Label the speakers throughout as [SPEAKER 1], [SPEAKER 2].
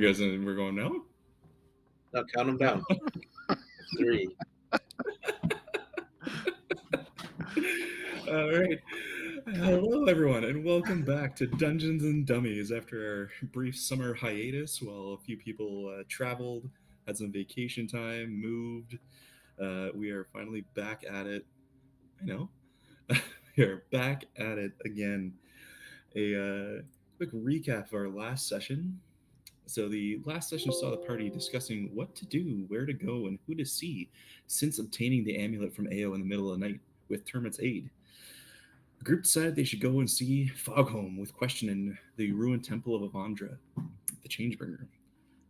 [SPEAKER 1] guys, we're going now?
[SPEAKER 2] No, count them down. 3.
[SPEAKER 1] All right. Hello, everyone, and welcome back to Dungeons and Dummies after our brief summer hiatus while a few people traveled, had some vacation time, moved. We are finally back at it. I know. We are back at it again. A quick recap of our last session. So, the last session saw the party discussing what to do, where to go, and who to see since obtaining the amulet from Ao in the middle of the night with Termit's aid. The group decided they should go and see Fogholm with Question in the ruined temple of Avandra, the Changebringer.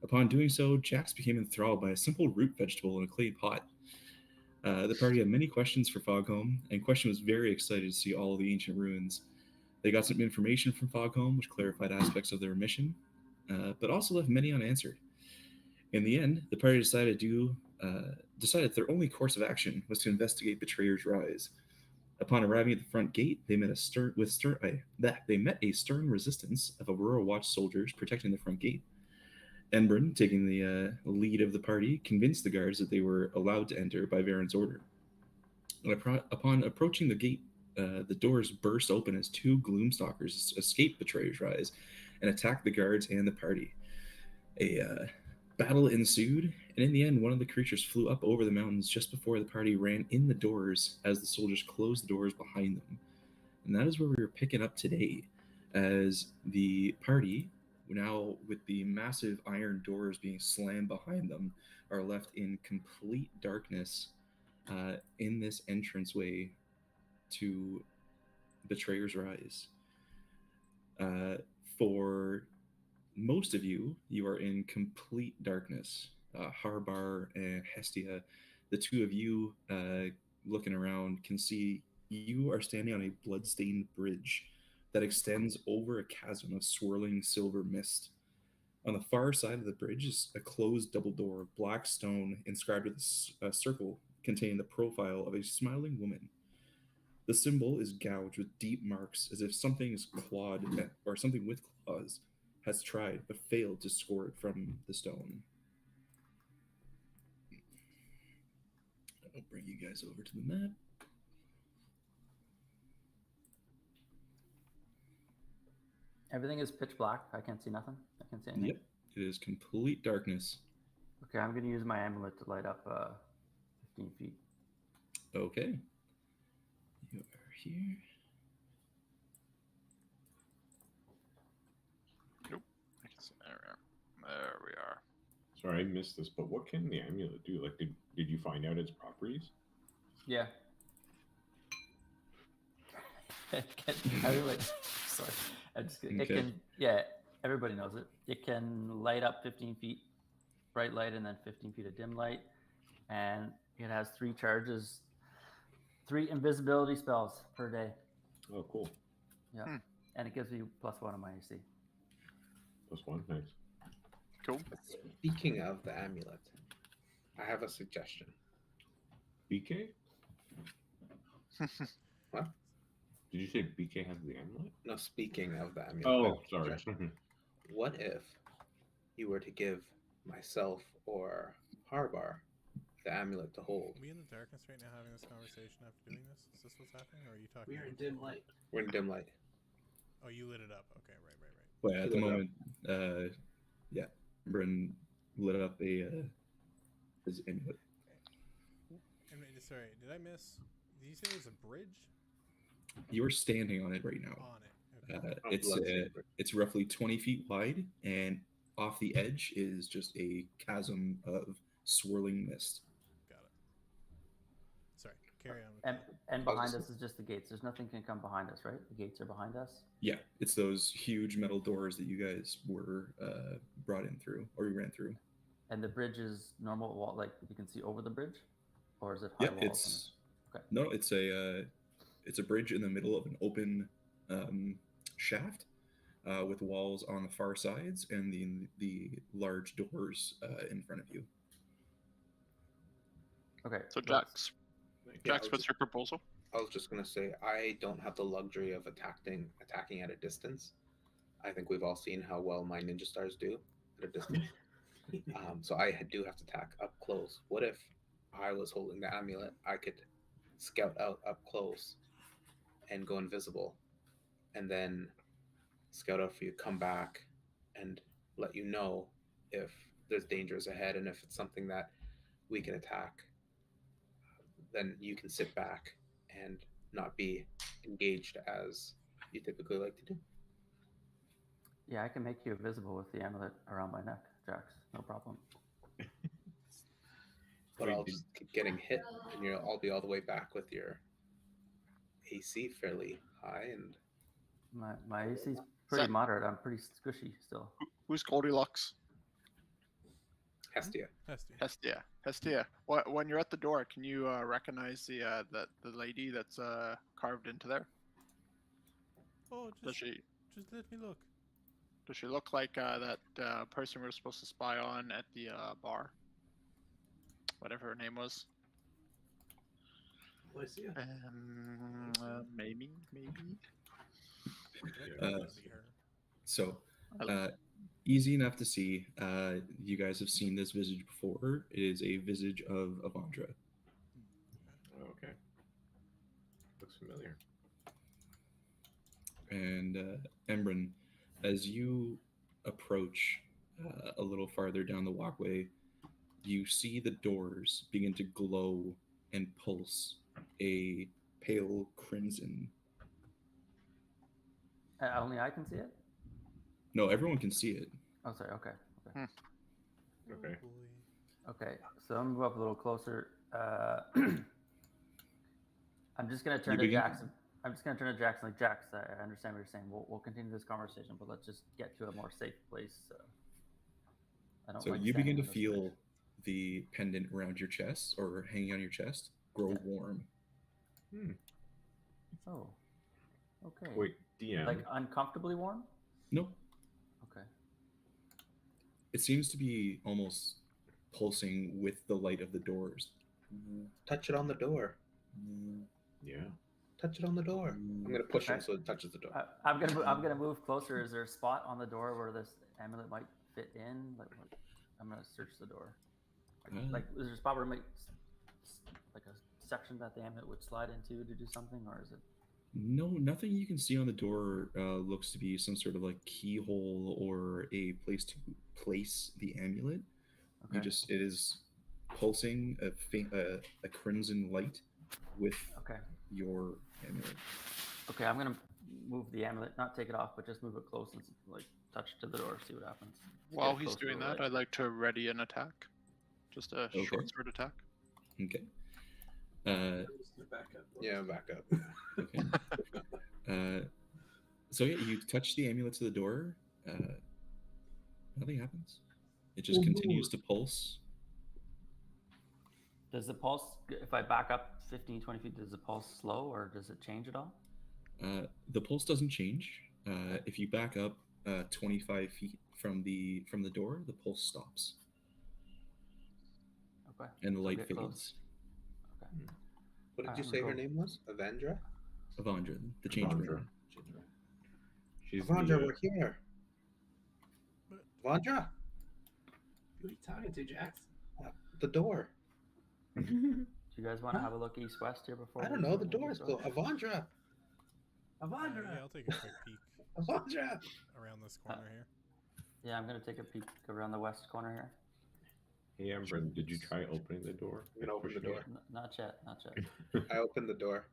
[SPEAKER 1] Upon doing so, Jax became enthralled by a simple root vegetable in a clay pot. The party had many questions for Fogholm, and Question was very excited to see all of the ancient ruins. They got some information from Fogholm, which clarified aspects of their mission, but also left many unanswered. In the end, the party decided their only course of action was to investigate Betrayer's Rise. Upon arriving at the front gate, they met a stern resistance of Aurora Watch soldiers protecting the front gate. Enbrin, taking the lead of the party, convinced the guards that they were allowed to enter by Varen's order. Upon approaching the gate, the doors burst open as 2 Gloomstalkers escaped Betrayer's Rise and attacked the guards and the party. A battle ensued, and in the end, one of the creatures flew up over the mountains just before the party ran in the doors as the soldiers closed the doors behind them. And that is where we were picking up today, as the party, now with the massive iron doors being slammed behind them, are left in complete darkness in this entranceway to Betrayer's Rise. For most of you are in complete darkness. Harbar and Hestia, the 2 of you looking around, can see you are standing on a blood-stained bridge that extends over a chasm of swirling silver mist. On the far side of the bridge is a closed double door of black stone inscribed with a circle containing the profile of a smiling woman. The symbol is gouged with deep marks as if something is clawed, or something with claws has tried but failed to score it from the stone. I'll bring you guys over to the map.
[SPEAKER 3] Everything is pitch black. I can't see nothing. I can't see anything.
[SPEAKER 1] Yep, it is complete darkness.
[SPEAKER 3] Okay, I'm going to use my amulet to light up 15 feet.
[SPEAKER 1] Okay. You are here.
[SPEAKER 4] Nope. I can see. There we are.
[SPEAKER 5] Sorry, I missed this, but what can the amulet do? Like, did you find out its properties?
[SPEAKER 3] Yeah. Sorry. I'm just kidding.
[SPEAKER 1] Okay.
[SPEAKER 3] It can, yeah, everybody knows it. It can light up 15 feet bright light and then 15 feet of dim light. And it has 3 charges, 3 invisibility spells per day.
[SPEAKER 5] Oh, cool.
[SPEAKER 3] Yeah. And it gives me +1 on my AC.
[SPEAKER 5] +1, nice.
[SPEAKER 4] Cool.
[SPEAKER 2] Speaking of the amulet, I have a suggestion.
[SPEAKER 5] BK?
[SPEAKER 2] What?
[SPEAKER 5] Did you say BK has the amulet?
[SPEAKER 2] No, speaking of the amulet.
[SPEAKER 5] Oh, sorry.
[SPEAKER 2] What if you were to give myself or Harbar the amulet to hold?
[SPEAKER 6] Are we in the darkness right now having this conversation after doing this? Is this what's happening, or are you talking?
[SPEAKER 2] We're in dim light. We're in dim light.
[SPEAKER 6] Oh, you lit it up. Okay, right.
[SPEAKER 1] Well, at the moment, yeah, Bryn lit up his amulet.
[SPEAKER 6] And sorry, did I miss? Did you say there's a bridge?
[SPEAKER 1] You are standing on it right now.
[SPEAKER 6] On it. Okay.
[SPEAKER 1] It's roughly 20 feet wide, and off the edge is just a chasm of swirling mist.
[SPEAKER 6] Got it. Sorry, carry on.
[SPEAKER 3] And behind us is just the gates. There's nothing can come behind us, right? The gates are behind us.
[SPEAKER 1] Yeah, it's those huge metal doors that you guys were brought in through, or you ran through.
[SPEAKER 3] And the bridge is normal wall, like you can see over the bridge, or is it high walls?
[SPEAKER 1] Okay. No, it's a bridge in the middle of an open shaft with walls on the far sides and the large doors in front of you.
[SPEAKER 3] Okay.
[SPEAKER 4] So Jax, what's your proposal?
[SPEAKER 2] I was just gonna say I don't have the luxury of attacking at a distance. I think we've all seen how well my ninja stars do, at a distance. So I do have to attack up close. What if I was holding the amulet? I could scout out up close and go invisible, and then scout out for you, come back, and let you know if there's dangers ahead, and if it's something that we can attack, then you can sit back and not be engaged as you typically like to do.
[SPEAKER 3] Yeah, I can make you invisible with the amulet around my neck, Jax. No problem.
[SPEAKER 2] But
[SPEAKER 5] Wait,
[SPEAKER 2] I'll just keep getting hit, and I'll be all the way back with your AC fairly high, and
[SPEAKER 3] My AC is pretty moderate. I'm pretty squishy still.
[SPEAKER 4] Who's Goldilocks?
[SPEAKER 2] Hestia.
[SPEAKER 4] Hestia. When you're at the door, can you recognize the lady that's carved into there?
[SPEAKER 6] Oh,
[SPEAKER 4] Does
[SPEAKER 6] just let me look.
[SPEAKER 4] Does she look like that person we were supposed to spy on at the bar? Whatever her name was.
[SPEAKER 7] Alicia.
[SPEAKER 4] Maybe.
[SPEAKER 6] See her.
[SPEAKER 1] So, easy enough to see. You guys have seen this visage before. It is a visage of Avandra.
[SPEAKER 5] Oh, okay. Looks familiar.
[SPEAKER 1] And Embrin, as you approach a little farther down the walkway, you see the doors begin to glow and pulse a pale crimson.
[SPEAKER 3] Only I can see it?
[SPEAKER 1] No, everyone can see it.
[SPEAKER 3] Oh, sorry. Okay.
[SPEAKER 5] Okay.
[SPEAKER 6] Oh, boy.
[SPEAKER 3] Okay. So I'm gonna move up a little closer. I'm just gonna turn to
[SPEAKER 1] begin?
[SPEAKER 3] Jackson. I'm just gonna turn to Jackson. Like, Jax, I understand what you're saying. We'll continue this conversation, but let's just get to a more safe place. I don't.
[SPEAKER 1] So
[SPEAKER 3] like
[SPEAKER 1] you begin to
[SPEAKER 3] standing in this
[SPEAKER 1] feel
[SPEAKER 3] place.
[SPEAKER 1] the pendant around your chest or hanging on your chest grow warm.
[SPEAKER 3] Oh. Okay.
[SPEAKER 5] Wait, DM.
[SPEAKER 3] Like uncomfortably warm?
[SPEAKER 1] Nope.
[SPEAKER 3] Okay.
[SPEAKER 1] It seems to be almost pulsing with the light of the doors.
[SPEAKER 2] touch it on the door.
[SPEAKER 5] Yeah.
[SPEAKER 2] Touch it on the door. I'm gonna push him
[SPEAKER 3] Okay.
[SPEAKER 2] so it touches the door.
[SPEAKER 3] I'm gonna move closer. Is there a spot on the door where this amulet might fit in? I'm gonna search the door. Like, is there a spot where it might, like a section that the amulet would slide into to do something, or is it?
[SPEAKER 1] No, nothing you can see on the door looks to be some sort of like keyhole or a place to place the amulet.
[SPEAKER 3] Okay.
[SPEAKER 1] It is pulsing a faint, a crimson light with your amulet.
[SPEAKER 3] Okay, I'm gonna move the amulet, not take it off, but just move it close and like touch to the door, see what happens.
[SPEAKER 4] While he's doing that, I'd like to ready an attack. Just a short sword attack.
[SPEAKER 1] Okay.
[SPEAKER 7] Back up.
[SPEAKER 2] Yeah, back up.
[SPEAKER 1] Okay. So yeah, you touch the amulet to the door. Nothing happens. It just continues to pulse.
[SPEAKER 3] Does the pulse, if I back up 15, 20 feet, does the pulse slow or does it change at all?
[SPEAKER 1] The pulse doesn't change. If you back up 25 feet from the door, the pulse stops.
[SPEAKER 3] Okay.
[SPEAKER 1] And the light
[SPEAKER 3] get
[SPEAKER 1] fades.
[SPEAKER 3] close. Okay.
[SPEAKER 2] What did you say her name was? Avandra?
[SPEAKER 1] Avandra, the changebringer.
[SPEAKER 5] She's
[SPEAKER 2] Avandra, we're here. Avandra,
[SPEAKER 7] Who are you talking to, Jax?
[SPEAKER 2] the door.
[SPEAKER 3] Do you guys want to have a look east-west here before?
[SPEAKER 2] I don't know. The door is closed. Avandra.
[SPEAKER 7] Avandra.
[SPEAKER 6] Yeah, I'll take a quick peek
[SPEAKER 2] Avandra.
[SPEAKER 6] around this corner here.
[SPEAKER 3] Yeah, I'm gonna take a peek around the west corner here.
[SPEAKER 5] Hey, Embrin, did you try opening the door?
[SPEAKER 2] I'm gonna open the door.
[SPEAKER 3] Not yet. Not yet.
[SPEAKER 2] I opened the door.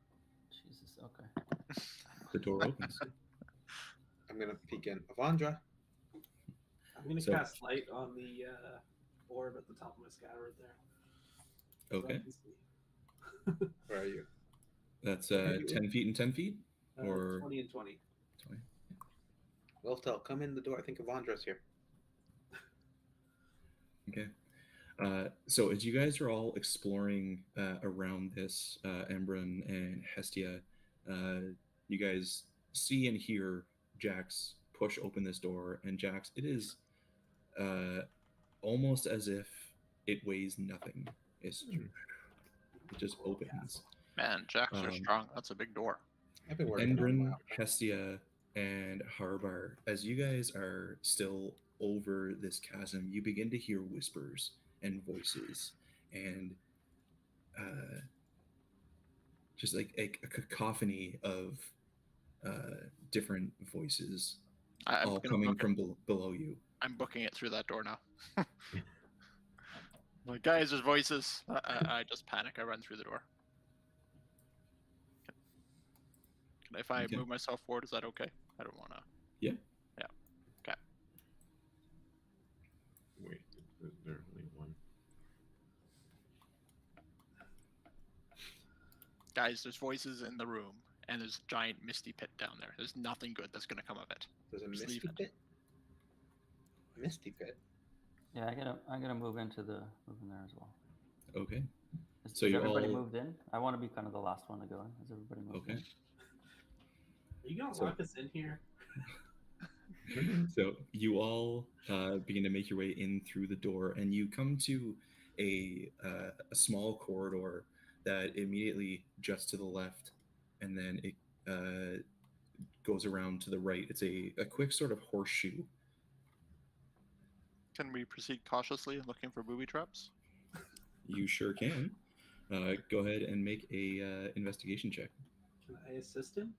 [SPEAKER 3] Jesus. Okay.
[SPEAKER 1] The door opens.
[SPEAKER 2] I'm gonna peek in. Avandra.
[SPEAKER 7] I'm going to cast light on the orb at the top of my scabbard there. So I
[SPEAKER 1] Okay.
[SPEAKER 7] can see.
[SPEAKER 2] Where are you?
[SPEAKER 1] That's 10 feet and 10 feet? Or
[SPEAKER 7] 20 and 20.
[SPEAKER 1] 20.
[SPEAKER 2] Wolftel, come in the door. I think Avandra's here.
[SPEAKER 1] Okay. So as you guys are all exploring around this, Embrin and Hestia, you guys see and hear Jax push open this door, and Jax, it is almost as if it weighs nothing. It just opens.
[SPEAKER 4] Man, Jacks are strong. That's a big door.
[SPEAKER 2] I've been working on
[SPEAKER 1] Embrin,
[SPEAKER 2] my
[SPEAKER 1] Hestia, and Harbar, as you guys are still over this chasm, you begin to hear whispers and voices and uh, just like a cacophony of different voices,
[SPEAKER 4] I'm
[SPEAKER 1] all
[SPEAKER 4] gonna
[SPEAKER 1] coming
[SPEAKER 4] book it.
[SPEAKER 1] from below you.
[SPEAKER 4] I'm booking it through that door now. Like, guys, there's voices. I just panic. I run through the door. If I
[SPEAKER 1] Okay.
[SPEAKER 4] move myself forward, is that okay? I don't want to.
[SPEAKER 1] Yeah.
[SPEAKER 4] Yeah. Okay.
[SPEAKER 5] Wait, is there only one?
[SPEAKER 4] Guys, there's voices in the room, and there's a giant misty pit down there. There's nothing good that's going to come of it.
[SPEAKER 2] There's a
[SPEAKER 4] Just
[SPEAKER 2] misty
[SPEAKER 4] leave it.
[SPEAKER 2] pit. Misty pit.
[SPEAKER 3] Yeah, I'm gonna move in there as well.
[SPEAKER 1] Okay.
[SPEAKER 3] Is,
[SPEAKER 1] So
[SPEAKER 3] is
[SPEAKER 1] you
[SPEAKER 3] everybody
[SPEAKER 1] all-
[SPEAKER 3] moved in? I want to be kind of the last one to go in. Is everybody moved
[SPEAKER 1] Okay.
[SPEAKER 3] in?
[SPEAKER 7] Are you gonna
[SPEAKER 1] So-
[SPEAKER 7] lock us in here?
[SPEAKER 1] So you all begin to make your way in through the door, and you come to a small corridor that immediately juts to the left, and then it goes around to the right. It's a quick sort of horseshoe.
[SPEAKER 4] Can we proceed cautiously looking for booby traps?
[SPEAKER 1] You sure can. Go ahead and make a investigation check.
[SPEAKER 7] Can I assist him?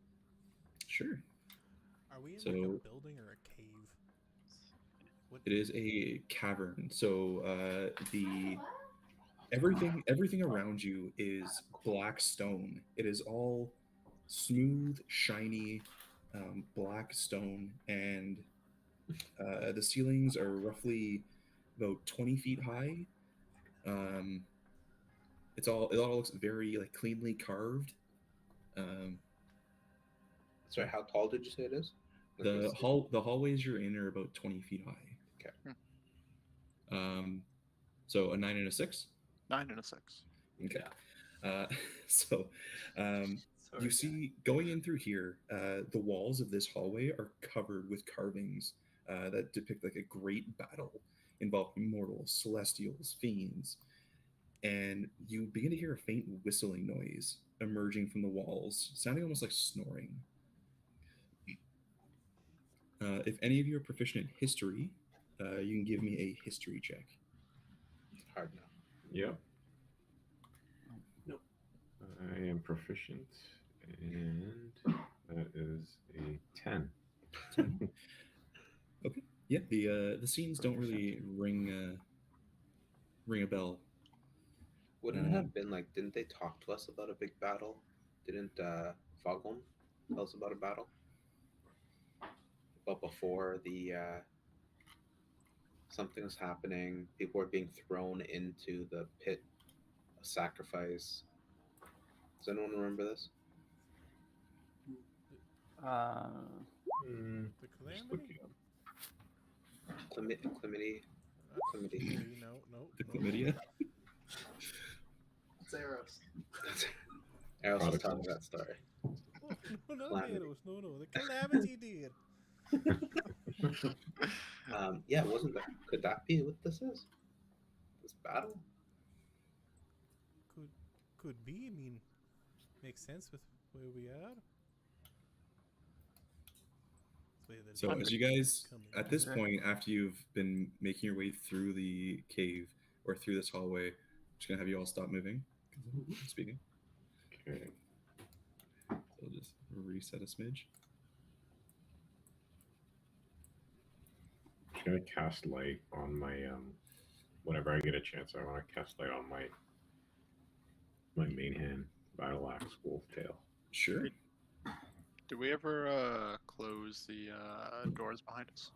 [SPEAKER 1] Sure.
[SPEAKER 6] Are we in like
[SPEAKER 1] So-
[SPEAKER 6] a building or a cave? What?
[SPEAKER 1] It is a cavern. So the everything around you is black stone. It is all smooth, shiny black stone, and the ceilings are roughly about 20 feet high. It all looks very like cleanly carved.
[SPEAKER 2] Sorry, how tall did you say it is? Like,
[SPEAKER 1] The hallways you're in are about 20 feet high.
[SPEAKER 2] Okay.
[SPEAKER 1] So a 9 and a 6.
[SPEAKER 4] 9 and a 6.
[SPEAKER 1] Okay. So
[SPEAKER 7] Sorry,
[SPEAKER 1] you
[SPEAKER 7] guy.
[SPEAKER 1] see, going in through here, the walls of this hallway are covered with carvings that depict like a great battle involving mortals, celestials, fiends, and you begin to hear a faint whistling noise emerging from the walls, sounding almost like snoring. If any of you are proficient in history, you can give me a history check.
[SPEAKER 2] Hard no.
[SPEAKER 5] Yep.
[SPEAKER 7] Nope.
[SPEAKER 5] I am proficient, and that is a 10.
[SPEAKER 1] 10. Okay. Yeah, the scenes don't really ring a bell.
[SPEAKER 2] Wouldn't it have been like? Didn't they talk to us about a big battle? Didn't Foghorn tell us about a battle? But before the something was happening, people were being thrown into the pit of sacrifice. Does anyone remember this?
[SPEAKER 6] The
[SPEAKER 5] Just
[SPEAKER 6] calamity?
[SPEAKER 5] looking up.
[SPEAKER 2] Chlamydia. Chlamydia.
[SPEAKER 6] No.
[SPEAKER 1] The chlamydia.
[SPEAKER 7] It's Eros.
[SPEAKER 2] I also
[SPEAKER 5] Product
[SPEAKER 2] tell me
[SPEAKER 5] of-
[SPEAKER 2] that story.
[SPEAKER 6] Oh, no, not
[SPEAKER 2] Calamity.
[SPEAKER 6] Eros. No. The calamity did.
[SPEAKER 2] Yeah, wasn't that? Could that be what this is? This battle?
[SPEAKER 6] Could be. I mean, makes sense with where we are. That's why the
[SPEAKER 1] So as you guys,
[SPEAKER 6] come in.
[SPEAKER 1] at this
[SPEAKER 3] Sure.
[SPEAKER 1] point, after you've been making your way through the cave or through this hallway, I'm just gonna have you all stop moving. 'Cause I'm speaking.
[SPEAKER 5] Okay.
[SPEAKER 1] So I'll just reset a smidge.
[SPEAKER 5] Can I cast light on my whenever I get a chance? I want to cast light on my main hand battle axe wolf tail.
[SPEAKER 1] Sure.
[SPEAKER 4] Did we ever close the doors behind us?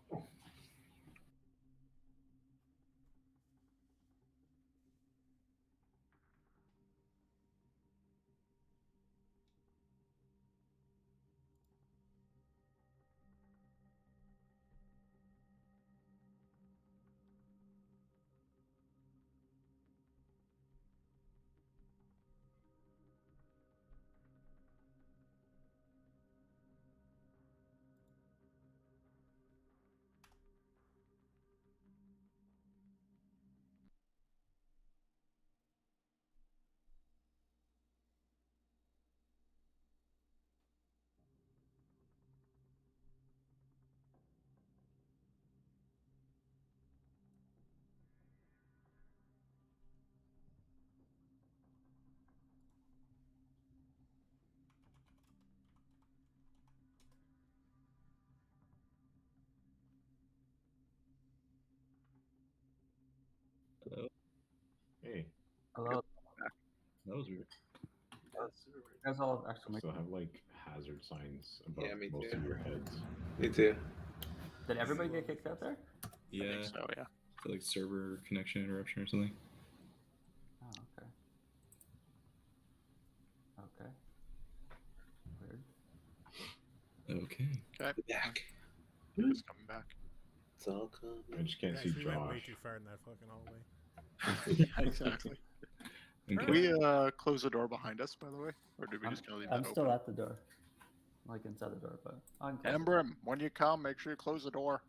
[SPEAKER 3] Hello.
[SPEAKER 1] That was weird.
[SPEAKER 7] That's super weird.
[SPEAKER 3] That's all actually.
[SPEAKER 5] Still have like hazard signs above
[SPEAKER 2] Yeah, me
[SPEAKER 5] most
[SPEAKER 2] too.
[SPEAKER 5] of your heads.
[SPEAKER 2] Me too.
[SPEAKER 3] Did everybody get kicked out there?
[SPEAKER 4] I
[SPEAKER 1] Yeah,
[SPEAKER 4] think so, yeah.
[SPEAKER 1] for like server connection interruption or something.
[SPEAKER 3] Oh, okay. Okay. Weird.
[SPEAKER 1] Okay.
[SPEAKER 4] Okay.
[SPEAKER 2] Back.
[SPEAKER 4] It's coming back.
[SPEAKER 2] It's all coming.
[SPEAKER 5] I just can't
[SPEAKER 6] Guys,
[SPEAKER 5] see
[SPEAKER 6] we
[SPEAKER 5] Josh.
[SPEAKER 6] went way too far in that fucking hallway.
[SPEAKER 4] Yeah, exactly.
[SPEAKER 1] Okay.
[SPEAKER 4] Did we close the door behind us, by the way? Or did we just gonna leave
[SPEAKER 3] I'm
[SPEAKER 4] that
[SPEAKER 3] still
[SPEAKER 4] open?
[SPEAKER 3] at the door. Like inside the door, but I'll close it.
[SPEAKER 4] Embrim, when you come, make sure you close the door.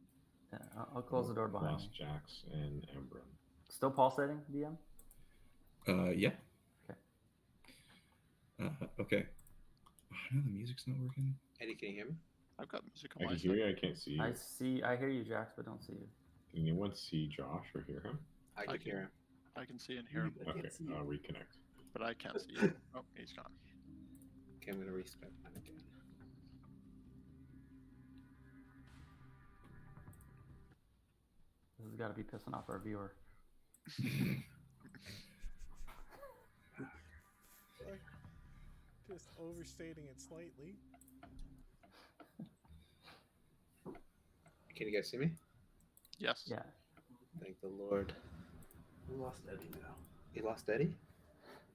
[SPEAKER 3] Yeah, I'll close the door behind
[SPEAKER 5] Lost
[SPEAKER 3] me.
[SPEAKER 5] Jax and Embrim.
[SPEAKER 3] Still pulsating, DM?
[SPEAKER 1] Yeah.
[SPEAKER 3] Okay.
[SPEAKER 1] Okay. Oh, no, the music's not working.
[SPEAKER 2] Eddie, can you hear me?
[SPEAKER 4] I've got music
[SPEAKER 5] I
[SPEAKER 4] on my
[SPEAKER 5] can hear
[SPEAKER 4] side.
[SPEAKER 5] you, I can't see you.
[SPEAKER 3] I hear you, Jax, but don't see you.
[SPEAKER 5] Can anyone see Josh or hear him?
[SPEAKER 2] I can hear him.
[SPEAKER 4] I can see and hear him,
[SPEAKER 7] I can't
[SPEAKER 5] Okay,
[SPEAKER 7] see you.
[SPEAKER 5] I'll reconnect.
[SPEAKER 4] but I can't see you. Oh, he's gone.
[SPEAKER 2] Okay, I'm gonna respec mine again.
[SPEAKER 3] This has got to be pissing off our viewer.
[SPEAKER 6] Fuck. Just overstating it slightly.
[SPEAKER 2] Can you guys see me?
[SPEAKER 4] Yes.
[SPEAKER 3] Yeah.
[SPEAKER 2] Thank the Lord.
[SPEAKER 7] We lost Eddie now.
[SPEAKER 2] You lost Eddie?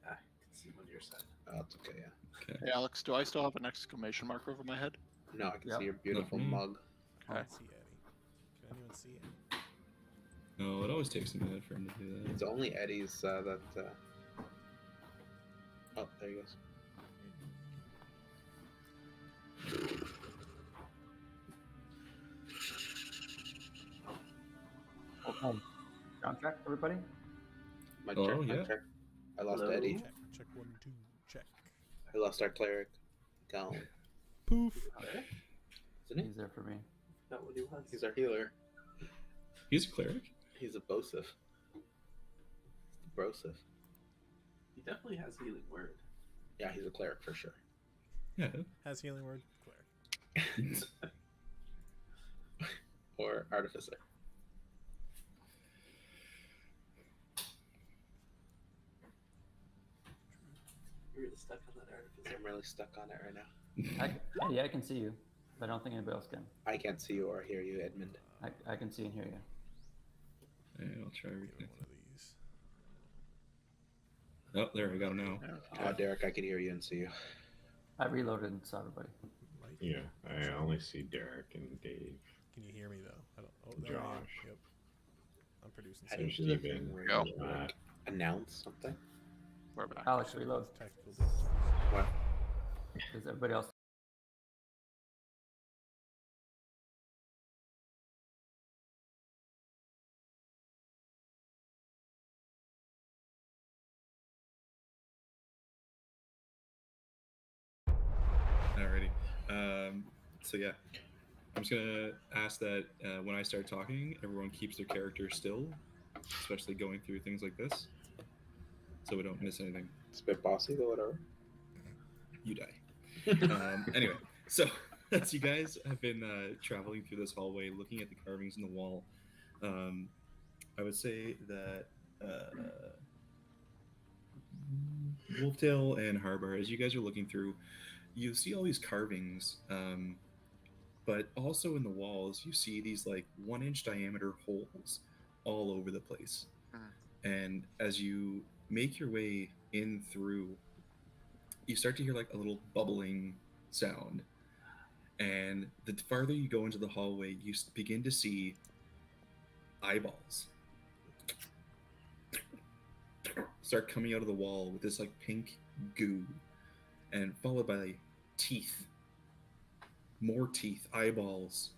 [SPEAKER 7] I can see him on your side.
[SPEAKER 2] Oh, it's okay, yeah.
[SPEAKER 1] Okay.
[SPEAKER 4] Hey, Alex, do I still have an exclamation mark over my head?
[SPEAKER 2] No, I can
[SPEAKER 3] Yep.
[SPEAKER 2] see your beautiful
[SPEAKER 1] me.
[SPEAKER 2] mug.
[SPEAKER 6] I
[SPEAKER 4] Okay.
[SPEAKER 6] can't see Eddie. Can anyone see Eddie?
[SPEAKER 1] No, it always takes a minute for him to do that.
[SPEAKER 2] It's only Eddie's that. Oh, there he goes.
[SPEAKER 3] Soundtrack, everybody?
[SPEAKER 2] My
[SPEAKER 1] Oh,
[SPEAKER 2] check, my
[SPEAKER 1] yeah.
[SPEAKER 2] check. I lost
[SPEAKER 7] Hello?
[SPEAKER 2] Eddie.
[SPEAKER 6] Check 1, 2, check.
[SPEAKER 2] I lost our cleric. Gone.
[SPEAKER 6] Poof.
[SPEAKER 7] Okay.
[SPEAKER 2] Isn't he?
[SPEAKER 3] He's there for me.
[SPEAKER 7] That what he was.
[SPEAKER 2] He's our healer.
[SPEAKER 1] He's a cleric.
[SPEAKER 2] He's a Bosif. Brosif.
[SPEAKER 7] He definitely has healing word.
[SPEAKER 2] Yeah, he's a cleric for sure.
[SPEAKER 1] Yeah.
[SPEAKER 6] Has healing word. Cleric.
[SPEAKER 2] Or artificer.
[SPEAKER 7] You're really stuck on that artificer.
[SPEAKER 2] I'm really stuck on it right now.
[SPEAKER 3] Yeah, I can see you, but I don't think anybody else can.
[SPEAKER 2] I can't see you or hear you, Edmund.
[SPEAKER 3] I can see and hear you.
[SPEAKER 1] Hey, I'll try
[SPEAKER 6] Give him
[SPEAKER 1] reconnecting.
[SPEAKER 6] one of these.
[SPEAKER 1] Oh, there, I got him now.
[SPEAKER 4] Yeah.
[SPEAKER 2] Derek, I can hear you and see you.
[SPEAKER 3] I reloaded and saw everybody.
[SPEAKER 6] Mike,
[SPEAKER 5] Yeah, I only see Derek and Dave.
[SPEAKER 6] can you hear me though? I don't. Oh, there I am.
[SPEAKER 5] Josh.
[SPEAKER 6] Yep. I'm producing.
[SPEAKER 2] How do you
[SPEAKER 6] sound.
[SPEAKER 2] do the
[SPEAKER 5] Steven.
[SPEAKER 2] thing where
[SPEAKER 4] Go.
[SPEAKER 2] you like, announce something?
[SPEAKER 4] We're back.
[SPEAKER 3] Alex, reload.
[SPEAKER 6] Tactical differences.
[SPEAKER 2] What?
[SPEAKER 3] Is everybody else?
[SPEAKER 1] Alrighty. So yeah, I'm just gonna ask that when I start talking, everyone keeps their character still, especially going through things like this, so we don't miss anything.
[SPEAKER 2] It's a bit bossy, though, whatever.
[SPEAKER 1] You die. Anyway, so as you guys have been traveling through this hallway, looking at the carvings in the wall, I would say that Wolftail and Harbor, as you guys are looking through, you see all these carvings, but also in the walls, you see these like 1-inch diameter holes all over the place. And as you make your way in through, you start to hear like a little bubbling sound. And the farther you go into the hallway, you begin to see eyeballs start coming out of the wall with this like pink goo, and followed by like, teeth, more teeth, eyeballs,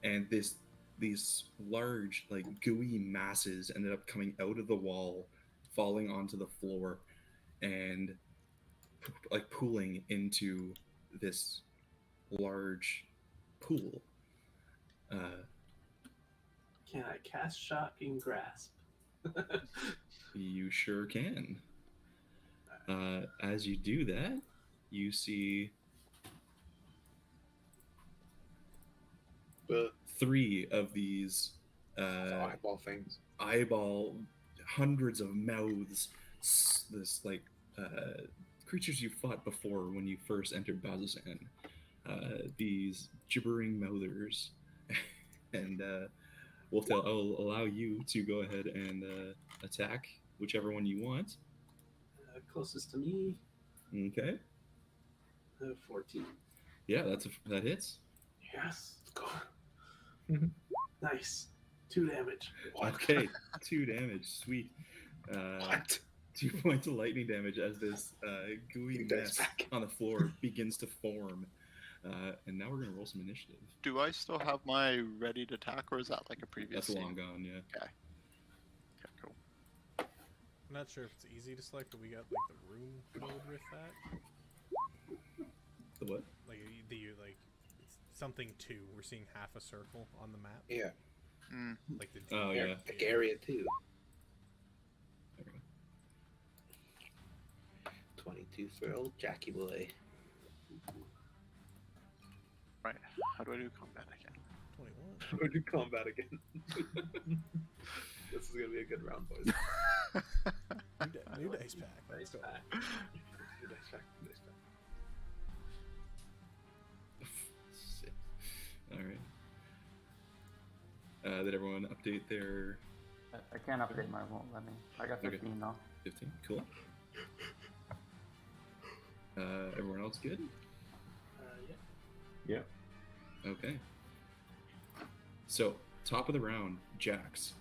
[SPEAKER 1] and these large like gooey masses ended up coming out of the wall, falling onto the floor, and like pooling into this large pool.
[SPEAKER 7] Can I cast Shocking Grasp?
[SPEAKER 1] You sure can. As you do that, you see
[SPEAKER 2] But
[SPEAKER 1] 3 of these
[SPEAKER 2] eyeball things.
[SPEAKER 1] eyeball, hundreds of mouths this like creatures you fought before when you first entered Bazzoxan. These gibbering mouthers, and Wolftail, I'll allow you to go ahead and attack whichever one you want.
[SPEAKER 7] Closest to me,
[SPEAKER 1] Okay.
[SPEAKER 7] 14.
[SPEAKER 1] Yeah, that hits.
[SPEAKER 7] Yes. Let's go. Nice. 2 damage.
[SPEAKER 1] Okay, 2 damage. Sweet.
[SPEAKER 2] What?
[SPEAKER 1] 2 points of lightning damage as this gooey
[SPEAKER 2] You guys
[SPEAKER 1] mess
[SPEAKER 2] back.
[SPEAKER 1] on the floor begins to form. And now we're gonna roll some initiative.
[SPEAKER 4] Do I still have my ready to attack, or is that like a previous?
[SPEAKER 1] That's
[SPEAKER 4] scene?
[SPEAKER 1] long gone, yeah.
[SPEAKER 4] Okay, cool.
[SPEAKER 6] I'm not sure if it's easy to select, but we got like the room code with that.
[SPEAKER 1] The what?
[SPEAKER 6] Like like it's something 2. We're seeing half a circle on the map.
[SPEAKER 2] Yeah.
[SPEAKER 4] Mm.
[SPEAKER 6] Like the
[SPEAKER 1] Oh, yeah.
[SPEAKER 2] Like area 2.
[SPEAKER 1] There we go.
[SPEAKER 2] 22 for old Jackie boy.
[SPEAKER 4] Right. How do I do combat again?
[SPEAKER 6] 21.
[SPEAKER 2] We'll do combat again. This is gonna be a good round, boys.
[SPEAKER 6] New dice pack. Let's go.
[SPEAKER 2] New dice pack, new dice pack.
[SPEAKER 1] Sick. All right. Did everyone update their
[SPEAKER 3] I can't update mine. Won't let me. I got 15 though.
[SPEAKER 1] 15? Cool. Everyone else good?
[SPEAKER 7] Yeah.
[SPEAKER 5] Yep.
[SPEAKER 1] Okay. So, top of the round, Jax.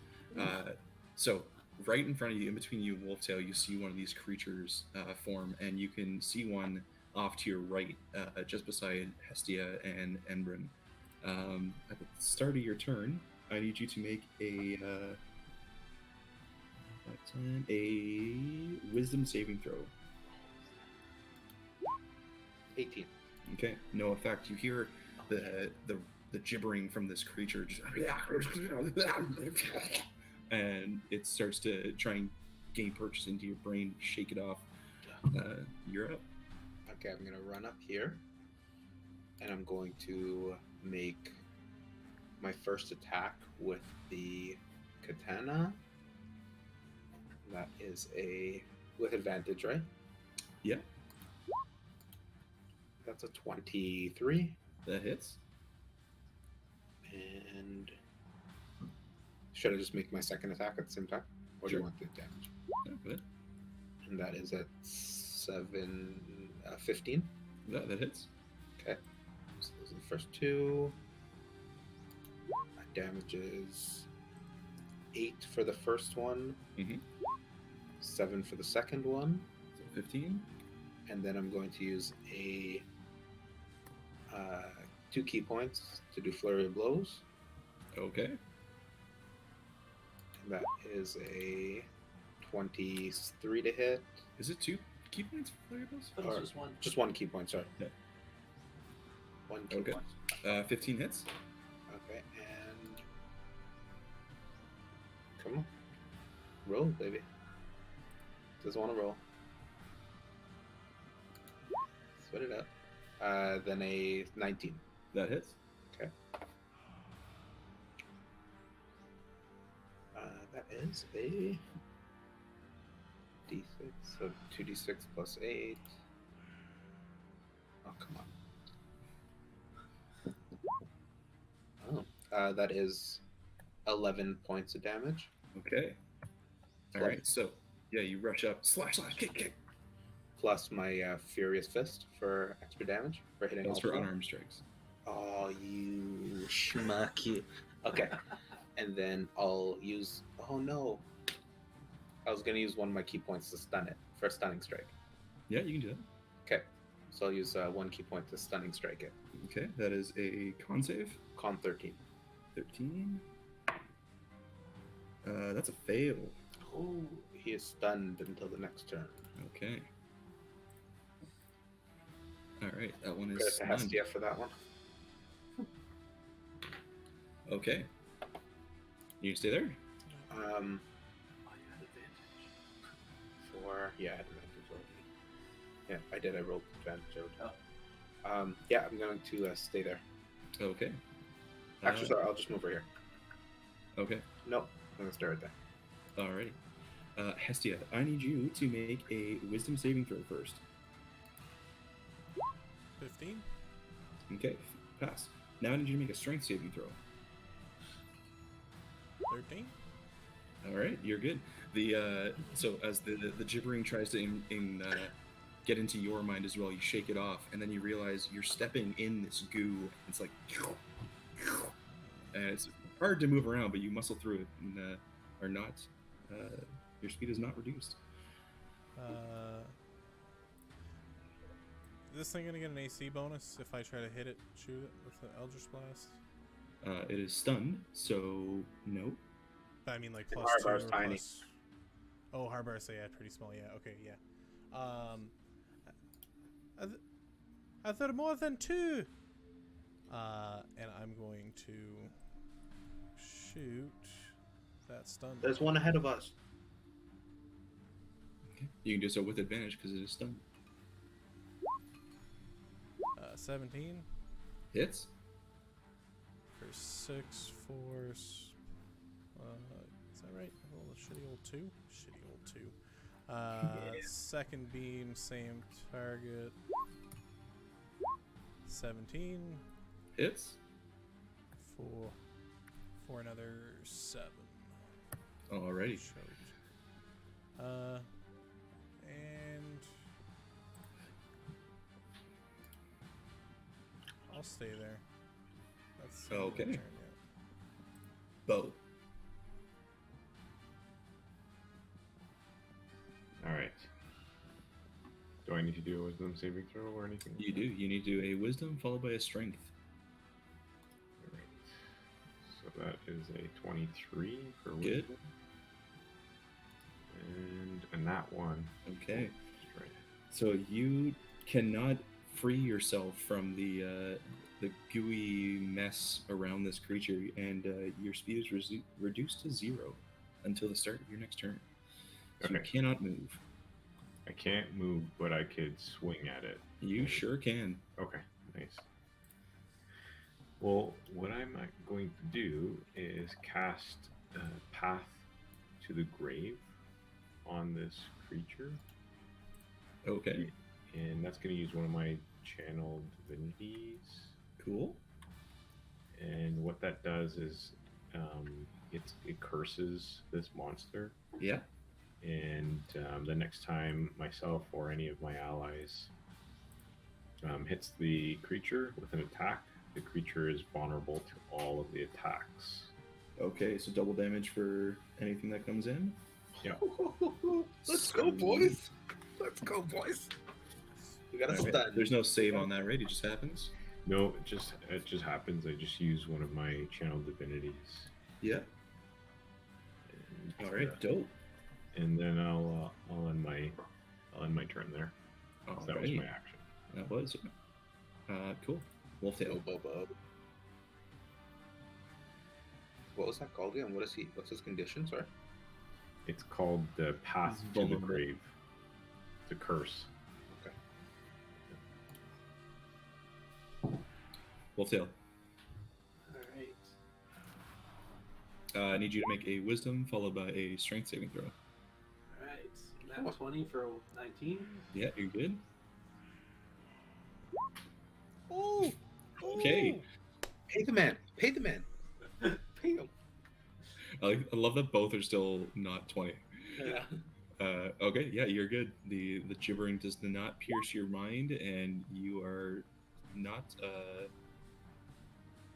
[SPEAKER 1] So, right in front of you, in between you and Wolftail, you see one of these creatures form, and you can see one off to your right, just beside Hestia and Enbrin. At the start of your turn, I need you to make a wisdom saving throw.
[SPEAKER 2] 18.
[SPEAKER 1] Okay, no effect. You hear the gibbering from this creature, just and it starts to try and gain purchase into your brain. Shake it off. You're up.
[SPEAKER 2] Okay, I'm gonna run up here, and I'm going to make my first attack with the katana. That is with advantage, right?
[SPEAKER 1] Yeah,
[SPEAKER 2] That's a 23.
[SPEAKER 1] that hits.
[SPEAKER 2] And should I just make my second attack at the same time? Or do
[SPEAKER 1] Sure.
[SPEAKER 2] you want the damage?
[SPEAKER 1] Yeah, good.
[SPEAKER 2] And that is at 15.
[SPEAKER 1] That hits.
[SPEAKER 2] Okay. So those are the first 2. That damages 8 for the first one,
[SPEAKER 1] Mm-hmm.
[SPEAKER 2] 7 for the second one,
[SPEAKER 1] So 15.
[SPEAKER 2] and then I'm going to use a 2 key points to do flurry of blows.
[SPEAKER 1] Okay.
[SPEAKER 2] And that is a 23 to hit.
[SPEAKER 1] Is it 2 key points for flurry blows?
[SPEAKER 7] But
[SPEAKER 2] Or-
[SPEAKER 7] it's just one.
[SPEAKER 2] Just 1 key point, sorry.
[SPEAKER 1] Yeah.
[SPEAKER 2] 1 key
[SPEAKER 1] Okay.
[SPEAKER 2] point.
[SPEAKER 1] 15 hits.
[SPEAKER 2] Okay, and come on, roll, baby. Doesn't want to roll. Spit it out. Then a 19.
[SPEAKER 1] That hits.
[SPEAKER 2] Okay. That is a d6, so 2d6 plus 8. Oh, come on. Oh, that is 11 points of damage.
[SPEAKER 1] Okay. All right. So, yeah, you rush up, slash, kick.
[SPEAKER 2] Plus my Furious Fist for extra damage for hitting
[SPEAKER 1] That's
[SPEAKER 2] all
[SPEAKER 1] for
[SPEAKER 2] 4.
[SPEAKER 1] unarmed strikes.
[SPEAKER 2] Oh, you schmuck, you. Okay. And then I'll use. Oh no. I was gonna use one of my key points to stun it for a stunning strike.
[SPEAKER 1] Yeah, you can do that.
[SPEAKER 2] Okay. So I'll use 1 key point to stunning strike it.
[SPEAKER 1] Okay, that is a con save.
[SPEAKER 2] Con 13.
[SPEAKER 1] 13. That's a fail.
[SPEAKER 2] Oh, he is stunned until the next turn.
[SPEAKER 1] Okay. All right, that one is
[SPEAKER 2] Credit to
[SPEAKER 1] stunned.
[SPEAKER 2] Hestia for that one.
[SPEAKER 1] Okay. You can stay there.
[SPEAKER 7] Oh, you had advantage.
[SPEAKER 2] I had advantage already. Yeah, I did. I rolled advantage out.
[SPEAKER 7] Oh.
[SPEAKER 2] Yeah, I'm going to stay there.
[SPEAKER 1] Okay.
[SPEAKER 2] Actually, sorry, I'll just move over here.
[SPEAKER 1] Okay.
[SPEAKER 2] Nope, I'm gonna stay right there.
[SPEAKER 1] Alrighty. Hestia, I need you to make a wisdom saving throw first.
[SPEAKER 6] 15.
[SPEAKER 1] Okay, pass. Now I need you to make a strength saving throw.
[SPEAKER 6] 13.
[SPEAKER 1] All right, you're good. The so as the gibbering tries to get into your mind as well, you shake it off, and then you realize you're stepping in this goo. It's like, and it's hard to move around, but you muscle through it and are not. Your speed is not reduced.
[SPEAKER 6] Is this thing gonna get an AC bonus if I try to hit it, shoot it with the Eldritch Blast?
[SPEAKER 1] It is stunned, so no.
[SPEAKER 6] I mean, like
[SPEAKER 2] The
[SPEAKER 6] plus
[SPEAKER 2] hard
[SPEAKER 6] 2
[SPEAKER 2] bar's
[SPEAKER 6] or
[SPEAKER 2] tiny.
[SPEAKER 6] plus. Oh, hard bar, so yeah, pretty small. Yeah, okay, yeah. Are there more than 2? And I'm going to shoot that stun.
[SPEAKER 7] There's one ahead of us.
[SPEAKER 1] Okay. You can do so with advantage because it is stunned.
[SPEAKER 6] 17
[SPEAKER 1] Hits.
[SPEAKER 6] for 6 force. Is that right? I rolled a shitty old 2. Shitty old 2. Second beam, same target. 17
[SPEAKER 1] Hits.
[SPEAKER 6] for another 7.
[SPEAKER 1] Alrighty.
[SPEAKER 6] Choked. And I'll stay there. That's the end of my
[SPEAKER 1] Okay.
[SPEAKER 6] turn, yeah.
[SPEAKER 1] Bow.
[SPEAKER 5] All right. Do I need to do a wisdom saving throw or anything?
[SPEAKER 1] You do. You need to do a wisdom followed by a strength.
[SPEAKER 5] All right. So that is a 23 for
[SPEAKER 1] Good.
[SPEAKER 5] wisdom. And a nat 1.
[SPEAKER 1] Okay.
[SPEAKER 5] Just right.
[SPEAKER 1] So you cannot free yourself from the gooey mess around this creature, and your speed is reduced to 0 until the start of your next turn. So you
[SPEAKER 5] Okay.
[SPEAKER 1] cannot move.
[SPEAKER 5] I can't move, but I could swing at it.
[SPEAKER 1] You sure can.
[SPEAKER 5] Okay, nice. Well, what I'm going to do is cast Path to the Grave on this creature.
[SPEAKER 1] Okay.
[SPEAKER 5] And that's going to use one of my channeled divinities.
[SPEAKER 1] Cool.
[SPEAKER 5] And what that does is it curses this monster.
[SPEAKER 1] Yeah.
[SPEAKER 5] And the next time myself or any of my allies hits the creature with an attack, the creature is vulnerable to all of the attacks.
[SPEAKER 1] Okay, so double damage for anything that comes in.
[SPEAKER 5] Yeah.
[SPEAKER 2] Let's go, boys. Let's go, boys. We got a
[SPEAKER 1] Alright,
[SPEAKER 2] stun.
[SPEAKER 1] there's no save on that, right? It just happens.
[SPEAKER 5] No, it just happens. I just use one of my channeled divinities.
[SPEAKER 1] Yeah.
[SPEAKER 5] And,
[SPEAKER 1] All right. Dope.
[SPEAKER 5] and then I'll end my turn there. So that was
[SPEAKER 1] Alrighty.
[SPEAKER 5] my action.
[SPEAKER 1] That was. Cool. Wolftail.
[SPEAKER 2] Bobo. What was that called again? What's his condition? Sorry.
[SPEAKER 5] It's called the Path
[SPEAKER 1] It's
[SPEAKER 5] to the
[SPEAKER 1] vulnerable.
[SPEAKER 5] Grave. It's a curse.
[SPEAKER 2] Okay.
[SPEAKER 1] Wolftail.
[SPEAKER 7] Alright.
[SPEAKER 1] I need you to make a wisdom followed by a strength saving throw.
[SPEAKER 7] Alright. Nat 20 for 19.
[SPEAKER 1] Yeah, you're good.
[SPEAKER 6] Oh!
[SPEAKER 1] Okay.
[SPEAKER 2] Pay the man. Pay the man. Pay him.
[SPEAKER 1] I love that both are still not 20.
[SPEAKER 2] Yeah.
[SPEAKER 1] Okay, yeah, you're good. The gibbering does not pierce your mind, and you are not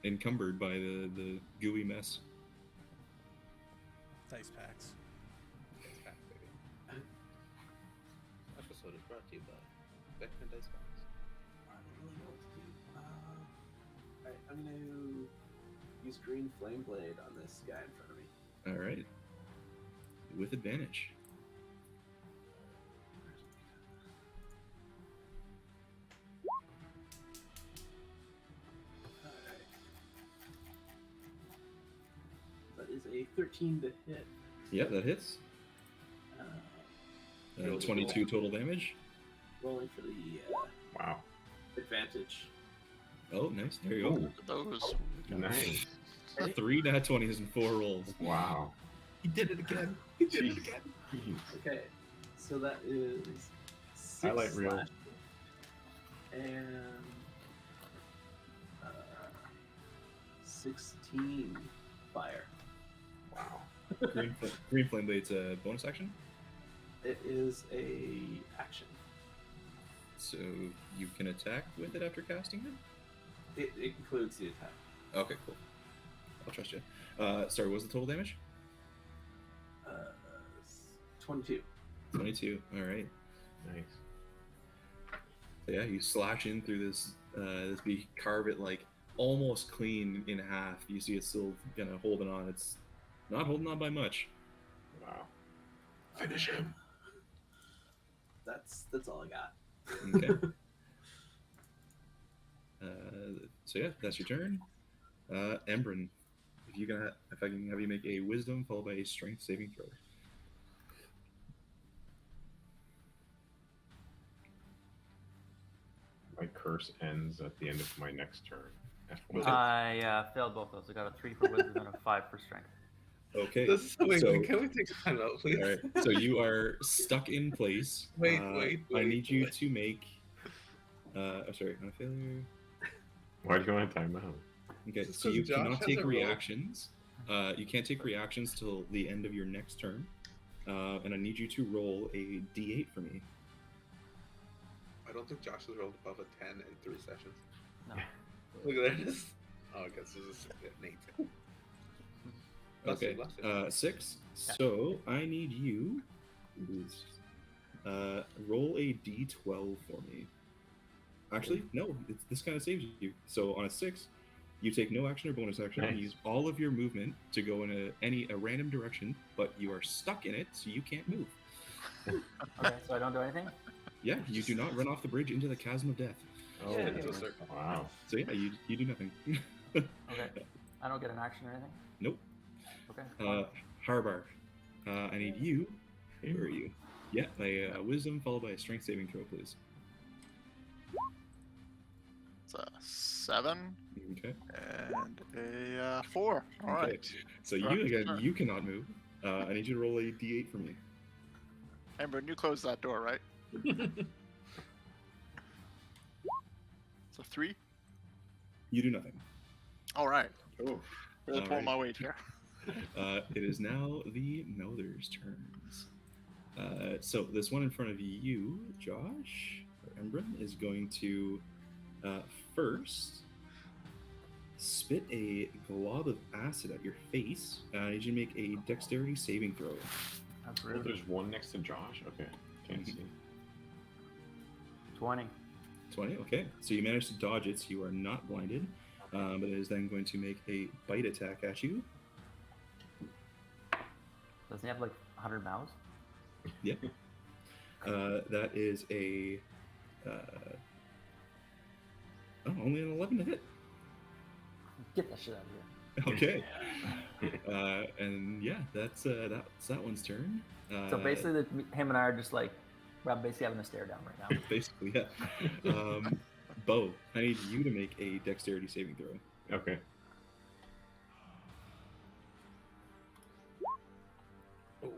[SPEAKER 1] encumbered by the gooey mess.
[SPEAKER 6] Dice packs.
[SPEAKER 2] Dice Pack, baby. Episode is brought to you by Beckman Dice Packs.
[SPEAKER 7] I don't really know what to do. Alright, I'm gonna use Green Flame Blade on this guy in front of me.
[SPEAKER 1] All right. With advantage.
[SPEAKER 7] Alright. That is a 13 to hit.
[SPEAKER 1] Yeah, that hits.
[SPEAKER 7] Uh,
[SPEAKER 1] 22 total damage.
[SPEAKER 7] rolling for the
[SPEAKER 5] Wow.
[SPEAKER 7] advantage.
[SPEAKER 1] Oh, nice. There you go.
[SPEAKER 4] Those.
[SPEAKER 5] Nice.
[SPEAKER 1] 3 nat 20s and 4 rolls.
[SPEAKER 5] Wow.
[SPEAKER 1] He did it again. He did it again.
[SPEAKER 5] Jeez.
[SPEAKER 7] Okay, so that is 6
[SPEAKER 5] Highlight reel.
[SPEAKER 7] slash and 16 fire.
[SPEAKER 5] Wow.
[SPEAKER 1] Green Flame Blade's a bonus action,
[SPEAKER 7] It is a action.
[SPEAKER 1] so you can attack with it after casting it.
[SPEAKER 7] It includes the attack.
[SPEAKER 1] Okay, cool. I'll trust you. Sorry, what was the total damage?
[SPEAKER 7] 22.
[SPEAKER 1] 22. All right.
[SPEAKER 5] Nice.
[SPEAKER 1] So yeah, you slash in through this this beak, carve it like almost clean in half. You see it's still kind of holding on. It's not holding on by much.
[SPEAKER 5] Wow.
[SPEAKER 1] Finish him.
[SPEAKER 7] That's all I got.
[SPEAKER 1] Okay. So yeah, that's your turn. Embrin, if I can have you make a Wisdom followed by a Strength saving throw.
[SPEAKER 5] My curse ends at the end of my next turn. F1.
[SPEAKER 3] I failed both those. I got a 3 for wisdom and a 5 for strength.
[SPEAKER 1] Okay.
[SPEAKER 2] This is wait,
[SPEAKER 1] So-
[SPEAKER 2] wait, can we take a time out, please?
[SPEAKER 1] All right. So you are stuck in place.
[SPEAKER 2] Wait,
[SPEAKER 1] I
[SPEAKER 2] wait,
[SPEAKER 1] need you
[SPEAKER 2] wait.
[SPEAKER 1] to make. Sorry, not a failure.
[SPEAKER 5] Why do you want a timeout?
[SPEAKER 1] Okay,
[SPEAKER 2] Just
[SPEAKER 1] so
[SPEAKER 2] 'cause
[SPEAKER 1] you
[SPEAKER 2] Josh
[SPEAKER 1] cannot take
[SPEAKER 2] hasn't rolled.
[SPEAKER 1] reactions. You can't take reactions till the end of your next turn. And I need you to roll a d8 for me.
[SPEAKER 2] I don't think Josh has rolled above a 10 in 3 sessions.
[SPEAKER 3] No.
[SPEAKER 2] Look at that. Oh, I guess this is Nate. Bless you,
[SPEAKER 1] Okay,
[SPEAKER 2] bless you.
[SPEAKER 1] 6.
[SPEAKER 3] Yeah.
[SPEAKER 1] So I need you roll a d12 for me. Actually, no, this kind of saves you. So on a 6, you take no action or bonus action and
[SPEAKER 5] Nice.
[SPEAKER 1] use all of your movement to go in a random direction, but you are stuck in it, so you can't move.
[SPEAKER 3] Okay, so I don't do anything?
[SPEAKER 1] Yeah, you do not run off the bridge into the chasm of death.
[SPEAKER 5] Oh,
[SPEAKER 2] Yeah, into a circle.
[SPEAKER 5] wow.
[SPEAKER 1] So yeah, you do nothing.
[SPEAKER 3] Okay. I don't get an action or anything?
[SPEAKER 1] Nope.
[SPEAKER 3] Okay.
[SPEAKER 1] Harbar, I need you. Where are you? Yeah, a wisdom followed by a strength saving throw, please.
[SPEAKER 4] It's a 7
[SPEAKER 1] Okay.
[SPEAKER 4] and a 4. All right.
[SPEAKER 1] Okay. So
[SPEAKER 4] Sure,
[SPEAKER 1] you again,
[SPEAKER 4] sure.
[SPEAKER 1] you cannot move. I need you to roll a d8 for me.
[SPEAKER 4] Amber, you close that door, right? It's a 3.
[SPEAKER 1] You do nothing.
[SPEAKER 4] All right.
[SPEAKER 5] Oh,
[SPEAKER 4] Really
[SPEAKER 1] All
[SPEAKER 4] pulling
[SPEAKER 1] right.
[SPEAKER 4] my weight here.
[SPEAKER 1] It is now the Nothers' turns. So this one in front of you, Josh, or Embrin, is going to first spit a glob of acid at your face. I need you to make a dexterity saving throw.
[SPEAKER 3] That's
[SPEAKER 5] oh,
[SPEAKER 3] rude.
[SPEAKER 5] there's one next to Josh? Okay. Can't see.
[SPEAKER 3] 20.
[SPEAKER 1] 20, okay. So you managed to dodge it, so you are not blinded. But it is then going to make a bite attack at you.
[SPEAKER 3] Doesn't he have like 100 mouths?
[SPEAKER 1] Yep. That is a only an 11 to hit.
[SPEAKER 3] Get that shit out of here.
[SPEAKER 1] Okay. And yeah, that's that one's turn.
[SPEAKER 3] So basically, him and I are just like, well, basically having a stare down right now.
[SPEAKER 1] basically, yeah. Bo, I need you to make a dexterity saving throw.
[SPEAKER 5] Okay.
[SPEAKER 2] Oh,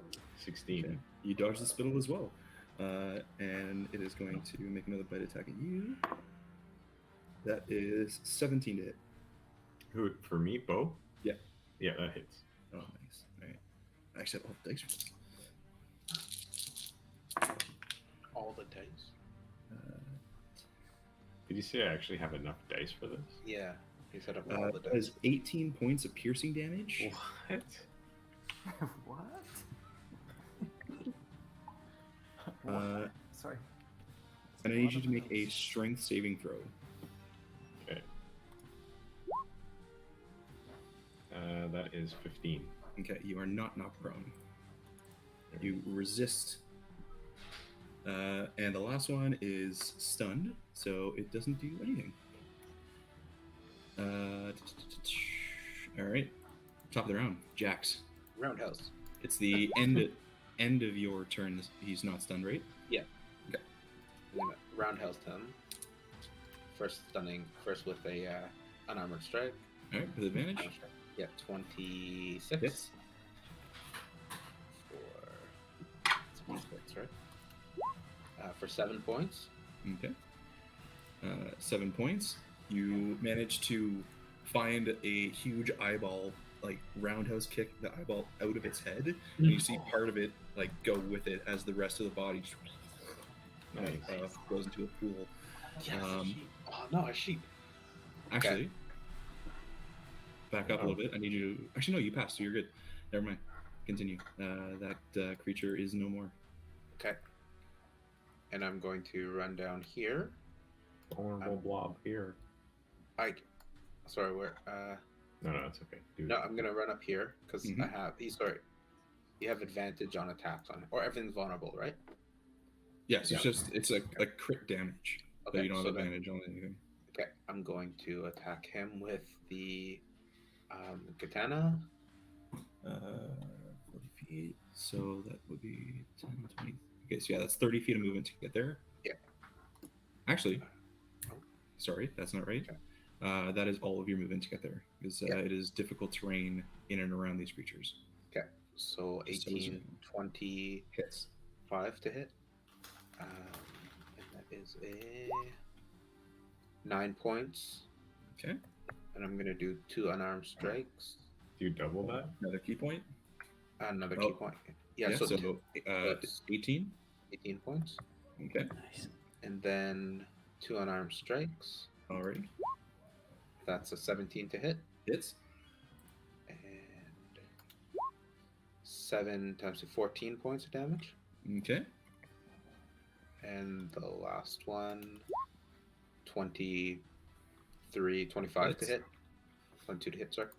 [SPEAKER 5] 16.
[SPEAKER 1] Okay. You dodge the spittle as well, and it is going to make another bite attack at you. That is 17 to hit.
[SPEAKER 5] Who, for me, Bo?
[SPEAKER 1] Yeah.
[SPEAKER 5] Yeah, that hits.
[SPEAKER 1] Oh, nice. All right. I actually have all the dice for this.
[SPEAKER 2] all the dice.
[SPEAKER 5] Did you say I actually have enough dice for this?
[SPEAKER 2] Yeah, he set up all the
[SPEAKER 1] That is
[SPEAKER 2] dice.
[SPEAKER 1] 18 points of piercing damage.
[SPEAKER 5] What?
[SPEAKER 3] What?
[SPEAKER 1] Uh,
[SPEAKER 3] Sorry.
[SPEAKER 1] and I need you to make a strength saving throw.
[SPEAKER 5] Okay. That is 15.
[SPEAKER 1] Okay, you are not knocked prone. You resist. And the last one is stunned, so it doesn't do anything. All right, top of the round, Jax.
[SPEAKER 2] Roundhouse.
[SPEAKER 1] It's the end of your turn. He's not stunned, right?
[SPEAKER 2] I'm gonna roundhouse him. First stunning, first with a unarmored strike.
[SPEAKER 1] All right, with advantage.
[SPEAKER 2] Unarmored strike. Yeah, 26.
[SPEAKER 1] Hits.
[SPEAKER 2] sorry. For 7 points.
[SPEAKER 1] Okay. 7 points. You manage to find a huge eyeball, like roundhouse kick the eyeball out of its head, and you see part of it like go with it as the rest of the body just goes into a pool.
[SPEAKER 2] Yes, a sheep. Oh no, a sheep.
[SPEAKER 1] Actually, back up a little bit. I need you to... Actually, no, you passed, so you're good. Never mind. Continue. That creature is no more.
[SPEAKER 2] Okay. And I'm going to run down here.
[SPEAKER 5] Vulnerable blob here.
[SPEAKER 2] Sorry, where?
[SPEAKER 5] No, it's okay. Dude.
[SPEAKER 2] No, I'm gonna run up here because I have. You have advantage on attacks on it, or everything's vulnerable, right?
[SPEAKER 1] Yes, it's a crit damage, but you don't have advantage on anything.
[SPEAKER 2] Okay, I'm going to attack him with the katana.
[SPEAKER 1] 40 feet, so that would be 10, 20. Okay, so yeah, that's 30 feet of movement to get there.
[SPEAKER 2] Yeah.
[SPEAKER 1] Actually, sorry, that's not right.
[SPEAKER 2] Okay.
[SPEAKER 1] That is all of your movement to get there, because it is difficult terrain in and around these creatures.
[SPEAKER 2] Okay, so 18, 20
[SPEAKER 1] hits.
[SPEAKER 2] 5 to hit. And that is a 9 points.
[SPEAKER 1] Okay.
[SPEAKER 2] And I'm going to do 2 unarmed strikes.
[SPEAKER 5] Do you double that?
[SPEAKER 1] Another key point?
[SPEAKER 2] Another key point. Yeah, so
[SPEAKER 1] 18?
[SPEAKER 2] 18 points.
[SPEAKER 1] Okay.
[SPEAKER 3] Nice.
[SPEAKER 2] And then 2 unarmed strikes.
[SPEAKER 1] Alrighty.
[SPEAKER 2] That's a 17 to hit.
[SPEAKER 1] Hits.
[SPEAKER 2] And 7 times 14 points of damage.
[SPEAKER 1] Okay.
[SPEAKER 2] And the last one, 25
[SPEAKER 1] hits.
[SPEAKER 2] to hit. 22 to hit, sorry.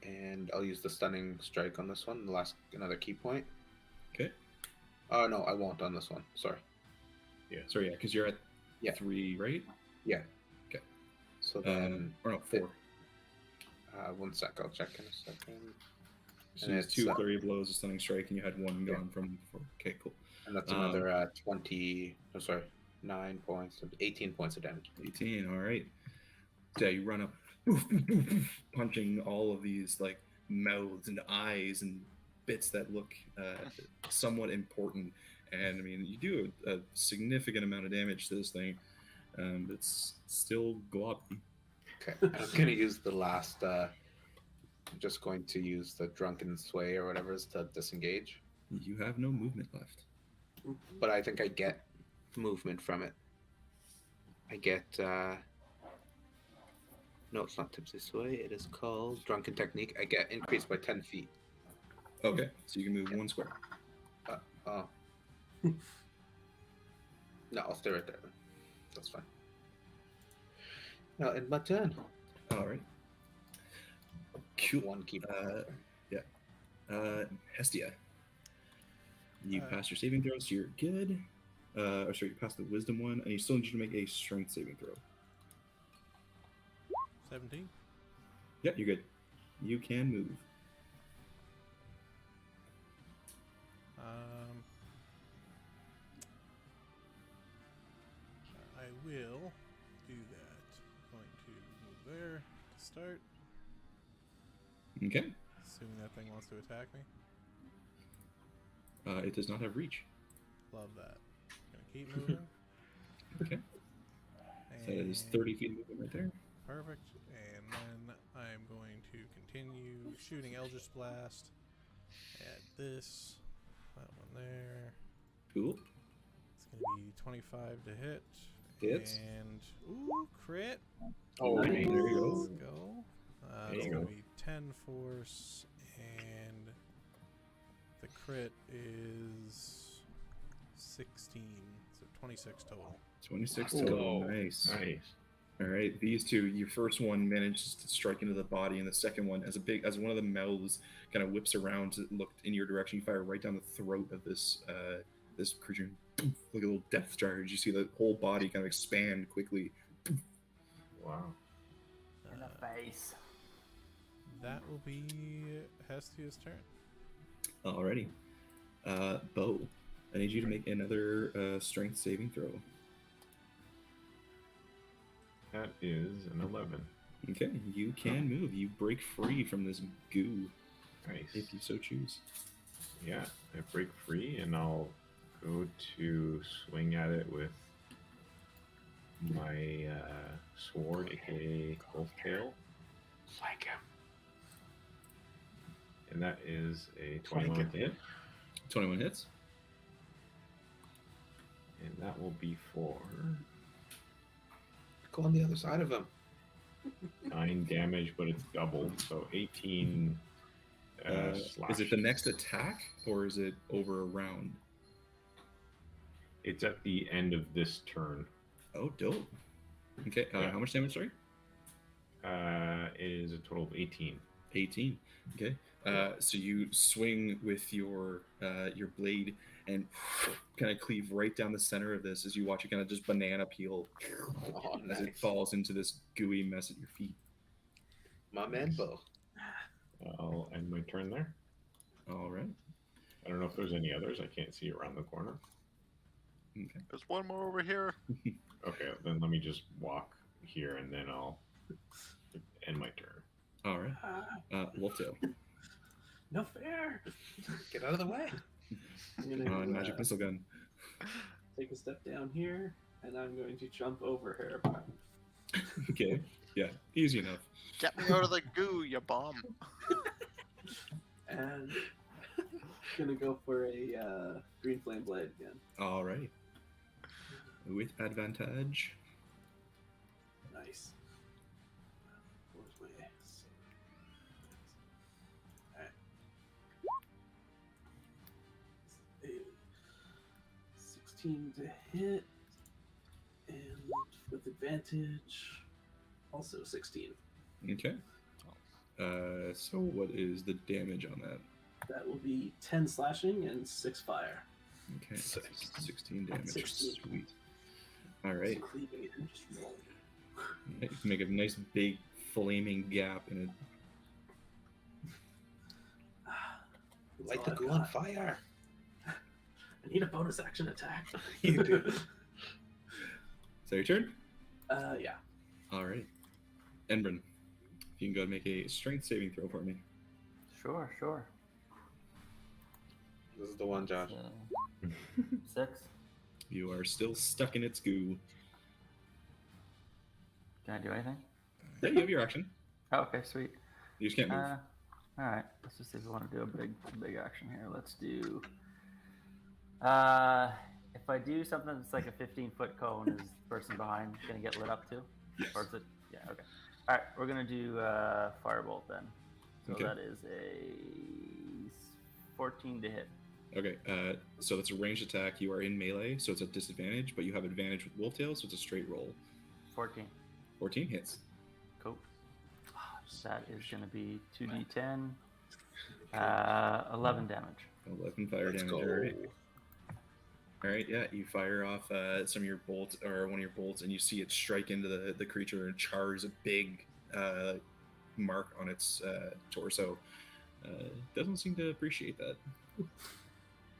[SPEAKER 2] And I'll use the stunning strike on this one. Another key point.
[SPEAKER 1] Okay.
[SPEAKER 2] Oh, no, I won't on this one. Sorry.
[SPEAKER 1] Yeah. Sorry, yeah, because you're at 3, right?
[SPEAKER 2] Yeah.
[SPEAKER 1] Okay.
[SPEAKER 2] So then...
[SPEAKER 1] or no, 4.
[SPEAKER 2] 1 sec, I'll check in a second.
[SPEAKER 1] So
[SPEAKER 2] And
[SPEAKER 1] it's 2 flurry blows, a stunning strike, and you had 1 gone from before. Okay, cool.
[SPEAKER 2] And that's another 9 points, 18 points of damage.
[SPEAKER 1] 18, all right. So yeah, you run up, punching all of these like mouths and eyes and bits that look somewhat important. And I mean, you do a significant amount of damage to this thing. It's still gloppy.
[SPEAKER 2] Okay, I'm going to use the last... I'm just going to use the drunken sway or whatever is to disengage.
[SPEAKER 1] You have no movement left.
[SPEAKER 2] But I think I get movement from it. I get... No, it's not tipsy sway. It is called drunken technique. I get increased by 10 feet.
[SPEAKER 1] Okay, so you can move 1 square.
[SPEAKER 2] No, I'll stay right there then. That's fine. Now, it's my turn.
[SPEAKER 1] All right. Cool.
[SPEAKER 2] 1 keep.
[SPEAKER 1] Hestia. You passed your saving throw, so you're good. Or sorry, you passed the wisdom one, and you still need you to make a strength saving throw.
[SPEAKER 6] 17.
[SPEAKER 1] Yeah, you're good. You can move.
[SPEAKER 6] I will do that. Going to move there to start.
[SPEAKER 1] Okay.
[SPEAKER 6] Assuming that thing wants to attack me.
[SPEAKER 1] It does not have reach.
[SPEAKER 6] Love that. Gonna keep moving.
[SPEAKER 1] Okay. So that is 30 feet of movement right there.
[SPEAKER 6] Perfect. And then I'm going to continue shooting Eldritch Blast at this. That one there.
[SPEAKER 1] Cool.
[SPEAKER 6] It's going to be 25 to hit.
[SPEAKER 1] Hits.
[SPEAKER 6] And, ooh, crit.
[SPEAKER 2] Oh,
[SPEAKER 1] There you go.
[SPEAKER 6] Let's go. It's
[SPEAKER 5] you
[SPEAKER 6] going
[SPEAKER 5] go.
[SPEAKER 6] to be 10 force, and the crit is 16. So 26 total.
[SPEAKER 1] 26
[SPEAKER 2] Cool.
[SPEAKER 1] total. Nice.
[SPEAKER 5] Nice.
[SPEAKER 1] All right, these two. Your first one manages to strike into the body, and the second one, as one of the mouths kind of whips around to look in your direction, you fire right down the throat of this this creature. Like a little depth charge. You see the whole body kind of expand quickly.
[SPEAKER 5] Wow.
[SPEAKER 3] In the face.
[SPEAKER 6] That will be Hestia's turn.
[SPEAKER 1] Alrighty. Bo, I need you to make another strength saving throw.
[SPEAKER 5] That is an 11.
[SPEAKER 1] Okay, you can move. You break free from this goo
[SPEAKER 5] Nice.
[SPEAKER 1] if you so choose.
[SPEAKER 5] Yeah, I break free and I'll go to swing at it with my sword, aka Wolf Tail.
[SPEAKER 2] Like him.
[SPEAKER 5] And that is a 21 to hit.
[SPEAKER 1] 21 hits.
[SPEAKER 5] And that will be for
[SPEAKER 2] Go on the other side of him.
[SPEAKER 5] 9 damage, but it's doubled, so 18 slash.
[SPEAKER 1] Is it the next attack, or is it over a round?
[SPEAKER 5] It's at the end of this turn.
[SPEAKER 1] Oh, dope. Okay,
[SPEAKER 5] Yeah.
[SPEAKER 1] how much damage, sorry?
[SPEAKER 5] It is a total of 18.
[SPEAKER 1] 18. Okay. So you swing with your blade and kind of cleave right down the center of this as you watch it kind of just banana peel
[SPEAKER 2] Oh,
[SPEAKER 1] as it
[SPEAKER 2] nice.
[SPEAKER 1] falls into this gooey mess at your feet.
[SPEAKER 2] My man, Bo.
[SPEAKER 5] I'll end my turn there.
[SPEAKER 1] All right.
[SPEAKER 5] I don't know if there's any others. I can't see around the corner.
[SPEAKER 1] Okay.
[SPEAKER 4] There's one more over here.
[SPEAKER 5] Okay, then let me just walk here and then I'll end my turn.
[SPEAKER 1] All right. Wolftail.
[SPEAKER 7] No fair.
[SPEAKER 2] Get out of the way.
[SPEAKER 7] I'm gonna
[SPEAKER 1] Magic missile gun.
[SPEAKER 7] take a step down here, and I'm going to jump over her.
[SPEAKER 1] Okay. Yeah. Easy enough.
[SPEAKER 4] Get me out of the goo, you bum.
[SPEAKER 7] And gonna go for a green flame blade again.
[SPEAKER 1] All right. With advantage.
[SPEAKER 7] Nice. Where's my Alright. 16 to hit. And with advantage, also 16.
[SPEAKER 1] Okay. So what is the damage on that?
[SPEAKER 7] That will be 10 slashing and 6 fire.
[SPEAKER 1] Okay. 16 damage.
[SPEAKER 7] 16.
[SPEAKER 1] Sweet. All right.
[SPEAKER 7] So cleaving it and just rolling.
[SPEAKER 1] You can make a nice big flaming gap in it.
[SPEAKER 7] That's
[SPEAKER 2] Light
[SPEAKER 7] all
[SPEAKER 2] the
[SPEAKER 7] I've
[SPEAKER 2] goo on
[SPEAKER 7] got.
[SPEAKER 2] fire.
[SPEAKER 7] I need a bonus action attack.
[SPEAKER 2] You do.
[SPEAKER 1] Is that your turn?
[SPEAKER 7] Yeah.
[SPEAKER 1] All right. Enbrin, if you can go and make a strength saving throw for me.
[SPEAKER 3] Sure, sure.
[SPEAKER 2] This is the one, Josh.
[SPEAKER 3] 6.
[SPEAKER 1] You are still stuck in its goo.
[SPEAKER 3] Can I do anything?
[SPEAKER 1] Yeah, you have your action.
[SPEAKER 3] Oh, okay, sweet.
[SPEAKER 1] You just can't move.
[SPEAKER 3] All right. Let's just see if we want to do a big action here. Let's do. If I do something that's like a 15-foot cone, is the person behind gonna get lit up too?
[SPEAKER 1] Yes.
[SPEAKER 3] Or is it? Yeah. Okay. All right. We're gonna do firebolt then. So
[SPEAKER 1] Okay.
[SPEAKER 3] that is a 14 to hit.
[SPEAKER 1] Okay, so that's a ranged attack. You are in melee, so it's a disadvantage, but you have advantage with Wolftail, so it's a straight roll.
[SPEAKER 3] 14.
[SPEAKER 1] 14 hits.
[SPEAKER 3] Cool. That is gonna be 2d10. 11 damage.
[SPEAKER 1] 11 fire
[SPEAKER 2] Let's
[SPEAKER 1] damage.
[SPEAKER 2] go.
[SPEAKER 1] All right, yeah, you fire off some of your bolts, or one of your bolts, and you see it strike into the creature and chars a big mark on its torso. Doesn't seem to appreciate that.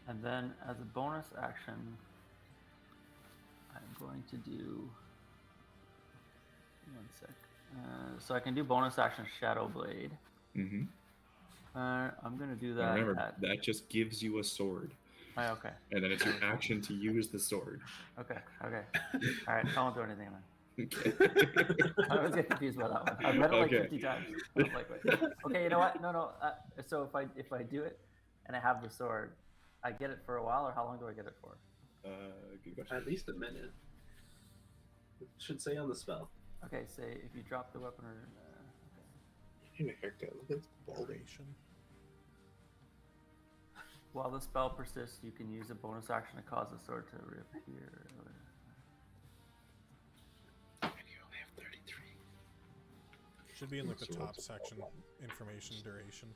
[SPEAKER 3] And then as a bonus action, I'm going to do. One sec. So I can do bonus action Shadow Blade.
[SPEAKER 1] Mm-hmm.
[SPEAKER 3] I'm going to do that.
[SPEAKER 1] Remember, that just gives you a sword,
[SPEAKER 3] Oh, okay.
[SPEAKER 1] and then it's your action to use the sword.
[SPEAKER 3] Okay. Okay. All right. I won't do anything then.
[SPEAKER 1] Okay.
[SPEAKER 3] I always get confused by that one. I've read it like
[SPEAKER 1] Okay.
[SPEAKER 3] 50 times. I'm like, wait. Okay, you know what? No. So if I do it and I have the sword, I get it for a while, or how long do I get it for?
[SPEAKER 1] Good question.
[SPEAKER 7] At least a minute. It should say on the spell.
[SPEAKER 3] Okay, say if you drop the weapon or.
[SPEAKER 2] You need a haircut. Look at this balding.
[SPEAKER 6] Duration.
[SPEAKER 3] While the spell persists, you can use a bonus action to cause the sword to reappear.
[SPEAKER 2] You only have 33.
[SPEAKER 6] Should be in like the
[SPEAKER 5] So
[SPEAKER 6] top
[SPEAKER 5] what's-
[SPEAKER 6] section. Information duration.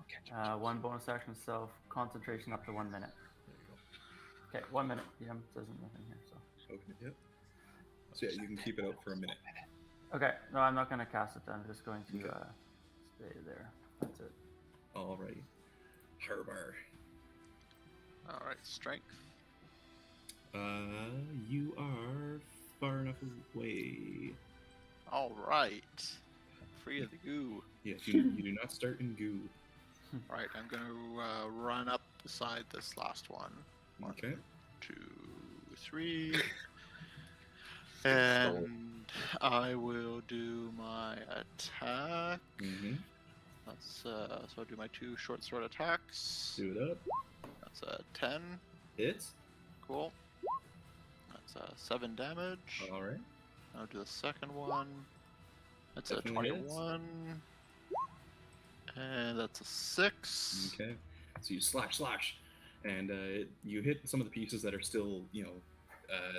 [SPEAKER 2] Okay.
[SPEAKER 3] One bonus action self concentration up to 1 minute.
[SPEAKER 6] There you go.
[SPEAKER 3] Okay, 1 minute. Yeah, says nothing here. So.
[SPEAKER 1] Okay, yep. So yeah, you can keep it out for a minute.
[SPEAKER 3] Okay, no, I'm not going to cast it then. I'm just going to
[SPEAKER 1] Okay.
[SPEAKER 3] stay there. That's it.
[SPEAKER 1] All right. Harbar.
[SPEAKER 4] All right, strength.
[SPEAKER 1] You are far enough away.
[SPEAKER 4] All right. Free of the goo.
[SPEAKER 1] Yes, you do not start in goo.
[SPEAKER 4] All right, I'm going to run up beside this last one.
[SPEAKER 1] Okay.
[SPEAKER 4] 2, 3.
[SPEAKER 2] Stole.
[SPEAKER 4] And I will do my attack.
[SPEAKER 1] Mm-hmm.
[SPEAKER 4] That's so I'll do my 2 short sword attacks.
[SPEAKER 1] Do it up.
[SPEAKER 4] That's a 10.
[SPEAKER 1] Hits.
[SPEAKER 4] Cool. That's 7 damage.
[SPEAKER 1] All right.
[SPEAKER 4] I'll do the second one. That's
[SPEAKER 1] Definitely
[SPEAKER 4] a
[SPEAKER 1] hits.
[SPEAKER 4] 21. And that's a 6.
[SPEAKER 1] Okay. So you slash, and you hit some of the pieces that are still,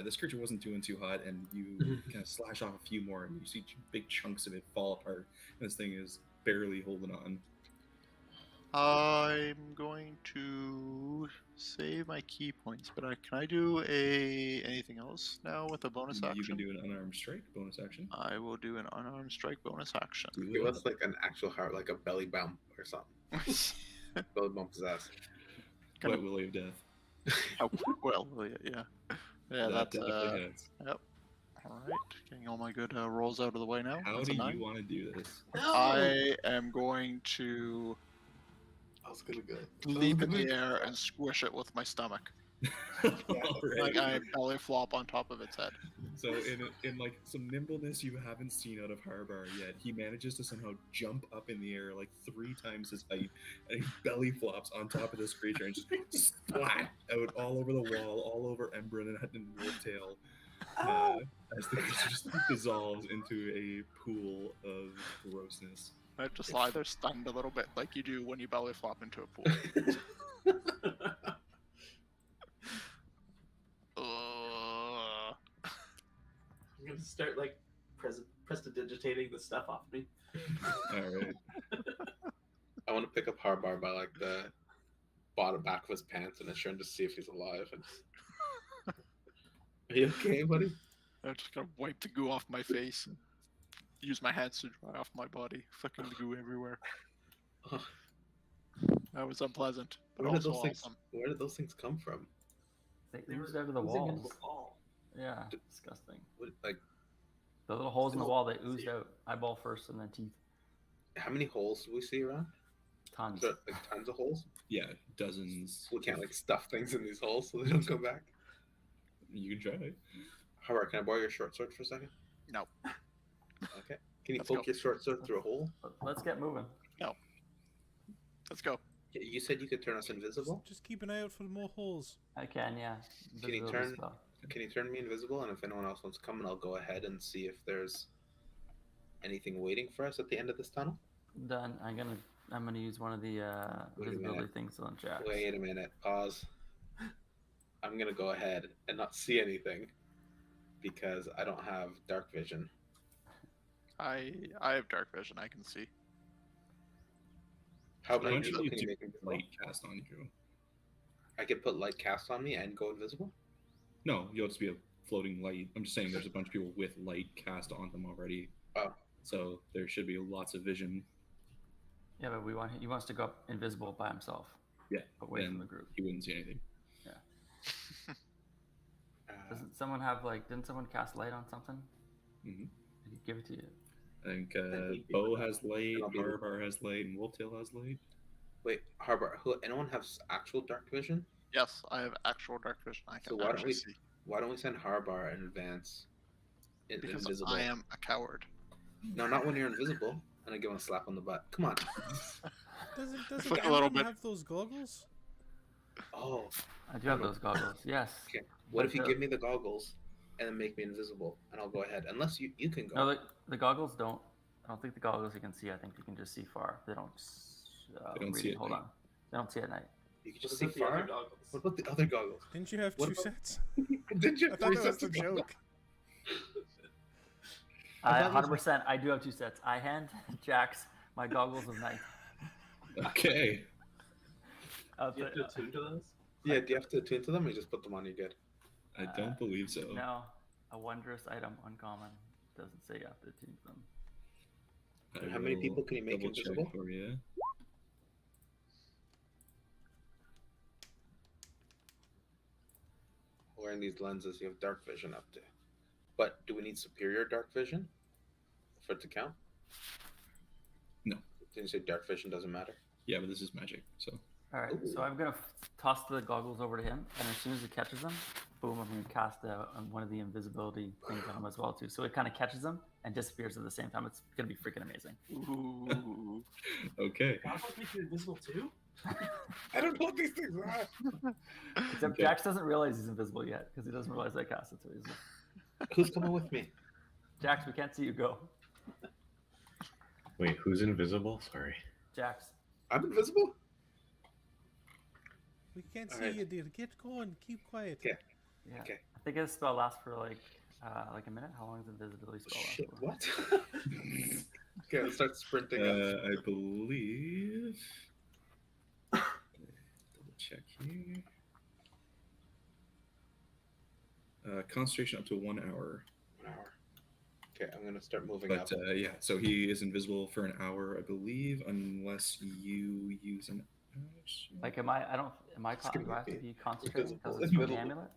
[SPEAKER 1] this creature wasn't doing too hot, and you kind of slash off a few more, and you see big chunks of it fall apart. And this thing is barely holding on.
[SPEAKER 4] I'm going to save my key points, but can I do anything else now with a bonus action?
[SPEAKER 1] You can do an unarmed strike bonus action.
[SPEAKER 4] I will do an unarmed strike bonus action.
[SPEAKER 1] Do
[SPEAKER 2] Give
[SPEAKER 1] it.
[SPEAKER 2] us like an actual heart, like a belly bump or something. Belly bump his ass.
[SPEAKER 1] Wet Willy of Death.
[SPEAKER 4] Oh, well, yeah. Yeah,
[SPEAKER 1] That
[SPEAKER 4] that's
[SPEAKER 1] definitely hits.
[SPEAKER 4] yep. All right, getting all my good rolls out of the way now.
[SPEAKER 1] How
[SPEAKER 4] That's
[SPEAKER 1] do
[SPEAKER 4] a 9.
[SPEAKER 1] you want to do this?
[SPEAKER 4] I am going to
[SPEAKER 2] I was gonna go.
[SPEAKER 4] leap in the air and squish it with my stomach,
[SPEAKER 1] Alright.
[SPEAKER 4] like I belly flop on top of its head.
[SPEAKER 1] So in like some nimbleness you haven't seen out of Harbar yet, he manages to somehow jump up in the air like 3 times his height, and he belly flops on top of this creature and just splat out all over the wall, all over Embrin and Wolftail, as the creature just dissolves into a pool of grossness.
[SPEAKER 4] I just lie there stunned a little bit, like you do when you belly flop into a pool.
[SPEAKER 7] I'm gonna start like prestidigitating the stuff off me.
[SPEAKER 1] Alright.
[SPEAKER 2] I want to pick up Harbar by like the bottom back of his pants and his shirt to see if he's alive. And... Are you okay, buddy?
[SPEAKER 4] I'm just gonna wipe the goo off my face. Use my hands to dry off my body. Fucking goo everywhere.
[SPEAKER 2] Ugh.
[SPEAKER 4] That was unpleasant, but
[SPEAKER 2] Where did
[SPEAKER 4] also
[SPEAKER 2] those things?
[SPEAKER 4] awesome.
[SPEAKER 2] Where did those things come from?
[SPEAKER 3] They oozed out of the
[SPEAKER 7] Oozing into
[SPEAKER 3] walls.
[SPEAKER 7] the wall.
[SPEAKER 3] Yeah, disgusting.
[SPEAKER 2] What, like,
[SPEAKER 3] The little holes in the wall, they oozed out. Eyeball first and then teeth.
[SPEAKER 2] how many holes do we see around?
[SPEAKER 3] Tons.
[SPEAKER 2] Is there, like tons of holes.
[SPEAKER 1] Yeah, dozens.
[SPEAKER 2] We can't like stuff things in these holes so they don't come back.
[SPEAKER 1] You can try it.
[SPEAKER 2] Harbar, can I borrow your short sword for a second?
[SPEAKER 4] No.
[SPEAKER 2] Okay. Can you
[SPEAKER 4] Let's
[SPEAKER 2] poke
[SPEAKER 4] go.
[SPEAKER 2] your short sword through a hole?
[SPEAKER 3] Let's get moving.
[SPEAKER 4] Let's go.
[SPEAKER 2] You said you could turn us invisible.
[SPEAKER 6] Just keep an eye out for more holes.
[SPEAKER 3] I can, yeah.
[SPEAKER 2] Can you
[SPEAKER 3] Visibility
[SPEAKER 2] turn-
[SPEAKER 3] spell.
[SPEAKER 2] Can you turn me invisible? And if anyone else wants to come, I'll go ahead and see if there's anything waiting for us at the end of this tunnel.
[SPEAKER 3] Done. I'm gonna use one of the
[SPEAKER 2] Wait a
[SPEAKER 3] visibility
[SPEAKER 2] minute.
[SPEAKER 3] things on Jack.
[SPEAKER 2] Wait a minute. Pause. I'm gonna go ahead and not see anything because I don't have dark vision.
[SPEAKER 4] I have dark vision. I can see.
[SPEAKER 2] How many
[SPEAKER 1] Eventually
[SPEAKER 2] people
[SPEAKER 1] you
[SPEAKER 2] can you
[SPEAKER 1] do
[SPEAKER 2] make invisible?
[SPEAKER 1] light cast on you.
[SPEAKER 2] I could put light cast on me and go invisible.
[SPEAKER 1] No, you'll just be a floating light. I'm just saying there's a bunch of people with light cast on them already.
[SPEAKER 2] Oh.
[SPEAKER 1] So there should be lots of vision.
[SPEAKER 3] Yeah, but he wants to go up invisible by himself.
[SPEAKER 1] Yeah,
[SPEAKER 3] Away from
[SPEAKER 1] and
[SPEAKER 3] the group.
[SPEAKER 1] he wouldn't see anything.
[SPEAKER 3] Doesn't someone have didn't someone cast light on something?
[SPEAKER 1] Mhm.
[SPEAKER 3] Did he give it to you?
[SPEAKER 1] I think
[SPEAKER 7] we did
[SPEAKER 1] Bo
[SPEAKER 7] that.
[SPEAKER 1] has light,
[SPEAKER 2] And I'll be-
[SPEAKER 1] Harbar has light, and Wolftail has light.
[SPEAKER 2] Wait, Harbar. Anyone have actual dark vision?
[SPEAKER 4] Yes, I have actual dark vision. I
[SPEAKER 2] So
[SPEAKER 4] can
[SPEAKER 2] why don't
[SPEAKER 4] actually
[SPEAKER 2] we-
[SPEAKER 4] see
[SPEAKER 2] Why don't we send Harbar in advance?
[SPEAKER 4] because
[SPEAKER 2] Invisible.
[SPEAKER 4] I am a coward.
[SPEAKER 2] No, not when you're invisible. And I give him a slap on the butt. Come on.
[SPEAKER 6] Doesn't
[SPEAKER 4] Like a little
[SPEAKER 6] Embrin
[SPEAKER 4] bit.
[SPEAKER 6] have those goggles?
[SPEAKER 2] Oh,
[SPEAKER 3] I do have those goggles. Yes.
[SPEAKER 2] okay. What if you
[SPEAKER 3] But,
[SPEAKER 2] give me the goggles and then make me invisible, and I'll go ahead. Unless you can go.
[SPEAKER 3] No, the goggles don't. I don't think the goggles you can see. I think you can just see far. They don't.
[SPEAKER 1] They don't
[SPEAKER 3] read
[SPEAKER 1] see
[SPEAKER 3] it.
[SPEAKER 1] at
[SPEAKER 3] Hold
[SPEAKER 1] night.
[SPEAKER 3] on. They don't see at night.
[SPEAKER 2] You can
[SPEAKER 7] What
[SPEAKER 2] just see
[SPEAKER 7] about the other
[SPEAKER 2] far.
[SPEAKER 7] goggles?
[SPEAKER 2] What about the other goggles?
[SPEAKER 6] Didn't you have
[SPEAKER 2] What
[SPEAKER 6] two
[SPEAKER 2] about-
[SPEAKER 6] sets?
[SPEAKER 2] Did you
[SPEAKER 6] I
[SPEAKER 2] have
[SPEAKER 6] thought
[SPEAKER 2] three
[SPEAKER 6] that was
[SPEAKER 2] sets
[SPEAKER 6] the
[SPEAKER 2] of goggles?
[SPEAKER 6] joke.
[SPEAKER 2] I thought it was
[SPEAKER 3] 100%. I do have 2 sets. I hand Jax my goggles of night.
[SPEAKER 1] Okay.
[SPEAKER 3] I'll
[SPEAKER 7] Do you have
[SPEAKER 3] t-
[SPEAKER 7] to attune to those?
[SPEAKER 2] Yeah, do you have to attune to them or you just put them on? You're good.
[SPEAKER 1] I don't believe so.
[SPEAKER 3] No, a wondrous item, uncommon. Doesn't say you have to tune them.
[SPEAKER 1] I
[SPEAKER 2] How many
[SPEAKER 1] will
[SPEAKER 2] people can you make
[SPEAKER 1] double check
[SPEAKER 2] invisible?
[SPEAKER 1] for you?
[SPEAKER 2] Wearing these lenses, you have dark vision up to. But do we need superior dark vision for it to count?
[SPEAKER 1] No.
[SPEAKER 2] Didn't you say dark vision doesn't matter?
[SPEAKER 1] Yeah, but this is magic, so
[SPEAKER 3] All right, so I'm gonna toss the goggles over to him, and as soon as he catches them, boom! I'm gonna cast one of the invisibility things on him as well too. So it kind of catches them and disappears at the same time. It's gonna be freaking amazing.
[SPEAKER 4] Ooh.
[SPEAKER 1] Okay.
[SPEAKER 7] Goggles make you invisible too?
[SPEAKER 2] I don't know what these things are.
[SPEAKER 3] Except
[SPEAKER 1] Okay.
[SPEAKER 3] Jax doesn't realize he's invisible yet because he doesn't realize I cast it. So he's like,
[SPEAKER 2] Who's coming with me?
[SPEAKER 3] Jax, we can't see you go.
[SPEAKER 5] Wait, who's invisible? Sorry.
[SPEAKER 3] Jax.
[SPEAKER 2] I'm invisible?
[SPEAKER 6] We can't see
[SPEAKER 2] Alright.
[SPEAKER 6] you, dude. Get going. Keep quiet.
[SPEAKER 2] Okay.
[SPEAKER 3] Yeah.
[SPEAKER 2] Okay.
[SPEAKER 3] I think his spell lasts for like a minute. How long does invisibility spell last
[SPEAKER 2] Shit,
[SPEAKER 3] for?
[SPEAKER 2] what? Okay, let's start sprinting up.
[SPEAKER 1] I believe. Double check here. Concentration up to 1 hour.
[SPEAKER 2] 1 hour. Okay, I'm gonna start moving
[SPEAKER 1] But
[SPEAKER 2] up.
[SPEAKER 1] yeah, so he is invisible for an hour, I believe, unless you use an action.
[SPEAKER 3] Like, am I? I don't. Am I?
[SPEAKER 2] It's gonna
[SPEAKER 3] Do I have to
[SPEAKER 2] be
[SPEAKER 3] be concentrating because
[SPEAKER 2] invisible.
[SPEAKER 3] it's from the amulet?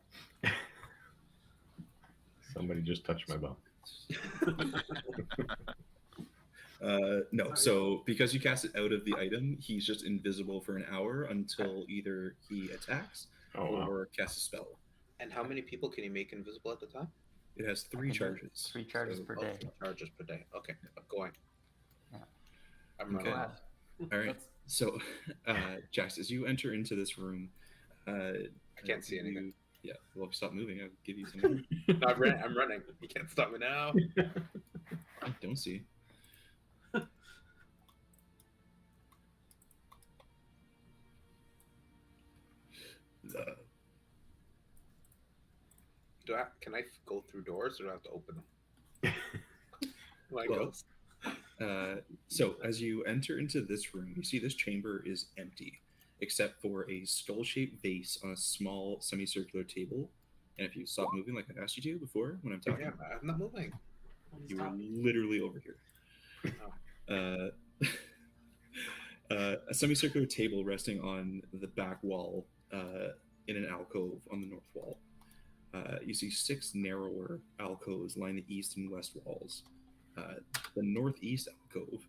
[SPEAKER 5] Somebody just touched my bell.
[SPEAKER 1] No, so because you cast it out of the item, he's just invisible for an hour until either he attacks
[SPEAKER 5] Oh, wow.
[SPEAKER 1] or casts a spell.
[SPEAKER 2] And how many people can you make invisible at the time?
[SPEAKER 1] It has
[SPEAKER 3] I
[SPEAKER 1] 3
[SPEAKER 3] can do
[SPEAKER 1] charges.
[SPEAKER 3] 3 charges
[SPEAKER 2] So,
[SPEAKER 3] per
[SPEAKER 2] oh,
[SPEAKER 3] day.
[SPEAKER 2] 3 charges per day. Okay, I'm going.
[SPEAKER 3] Yeah.
[SPEAKER 2] I'm
[SPEAKER 1] Okay.
[SPEAKER 3] Go
[SPEAKER 2] running.
[SPEAKER 3] ahead.
[SPEAKER 1] All right.
[SPEAKER 3] That's-
[SPEAKER 1] So, Jax, as you enter into this room,
[SPEAKER 2] I can't see anything.
[SPEAKER 1] Yeah, well, if you stop moving, I'll give you some.
[SPEAKER 2] No, I'm running. You can't stop me now.
[SPEAKER 1] I don't see.
[SPEAKER 2] Can I go through doors or do I have to open them? Like
[SPEAKER 1] Well, so as you enter into this room, you see this chamber is empty, except for a skull-shaped vase on a small semicircular table. And if you stop moving like I asked you to before when I'm talking,
[SPEAKER 2] yeah, I'm not moving.
[SPEAKER 1] you were literally over here. A semicircular table resting on the back wall in an alcove on the north wall. You see 6 narrower alcoves line the east and west walls. The northeast alcove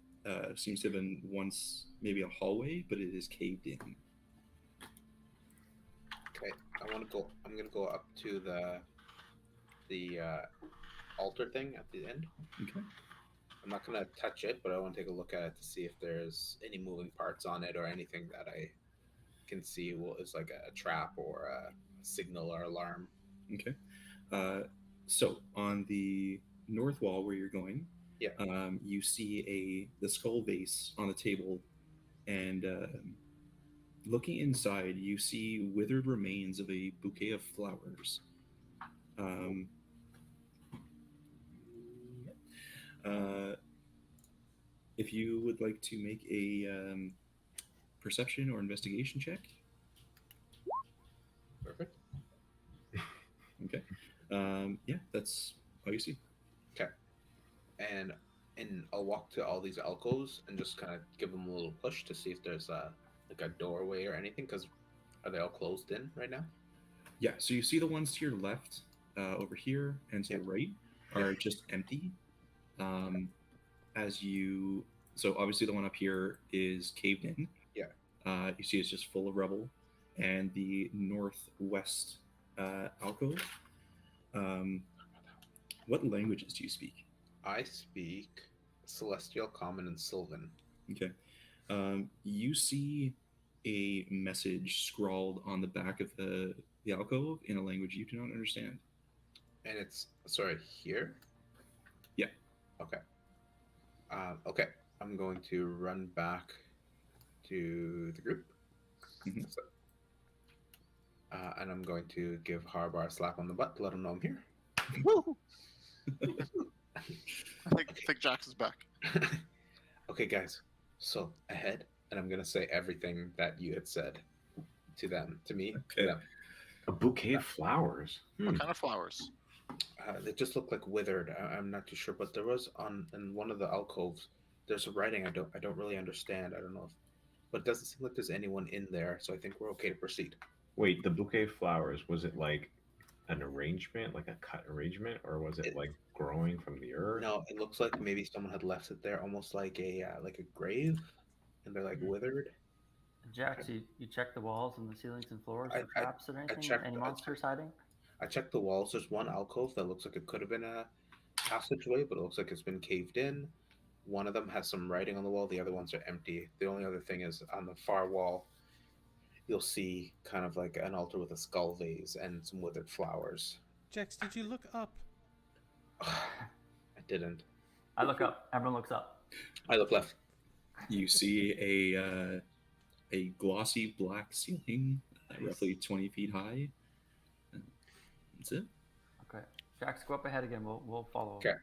[SPEAKER 1] seems to have been once maybe a hallway, but it is caved in.
[SPEAKER 2] Okay, I'm gonna go up to the altar thing at the end.
[SPEAKER 1] Okay.
[SPEAKER 2] I'm not gonna touch it, but I want to take a look at it to see if there's any moving parts on it or anything that I can see is like a trap or a signal or alarm.
[SPEAKER 1] Okay. So on the north wall where you're going, you see the skull vase on the table, and looking inside, you see withered remains of a bouquet of flowers. If you would like to make a perception or investigation check.
[SPEAKER 2] Perfect.
[SPEAKER 1] Okay. Yeah, that's all you see.
[SPEAKER 2] Okay. And I'll walk to all these alcoves and just kind of give them a little push to see if there's like a doorway or anything. Because are they all closed in right now?
[SPEAKER 1] Yeah. So you see the ones to your left, over here, and to the right are just empty. So obviously the one up here is caved in.
[SPEAKER 2] Yeah.
[SPEAKER 1] You see it's just full of rubble, and the northwest alcove. What languages do you speak?
[SPEAKER 2] I speak Celestial, Common, and Sylvan.
[SPEAKER 1] Okay. You see a message scrawled on the back of the alcove in a language you do not understand.
[SPEAKER 2] And it's here.
[SPEAKER 1] Yeah.
[SPEAKER 2] Okay. Okay. I'm going to run back to the group.
[SPEAKER 1] Mhm.
[SPEAKER 2] And I'm going to give Harbar a slap on the butt to let him know I'm here.
[SPEAKER 4] Woo! I think Jax is back.
[SPEAKER 2] Okay, guys. So ahead, and I'm gonna say everything that you had said to them, to me.
[SPEAKER 1] Okay.
[SPEAKER 2] To them.
[SPEAKER 5] A bouquet of flowers.
[SPEAKER 4] What kind of flowers?
[SPEAKER 2] They just look like withered. I'm not too sure, but there was in one of the alcoves. There's a writing I don't really understand. I don't know but it doesn't seem like there's anyone in there, so I think we're okay to proceed.
[SPEAKER 5] Wait, the bouquet of flowers, was it like an arrangement, like a cut arrangement, or was it like growing from the earth?
[SPEAKER 2] No, it looks like maybe someone had left it there, almost like a grave, and they're like withered.
[SPEAKER 3] Jax, you check the walls and the ceilings and floors
[SPEAKER 2] I-
[SPEAKER 3] for traps or anything?
[SPEAKER 2] checked-
[SPEAKER 3] Any
[SPEAKER 2] I
[SPEAKER 3] monsters hiding?
[SPEAKER 2] I checked the walls. There's one alcove that looks like it could have been a passageway, but it looks like it's been caved in. One of them has some writing on the wall. The other ones are empty. The only other thing is on the far wall, you'll see kind of like an altar with a skull vase and some withered flowers.
[SPEAKER 6] Jax, did you look up?
[SPEAKER 2] I didn't.
[SPEAKER 3] I look up. Everyone looks up.
[SPEAKER 2] I look left.
[SPEAKER 1] You see a glossy black ceiling, roughly 20 feet high. That's it.
[SPEAKER 3] Okay. Jax, go up ahead again. We'll follow.
[SPEAKER 2] Okay.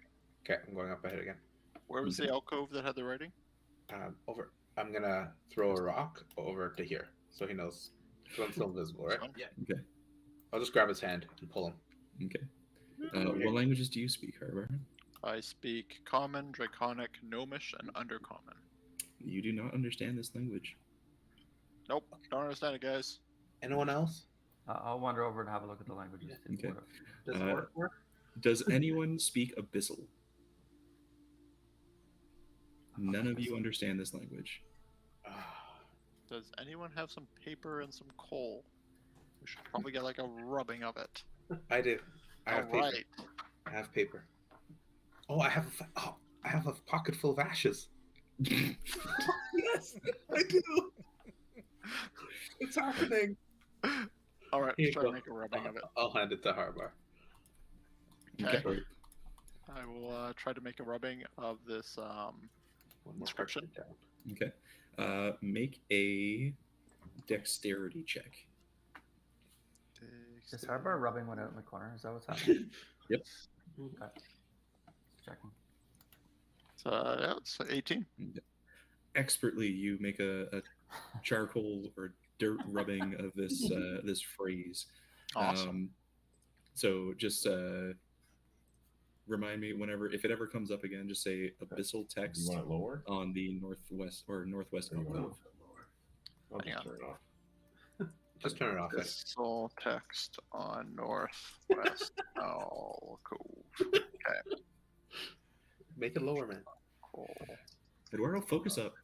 [SPEAKER 2] Okay, I'm going up ahead again.
[SPEAKER 4] Where was the alcove that had the writing?
[SPEAKER 2] Over. I'm gonna throw a rock over to here, so he knows. So I'm still invisible, right?
[SPEAKER 4] Fine.
[SPEAKER 1] Okay.
[SPEAKER 2] I'll just grab his hand and pull him.
[SPEAKER 1] Okay. What languages do you speak, Harbor?
[SPEAKER 4] I speak Common, Draconic, Gnomish, and Undercommon.
[SPEAKER 1] You do not understand this language.
[SPEAKER 4] Nope, don't understand it, guys.
[SPEAKER 2] Anyone else?
[SPEAKER 3] I'll wander over and have a look at the languages. too.
[SPEAKER 1] Okay.
[SPEAKER 7] Does
[SPEAKER 1] Uh,
[SPEAKER 7] orc work?
[SPEAKER 1] Does anyone speak Abyssal? None of you understand this language.
[SPEAKER 4] Does anyone have some paper and some coal? We should probably get like a rubbing of it.
[SPEAKER 2] I do. I have paper.
[SPEAKER 4] Alright.
[SPEAKER 2] I have paper. Oh, I have a pocket full of ashes. Yes, I do. It's happening.
[SPEAKER 4] Alright,
[SPEAKER 2] Here
[SPEAKER 4] let's try
[SPEAKER 2] you
[SPEAKER 4] to
[SPEAKER 2] go.
[SPEAKER 4] make a rubbing of it.
[SPEAKER 2] I'll hand it to Harbar.
[SPEAKER 4] Okay.
[SPEAKER 1] Okay.
[SPEAKER 4] I will try to make a rubbing of this
[SPEAKER 2] One more
[SPEAKER 4] inscription.
[SPEAKER 2] person down.
[SPEAKER 1] Okay. Make a dexterity check.
[SPEAKER 3] Is Harbor rubbing one out in the corner? Is that what's happening?
[SPEAKER 1] Yep.
[SPEAKER 3] Okay. Just checking.
[SPEAKER 4] So, yeah, it's 18.
[SPEAKER 1] Expertly, you make a charcoal or dirt rubbing of this this phrase.
[SPEAKER 4] Awesome.
[SPEAKER 1] So just remind me whenever, if it ever comes up again, just say abyssal
[SPEAKER 5] You
[SPEAKER 1] text
[SPEAKER 5] want it lower?
[SPEAKER 1] on the northwest
[SPEAKER 5] There you go.
[SPEAKER 1] alcove.
[SPEAKER 5] I'll
[SPEAKER 4] Hang
[SPEAKER 5] just
[SPEAKER 4] on.
[SPEAKER 5] turn it off.
[SPEAKER 2] Just turn it off. There.
[SPEAKER 4] Abyssal text on northwest alcove. Okay,
[SPEAKER 2] Make it lower, man.
[SPEAKER 4] cool.
[SPEAKER 1] Eduardo, focus up.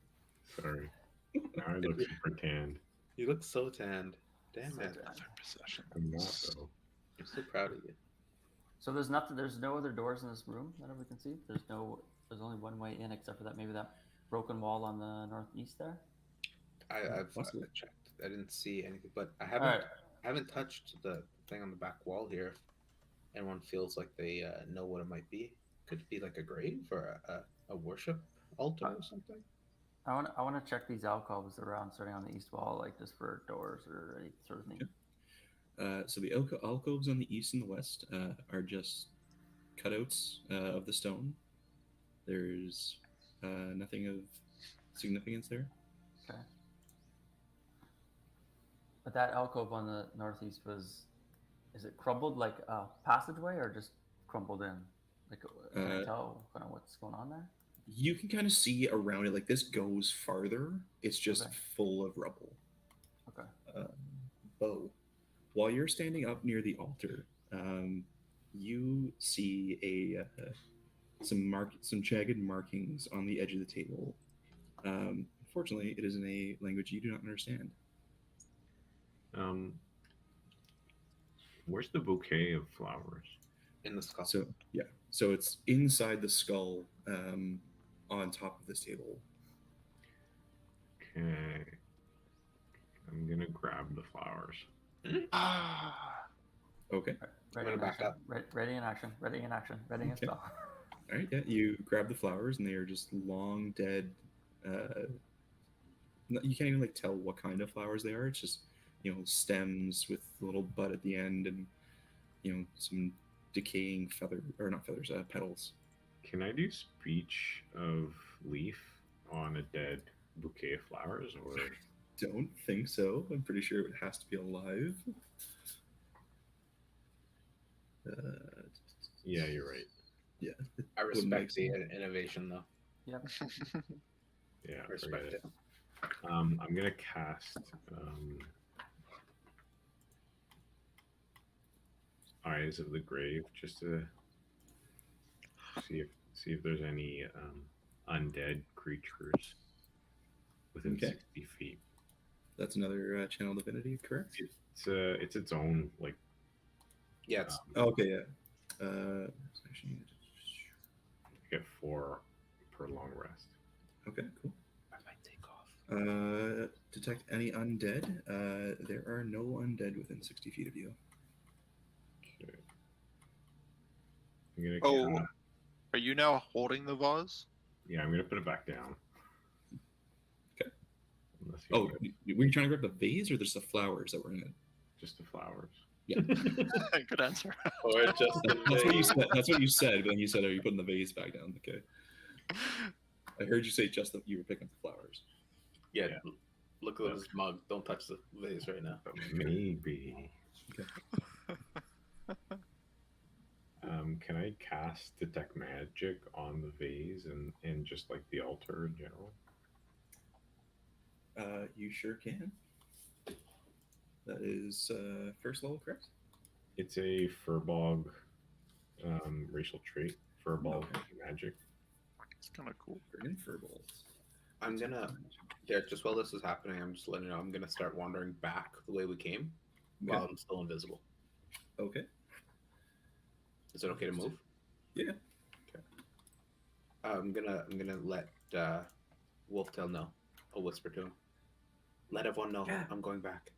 [SPEAKER 5] Sorry. Now I look super tanned.
[SPEAKER 2] You look so tanned. Damn it.
[SPEAKER 4] Other possessions.
[SPEAKER 5] I'm not though.
[SPEAKER 2] I'm so proud of you.
[SPEAKER 3] So there's nothing. There's no other doors in this room that we can see. There's only one way in, except for that maybe that broken wall on the northeast there.
[SPEAKER 2] I've
[SPEAKER 1] Possibly.
[SPEAKER 2] checked. I didn't see anything, but I
[SPEAKER 3] All
[SPEAKER 2] haven't.
[SPEAKER 3] right.
[SPEAKER 2] I haven't touched the thing on the back wall here. Anyone feels like they know what it might be? Could it be like a grave or a worship altar or something?
[SPEAKER 3] I want to check these alcoves around, starting on the east wall, like just for doors or any sort of thing.
[SPEAKER 1] So the alcoves on the east and the west are just cutouts of the stone. There's nothing of significance there.
[SPEAKER 3] Okay. But that alcove on the northeast is it crumbled like a passageway or just crumbled in? Like, can I tell kind of what's going on there?
[SPEAKER 1] You can kind of see around it, like this goes farther. It's just
[SPEAKER 3] Okay.
[SPEAKER 1] full of rubble.
[SPEAKER 3] Okay.
[SPEAKER 1] Bo, while you're standing up near the altar, you see some jagged markings on the edge of the table. Unfortunately, it is in a language you do not understand.
[SPEAKER 5] Where's the bouquet of flowers?
[SPEAKER 2] In the skull.
[SPEAKER 1] So it's inside the skull, on top of this table.
[SPEAKER 5] Okay. I'm gonna grab the flowers.
[SPEAKER 1] Okay.
[SPEAKER 3] Ready
[SPEAKER 2] gonna
[SPEAKER 3] in
[SPEAKER 2] back
[SPEAKER 3] action.
[SPEAKER 2] up.
[SPEAKER 3] Ready in action. Ready in action. Ready in
[SPEAKER 1] Okay.
[SPEAKER 3] spell.
[SPEAKER 1] All right. Yeah. You grab the flowers, and they are just long dead. You can't even like tell what kind of flowers they are. It's just stems with a little bud at the end, and some decaying petals.
[SPEAKER 5] Can I do speech of leaf on a dead bouquet of flowers, or
[SPEAKER 1] Don't think so. I'm pretty sure it has to be alive.
[SPEAKER 5] yeah, you're right.
[SPEAKER 2] I
[SPEAKER 1] make
[SPEAKER 2] respect the
[SPEAKER 1] sense.
[SPEAKER 2] innovation, though.
[SPEAKER 3] Yep.
[SPEAKER 5] Yeah,
[SPEAKER 2] I respect
[SPEAKER 5] forget
[SPEAKER 2] it.
[SPEAKER 5] I'm gonna cast Eyes of the Grave just to see if there's any undead creatures within
[SPEAKER 1] Okay.
[SPEAKER 5] 60 feet.
[SPEAKER 1] That's another channel divinity, correct?
[SPEAKER 5] It's its own like.
[SPEAKER 2] Yeah, it's
[SPEAKER 1] Oh, okay, yeah. Actually,
[SPEAKER 5] You get 4 per long rest.
[SPEAKER 1] okay, cool.
[SPEAKER 2] I might take off.
[SPEAKER 1] Detect any undead. There are no undead within 60 feet of you.
[SPEAKER 5] Okay. I'm gonna.
[SPEAKER 4] Oh, are you now holding the vase?
[SPEAKER 5] Yeah, I'm gonna put it back down.
[SPEAKER 1] Okay.
[SPEAKER 5] Unless you
[SPEAKER 1] Oh,
[SPEAKER 5] want it.
[SPEAKER 1] were you trying to grab the vase or just the flowers that were in it?
[SPEAKER 5] Just the flowers.
[SPEAKER 1] Yeah.
[SPEAKER 4] Good answer.
[SPEAKER 2] Or just
[SPEAKER 1] That's what you said. That's what you said. But then you said, "Are you putting the vase back down?" Okay. I heard you say just that you were picking up the flowers.
[SPEAKER 2] Yeah.
[SPEAKER 5] Yeah.
[SPEAKER 2] Look at this mug. Don't touch the vase right now.
[SPEAKER 5] But maybe.
[SPEAKER 1] Okay.
[SPEAKER 5] Can I cast detect magic on the vase and just like the altar in general?
[SPEAKER 1] You sure can. That is first level, correct?
[SPEAKER 5] It's a Furbog racial trait. Furbog
[SPEAKER 1] Okay.
[SPEAKER 5] magic.
[SPEAKER 4] It's kind of cool.
[SPEAKER 1] Friggin' furballs.
[SPEAKER 2] I'm gonna. Yeah, just while this is happening, I'm just letting you know. I'm gonna start wandering back the way we came, while I'm still invisible.
[SPEAKER 1] Okay.
[SPEAKER 2] Is it okay to move?
[SPEAKER 1] Yeah.
[SPEAKER 2] Okay. I'm gonna let Wolftail know. I'll whisper to him. Let everyone know I'm going back.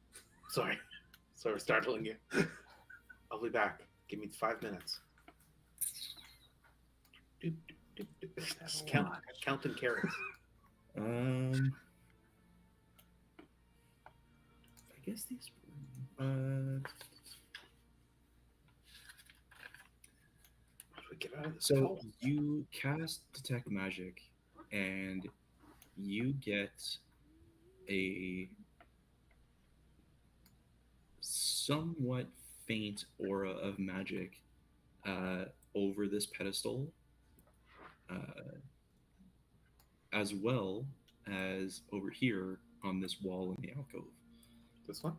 [SPEAKER 2] Sorry for startling you. I'll be back. Give me 5 minutes. Just counting carrots.
[SPEAKER 1] I guess these.
[SPEAKER 2] How do we get out of this?
[SPEAKER 1] So
[SPEAKER 2] hole?
[SPEAKER 1] you cast detect magic, and you get a somewhat faint aura of magic over this pedestal, as well as over here on this wall in the alcove.
[SPEAKER 2] This one?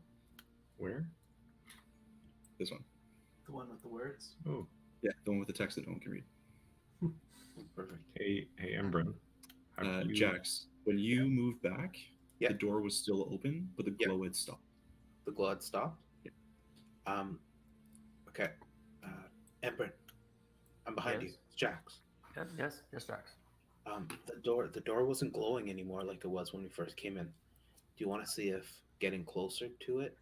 [SPEAKER 5] Where?
[SPEAKER 1] This one.
[SPEAKER 7] The one with the words.
[SPEAKER 5] Oh,
[SPEAKER 1] Yeah, the one with the text that no one can read.
[SPEAKER 2] Perfect.
[SPEAKER 5] hey, Embrin. How do you-
[SPEAKER 1] Jax, when you moved back,
[SPEAKER 2] Yeah.
[SPEAKER 1] the door was still open, but the
[SPEAKER 2] Yeah.
[SPEAKER 1] glow had stopped.
[SPEAKER 2] The glow had stopped?
[SPEAKER 1] Yeah.
[SPEAKER 2] Okay. Ember, I'm behind you.
[SPEAKER 3] Yes?
[SPEAKER 2] It's Jax.
[SPEAKER 3] Yes, Jax.
[SPEAKER 2] The door wasn't glowing anymore like it was when we first came in. Do you want to see if getting closer to it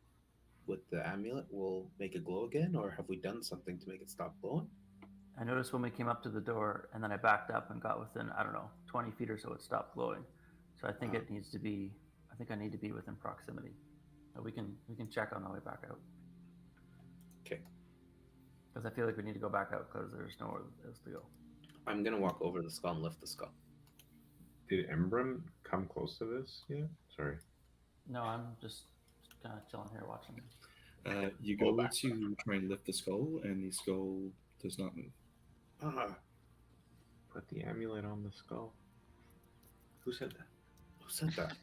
[SPEAKER 2] with the amulet will make it glow again, or have we done something to make it stop glowing?
[SPEAKER 3] I noticed when we came up to the door, and then I backed up and got within, I don't know, 20 feet or so, it stopped glowing. So I think it needs to be. I think I need to be within proximity. But we can check on the way back out.
[SPEAKER 2] Okay.
[SPEAKER 3] Because I feel like we need to go back out because there's nowhere else to go.
[SPEAKER 2] I'm gonna walk over the skull and lift the skull.
[SPEAKER 5] Did Embrin come close to this yet? Sorry.
[SPEAKER 3] No, I'm just kind of chilling here watching.
[SPEAKER 1] You
[SPEAKER 2] Go
[SPEAKER 1] go
[SPEAKER 2] back.
[SPEAKER 1] to try and lift the skull, and the skull does not move.
[SPEAKER 5] Put the amulet on the skull. Who said that?
[SPEAKER 2] Who said that?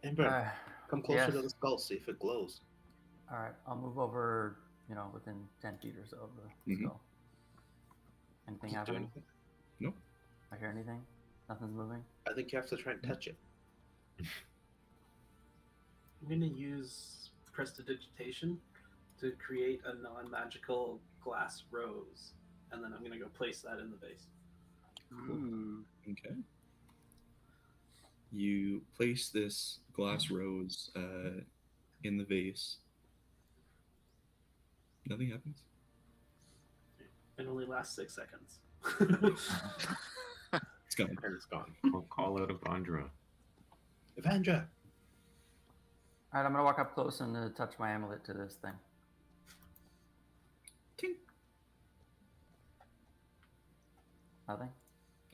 [SPEAKER 2] Ember, come closer
[SPEAKER 3] yes.
[SPEAKER 2] to the skull, see if it glows.
[SPEAKER 3] All right, I'll move over, within 10 feet or so of the
[SPEAKER 1] Mhm.
[SPEAKER 3] skull. Anything
[SPEAKER 2] Does it do
[SPEAKER 3] happening?
[SPEAKER 2] anything?
[SPEAKER 1] Nope.
[SPEAKER 3] I hear anything? Nothing's moving?
[SPEAKER 2] I think you have to try and touch it.
[SPEAKER 7] I'm going to use prestidigitation to create a non-magical glass rose, and then I'm going to go place that in the vase.
[SPEAKER 4] Ooh.
[SPEAKER 1] Okay. You place this glass rose in the vase. Nothing happens.
[SPEAKER 7] It only lasts 6 seconds.
[SPEAKER 1] It's gone.
[SPEAKER 2] And it's gone.
[SPEAKER 5] I'll call out Evandra.
[SPEAKER 2] Evandra!
[SPEAKER 3] All right, I'm going to walk up close and touch my amulet to this thing.
[SPEAKER 1] Tink.
[SPEAKER 3] Nothing?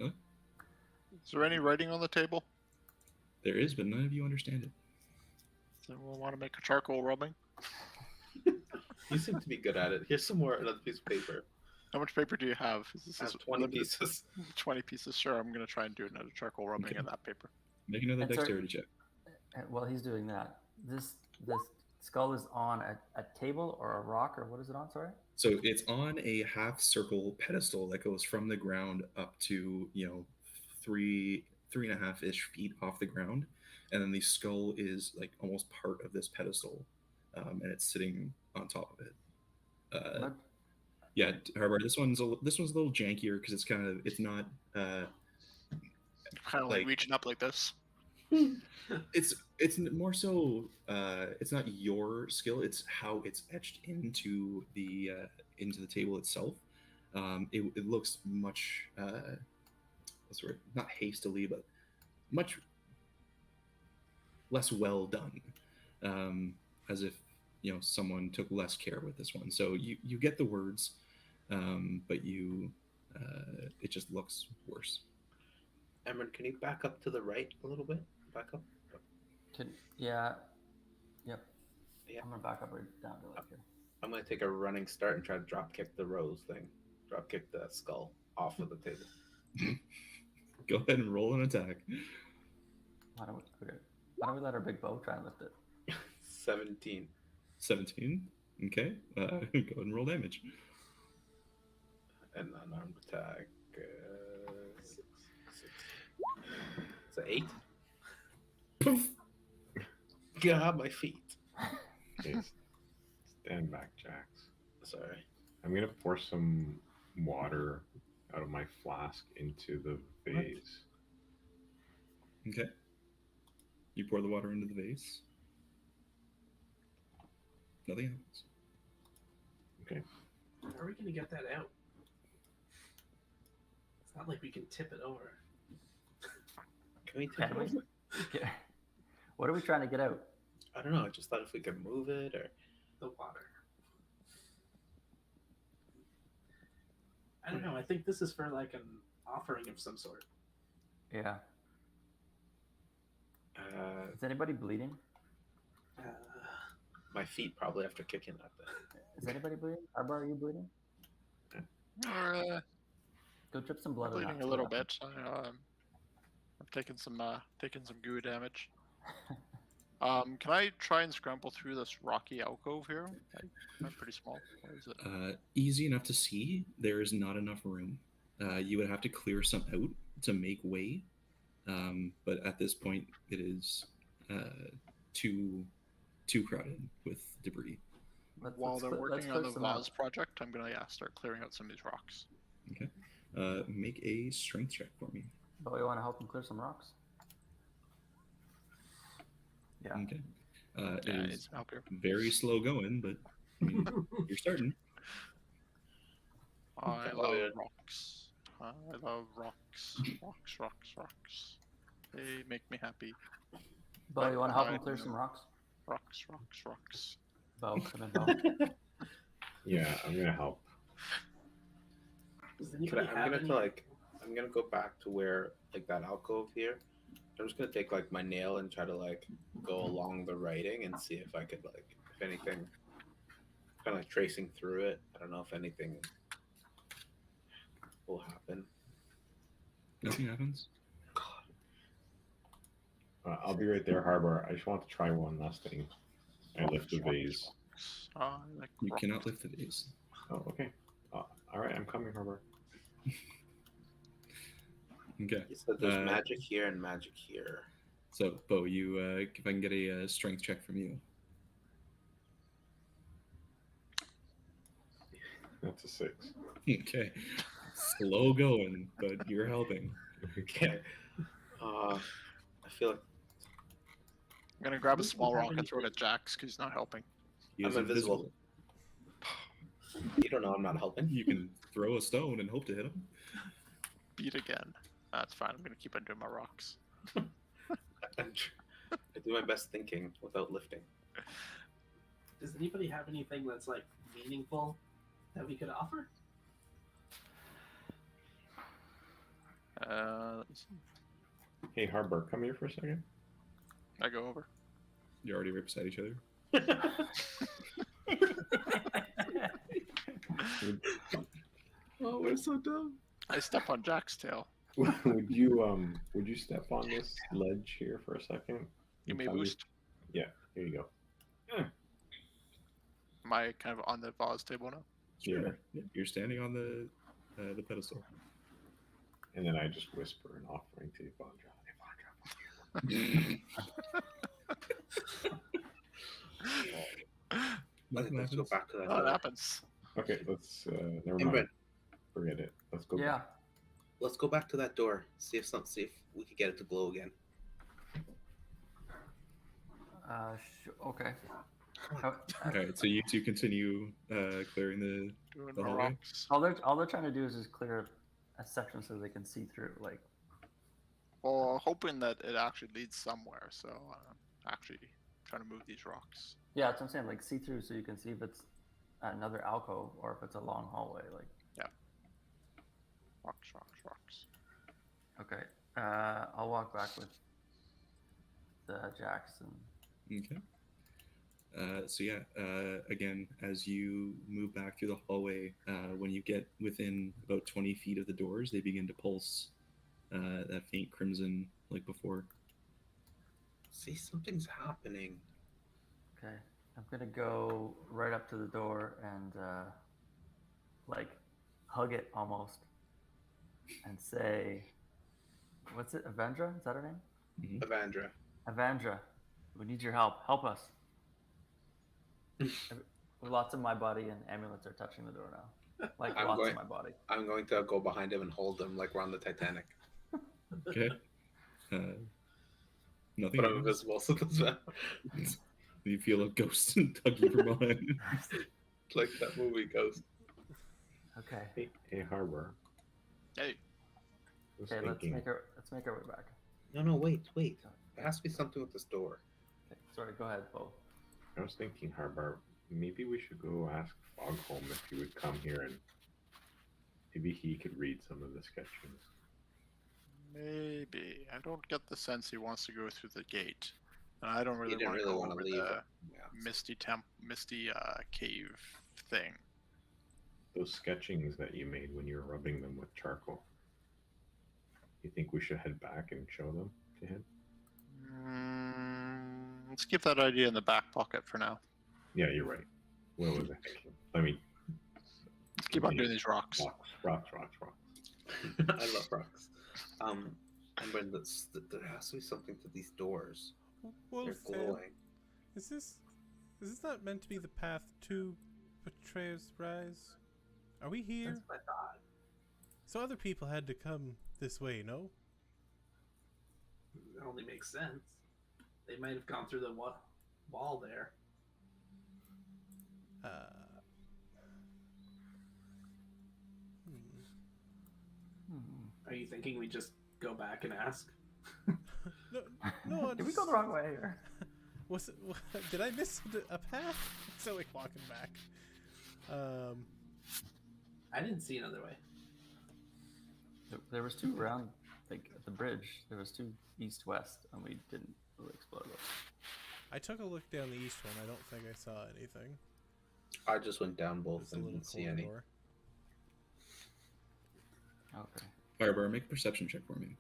[SPEAKER 4] Is there any writing on the table?
[SPEAKER 1] There is, but none of you understand it.
[SPEAKER 4] Does anyone want to make a charcoal rubbing?
[SPEAKER 2] You seem to be good at it. Here's some more, another piece of paper.
[SPEAKER 4] How much paper do you have?
[SPEAKER 2] I have 20
[SPEAKER 4] limited?
[SPEAKER 2] pieces.
[SPEAKER 4] 20 pieces, sure. I'm going to try and do another charcoal rubbing
[SPEAKER 1] Okay.
[SPEAKER 4] in that paper.
[SPEAKER 1] Make another
[SPEAKER 3] And sorry-
[SPEAKER 1] dexterity check.
[SPEAKER 3] While he's doing that, this skull is on a table or a rock, or what is it on? Sorry?
[SPEAKER 1] So it's on a half circle pedestal that goes from the ground up to 3.5-ish feet off the ground, and then the skull is like almost part of this pedestal, and it's sitting on top of it.
[SPEAKER 3] What?
[SPEAKER 1] Yeah, however, this one's a little jankier because it's not
[SPEAKER 4] Kind of like
[SPEAKER 1] like
[SPEAKER 4] reaching up like this.
[SPEAKER 1] it's more so it's not your skill, it's how it's etched into the table itself. It looks much what's the word, not hastily, but much less well done, as if someone took less care with this one. So you get the words, but it just looks worse.
[SPEAKER 2] Emran, can you back up to the right a little bit? Back up.
[SPEAKER 3] Yeah. Yep.
[SPEAKER 2] Yeah.
[SPEAKER 3] I'm gonna back up right down to like here.
[SPEAKER 2] I'm gonna take a running start and try to drop kick the rose thing. Drop kick the skull off of the table.
[SPEAKER 1] Go ahead and roll an attack.
[SPEAKER 3] Why don't we let our big bow try and lift it?
[SPEAKER 2] 17.
[SPEAKER 1] 17. Okay. Go ahead and roll damage.
[SPEAKER 2] And unarmed attack. 6. It's an 8.
[SPEAKER 1] Poof.
[SPEAKER 2] God, my feet.
[SPEAKER 5] Okay, stand back, Jax.
[SPEAKER 2] Sorry.
[SPEAKER 5] I'm gonna pour some water out of my flask into the vase.
[SPEAKER 1] Okay. You pour the water into the vase. Nothing happens.
[SPEAKER 5] Okay.
[SPEAKER 7] How are we going to get that out? It's not like we can tip it over.
[SPEAKER 2] Can we
[SPEAKER 3] Can
[SPEAKER 2] take
[SPEAKER 3] we?
[SPEAKER 2] it over?
[SPEAKER 3] Okay. What are we trying to get out?
[SPEAKER 2] I don't know. I just thought if we could move it or.
[SPEAKER 7] The water. I don't know. I think this is for like an offering of some sort.
[SPEAKER 3] Yeah. Is anybody bleeding?
[SPEAKER 2] My feet probably after kicking that thing.
[SPEAKER 3] Is anybody bleeding? Arbar, are you bleeding? Go drip some blood on
[SPEAKER 4] Bleeding
[SPEAKER 3] that.
[SPEAKER 4] a little bit. I've taken some goo damage. Can I try and scramble through this rocky alcove here? I'm pretty small. What is it?
[SPEAKER 1] Easy enough to see. There is not enough room. You would have to clear some out to make way. But at this point, it is too crowded with debris.
[SPEAKER 4] While they're working on the vase project, I'm gonna start clearing out some of these rocks.
[SPEAKER 1] Okay. Make a strength check for me.
[SPEAKER 3] Oh, you want to help him clear some rocks? Yeah.
[SPEAKER 1] Okay.
[SPEAKER 4] Yeah,
[SPEAKER 1] It
[SPEAKER 4] I need
[SPEAKER 1] is
[SPEAKER 4] some help here.
[SPEAKER 1] very slow going, but I mean, you're starting.
[SPEAKER 4] I love rocks. I love rocks. Rocks. They make me happy.
[SPEAKER 3] Bo, you want to help him clear some rocks?
[SPEAKER 4] Rocks.
[SPEAKER 3] Bo, come in, Bo.
[SPEAKER 5] Yeah, I'm gonna help.
[SPEAKER 7] Does anybody have any?
[SPEAKER 2] I'm gonna go back to where like that alcove here. I'm just gonna take like my nail and try to like go along the writing and see if I could like if anything kind of like tracing through it. I don't know if anything will happen.
[SPEAKER 1] Nothing happens.
[SPEAKER 5] I'll be right there, Harbor. I just want to try one last thing. I lift the vase.
[SPEAKER 4] I like
[SPEAKER 1] You
[SPEAKER 4] rocks.
[SPEAKER 1] cannot lift the vase.
[SPEAKER 5] Oh, okay. All right, I'm coming, Harbor.
[SPEAKER 1] Okay.
[SPEAKER 2] You said there's magic here and magic here.
[SPEAKER 1] So, Bo, you if I can get a strength check from you.
[SPEAKER 5] That's a 6.
[SPEAKER 1] Okay. Slow going, but you're helping.
[SPEAKER 2] Okay. I feel like
[SPEAKER 4] I'm gonna grab a small rock and throw it at Jax because he's not helping.
[SPEAKER 1] He is
[SPEAKER 2] I'm invisible. You don't know I'm not helping.
[SPEAKER 1] You can throw a stone and hope to hit him.
[SPEAKER 4] Beat again. That's fine. I'm gonna keep on doing my rocks.
[SPEAKER 2] I do my best thinking without lifting.
[SPEAKER 7] Does anybody have anything that's like meaningful that we could offer?
[SPEAKER 4] Let me see.
[SPEAKER 5] Hey, Harbor, come here for a second.
[SPEAKER 4] I go over.
[SPEAKER 1] You're already right beside each other.
[SPEAKER 2] Oh, we're so dumb.
[SPEAKER 4] I step on Jack's tail.
[SPEAKER 5] Would you step on this ledge here for a second?
[SPEAKER 4] Give me a
[SPEAKER 5] Tell me-
[SPEAKER 4] boost.
[SPEAKER 5] Yeah, here you go.
[SPEAKER 4] Am I kind of on the vase table now?
[SPEAKER 1] Sure. Yeah. You're standing on the pedestal.
[SPEAKER 5] And then I just whisper an offering to Evandra.
[SPEAKER 1] Nothing
[SPEAKER 2] Let's go
[SPEAKER 1] happens.
[SPEAKER 2] back to that
[SPEAKER 4] Oh, it
[SPEAKER 2] door.
[SPEAKER 4] happens.
[SPEAKER 5] Okay, let's. Never
[SPEAKER 2] Hey,
[SPEAKER 5] mind.
[SPEAKER 2] Brent,
[SPEAKER 5] Forget it. Let's go.
[SPEAKER 3] Yeah.
[SPEAKER 5] Back.
[SPEAKER 2] let's go back to that door. See if we can get it to glow again.
[SPEAKER 3] Okay.
[SPEAKER 2] Come
[SPEAKER 1] All right, so you two continue clearing
[SPEAKER 4] Doing
[SPEAKER 1] the hallway.
[SPEAKER 4] rocks.
[SPEAKER 3] All they're trying to do is just clear a section so they can see through. Like,
[SPEAKER 4] Well, hoping that it actually leads somewhere. So actually trying to move these rocks.
[SPEAKER 3] yeah, that's what I'm saying. Like, see through so you can see if it's another alcove or if it's a long hallway. Like,
[SPEAKER 4] Rocks, rocks, rocks.
[SPEAKER 3] okay. I'll walk back with the Jackson.
[SPEAKER 1] Okay. So yeah, again, as you move back through the hallway, when you get within about 20 feet of the doors, they begin to pulse that faint crimson like before.
[SPEAKER 2] See, something's happening.
[SPEAKER 3] Okay. I'm gonna go right up to the door and like hug it almost and say, "What's it? Avendra? Is that her name?
[SPEAKER 2] Avandra.
[SPEAKER 3] Avandra, we need your help. Help us." Lots of my body and amulets are touching the door now. Like lots of my body.
[SPEAKER 2] I'm going to go behind him and hold him like we're on the Titanic.
[SPEAKER 1] Okay. Nothing.
[SPEAKER 2] But I'm invisible, so that's bad.
[SPEAKER 1] You feel a ghost tug you from behind.
[SPEAKER 2] Like that movie Ghost.
[SPEAKER 3] Okay.
[SPEAKER 5] Hey, Harbor.
[SPEAKER 4] Hey,
[SPEAKER 3] Okay, let's make our way back.
[SPEAKER 2] No, wait. There has to be something with this door.
[SPEAKER 3] Okay, sorry, go ahead, Bo.
[SPEAKER 5] I was thinking, Harbor, maybe we should go ask Fogholm if he would come here and maybe he could read some of the sketchings.
[SPEAKER 4] maybe. I don't get the sense he wants to go through the gate. And I don't really
[SPEAKER 2] didn't
[SPEAKER 4] want to
[SPEAKER 2] really
[SPEAKER 4] go
[SPEAKER 2] wanna
[SPEAKER 4] over
[SPEAKER 2] leave.
[SPEAKER 4] the
[SPEAKER 2] Yeah.
[SPEAKER 4] misty cave thing.
[SPEAKER 5] Those sketchings that you made when you were rubbing them with charcoal. You think we should head back and show them to him?
[SPEAKER 4] Let's keep that idea in the back pocket for now.
[SPEAKER 5] Yeah, you're right. What was I thinking? I mean,
[SPEAKER 4] Let's keep on doing these rocks.
[SPEAKER 5] rocks.
[SPEAKER 2] I love rocks. And when there has to be something to these doors.
[SPEAKER 6] Well,
[SPEAKER 2] They're
[SPEAKER 6] Sam,
[SPEAKER 2] glowing.
[SPEAKER 6] is this not meant to be the path to Betrayer's Rise? Are we here?
[SPEAKER 7] That's what I thought.
[SPEAKER 6] So other people had to come this way, no?
[SPEAKER 7] It only makes sense. They might have gone through the wall there. Are you thinking we just go back and ask?
[SPEAKER 6] No.
[SPEAKER 3] Did we go the wrong way here?
[SPEAKER 6] Did I miss a path? So like walking back.
[SPEAKER 7] I didn't see another way.
[SPEAKER 3] There was two around, like at the bridge. There was two east-west, and we didn't really explore those.
[SPEAKER 6] I took a look down the east one. I don't think I saw anything.
[SPEAKER 2] I just went down both
[SPEAKER 6] It's a
[SPEAKER 2] and
[SPEAKER 6] little
[SPEAKER 2] didn't see any.
[SPEAKER 6] corridor.
[SPEAKER 3] Okay.
[SPEAKER 1] Harbor, make a perception check for me.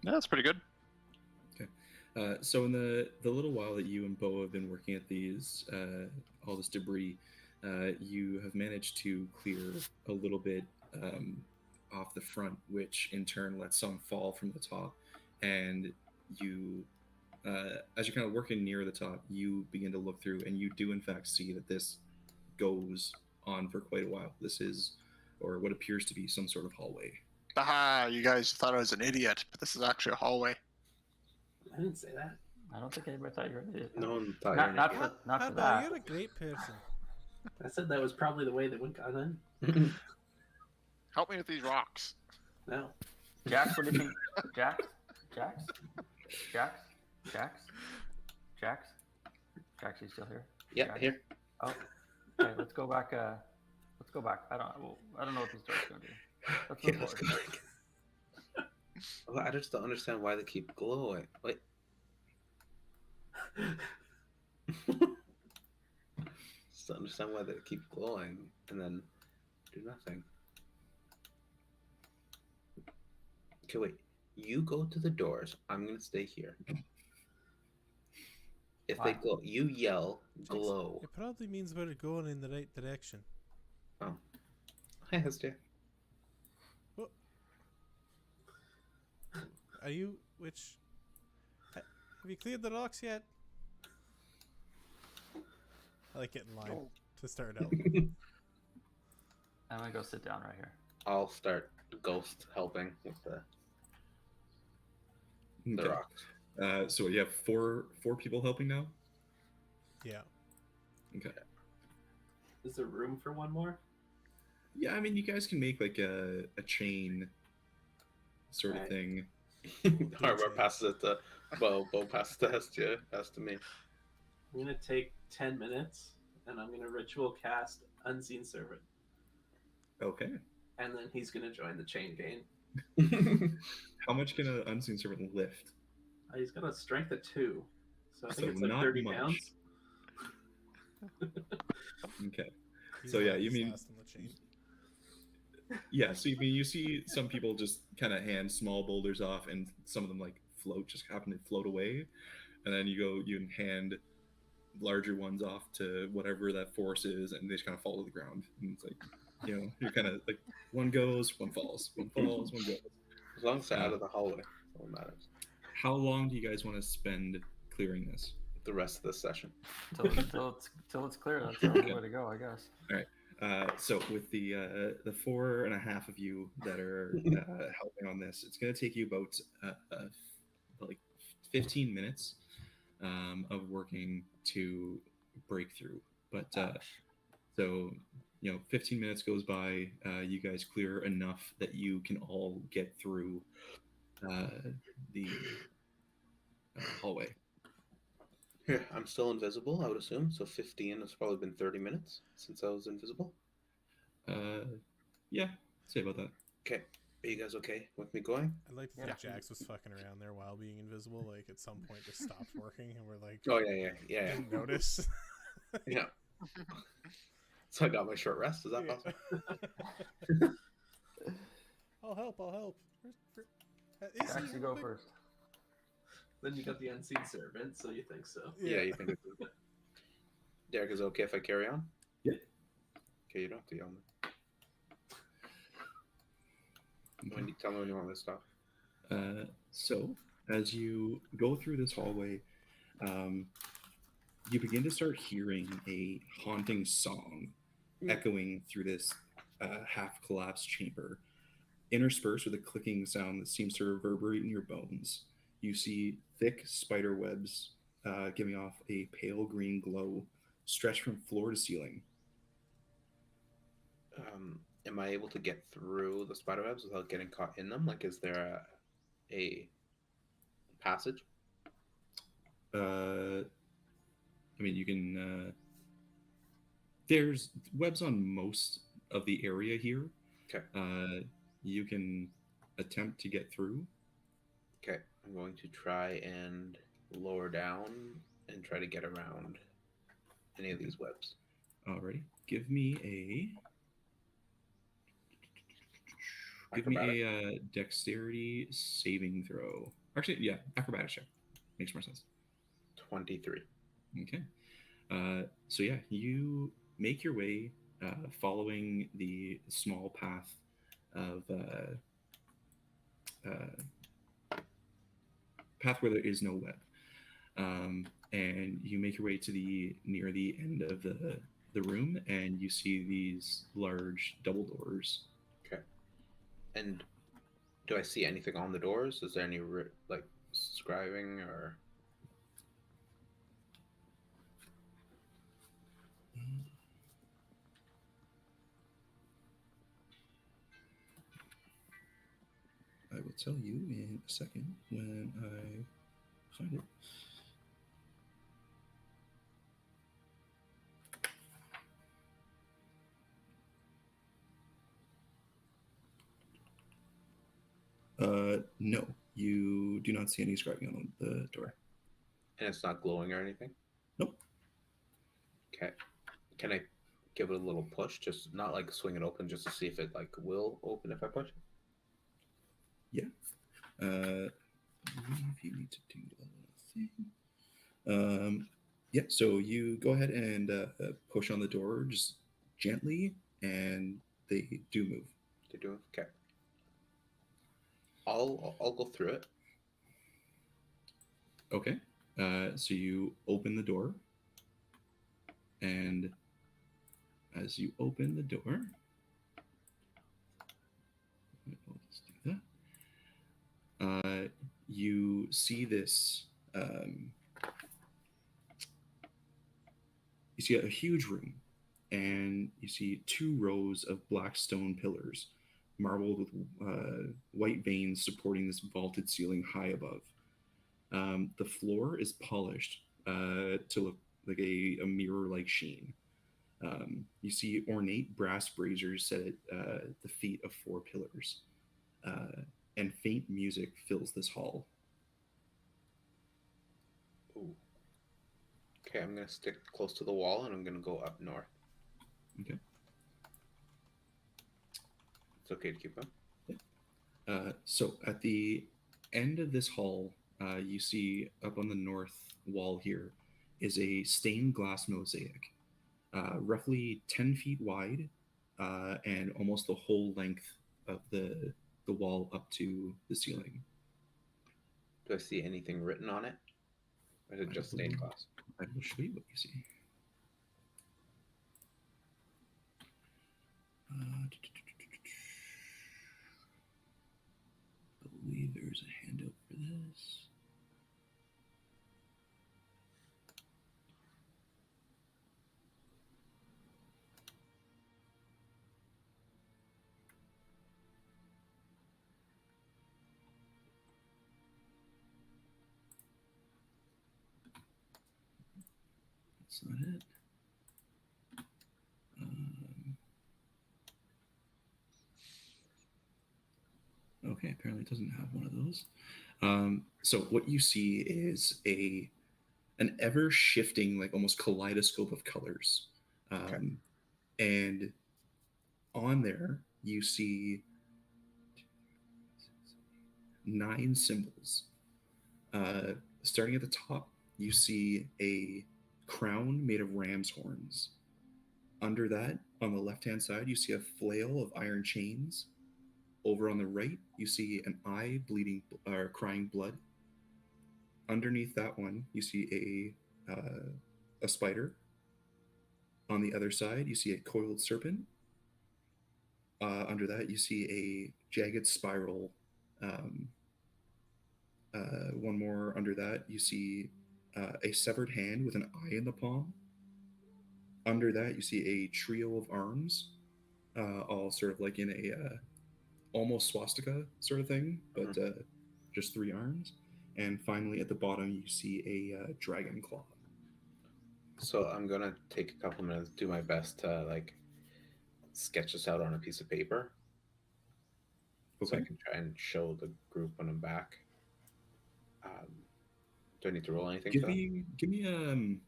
[SPEAKER 4] Yeah, that's pretty good.
[SPEAKER 1] So in the little while that you and Bo have been working at these all this debris, you have managed to clear a little bit off the front, which in turn lets some fall from the top. And you, as you're kind of working near the top, you begin to look through, and you do in fact see that this goes on for quite a while. This is, or what appears to be, some sort of hallway.
[SPEAKER 4] Aha, you guys thought I was an idiot, but this is actually a hallway.
[SPEAKER 7] I didn't say that.
[SPEAKER 3] I don't think anybody thought you were an idiot.
[SPEAKER 2] No one thought
[SPEAKER 3] Not
[SPEAKER 2] you
[SPEAKER 3] for
[SPEAKER 6] Harbor,
[SPEAKER 3] that.
[SPEAKER 6] you're a great person.
[SPEAKER 7] I said that was probably the way that we got in.
[SPEAKER 4] Help me with these rocks.
[SPEAKER 7] No.
[SPEAKER 3] Jax, what do you think? Jax? Jax, you still here?
[SPEAKER 2] Yeah,
[SPEAKER 3] Jax?
[SPEAKER 2] here.
[SPEAKER 3] Oh, okay. Let's go back. Let's go back. I don't know what this door's gonna do. Let's
[SPEAKER 2] Yeah,
[SPEAKER 3] move
[SPEAKER 2] let's
[SPEAKER 3] forward.
[SPEAKER 2] go back. Well, I just don't understand why they keep glowing. Wait. Just don't understand why they keep glowing and then do nothing. Okay, wait. You go to the doors. I'm gonna stay here. If they
[SPEAKER 3] Why?
[SPEAKER 2] glow, you yell, glow.
[SPEAKER 6] It probably means we're going in the right direction.
[SPEAKER 2] Oh. Hi, Hestia.
[SPEAKER 6] are you? Which have you cleared the docks yet? I like getting in line
[SPEAKER 4] Oh,
[SPEAKER 6] to start out.
[SPEAKER 3] I'm gonna go sit down right here.
[SPEAKER 2] I'll start ghost helping with the
[SPEAKER 1] Okay.
[SPEAKER 2] rocks.
[SPEAKER 1] So you have four people helping now.
[SPEAKER 6] Yeah.
[SPEAKER 1] Okay.
[SPEAKER 7] Is there room for one more?
[SPEAKER 1] Yeah, I mean, you guys can make like a chain sort of
[SPEAKER 7] Alright.
[SPEAKER 1] thing.
[SPEAKER 2] Harbor passes it to Bo. Bo passes to Hestia. Pass to me.
[SPEAKER 7] I'm gonna take 10 minutes and I'm gonna ritual cast Unseen Servant.
[SPEAKER 1] Okay.
[SPEAKER 7] And then he's gonna join the chain gang.
[SPEAKER 1] How much can an unseen servant lift?
[SPEAKER 7] He's got a strength of 2. So I think
[SPEAKER 1] So
[SPEAKER 7] it's like
[SPEAKER 1] not
[SPEAKER 7] 30
[SPEAKER 1] much.
[SPEAKER 7] pounds.
[SPEAKER 1] Okay.
[SPEAKER 6] He's
[SPEAKER 1] So,
[SPEAKER 6] the
[SPEAKER 1] yeah, you mean-
[SPEAKER 6] last on the chain.
[SPEAKER 1] Yeah, so you see some people just kind of hand small boulders off, and some of them like float, just happen to float away, and then you can hand larger ones off to whatever that force is, and they just kind of fall to the ground. And it's like, you're kind of like one goes, one falls, one falls, one goes.
[SPEAKER 2] As long as they're out of the hallway, that's all that matters.
[SPEAKER 1] How long do you guys want to spend clearing this?
[SPEAKER 2] The rest of this session.
[SPEAKER 3] Till it's clear. That's the only way to go, I guess.
[SPEAKER 1] So with the 4.5 of you that are helping on this, it's going to take you about like 15 minutes of working to break through. But so 15 minutes goes by. You guys clear enough that you can all get through the hallway.
[SPEAKER 2] Yeah, I'm still invisible, I would assume. So 15 has probably been 30 minutes since I was invisible.
[SPEAKER 1] Yeah, say about that.
[SPEAKER 2] Okay. Are you guys okay with me going?
[SPEAKER 6] I'd like to think Jax was fucking around there while being invisible. Like at some point, just stopped working, and we're like,
[SPEAKER 2] Oh, yeah.
[SPEAKER 6] didn't notice.
[SPEAKER 2] Yeah. So I got my short rest. Is that
[SPEAKER 6] Yeah.
[SPEAKER 2] possible?
[SPEAKER 6] I'll help.
[SPEAKER 3] Jax, you go first.
[SPEAKER 7] Then you got the Unseen Servant, so you think so.
[SPEAKER 2] Yeah, you think it's Derek, is it okay if I carry on?
[SPEAKER 1] Yeah.
[SPEAKER 2] Okay, you don't have to yell me. Tell me when you want me to stop.
[SPEAKER 1] So as you go through this hallway, you begin to start hearing a haunting song echoing through this half-collapsed chamber, interspersed with a clicking sound that seems to reverberate in your bones. You see thick spider webs giving off a pale green glow, stretched from floor to ceiling.
[SPEAKER 2] Am I able to get through the spider webs without getting caught in them? Like, is there a passage?
[SPEAKER 1] I mean, you can. There's webs on most of the area here.
[SPEAKER 2] Okay.
[SPEAKER 1] You can attempt to get through.
[SPEAKER 2] Okay, I'm going to try and lower down and try to get around any of these webs.
[SPEAKER 1] Alrighty. Give me a dexterity saving throw. Actually, yeah, acrobatics check. Makes more sense.
[SPEAKER 2] 23.
[SPEAKER 1] Okay. So yeah, you make your way following the small path of path where there is no web, and you make your way to near the end of the room, and you see these large double doors.
[SPEAKER 2] Okay. And do I see anything on the doors? Is there any like scribing or?
[SPEAKER 1] I will tell you in a second when I find it. No, you do not see any scribing on the door.
[SPEAKER 2] And it's not glowing or anything?
[SPEAKER 1] Nope.
[SPEAKER 2] Okay. Can I give it a little push? Just not like swing it open, just to see if it like will open if I push it?
[SPEAKER 1] Yeah. I believe you need to do a little thing. Yeah, so you go ahead and push on the door just gently, and they do move.
[SPEAKER 2] They do? Okay. I'll go through it.
[SPEAKER 1] Okay. So you open the door, and as you open the door, we'll just do that. You see this. Um, you see a huge room, and you see two rows of black stone pillars, marbled with white veins supporting this vaulted ceiling high above. The floor is polished to look like a mirror-like sheen. You see ornate brass braziers set at the feet of four pillars, uh, and faint music fills this hall.
[SPEAKER 2] Ooh. Okay, I'm gonna stick close to the wall and I'm gonna go up north.
[SPEAKER 1] Okay.
[SPEAKER 2] It's okay to keep going.
[SPEAKER 1] So at the end of this hall, you see up on the north wall here is a stained glass mosaic, roughly 10 feet wide, and almost the whole length of the wall up to the ceiling.
[SPEAKER 2] Do I see anything written on it? Or is it just stained glass?
[SPEAKER 1] I will show you what you see. I believe there's a handout for this. That's not it. Okay, apparently it doesn't have one of those. So what you see is an ever shifting, like almost kaleidoscope of colors, and on there you see 9 symbols. Starting at the top, you see a crown made of ram's horns. Under that, on the left-hand side, you see a flail of iron chains. Over on the right, you see an eye bleeding or crying blood. Underneath that one, you see a spider. On the other side, you see a coiled serpent. Under that, you see a jagged spiral. Um, One more under that, you see a severed hand with an eye in the palm. Under that, you see a trio of arms, all sort of like in a almost swastika sort of thing, but just 3 arms. And finally, at the bottom, you see a dragon claw.
[SPEAKER 2] So I'm gonna take a couple minutes, do my best to like sketch this out on a piece of paper, so I
[SPEAKER 1] Okay.
[SPEAKER 2] can try and show the group when I'm back. Do I need to roll anything
[SPEAKER 1] Give
[SPEAKER 2] for that?
[SPEAKER 1] me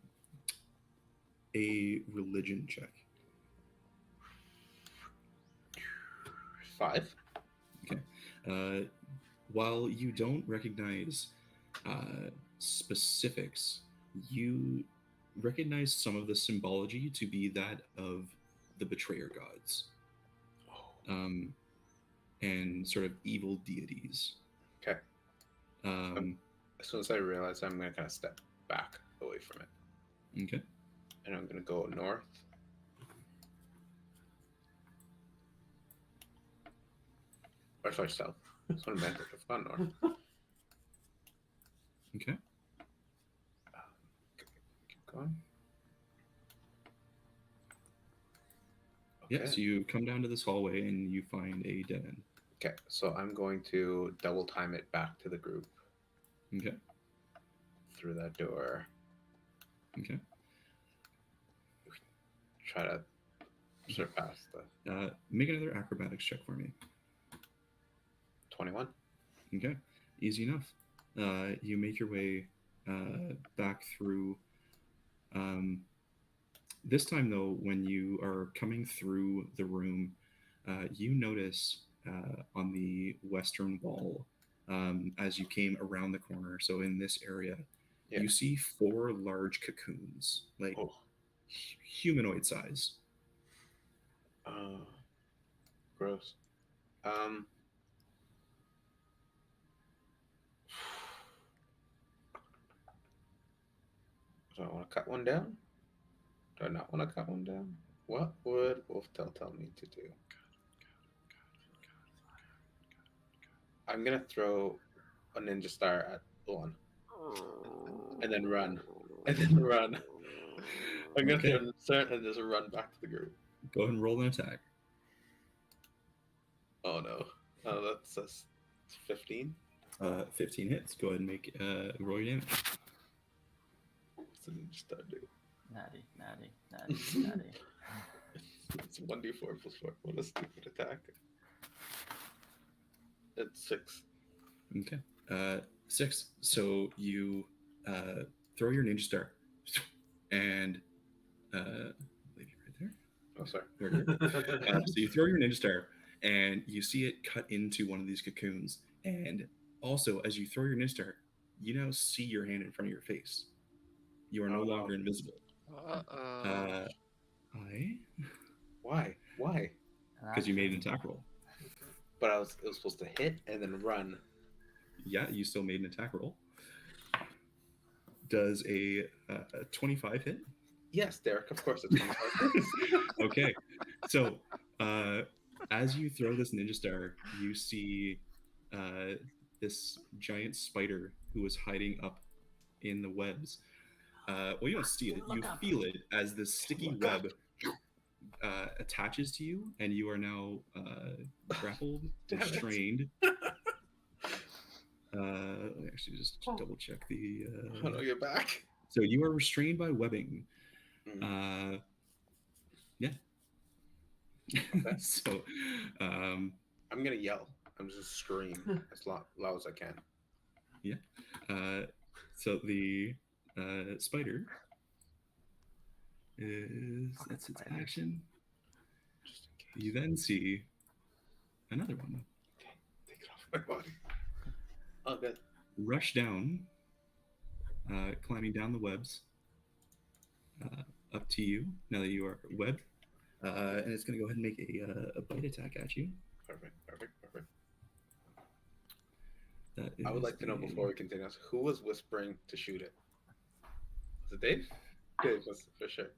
[SPEAKER 1] a religion check.
[SPEAKER 2] 5.
[SPEAKER 1] Okay. While you don't recognize specifics, you recognize some of the symbology to be that of the betrayer gods, and sort of evil deities.
[SPEAKER 2] Okay.
[SPEAKER 1] Um,
[SPEAKER 2] As soon as I realize, I'm gonna kind of step back away from it,
[SPEAKER 1] okay.
[SPEAKER 2] and I'm gonna go north. Or sorry, south. That's what I meant. I've gone north.
[SPEAKER 1] Okay.
[SPEAKER 2] Keep going.
[SPEAKER 1] Yeah, so you come down to this hallway and you find a dead end.
[SPEAKER 2] Okay, so I'm going to double time it back to the group
[SPEAKER 1] Okay.
[SPEAKER 2] through that door.
[SPEAKER 1] Okay.
[SPEAKER 2] Try to surpass the
[SPEAKER 1] Make another acrobatics check for me.
[SPEAKER 2] 21.
[SPEAKER 1] Okay, easy enough. You make your way back through. This time, though, when you are coming through the room, you notice on the western wall, as you came around the corner, so in this area,
[SPEAKER 2] Yeah.
[SPEAKER 1] you see 4 large cocoons, like
[SPEAKER 2] Oh.
[SPEAKER 1] humanoid size.
[SPEAKER 2] Gross. Do I want to cut one down? Do I not want to cut one down? What would Wolftail tell me to do? I'm gonna throw a ninja star at one, and then run, and then run. I'm gonna
[SPEAKER 1] Okay.
[SPEAKER 2] throw a ninja star and just run back to the group.
[SPEAKER 1] Go ahead and roll an attack.
[SPEAKER 2] Oh no! Oh, that's a 15.
[SPEAKER 1] 15 hits. Go ahead and make roll your damage.
[SPEAKER 2] What's the ninja star do?
[SPEAKER 3] Natty, natty, natty, natty.
[SPEAKER 2] It's 1d4 plus 4. What a stupid attack. It's 6.
[SPEAKER 1] Okay. 6. So you throw your ninja star, and leave it right there.
[SPEAKER 2] Oh, sorry.
[SPEAKER 1] There it is. So you throw your ninja star, and you see it cut into one of these cocoons. And also, as you throw your ninja star, you now see your hand in front of your face. You are no
[SPEAKER 2] Oh, no.
[SPEAKER 1] longer invisible.
[SPEAKER 4] Uh-oh.
[SPEAKER 2] Why? Why?
[SPEAKER 1] Because you made an attack roll.
[SPEAKER 2] But it was supposed to hit and then run.
[SPEAKER 1] Yeah, you still made an attack roll. Does a 25 hit?
[SPEAKER 2] Yes, Derek. Of course, it's 25.
[SPEAKER 1] Okay. So as you throw this ninja star, you see this giant spider who is hiding up in the webs. Well, you don't see it. You feel it as this sticky web attaches to you, and you are now grappled,
[SPEAKER 2] Damn it.
[SPEAKER 1] restrained. Let me actually just double check the.
[SPEAKER 2] How do I get back?
[SPEAKER 1] So you are restrained by webbing. Yeah.
[SPEAKER 2] Okay.
[SPEAKER 1] So,
[SPEAKER 2] I'm gonna yell. I'm just scream as loud as I can.
[SPEAKER 1] so the spider is that's its action.
[SPEAKER 2] Just in case.
[SPEAKER 1] You then see another one
[SPEAKER 2] Take it off my body. Oh, good.
[SPEAKER 1] rush down, climbing down the webs up to you now that you are webbed, and it's going to go ahead and make a bite attack at you.
[SPEAKER 2] Perfect.
[SPEAKER 1] That
[SPEAKER 2] I would
[SPEAKER 1] is
[SPEAKER 2] like to know
[SPEAKER 1] a-
[SPEAKER 2] before we continue, who was whispering to shoot it? Was it Dave? Dave was for sure.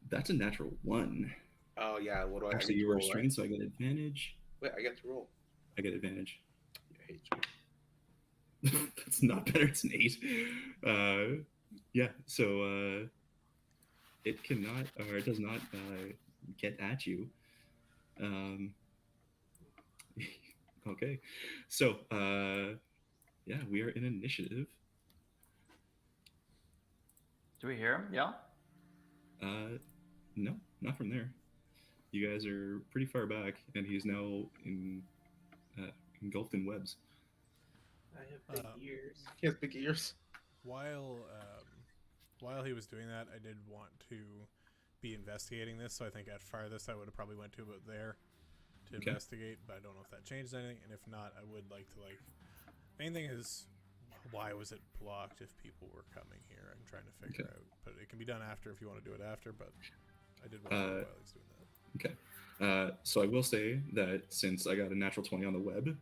[SPEAKER 1] That's a natural 1.
[SPEAKER 2] Oh yeah. What do I?
[SPEAKER 1] Actually,
[SPEAKER 2] I get
[SPEAKER 1] you
[SPEAKER 2] to
[SPEAKER 1] were
[SPEAKER 2] roll, right?
[SPEAKER 1] restrained, so I get advantage.
[SPEAKER 2] Wait, I get to roll.
[SPEAKER 1] I get advantage.
[SPEAKER 2] I hate you.
[SPEAKER 1] That's not better. It's an 8. Yeah. So it cannot, or it does not get at you. Okay. So yeah, we are in initiative.
[SPEAKER 3] Do we hear him? Yeah.
[SPEAKER 1] No, not from there. You guys are pretty far back, and he's now engulfed in webs.
[SPEAKER 7] I have big ears.
[SPEAKER 2] He has big ears.
[SPEAKER 6] While he was doing that, I did want to be investigating this, so I think at farthest I would have probably went to about there to
[SPEAKER 1] Okay.
[SPEAKER 6] investigate, but I don't know if that changed anything, and if not, I would like to, main thing is, why was it blocked if people were coming here? I'm trying to figure out, but it can be done after if you want to do it after, but I did want to know while he's doing that.
[SPEAKER 1] Okay. So I will say that since I got a natural 20 on the web,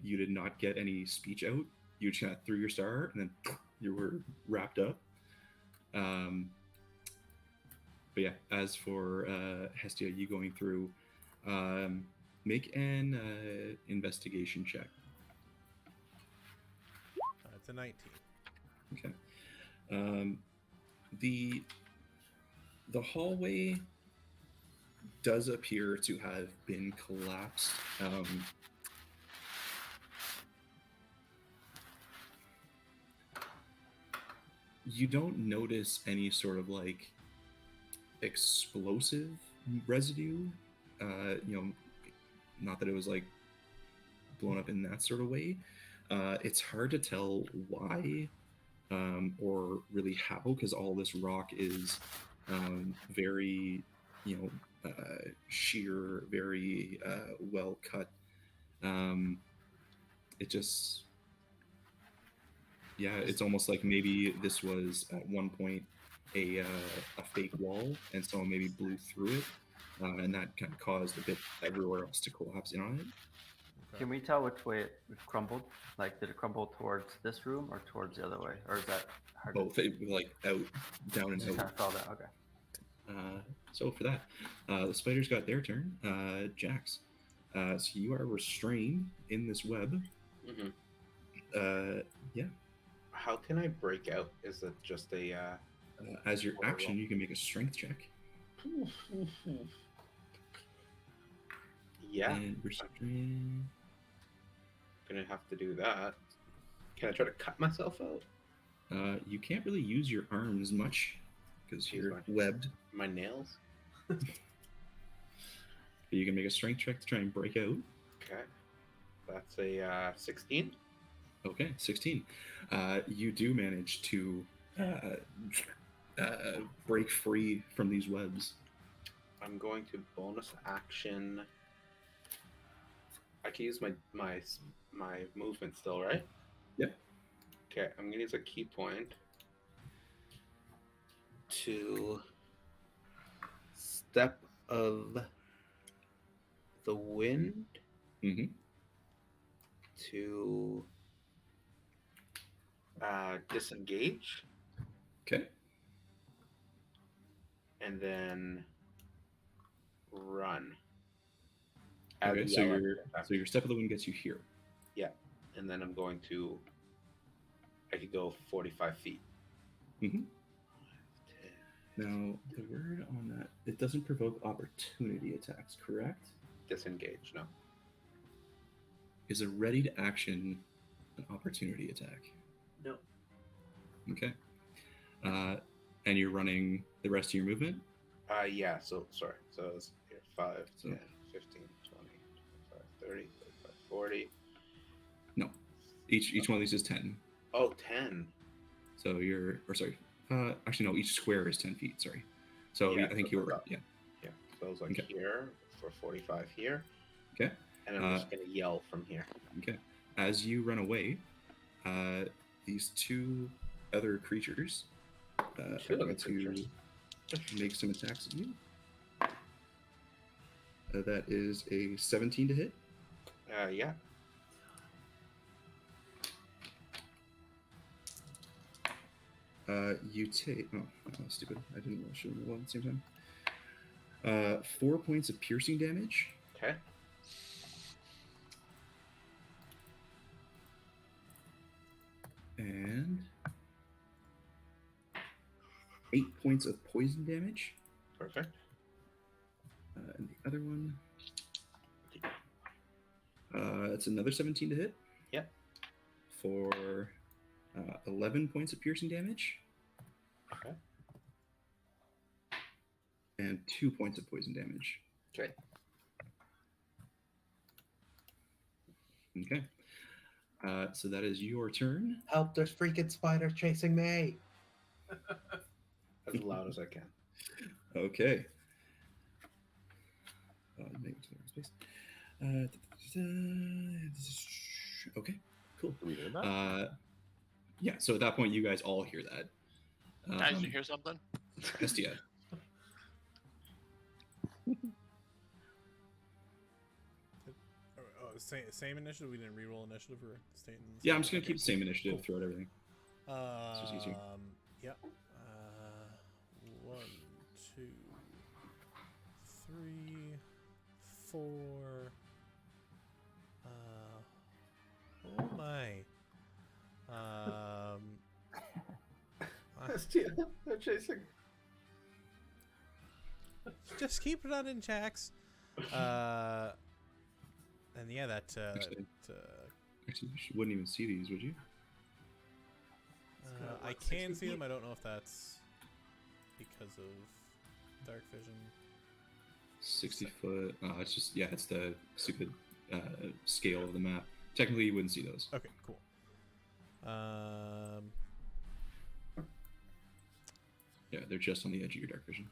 [SPEAKER 1] you did not get any speech out. You just kind of threw your star, and then you were wrapped up. But yeah, as for Hestia, you going through, make an investigation check.
[SPEAKER 6] It's a 19.
[SPEAKER 1] Okay. The hallway does appear to have been collapsed. You don't notice any sort of explosive residue. Not that it was blown up in that sort of way. It's hard to tell why or really how, because all this rock is very, sheer, very well cut. It just, yeah, it's almost like maybe this was at one point a fake wall, and someone maybe blew through it, and that kind of caused a bit everywhere else to collapse in on it.
[SPEAKER 3] Can we tell which way it crumbled? Like, did it crumble towards this room or towards the other way? Or is that hard
[SPEAKER 1] Both, like out, down and
[SPEAKER 3] to just kind
[SPEAKER 1] out.
[SPEAKER 3] of fell down? Okay.
[SPEAKER 1] So for that, the spiders got their turn. Jax. So you are restrained in this web.
[SPEAKER 2] Mm-hmm.
[SPEAKER 1] Yeah.
[SPEAKER 2] How can I break out? Is it just a?
[SPEAKER 1] As your action, you can make a strength check.
[SPEAKER 2] Yeah.
[SPEAKER 1] And restrain.
[SPEAKER 2] Gonna have to do that. Can I try to cut myself out?
[SPEAKER 1] You can't really use your arms much because
[SPEAKER 2] Jeez,
[SPEAKER 1] you're
[SPEAKER 2] my-
[SPEAKER 1] webbed.
[SPEAKER 2] My nails.
[SPEAKER 1] You can make a strength check to try and break out.
[SPEAKER 2] Okay. That's a 16.
[SPEAKER 1] Okay, 16. You do manage to break free from these webs.
[SPEAKER 2] I'm going to bonus action. I can use my movement still, right?
[SPEAKER 1] Yep.
[SPEAKER 2] Okay, I'm gonna use a key point to step of the wind
[SPEAKER 1] Mm-hmm.
[SPEAKER 2] to disengage,
[SPEAKER 1] Okay.
[SPEAKER 2] and then run.
[SPEAKER 1] Okay. So
[SPEAKER 2] Yell at
[SPEAKER 1] your
[SPEAKER 2] the
[SPEAKER 1] so your step of the wind gets you here.
[SPEAKER 2] and then I'm going to. I could go 45 feet.
[SPEAKER 1] Mm-hmm. Now the word on that, it doesn't provoke opportunity attacks, correct?
[SPEAKER 2] Disengage. No.
[SPEAKER 1] Is a ready to action an opportunity attack?
[SPEAKER 7] No.
[SPEAKER 1] Okay. And you're running the rest of your movement?
[SPEAKER 2] Yeah, so sorry. So it's here 5,
[SPEAKER 1] So-
[SPEAKER 2] 10, 15, 20, 25, 30, 35, 40.
[SPEAKER 1] No. Each one of these is 10.
[SPEAKER 2] Oh, 10.
[SPEAKER 1] So you're, or sorry, actually no, each square is 10 feet, sorry. So
[SPEAKER 2] Yeah,
[SPEAKER 1] I think
[SPEAKER 2] so
[SPEAKER 1] you were
[SPEAKER 2] that's
[SPEAKER 1] right,
[SPEAKER 2] up.
[SPEAKER 1] yeah.
[SPEAKER 2] Yeah. So I was like
[SPEAKER 1] Okay.
[SPEAKER 2] here for 45 here.
[SPEAKER 1] Okay.
[SPEAKER 2] And I'm just going to yell from here.
[SPEAKER 1] Okay. As you run away, these two other creatures are
[SPEAKER 2] Two other
[SPEAKER 1] going to
[SPEAKER 2] creatures.
[SPEAKER 1] make some attacks at you. That is a 17 to hit.
[SPEAKER 2] Yeah.
[SPEAKER 1] You take. Oh, stupid. I didn't shoot them all at the same time. 4 points of piercing damage.
[SPEAKER 2] Okay.
[SPEAKER 1] And 8 points of poison damage.
[SPEAKER 2] Perfect.
[SPEAKER 1] And the other one. It's another 17 to hit.
[SPEAKER 2] Yep.
[SPEAKER 1] For 11 points of piercing damage.
[SPEAKER 2] Okay.
[SPEAKER 1] And 2 points of poison damage.
[SPEAKER 2] Okay.
[SPEAKER 1] Okay. So that is your turn.
[SPEAKER 2] Help, there's freaking spiders chasing me. As loud as I can.
[SPEAKER 1] Okay. Make it to the space. Okay, cool.
[SPEAKER 5] Do we do that?
[SPEAKER 1] Yeah, so at that point, you guys all hear that.
[SPEAKER 4] Guys, you hear something?
[SPEAKER 1] Estia.
[SPEAKER 6] Same initiative. We didn't reroll initiative or stay in.
[SPEAKER 1] Yeah, I'm just gonna keep the same initiative throughout everything. just easier.
[SPEAKER 6] Yep. 1, 2, 3, 4. Oh my.
[SPEAKER 2] They're chasing.
[SPEAKER 6] Just keep running, Jax. And yeah, that.
[SPEAKER 1] Actually, you wouldn't even see these, would you?
[SPEAKER 6] I
[SPEAKER 7] What,
[SPEAKER 6] can
[SPEAKER 7] 60
[SPEAKER 6] see them.
[SPEAKER 7] feet?
[SPEAKER 6] I don't know if that's because of dark vision.
[SPEAKER 1] 60 foot. It's just, yeah, it's the stupid scale of the map. Technically, you wouldn't see those.
[SPEAKER 6] Okay, cool.
[SPEAKER 1] Yeah, they're just on the edge of your dark vision.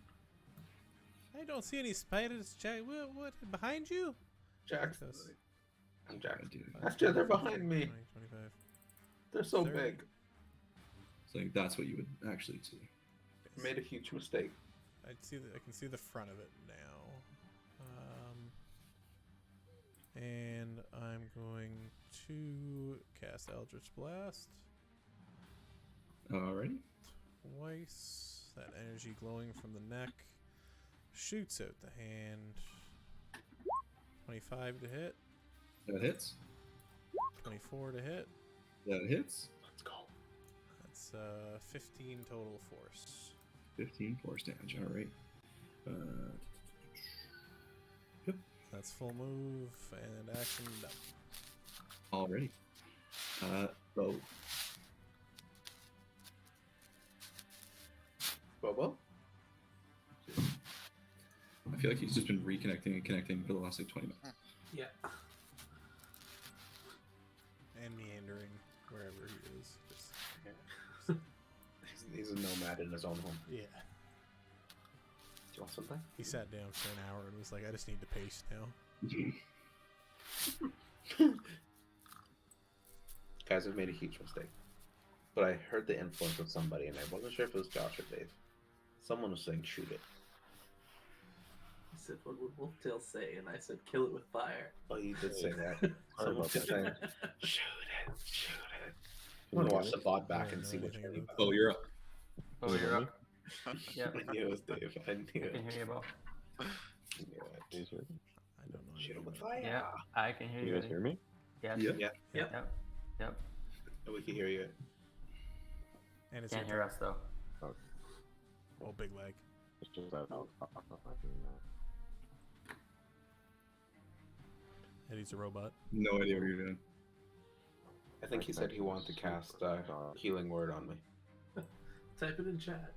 [SPEAKER 6] I don't see any spiders, Jack. What behind you?
[SPEAKER 2] Jack.
[SPEAKER 6] Those-
[SPEAKER 2] I'm Jack.
[SPEAKER 1] Dude.
[SPEAKER 2] Esther, they're behind me.
[SPEAKER 6] 20, 25.
[SPEAKER 2] They're so
[SPEAKER 6] 30.
[SPEAKER 2] big.
[SPEAKER 1] So like, that's what you would actually see.
[SPEAKER 2] I made a huge mistake.
[SPEAKER 6] I can see the front of it now. And I'm going to cast Eldritch Blast
[SPEAKER 1] Alrighty.
[SPEAKER 6] twice. That energy glowing from the neck shoots out the hand. 25 to hit.
[SPEAKER 1] That hits.
[SPEAKER 6] 24 to hit.
[SPEAKER 1] That hits.
[SPEAKER 2] Let's go.
[SPEAKER 6] That's 15 total force.
[SPEAKER 1] 15 force damage. Alright. Yep.
[SPEAKER 6] That's full move and action done.
[SPEAKER 1] Already. Bo.
[SPEAKER 2] Bobo?
[SPEAKER 1] I feel like he's just been reconnecting and connecting for the last like 20 minutes.
[SPEAKER 7] Yeah.
[SPEAKER 6] And meandering wherever he is.
[SPEAKER 2] He's a nomad in his own home.
[SPEAKER 6] Yeah.
[SPEAKER 2] Do you want something?
[SPEAKER 6] He sat down for an hour and was like, I just need to pace now.
[SPEAKER 2] Guys, I've made a huge mistake. But I heard the influence of somebody, and I wasn't sure if it was Josh or Dave. Someone was saying, shoot it.
[SPEAKER 7] He said, what would Wolftail say? And I said, kill it with fire.
[SPEAKER 2] Oh, you did say that.
[SPEAKER 5] Sorry
[SPEAKER 2] Someone
[SPEAKER 5] about
[SPEAKER 2] kept
[SPEAKER 5] that.
[SPEAKER 2] saying, shoot it, shoot it. I'm going to watch the VOD back
[SPEAKER 6] I
[SPEAKER 2] and
[SPEAKER 6] don't
[SPEAKER 2] see
[SPEAKER 6] know
[SPEAKER 2] which
[SPEAKER 6] anything
[SPEAKER 2] one you
[SPEAKER 6] about
[SPEAKER 1] Oh, you're up.
[SPEAKER 3] Oh, you're up. Yep.
[SPEAKER 2] I knew it was Dave. I knew
[SPEAKER 3] I
[SPEAKER 2] it.
[SPEAKER 3] can hear you, Bo.
[SPEAKER 2] I knew it.
[SPEAKER 5] You guys hear me?
[SPEAKER 6] I don't know.
[SPEAKER 2] Shoot it
[SPEAKER 6] anything
[SPEAKER 2] with
[SPEAKER 6] about
[SPEAKER 2] fire.
[SPEAKER 3] Yeah, I can hear
[SPEAKER 5] You
[SPEAKER 3] you.
[SPEAKER 5] guys hear me?
[SPEAKER 3] Yes.
[SPEAKER 1] Yeah.
[SPEAKER 2] Yeah.
[SPEAKER 3] Yep. Yep.
[SPEAKER 2] We can hear you.
[SPEAKER 6] And it's
[SPEAKER 3] Can't
[SPEAKER 6] your
[SPEAKER 3] hear
[SPEAKER 6] turn.
[SPEAKER 3] us though.
[SPEAKER 6] Oh, big leg.
[SPEAKER 5] It's just that.
[SPEAKER 6] Eddie's a robot.
[SPEAKER 1] No idea what you're doing.
[SPEAKER 2] I think he said he wanted to cast Healing Word on me.
[SPEAKER 7] Type it in chat.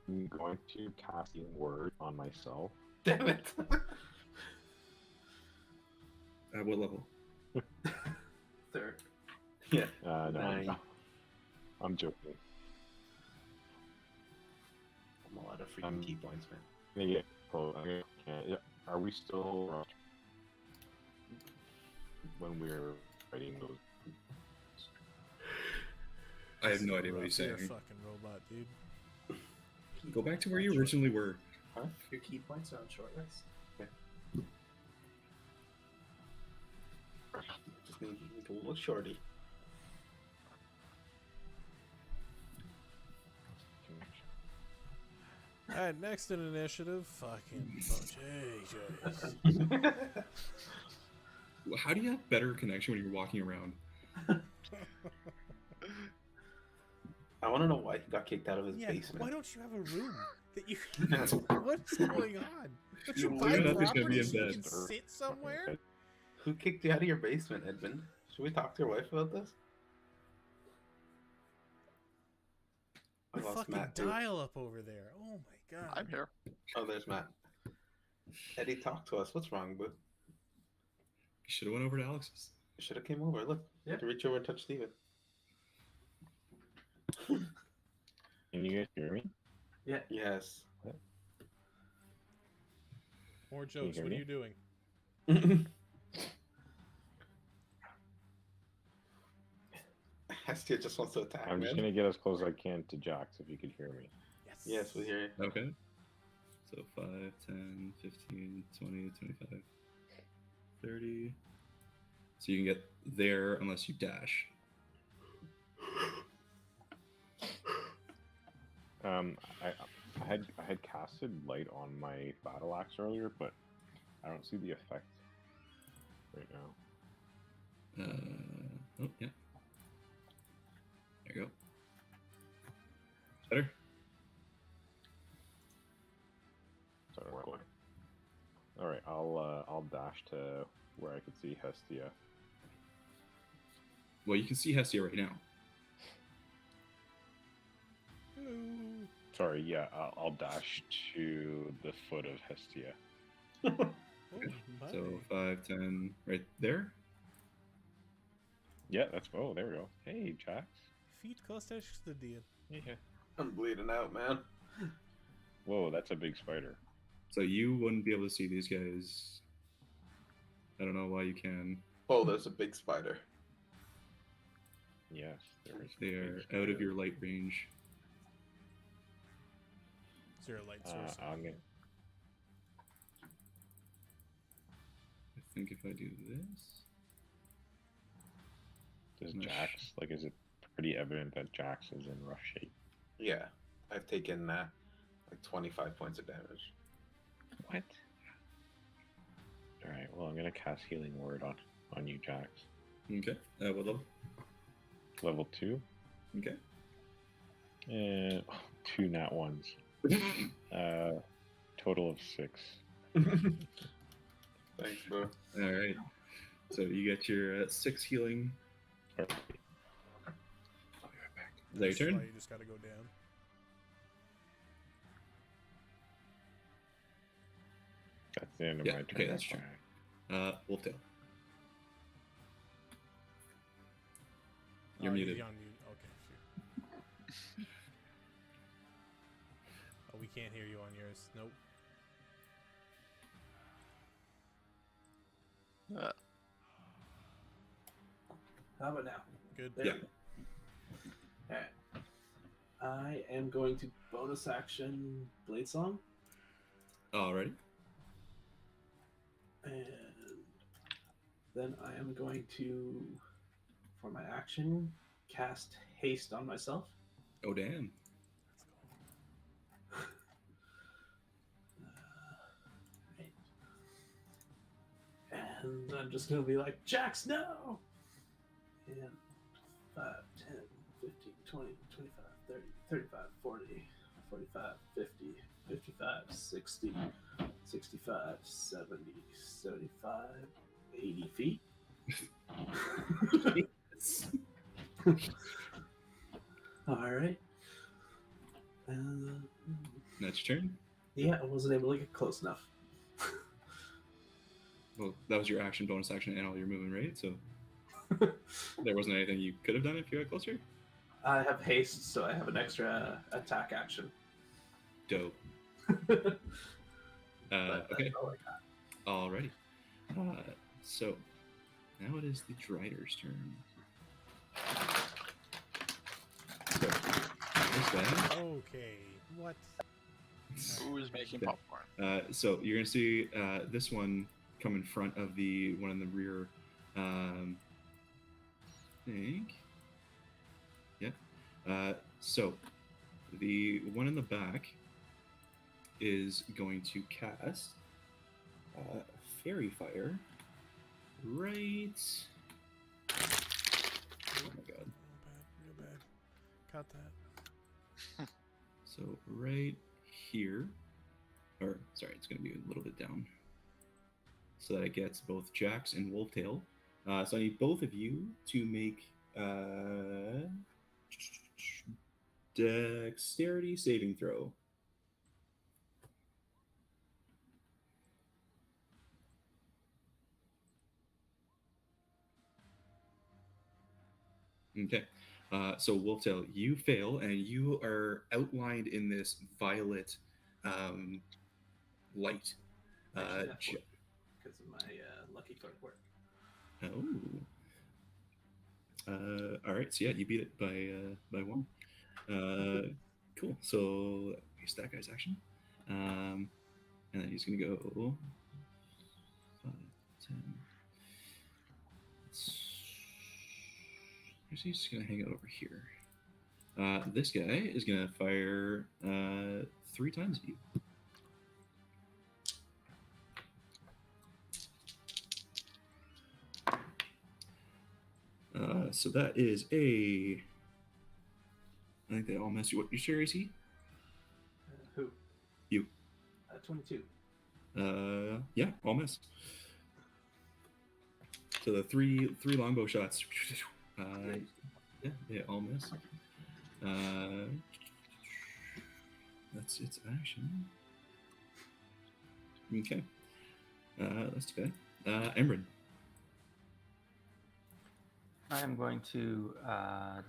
[SPEAKER 5] I'm going to cast a word on myself.
[SPEAKER 2] Damn it.
[SPEAKER 1] At what level?
[SPEAKER 7] Third.
[SPEAKER 2] Yeah.
[SPEAKER 5] No,
[SPEAKER 2] Nine.
[SPEAKER 5] I'm joking.
[SPEAKER 2] I'm a lot of freaking key points, man.
[SPEAKER 5] I'm gonna get close. Yeah. Are we still when we're fighting those?
[SPEAKER 1] I have no idea what he's
[SPEAKER 6] You're a
[SPEAKER 1] saying.
[SPEAKER 6] fucking robot, dude.
[SPEAKER 1] Go back to where you originally were.
[SPEAKER 2] Huh?
[SPEAKER 7] Your key points are on short rest.
[SPEAKER 2] Just need a little shorty.
[SPEAKER 6] Alright, next in initiative, fucking. Oh, jeez.
[SPEAKER 1] How do you have better connection when you're walking around?
[SPEAKER 2] I want to know why he got kicked out of his
[SPEAKER 6] Yeah,
[SPEAKER 2] basement.
[SPEAKER 6] why don't you have a room that you What's going on? Don't you
[SPEAKER 1] You're
[SPEAKER 6] buy
[SPEAKER 1] living up, he's gonna be
[SPEAKER 6] property
[SPEAKER 1] in
[SPEAKER 6] so you
[SPEAKER 1] bed.
[SPEAKER 6] can sit somewhere?
[SPEAKER 2] Who kicked you out of your basement, Edmund? Should we talk to your wife about this? I
[SPEAKER 6] The
[SPEAKER 2] lost
[SPEAKER 6] fucking
[SPEAKER 2] Matt, too.
[SPEAKER 6] dial up over there. Oh my god.
[SPEAKER 4] I'm here.
[SPEAKER 2] Oh, there's Matt. Eddie, talk to us. What's wrong, boo?
[SPEAKER 1] You should have went over to Alex's.
[SPEAKER 2] You should have came over. Look,
[SPEAKER 7] Yeah.
[SPEAKER 2] to reach over and touch Steven.
[SPEAKER 5] Can you guys hear me?
[SPEAKER 2] Yes.
[SPEAKER 6] More jokes.
[SPEAKER 5] hear
[SPEAKER 6] What are
[SPEAKER 5] me?
[SPEAKER 6] you doing?
[SPEAKER 2] Hestia just wants to attack,
[SPEAKER 5] I'm
[SPEAKER 2] man.
[SPEAKER 5] just gonna get as close as I can to Jax if you could hear me.
[SPEAKER 6] Yes.
[SPEAKER 2] Yes, we hear you.
[SPEAKER 1] Okay. So 5, 10, 15, 20, 25, 30. So you can get there unless you dash.
[SPEAKER 5] I had casted light on my battle axe earlier, but I don't see the effect right now.
[SPEAKER 1] Oh, yeah. There you go. Better?
[SPEAKER 5] Sorry, all right, I'll dash to where I could see Hestia.
[SPEAKER 1] Well, you can see Hestia right now.
[SPEAKER 6] Hello.
[SPEAKER 5] Sorry, yeah, I'll dash to the foot of Hestia.
[SPEAKER 6] Oh, bye.
[SPEAKER 1] So 5, 10, right there.
[SPEAKER 5] Yeah, that's there we go. Hey, Jax.
[SPEAKER 6] Feet cost extra, dear.
[SPEAKER 5] Yeah.
[SPEAKER 2] I'm bleeding out, man.
[SPEAKER 5] Whoa, that's a big spider.
[SPEAKER 1] So you wouldn't be able to see these guys. I don't know why you can.
[SPEAKER 2] Oh, there's a big spider.
[SPEAKER 5] Yes, there is. a
[SPEAKER 1] They
[SPEAKER 5] big
[SPEAKER 1] are
[SPEAKER 5] spider.
[SPEAKER 1] out of your light range.
[SPEAKER 6] Is there a light source?
[SPEAKER 5] I'm gonna.
[SPEAKER 1] think if I do this,
[SPEAKER 5] Does
[SPEAKER 1] Nice.
[SPEAKER 5] Jax, like, is it pretty evident that Jax is in rough shape?
[SPEAKER 2] Yeah, I've taken like 25 points of damage.
[SPEAKER 5] What? Alright, well, I'm going to cast Healing Word on you, Jax.
[SPEAKER 1] okay. What level?
[SPEAKER 5] Level 2.
[SPEAKER 1] Okay.
[SPEAKER 5] And 2 nat ones. Total of 6.
[SPEAKER 2] Thanks, bro.
[SPEAKER 1] All right. So you get your 6 healing.
[SPEAKER 5] Or-
[SPEAKER 1] I'll be right back. Is that your
[SPEAKER 6] That's why
[SPEAKER 1] turn?
[SPEAKER 6] you just got to go down.
[SPEAKER 5] That's the end of
[SPEAKER 1] Yeah,
[SPEAKER 5] my turn.
[SPEAKER 1] okay, that's true. Wolftail. You're
[SPEAKER 6] Oh,
[SPEAKER 1] muted.
[SPEAKER 6] You're on mute. Okay, sure. Oh, we can't hear you on yours. Nope.
[SPEAKER 7] How about now?
[SPEAKER 6] Good.
[SPEAKER 7] There
[SPEAKER 1] Yeah.
[SPEAKER 7] we go. Alright. I am going to bonus action Blade Song,
[SPEAKER 1] Alrighty.
[SPEAKER 7] and then I am going to, for my action, cast Haste on myself.
[SPEAKER 1] Oh, damn.
[SPEAKER 7] Right. And I'm just going to be like, Jax, no! And 5, 10, 15, 20, 25, 30, 35, 40, 45, 50, 55, 60, 65, 70, 75, 80 feet. All right.
[SPEAKER 1] That's your turn.
[SPEAKER 7] Yeah, I wasn't able to get close enough.
[SPEAKER 1] Well, that was your action, bonus action, and all your movement, right? So there wasn't anything you could have done if you got closer?
[SPEAKER 7] I have haste, so I have an extra attack action.
[SPEAKER 1] Dope.
[SPEAKER 7] But that's
[SPEAKER 1] Okay.
[SPEAKER 7] all I got.
[SPEAKER 1] Alrighty. So now it is the Drider's turn. So this guy.
[SPEAKER 6] Okay. What?
[SPEAKER 4] Who is making
[SPEAKER 1] Okay.
[SPEAKER 4] popcorn?
[SPEAKER 1] So you're gonna see this one come in front of the one in the rear. Think. Yeah. So the one in the back is going to cast Fairy Fire right. Oh my god.
[SPEAKER 6] Real bad. Cut that.
[SPEAKER 1] So right here, or sorry, it's going to be a little bit down, so that it gets both Jax and Wolftail. So I need both of you to make dexterity saving throw. Okay. So Wolftail, you fail, and you are outlined in this violet light.
[SPEAKER 7] Actually, that's because of my lucky card work.
[SPEAKER 1] All right. So yeah, you beat it by one. Cool. So here's that guy's action, and then he's gonna go 5, 10. He's just gonna hang out over here. This guy is gonna fire 3 times at you. So that is a. I think they all miss you. What your share is he?
[SPEAKER 7] Who?
[SPEAKER 1] You.
[SPEAKER 7] 22.
[SPEAKER 1] Yeah, all miss. So the three longbow shots. Yeah, they all miss. That's its action. Okay. That's too bad. Emrin.
[SPEAKER 3] I am going to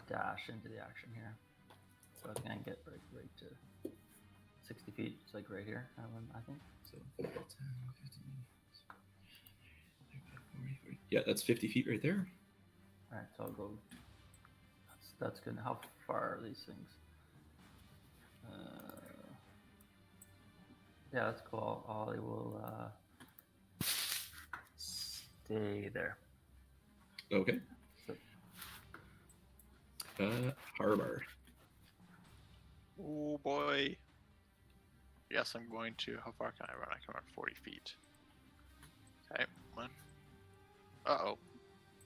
[SPEAKER 3] dash into the action here. So I can get right to 60 feet. It's like right here, I think.
[SPEAKER 1] So 5, 10, 15, 35, 40. Yeah, that's 50 feet right there.
[SPEAKER 3] All right, so I'll go. That's good. How far are these things? Yeah, that's cool. I will stay there.
[SPEAKER 1] Okay.
[SPEAKER 3] So,
[SPEAKER 1] Harbor.
[SPEAKER 4] Oh boy. Yes, I'm going to. How far can I run? I can run 40 feet. Okay, one. Uh-oh.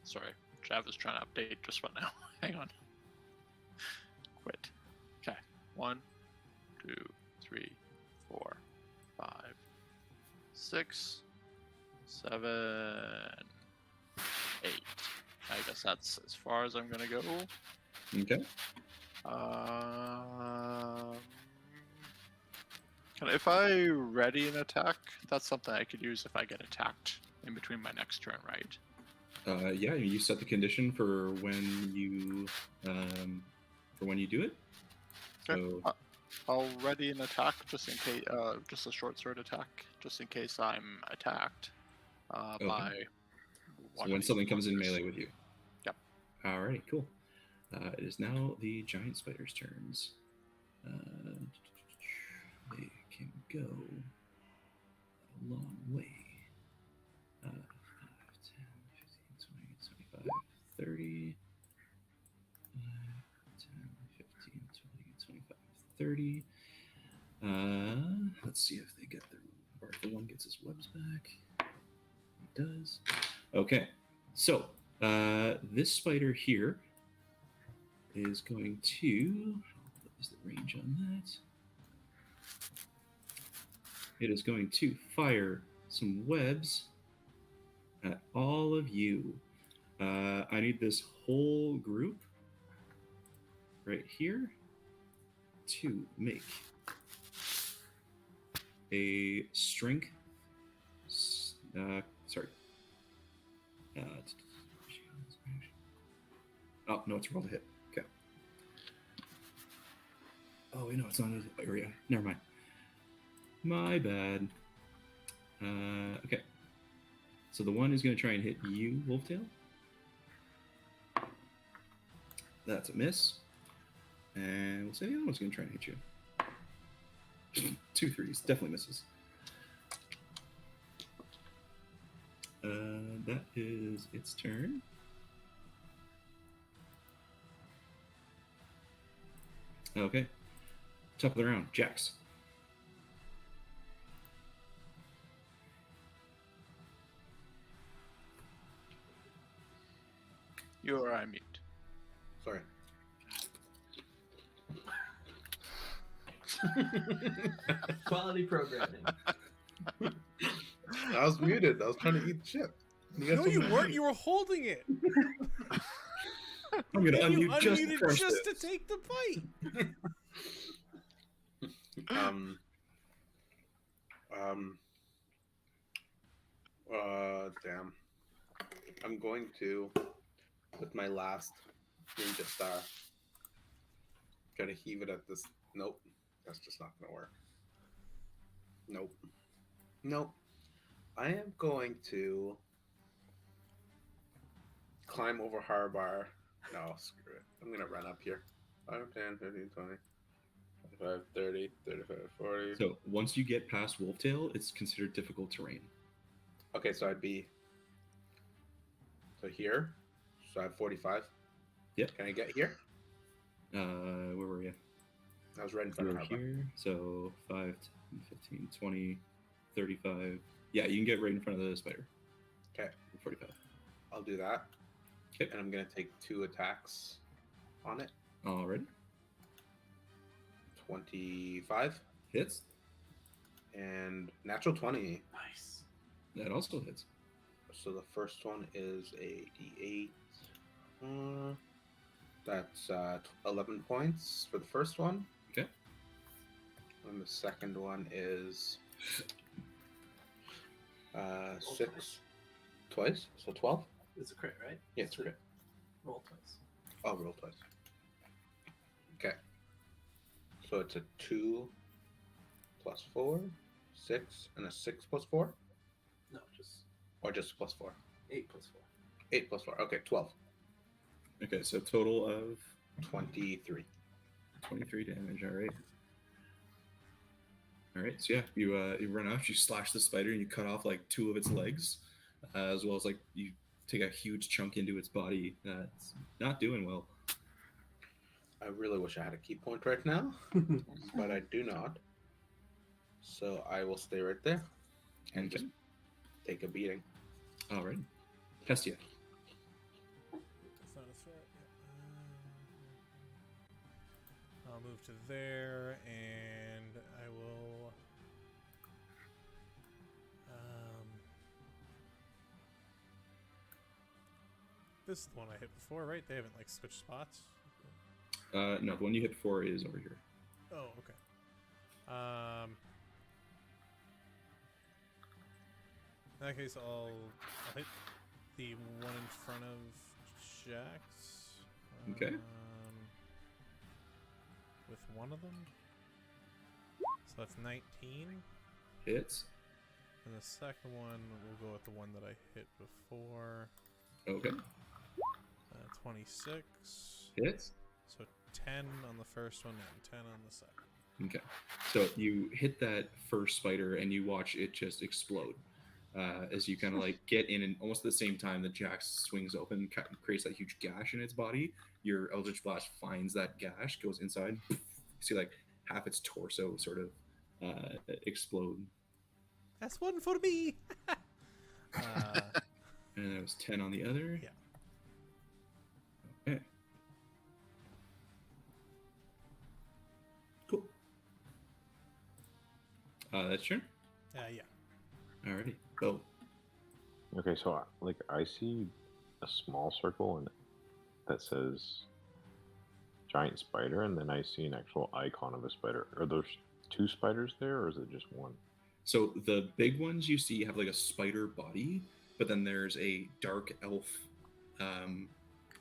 [SPEAKER 4] Sorry. Jav is trying to update just what now. Hang on. Quit. Okay. 1, 2, 3, 4, 5, 6, 7, 8. I guess that's as far as I'm gonna go.
[SPEAKER 1] Okay.
[SPEAKER 4] If I ready an attack, that's something I could use if I get attacked in between my next turn, right?
[SPEAKER 1] Yeah, you set the condition for when you do it.
[SPEAKER 4] Okay.
[SPEAKER 1] So
[SPEAKER 4] I'll ready an attack just in case, just a short sword attack, just in case I'm attacked by
[SPEAKER 1] So
[SPEAKER 4] one
[SPEAKER 1] when
[SPEAKER 4] of these
[SPEAKER 1] something comes in
[SPEAKER 4] monsters.
[SPEAKER 1] melee with you.
[SPEAKER 4] Yep.
[SPEAKER 1] Alrighty, cool. It is now the giant spider's turns. They can go a long way. 5, 10, 15, 20, 25, 30. 5, 10, 15, 20, 25, 30. Let's see if they get their, or if the one gets his webs back. He does. Okay, so this spider here is going to. What is the range on that? It is going to fire some webs at all of you. I need this whole group right here to make a strength. Sorry. Oh no, it's rolled a hit. Okay. Oh wait, no, it's not an area. Never mind. My bad. Okay. So the one is going to try and hit you, Wolftail. That's a miss. And we'll say the other one's going to try and hit you. 2 3s. Definitely misses. That is its turn. Okay. Top of the round. Jax.
[SPEAKER 4] You are on mute.
[SPEAKER 2] Sorry.
[SPEAKER 7] Quality programming.
[SPEAKER 2] I was muted. I was trying to eat chip.
[SPEAKER 6] No, you weren't. You were holding it.
[SPEAKER 1] I'm going to
[SPEAKER 6] And you
[SPEAKER 1] unmute just to
[SPEAKER 6] unmuted
[SPEAKER 1] crush
[SPEAKER 6] just
[SPEAKER 1] this.
[SPEAKER 6] to take the bite.
[SPEAKER 2] Damn. I'm going to, with my last ninja star, try to heave it at this. Nope. That's just not going to work. Nope. Nope. I am going to climb over Harbar. No, screw it. I'm going to run up here. 5, 10, 15, 20, 25, 30, 35, 40.
[SPEAKER 1] So once you get past Wolftail, it's considered difficult terrain.
[SPEAKER 2] Okay, so I'd be here. So I have 45.
[SPEAKER 1] Yep.
[SPEAKER 2] Can I get here?
[SPEAKER 1] Where were you?
[SPEAKER 2] I was right in
[SPEAKER 1] You
[SPEAKER 2] front of
[SPEAKER 1] were
[SPEAKER 2] Harbar.
[SPEAKER 1] here. So 5, 10, 15, 20, 35. Yeah, you can get right in front of the spider.
[SPEAKER 2] Okay.
[SPEAKER 1] 45.
[SPEAKER 2] I'll do that.
[SPEAKER 1] Okay.
[SPEAKER 2] And I'm going to take 2 attacks on it.
[SPEAKER 1] Alrighty.
[SPEAKER 2] 25.
[SPEAKER 1] Hits.
[SPEAKER 2] And natural 20.
[SPEAKER 7] Nice.
[SPEAKER 1] That also hits.
[SPEAKER 2] So the first one is a D8. That's 11 points for the first one.
[SPEAKER 1] Okay.
[SPEAKER 2] And the second one is 6 twice. So 12.
[SPEAKER 7] It's a crit, right?
[SPEAKER 2] Yeah, it's a crit.
[SPEAKER 7] Roll twice.
[SPEAKER 2] Oh, roll twice. Okay. So it's a 2 plus 4, 6, and a 6 plus 4?
[SPEAKER 7] No, just
[SPEAKER 2] Or just plus 4?
[SPEAKER 7] 8 plus 4.
[SPEAKER 2] 8 plus 4. Okay, 12.
[SPEAKER 1] Okay, so total of
[SPEAKER 2] 23.
[SPEAKER 1] 23 damage. Alright. Alright, so yeah, you run off, you slash the spider, and you cut off like 2 of its legs. as well as like you take a huge chunk into its body. It's not doing well.
[SPEAKER 2] I really wish I had a key point right now, but I do not. So I will stay right there and
[SPEAKER 1] Okay.
[SPEAKER 2] just take a beating.
[SPEAKER 1] All right, Hestia.
[SPEAKER 6] That's not a threat. Yeah. I'll move to there, and I will. This is the one I hit before, right? They haven't like switched spots.
[SPEAKER 1] No, the one you hit before is over here.
[SPEAKER 6] Oh, okay. In that case, I'll hit the one in front of Jax.
[SPEAKER 1] Okay.
[SPEAKER 6] With one of them. So that's 19.
[SPEAKER 1] Hits.
[SPEAKER 6] And the second one, we'll go with the one that I hit before.
[SPEAKER 1] Okay.
[SPEAKER 6] 26.
[SPEAKER 1] Hits.
[SPEAKER 6] So 10 on the first one and 10 on the second.
[SPEAKER 1] Okay. So you hit that first spider and you watch it just explode. As you kind of like get in, and almost at the same time that Jax swings open, creates that huge gash in its body. Your Eldritch Blast finds that gash, goes inside. You see like half its torso sort of explode.
[SPEAKER 6] That's one for me.
[SPEAKER 1] And it was 10 on the other.
[SPEAKER 6] Yeah.
[SPEAKER 1] Okay. Cool. That's your turn.
[SPEAKER 6] Yeah.
[SPEAKER 1] Alrighty. Go.
[SPEAKER 5] Okay, so like I see a small circle and that says giant spider, and then I see an actual icon of a spider. Are those two spiders there, or is it just one?
[SPEAKER 1] So the big ones you see have like a spider body, but then there's a dark elf,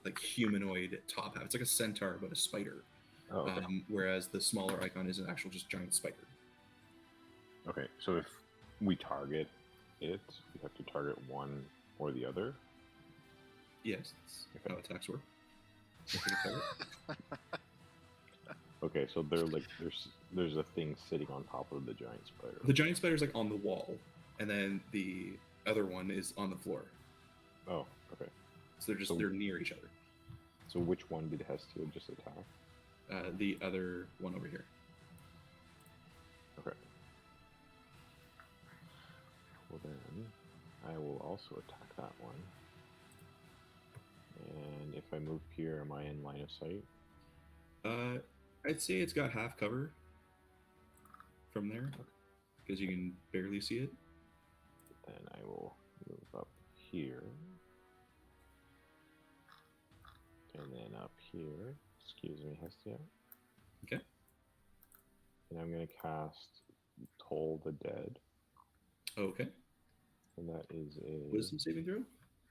[SPEAKER 1] like humanoid top half. It's like a centaur, but a spider.
[SPEAKER 5] Oh, okay.
[SPEAKER 1] Whereas the smaller icon is an actual just giant spider.
[SPEAKER 5] Okay, so if we target it, we have to target one or the other.
[SPEAKER 1] Yes, that's how attacks work.
[SPEAKER 5] Okay, so they're like there's a thing sitting on top of the giant spider.
[SPEAKER 1] The giant spider's like on the wall, and then the other one is on the floor.
[SPEAKER 5] Oh, okay.
[SPEAKER 1] So they're near each other.
[SPEAKER 5] So which one did Hestia just attack?
[SPEAKER 1] The other one over here.
[SPEAKER 5] Okay. Well then, I will also attack that one. And if I move here, am I in line of sight?
[SPEAKER 1] I'd say it's got half cover from there, because you can barely see it.
[SPEAKER 5] Then I will move up here. And then up here. Excuse me, Hestia.
[SPEAKER 1] Okay.
[SPEAKER 5] And I'm going to cast Toll the Dead.
[SPEAKER 1] Okay.
[SPEAKER 5] And that is a...
[SPEAKER 1] Wisdom saving throw?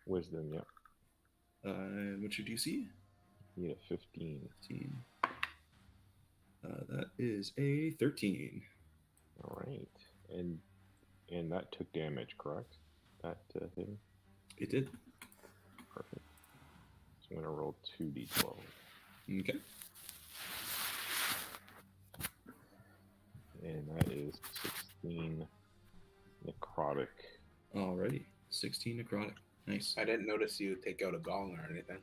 [SPEAKER 5] Wisdom, yep.
[SPEAKER 1] And what's your DC?
[SPEAKER 5] You need a 15.
[SPEAKER 1] 15. That is a 13.
[SPEAKER 5] All right. And that took damage, correct? That thing?
[SPEAKER 1] It did.
[SPEAKER 5] Perfect. So I'm going to roll 2d12.
[SPEAKER 1] Okay.
[SPEAKER 5] And that is 16 necrotic.
[SPEAKER 1] Alrighty. 16 necrotic. Nice.
[SPEAKER 2] I didn't notice you take out a gong or anything.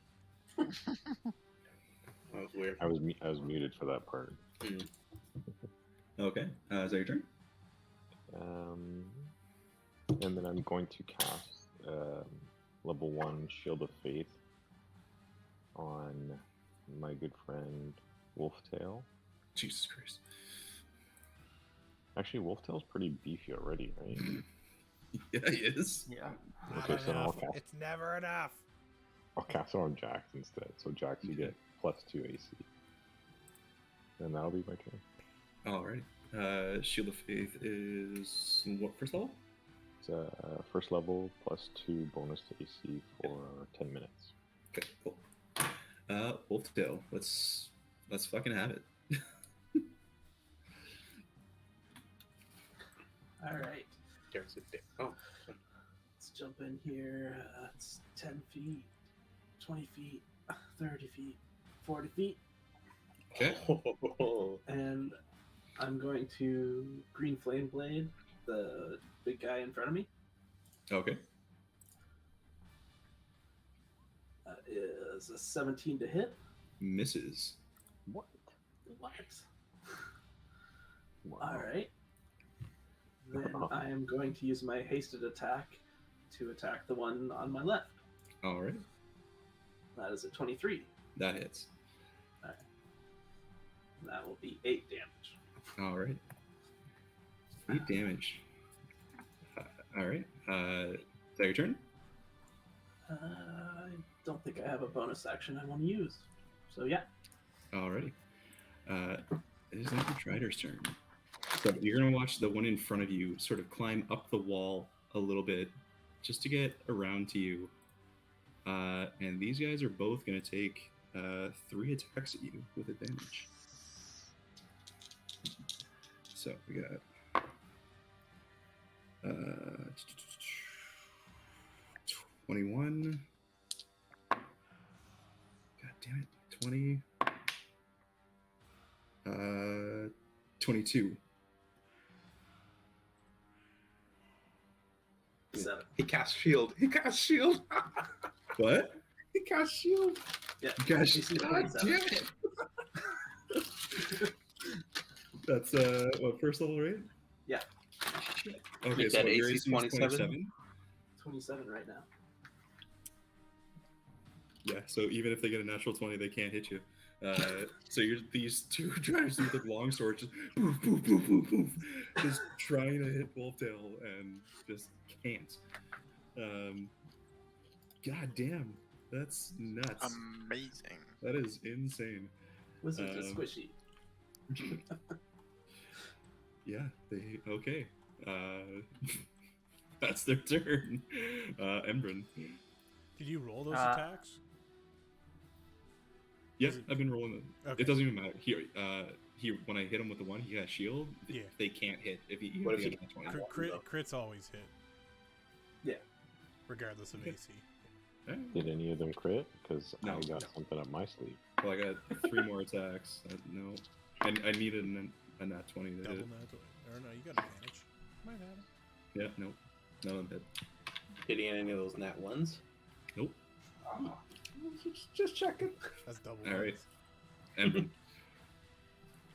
[SPEAKER 2] That was weird.
[SPEAKER 5] I was muted for that part.
[SPEAKER 2] Mm.
[SPEAKER 1] Okay. Is that your turn?
[SPEAKER 5] And then I'm going to cast level 1 Shield of Faith on my good friend Wolftail.
[SPEAKER 1] Jesus Christ.
[SPEAKER 5] Actually, Wolftail's pretty beefy already, right?
[SPEAKER 1] Yeah, he is.
[SPEAKER 3] Yeah.
[SPEAKER 5] Okay, so I'll cast,
[SPEAKER 6] It's never enough.
[SPEAKER 5] I'll cast it on Jax instead. So Jax, you get +2 AC. And that'll be my turn.
[SPEAKER 1] Alrighty. Shield of Faith is what first level?
[SPEAKER 5] It's first level +2 bonus to AC for 10 minutes.
[SPEAKER 1] Okay, cool. Wolftail, let's fucking have it.
[SPEAKER 7] All right.
[SPEAKER 2] There's a dick. Oh.
[SPEAKER 7] Let's jump in here. It's 10 feet, 20 feet, 30 feet, 40 feet.
[SPEAKER 1] Okay.
[SPEAKER 7] And I'm going to Green Flame Blade the big guy in front of me.
[SPEAKER 1] Okay.
[SPEAKER 7] That is a 17 to hit.
[SPEAKER 1] Misses.
[SPEAKER 3] What?
[SPEAKER 7] What?
[SPEAKER 5] Wow.
[SPEAKER 7] All right. Then I am going to use my hasted attack to attack the one on my left.
[SPEAKER 1] All right.
[SPEAKER 7] That is a 23.
[SPEAKER 1] That hits.
[SPEAKER 7] That will be 8 damage.
[SPEAKER 1] All right. 8 damage. All right. Is that your turn?
[SPEAKER 7] I don't think I have a bonus action I want to use. So yeah.
[SPEAKER 1] Alrighty. It is Uncle Trider's turn. So you're going to watch the one in front of you sort of climb up the wall a little bit just to get around to you. And these guys are both going to take 3 attacks at you with advantage. So we got 21. God damn it. 20. 22.
[SPEAKER 7] 7.
[SPEAKER 2] He cast shield. He cast shield.
[SPEAKER 1] What?
[SPEAKER 2] He cast shield.
[SPEAKER 7] Yeah.
[SPEAKER 1] Gosh,
[SPEAKER 7] DC
[SPEAKER 1] God
[SPEAKER 7] 27.
[SPEAKER 1] damn it. That's what, first level, right?
[SPEAKER 7] Yeah.
[SPEAKER 1] Shit. Okay,
[SPEAKER 2] Make
[SPEAKER 1] so
[SPEAKER 2] that
[SPEAKER 1] your
[SPEAKER 2] AC
[SPEAKER 1] AC is
[SPEAKER 2] 27?
[SPEAKER 1] 27.
[SPEAKER 7] 27 right now.
[SPEAKER 1] Yeah, so even if they get a natural 20, they can't hit you. So you're these two drives with the long sword, just poof, poof, poof, poof, poof, just trying to hit Wolftail and just can't. God damn, that's nuts.
[SPEAKER 4] Amazing.
[SPEAKER 1] That is insane.
[SPEAKER 7] Wizards are squishy.
[SPEAKER 1] Yeah, they okay. That's their turn. Embrun.
[SPEAKER 6] Did you roll those
[SPEAKER 3] Uh,
[SPEAKER 6] attacks?
[SPEAKER 1] Yeah,
[SPEAKER 6] Is it-
[SPEAKER 1] I've been rolling them.
[SPEAKER 6] Okay.
[SPEAKER 1] It doesn't even matter. He when I hit him with the one, he has shield.
[SPEAKER 6] Yeah.
[SPEAKER 1] They can't hit if he.
[SPEAKER 2] What if
[SPEAKER 1] he
[SPEAKER 2] he-
[SPEAKER 1] gets a 20.
[SPEAKER 6] Crits always hit.
[SPEAKER 7] Yeah.
[SPEAKER 6] Regardless of
[SPEAKER 1] Okay.
[SPEAKER 6] AC.
[SPEAKER 1] Alright.
[SPEAKER 5] Did any of them crit? Because
[SPEAKER 1] No,
[SPEAKER 5] I got
[SPEAKER 1] no.
[SPEAKER 5] something up my sleeve.
[SPEAKER 1] Well, I got 3 more attacks. No, I needed a nat 20 to
[SPEAKER 6] Double
[SPEAKER 1] hit.
[SPEAKER 6] nat. Or no, you got advantage. Might have it.
[SPEAKER 1] Yeah, nope. None of them hit.
[SPEAKER 2] Hitting any of those nat ones?
[SPEAKER 1] Nope.
[SPEAKER 2] Just checking.
[SPEAKER 6] That's double.
[SPEAKER 1] All right.
[SPEAKER 6] ones.
[SPEAKER 1] Embrun,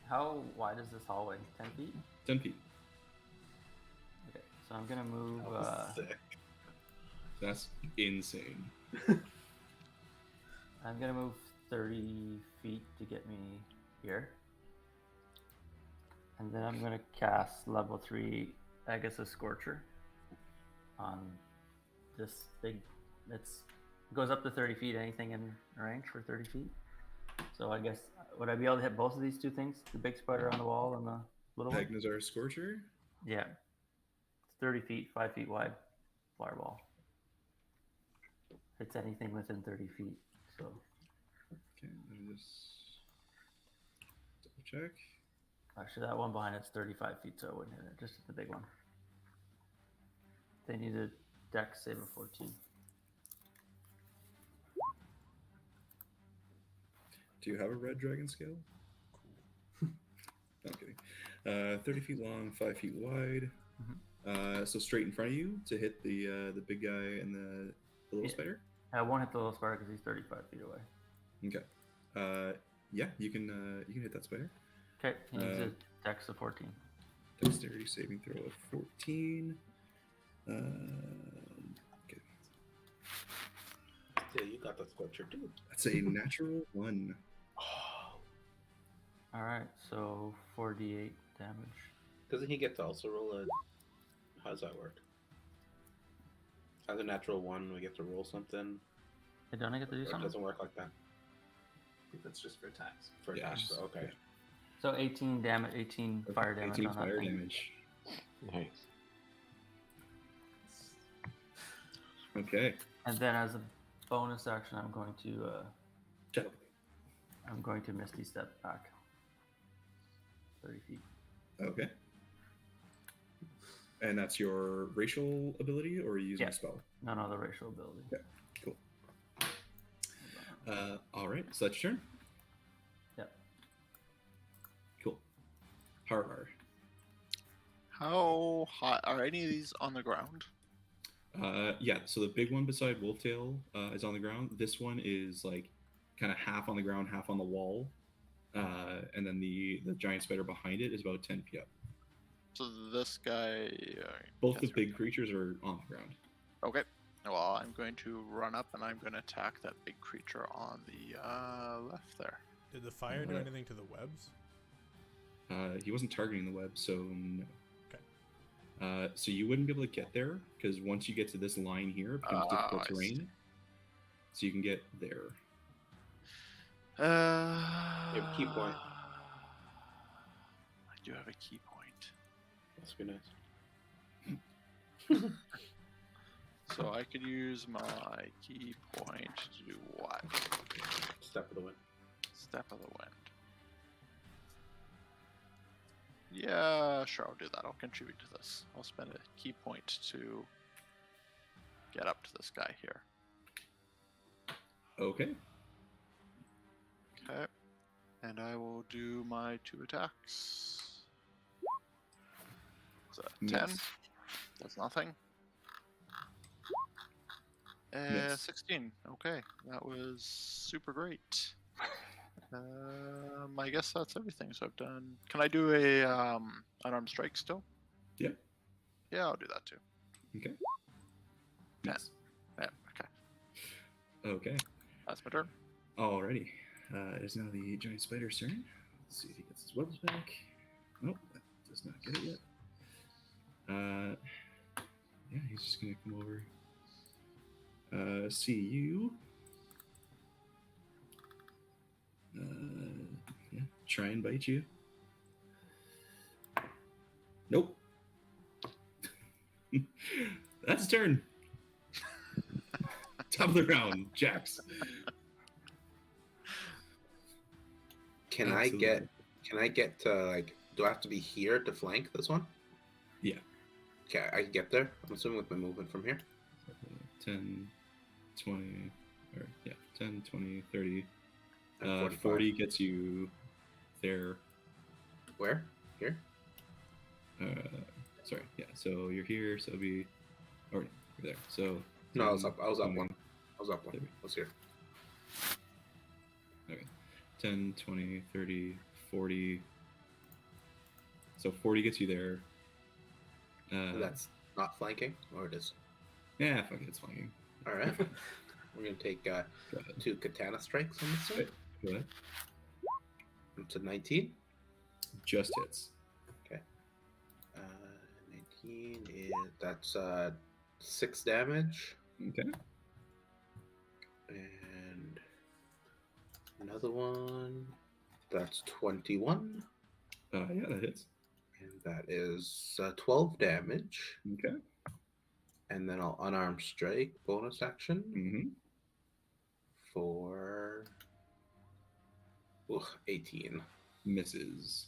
[SPEAKER 3] How wide is this hallway? 10 feet?
[SPEAKER 1] 10 feet.
[SPEAKER 3] Okay, so I'm gonna move.
[SPEAKER 2] That was sick.
[SPEAKER 1] That's insane.
[SPEAKER 3] I'm gonna move 30 feet to get me here, and then I'm gonna cast level 3 Agatha Scorcher on this big. It's goes up to 30 feet. Anything in range for 30 feet. So I guess would I be able to hit both of these two things? The big spider on the wall and the little one.
[SPEAKER 1] Magnazar Scorcher.
[SPEAKER 3] Yeah, it's 30 feet, 5 feet wide, fireball. It's anything within 30 feet. So
[SPEAKER 1] Okay, let me just double check.
[SPEAKER 3] actually, that one behind it's 35 feet, so I wouldn't hit it. Just the big one. They need a dex save of 14.
[SPEAKER 1] Do you have a red dragon scale? No, I'm kidding. 30 feet long, 5 feet wide. So straight in front of you to hit the big guy and the little
[SPEAKER 3] Yeah.
[SPEAKER 1] spider.
[SPEAKER 3] I won't hit the little spider because he's 35 feet away.
[SPEAKER 1] Okay. Yeah, you can hit that spider.
[SPEAKER 3] Okay, he needs a dex of 14.
[SPEAKER 1] Dexterity saving throw of 14. Okay,
[SPEAKER 2] Yeah, you got the scorcher too.
[SPEAKER 1] that's a natural 1.
[SPEAKER 2] Oh.
[SPEAKER 3] All right, so 4d8 damage.
[SPEAKER 2] Doesn't he get to also roll a? How does that work? As a natural 1, we get to roll something.
[SPEAKER 3] Hey, don't I get to
[SPEAKER 2] Or
[SPEAKER 3] do
[SPEAKER 2] it
[SPEAKER 3] something?
[SPEAKER 2] doesn't work like that
[SPEAKER 7] I think that's just for attacks.
[SPEAKER 2] for attacks.
[SPEAKER 1] Yes.
[SPEAKER 2] So, okay.
[SPEAKER 3] So 18 damage, 18 fire damage
[SPEAKER 1] 18
[SPEAKER 3] on that
[SPEAKER 1] fire
[SPEAKER 3] thing.
[SPEAKER 1] damage.
[SPEAKER 5] Nice.
[SPEAKER 1] Okay.
[SPEAKER 3] And then as a bonus action, I'm going to Misty Step back 30 feet.
[SPEAKER 1] Okay. And that's your racial ability, or are you using
[SPEAKER 3] Yeah.
[SPEAKER 1] a spell?
[SPEAKER 3] No, the racial ability.
[SPEAKER 1] Okay, cool. All right, so that's your turn.
[SPEAKER 3] Yep.
[SPEAKER 1] Cool. Har.
[SPEAKER 4] How hot are any of these on the ground?
[SPEAKER 1] Yeah, so the big one beside Wolftail is on the ground. This one is like kind of half on the ground, half on the wall. And then the giant spider behind it is about 10 feet up.
[SPEAKER 4] So this guy.
[SPEAKER 1] Both the big creatures are on the ground.
[SPEAKER 4] Okay. Well, I'm going to run up and I'm going to attack that big creature on the left there.
[SPEAKER 6] Did the fire do anything to the webs?
[SPEAKER 1] He wasn't targeting the web, so no.
[SPEAKER 6] Okay.
[SPEAKER 1] So you wouldn't be able to get there because once you get to this line here, it becomes difficult
[SPEAKER 4] I
[SPEAKER 1] terrain. So you can get there.
[SPEAKER 5] You have a key point.
[SPEAKER 4] I do have a key point.
[SPEAKER 5] That's be nice.
[SPEAKER 4] So I could use my key point to do what?
[SPEAKER 5] Step of the wind.
[SPEAKER 4] Step of the wind. Yeah, sure, I'll do that. I'll contribute to this. I'll spend a key point to get up to this guy here.
[SPEAKER 1] Okay.
[SPEAKER 4] Okay. And I will do my 2 attacks. So 10.
[SPEAKER 1] Miss.
[SPEAKER 4] That's nothing.
[SPEAKER 1] Miss.
[SPEAKER 4] 16. Okay, that was super great. I guess that's everything. So I've done. Can I do a unarmed strike still?
[SPEAKER 1] Yeah.
[SPEAKER 4] Yeah, I'll do that too.
[SPEAKER 1] Okay.
[SPEAKER 4] Yeah.
[SPEAKER 1] Miss.
[SPEAKER 4] Yeah. Okay.
[SPEAKER 1] Okay.
[SPEAKER 4] That's my turn.
[SPEAKER 1] Alrighty. It is now the giant spider's turn. Let's see if he gets his webs back. Nope, that does not get it yet. Yeah, he's just gonna come over. See you. Yeah, try and bite you. Nope. That's his turn. Top of the round, Jax.
[SPEAKER 2] Can
[SPEAKER 1] Absolutely.
[SPEAKER 2] I get to, like, do I have to be here to flank this one?
[SPEAKER 1] Yeah.
[SPEAKER 2] Okay, I can get there. I'm assuming with my movement from here.
[SPEAKER 1] 10, 20, or yeah, 10, 20, 30.
[SPEAKER 2] And 45.
[SPEAKER 1] 40 gets you there.
[SPEAKER 2] Where? Here?
[SPEAKER 1] Sorry, yeah. So you're here, so it'll be, or you're there. So
[SPEAKER 2] No, I was up
[SPEAKER 1] 20,
[SPEAKER 2] one. I was up one. I was here.
[SPEAKER 1] Okay. 10, 20, 30, 40. So 40 gets you there.
[SPEAKER 2] That's not flanking, or it is?
[SPEAKER 1] Yeah, fuck it, it's flanking.
[SPEAKER 2] All right. We're gonna take
[SPEAKER 1] Go ahead.
[SPEAKER 2] 2 katana strikes on this one.
[SPEAKER 1] Okay, go ahead.
[SPEAKER 2] Up to 19.
[SPEAKER 1] Just hits.
[SPEAKER 2] 19 is that's 6 damage,
[SPEAKER 1] Okay.
[SPEAKER 2] and another one that's 21,
[SPEAKER 1] Yeah, that hits.
[SPEAKER 2] and that is 12 damage.
[SPEAKER 1] Okay.
[SPEAKER 2] And then I'll unarmed strike bonus action
[SPEAKER 1] Mm-hmm.
[SPEAKER 2] for 18.
[SPEAKER 1] Misses.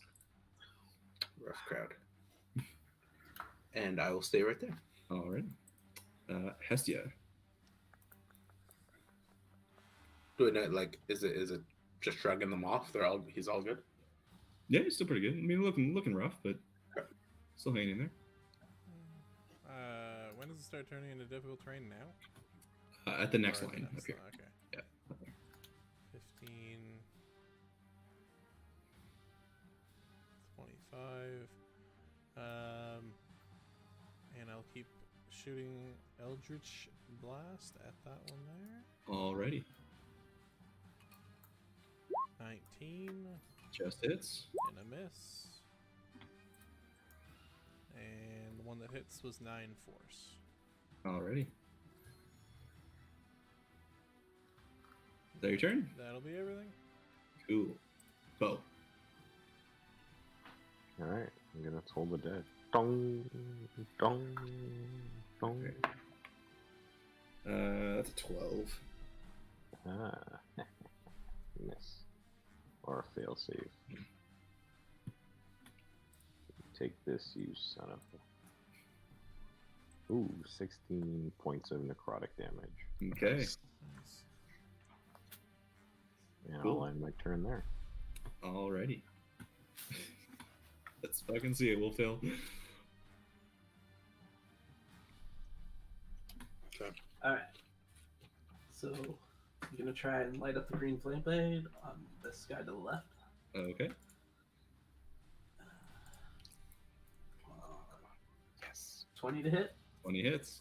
[SPEAKER 2] Rough crowd. And I will stay right there.
[SPEAKER 1] All right. Hestia.
[SPEAKER 2] Doing it like, is it just shrugging them off? He's all good.
[SPEAKER 1] Yeah, he's still pretty good. I mean, looking rough, but still hanging in there.
[SPEAKER 6] When does it start turning into difficult terrain now?
[SPEAKER 1] At the next
[SPEAKER 6] Or at the
[SPEAKER 1] line
[SPEAKER 6] next
[SPEAKER 1] up here.
[SPEAKER 6] line, okay.
[SPEAKER 1] Yeah.
[SPEAKER 6] 15, 25. And I'll keep shooting Eldritch Blast at that one there.
[SPEAKER 1] Alrighty.
[SPEAKER 6] 19
[SPEAKER 1] Just hits.
[SPEAKER 6] and a miss. And the one that hits was 9 force.
[SPEAKER 1] Alrighty. Is that your turn?
[SPEAKER 6] That'll be everything.
[SPEAKER 1] Cool. Bo.
[SPEAKER 5] Alright, I'm gonna toll the dead. Dong, dong, dong.
[SPEAKER 1] That's a 12.
[SPEAKER 5] Ah, miss. Or a fail save. Take this, you son of a... Ooh, 16 points of necrotic damage.
[SPEAKER 1] Okay.
[SPEAKER 6] Nice.
[SPEAKER 5] And
[SPEAKER 1] Cool.
[SPEAKER 5] I'll end my turn there.
[SPEAKER 1] Alrighty. Let's fucking see it, Wolftail.
[SPEAKER 7] try and light up the green flame blade on this guy to the left.
[SPEAKER 1] Okay.
[SPEAKER 2] Yes.
[SPEAKER 7] 20 to hit.
[SPEAKER 1] 20 hits.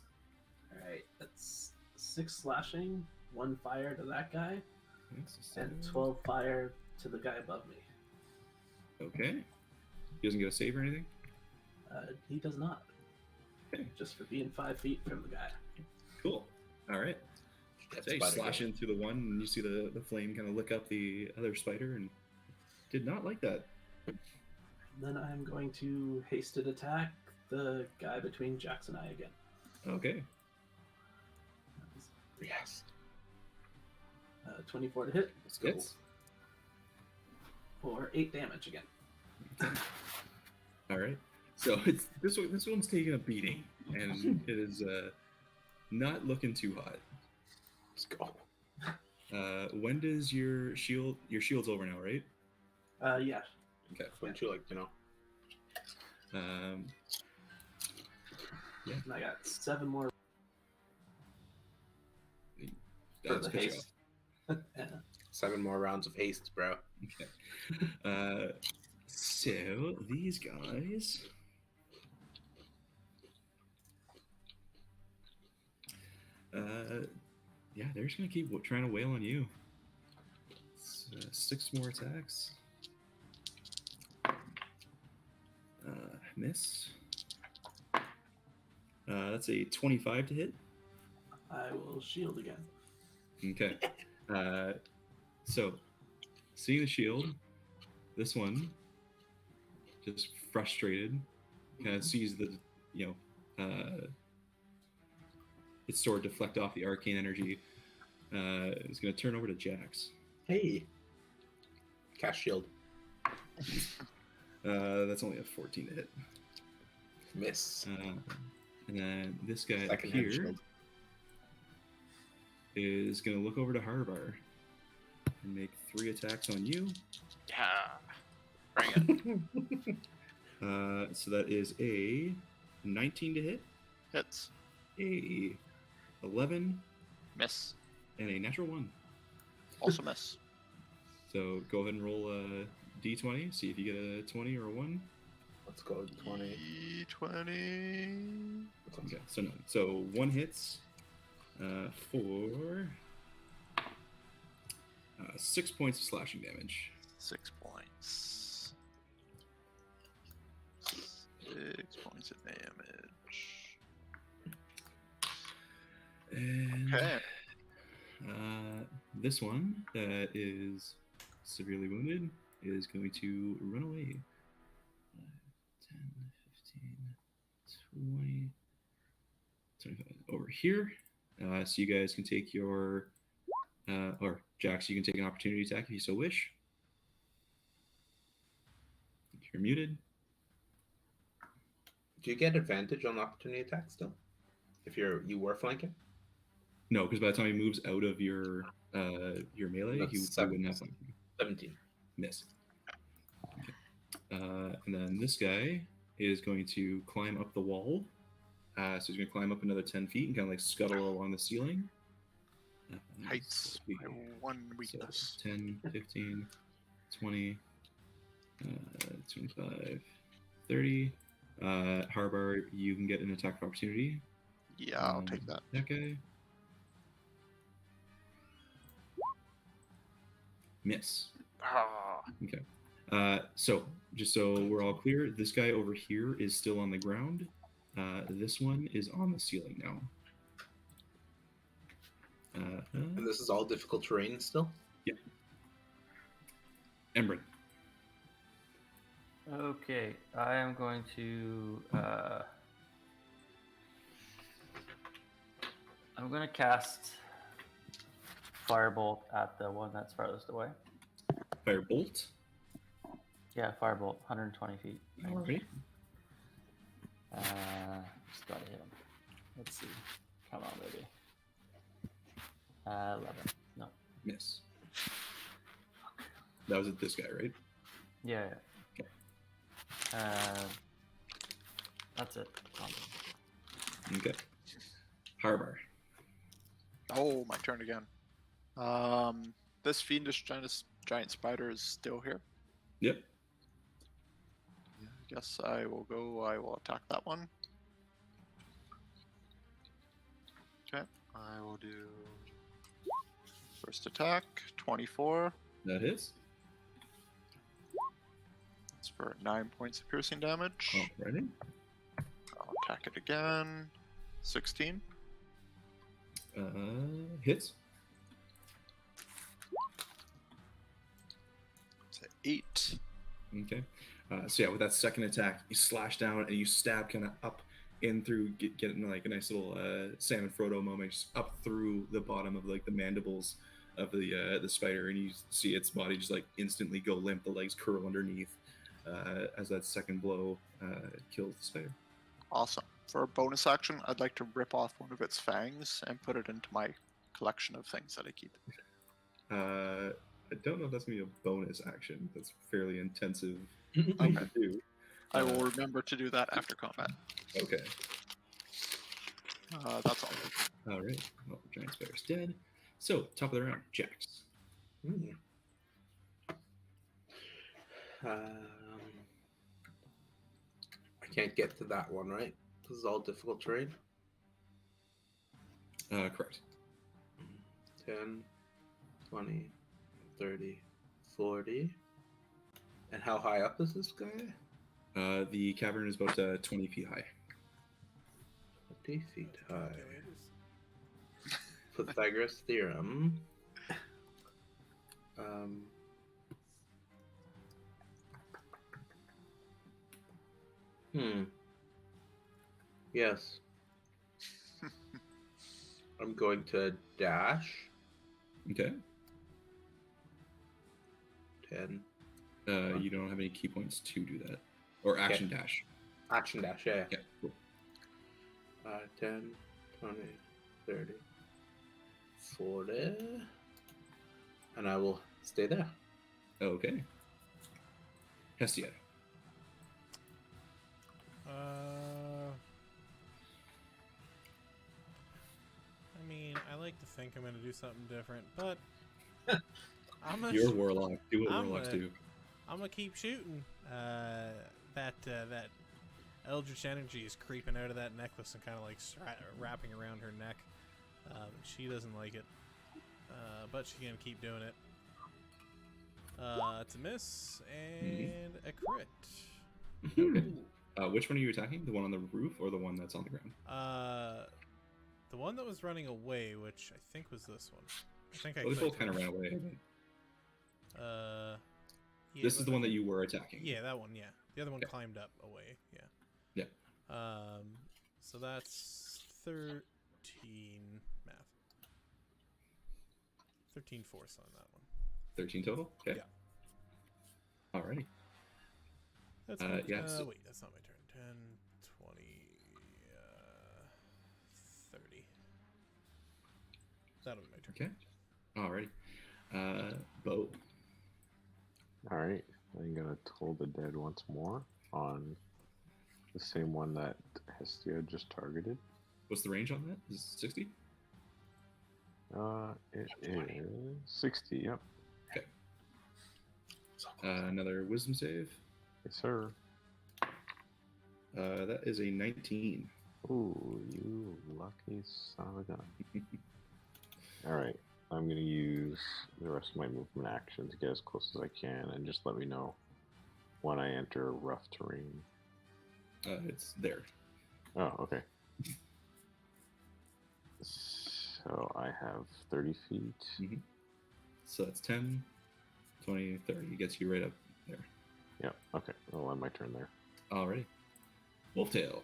[SPEAKER 7] Alright, that's 6 slashing, 1 fire to that guy, and 12 fire to the guy above me.
[SPEAKER 1] Okay. He doesn't get a save or anything?
[SPEAKER 7] He does not.
[SPEAKER 1] Okay.
[SPEAKER 7] Just for being 5 feet from the guy.
[SPEAKER 1] Cool. All right.
[SPEAKER 2] That
[SPEAKER 1] So you
[SPEAKER 2] spider
[SPEAKER 1] slash
[SPEAKER 2] guy.
[SPEAKER 1] into the one, and you see the flame kind of lick up the other spider, and did not like that.
[SPEAKER 7] Then I'm going to hasted attack the guy between Jax and I again.
[SPEAKER 1] Okay.
[SPEAKER 2] Yes.
[SPEAKER 7] 24 to hit
[SPEAKER 2] Let's go.
[SPEAKER 1] Hits.
[SPEAKER 7] for 8 damage again.
[SPEAKER 1] All right. So it's this one. This one's taking a beating, and it is not looking too hot.
[SPEAKER 2] Let's go.
[SPEAKER 1] When does your shield? Your shield's over now, right?
[SPEAKER 7] Yeah.
[SPEAKER 1] Okay.
[SPEAKER 2] Wouldn't you like to know?
[SPEAKER 1] Um,
[SPEAKER 7] And I got 7 more for
[SPEAKER 1] that's
[SPEAKER 7] the
[SPEAKER 1] good.
[SPEAKER 7] haste. Yeah.
[SPEAKER 2] 7 more rounds of haste, bro.
[SPEAKER 1] Okay. So these guys. Yeah, they're just gonna keep trying to wail on you. 6 more attacks. Miss. That's a 25 to hit.
[SPEAKER 7] I will shield again.
[SPEAKER 1] Okay. So, seeing the shield, this one, just frustrated, kind of sees the, its sword deflect off the arcane energy. It's going to turn over to Jax.
[SPEAKER 2] Hey. Cast shield.
[SPEAKER 1] That's only a 14 to hit.
[SPEAKER 2] Miss.
[SPEAKER 1] And then this guy up
[SPEAKER 2] Second hand
[SPEAKER 1] here
[SPEAKER 2] shield.
[SPEAKER 1] is going to look over to Harbar and make 3 attacks on you.
[SPEAKER 4] Yeah. Bring it.
[SPEAKER 1] So that is a 19 to hit,
[SPEAKER 4] Hits.
[SPEAKER 1] a 11,
[SPEAKER 4] Miss.
[SPEAKER 1] and a natural 1.
[SPEAKER 4] Also miss.
[SPEAKER 1] So go ahead and roll a d20, see if you get a 20 or a 1.
[SPEAKER 2] Let's go 20.
[SPEAKER 4] 20.
[SPEAKER 1] Okay, so no. So 1 hits for 6 points of slashing damage.
[SPEAKER 4] 6 points. 6 points of damage.
[SPEAKER 1] And
[SPEAKER 4] Okay.
[SPEAKER 1] this one that is severely wounded is going to run away. 10, 15, 20, 25. Over here. So you guys can take your, or Jax, you can take an opportunity attack if you so wish. If you're muted.
[SPEAKER 2] Do you get advantage on opportunity attack still? If you were flanking?
[SPEAKER 1] No, because by the time he moves out of your melee,
[SPEAKER 2] That's
[SPEAKER 1] he
[SPEAKER 2] seven.
[SPEAKER 1] wouldn't have flanking.
[SPEAKER 2] 17.
[SPEAKER 1] Miss. Okay. And then this guy is going to climb up the wall. So he's going to climb up another 10 feet and kind of like scuttle along the ceiling.
[SPEAKER 4] Heights.
[SPEAKER 1] so
[SPEAKER 4] My one weakness.
[SPEAKER 1] 10, 15, 20, 25, 30. Harbar, you can get an attack of opportunity.
[SPEAKER 4] Yeah, I'll take that.
[SPEAKER 1] That guy. Miss.
[SPEAKER 4] Ah,
[SPEAKER 1] Okay. So, just so we're all clear, this guy over here is still on the ground. This one is on the ceiling now.
[SPEAKER 2] And this is all difficult terrain still?
[SPEAKER 1] Embryn.
[SPEAKER 3] Okay, I am going to. I'm going to cast Firebolt at the one that's farthest away.
[SPEAKER 1] Firebolt.
[SPEAKER 3] Yeah, Firebolt, 120 feet.
[SPEAKER 1] All right.
[SPEAKER 3] Just gotta hit him. Let's see. Come on, baby. 11. No.
[SPEAKER 1] Miss. That was this guy, right?
[SPEAKER 3] Yeah.
[SPEAKER 1] Okay.
[SPEAKER 3] That's it.
[SPEAKER 1] Okay. Harbar.
[SPEAKER 4] oh, my turn again. This fiendish giant spider is still here.
[SPEAKER 1] Yep.
[SPEAKER 4] Yeah, I guess I will go. I will attack that one. Okay, I will do first attack, 24.
[SPEAKER 1] That hits.
[SPEAKER 4] That's for 9 points of piercing damage.
[SPEAKER 1] Alrighty.
[SPEAKER 4] I'll attack it again, 16.
[SPEAKER 1] Hits.
[SPEAKER 4] It's an 8.
[SPEAKER 1] Okay. So yeah, with that second attack, you slash down and you stab kind of up in through, getting like a nice little Sam and Frodo moment, just up through the bottom of like the mandibles of the spider, and you see its body just like instantly go limp. The legs curl underneath as that second blow kills the spider.
[SPEAKER 4] Awesome. For a bonus action, I'd like to rip off one of its fangs and put it into my collection of things that I keep.
[SPEAKER 1] I don't know if that's gonna be a bonus action. That's fairly intensive thing to do.
[SPEAKER 4] I will remember to do that after combat.
[SPEAKER 1] Okay.
[SPEAKER 4] That's all.
[SPEAKER 1] All right. Well, giant spider's dead. So top of the round, Jax.
[SPEAKER 2] I can't get to that one, right? This is all difficult terrain.
[SPEAKER 1] Correct.
[SPEAKER 2] 10, 20, 30, 40. And how high up is this guy?
[SPEAKER 1] The cavern is about 20 feet high.
[SPEAKER 2] 20 feet high. Pythagoras theorem. Yes. I'm going to dash.
[SPEAKER 1] Okay.
[SPEAKER 2] 10.
[SPEAKER 1] You don't have any key points to do that. Or action dash.
[SPEAKER 2] Action dash, yeah.
[SPEAKER 1] Yeah, cool.
[SPEAKER 2] 10, 20, 30, 40. And I will stay there.
[SPEAKER 1] Okay. Hestia.
[SPEAKER 6] I mean, I like to think I'm going to do something different, but
[SPEAKER 1] You're a warlock. Do what warlocks do.
[SPEAKER 6] I'm going to keep shooting. That eldritch energy is creeping out of that necklace and kind of like wrapping around her neck. She doesn't like it, but she's going to keep doing it. It's a miss and a crit.
[SPEAKER 1] Okay. Which one are you attacking? The one on the roof or the one that's on the ground?
[SPEAKER 6] The one that was running away, which I think was this one. I think
[SPEAKER 1] Well, they both kind of ran away.
[SPEAKER 6] Yeah,
[SPEAKER 1] This is the one that you were attacking.
[SPEAKER 6] Yeah, that one. Yeah, the other one
[SPEAKER 1] Okay.
[SPEAKER 6] climbed up away. Yeah.
[SPEAKER 1] Yeah.
[SPEAKER 6] So that's 13 math. 13 force on that one.
[SPEAKER 1] 13 total? Okay.
[SPEAKER 6] Yeah.
[SPEAKER 1] Alrighty.
[SPEAKER 6] That's
[SPEAKER 1] yeah,
[SPEAKER 6] wait, that's not my turn. 10, 20, 30. That'll be my turn.
[SPEAKER 1] Okay. Alrighty. Bo.
[SPEAKER 5] Alright, I'm gonna toll the dead once more on the same one that Hestia just targeted.
[SPEAKER 1] What's the range on that? Is it 60?
[SPEAKER 5] It is 60, yep.
[SPEAKER 1] Okay. Another wisdom save.
[SPEAKER 5] Yes, sir.
[SPEAKER 1] That is a 19.
[SPEAKER 5] Ooh, you lucky son of a gun. Alright, I'm gonna use the rest of my movement action to get as close as I can and just let me know when I enter rough terrain.
[SPEAKER 1] It's there.
[SPEAKER 5] Oh, okay. So I have 30 feet.
[SPEAKER 1] Mhm. So that's 10, 20, 30. It gets you right up there.
[SPEAKER 5] Yeah, okay. I'll end my turn there.
[SPEAKER 1] Alrighty. Wolftail.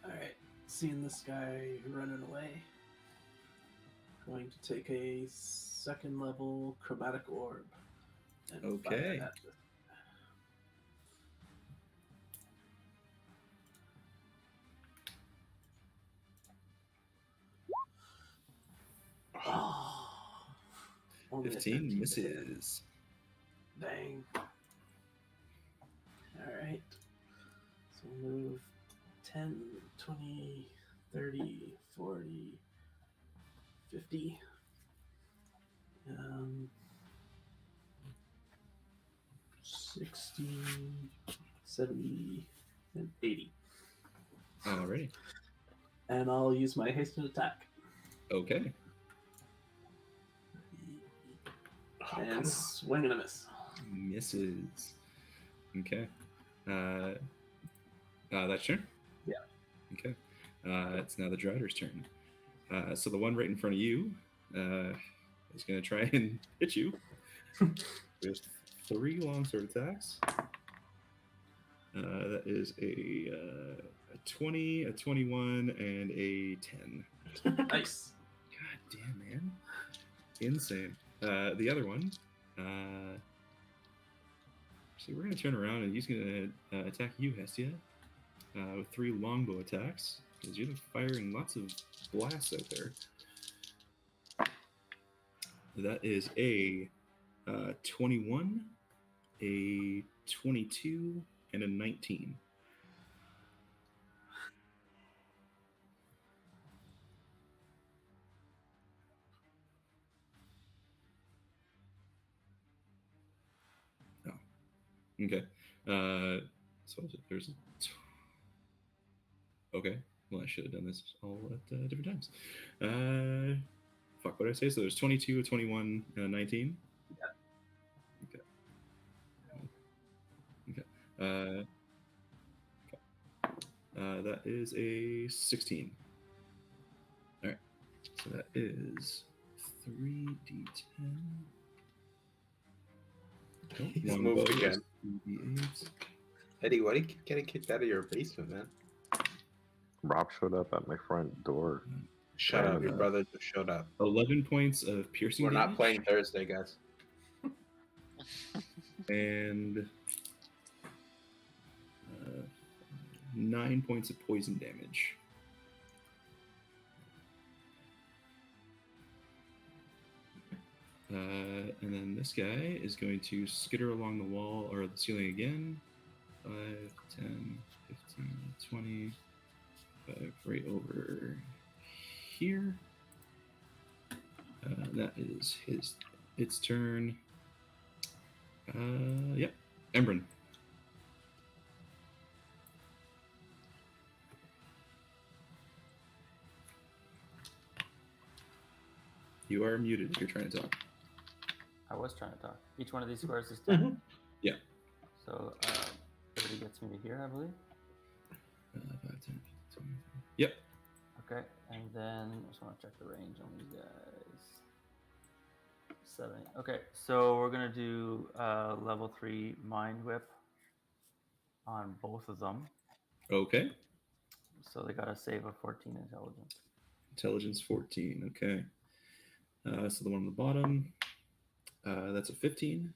[SPEAKER 7] Alright, seeing this guy running away, going to take a second level chromatic orb. And fire
[SPEAKER 1] Okay.
[SPEAKER 7] at this. Oh, only a
[SPEAKER 1] 15
[SPEAKER 7] 13 to hit.
[SPEAKER 1] misses.
[SPEAKER 7] Dang. Alright. So we'll move 10, 20, 30, 40, 50. 60, 70, and 80.
[SPEAKER 1] Alrighty.
[SPEAKER 7] And I'll use my hastened attack.
[SPEAKER 1] Okay.
[SPEAKER 7] And swing and a miss.
[SPEAKER 1] Misses. Okay. That's your turn?
[SPEAKER 7] Yeah.
[SPEAKER 1] Okay. It's now the Drider's turn. So the one right in front of you is going to try and hit you with 3 longsword attacks. That is a 20, a 21, and a 10.
[SPEAKER 7] Nice.
[SPEAKER 1] God damn, man. Insane. The other one, so we're going to turn around and he's going to attack you, Hestia, with 3 longbow attacks, because you're firing lots of blasts out there. That is a 21, a 22, and a 19. Okay. So there's okay. Well, I should have done this all at different times. Fuck, what did I say? So there's 22, a 21, and a 19?
[SPEAKER 7] Yeah.
[SPEAKER 1] Okay. That is a 16. All right. So that is 3d10.
[SPEAKER 2] He's moved again.
[SPEAKER 1] 3d8.
[SPEAKER 2] Eddie, why are you getting kicked out of your basement, man?
[SPEAKER 8] Rob showed up at my front door.
[SPEAKER 2] Shut up, your brother just showed up.
[SPEAKER 1] 11 points of piercing
[SPEAKER 2] We're
[SPEAKER 1] damage.
[SPEAKER 2] not playing Thursday, guys.
[SPEAKER 1] And 9 points of poison damage. And then this guy is going to skitter along the wall or the ceiling again. 5, 10, 15, 20, 5, right over here. That is its turn. Yep. Embrun. You are muted if you're trying to talk.
[SPEAKER 3] I was trying to talk. Each one of these squares is 10.
[SPEAKER 1] Yeah.
[SPEAKER 3] So 30 gets me to here, I believe.
[SPEAKER 1] 5, 10, 15, 20. Yep.
[SPEAKER 3] Okay, and then I just want to check the range on these guys. 70. Okay, so we're gonna do level 3 Mind Whip on both of them.
[SPEAKER 1] Okay.
[SPEAKER 3] So they got a save of 14 intelligence.
[SPEAKER 1] Intelligence 14. Okay. So the one on the bottom, that's a 15,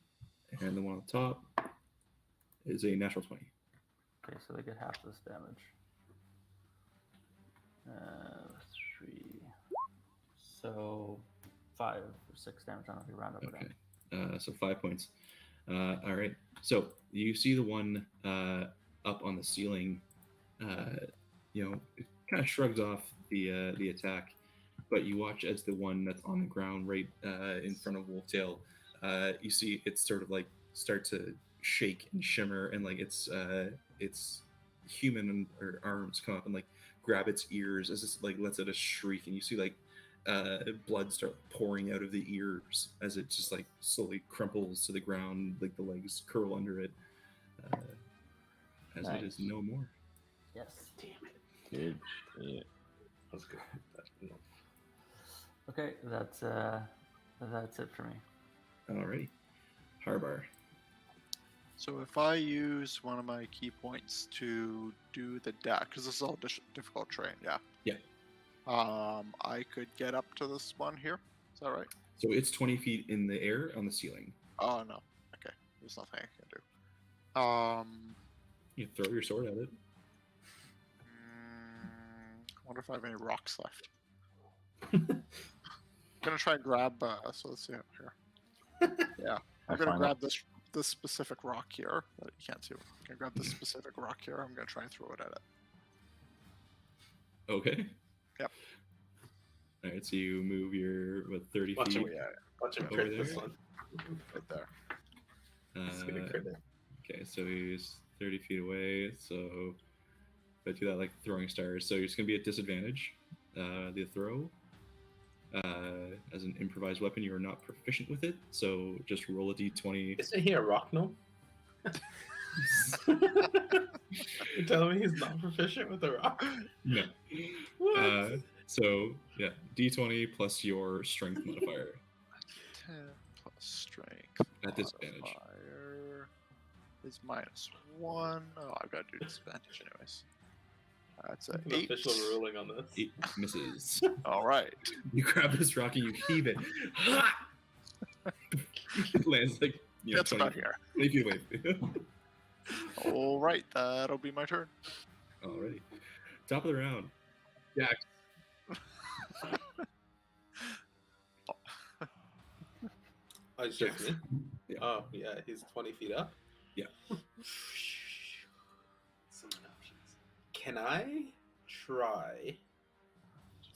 [SPEAKER 1] and the one on the top is a natural 20.
[SPEAKER 3] Okay, so they get half this damage. 3. So 5 or 6 damage. I don't know if you round up or down.
[SPEAKER 1] So 5 points. All right. So you see the one up on the ceiling. It kind of shrugs off the attack, but you watch as the one that's on the ground right in front of Wolftail. You see it sort of like start to shake and shimmer, and like its human or arms come up and like grab its ears as it like lets out a shriek, and you see like blood start pouring out of the ears as it just like slowly crumples to the ground, like the legs curl under it, as
[SPEAKER 3] Nice.
[SPEAKER 1] it is no more.
[SPEAKER 3] Yes.
[SPEAKER 7] Damn it.
[SPEAKER 8] Good. Yeah.
[SPEAKER 2] That's good.
[SPEAKER 3] Okay, that's it for me.
[SPEAKER 1] Alrighty. Harbar.
[SPEAKER 4] So if I use one of my key points to do the deck, because this is all difficult terrain, yeah.
[SPEAKER 1] Yeah.
[SPEAKER 4] I could get up to this one here. Is that right?
[SPEAKER 1] So it's 20 feet in the air on the ceiling.
[SPEAKER 4] Oh no. Okay. There's nothing I can do.
[SPEAKER 1] You throw your sword at it.
[SPEAKER 4] Wonder if I have any rocks left. Gonna try and grab. So let's see here. Yeah, I'm gonna grab this specific rock here. You can't see it. I'm gonna grab this specific rock here. I'm gonna try and throw it at it.
[SPEAKER 1] Okay.
[SPEAKER 4] Yep.
[SPEAKER 1] All right, so you move your 30
[SPEAKER 2] Watch
[SPEAKER 1] feet
[SPEAKER 2] him, yeah. Watch him
[SPEAKER 1] over
[SPEAKER 2] crit this
[SPEAKER 1] there.
[SPEAKER 2] one.
[SPEAKER 4] Right there.
[SPEAKER 2] He's gonna crit it.
[SPEAKER 1] Okay, so he's 30 feet away. So if I do that like throwing stars, so it's going to be at disadvantage. The throw. As an improvised weapon, you are not proficient with it, so just roll a d20.
[SPEAKER 2] Isn't he a rock gnome? You're telling me he's not proficient with a rock?
[SPEAKER 1] No.
[SPEAKER 2] What?
[SPEAKER 1] So yeah, d20 plus your strength modifier
[SPEAKER 4] 10 plus strength.
[SPEAKER 1] at disadvantage.
[SPEAKER 4] Modifier is -1. Oh, I've got to do disadvantage anyways. That's an
[SPEAKER 2] An
[SPEAKER 4] 8.
[SPEAKER 2] official ruling on this.
[SPEAKER 1] 8 misses.
[SPEAKER 4] All right.
[SPEAKER 1] You grab this rock and you heave it. Ha! It lands like
[SPEAKER 4] That's
[SPEAKER 1] 20,
[SPEAKER 4] about here.
[SPEAKER 1] 20 feet away.
[SPEAKER 4] All right, that'll be my turn.
[SPEAKER 1] Alrighty. Top of the round. Jax.
[SPEAKER 2] Oh, it's just me?
[SPEAKER 1] Yeah.
[SPEAKER 2] Oh, yeah, he's 20 feet up.
[SPEAKER 1] Yeah.
[SPEAKER 7] So many options.
[SPEAKER 2] Can I try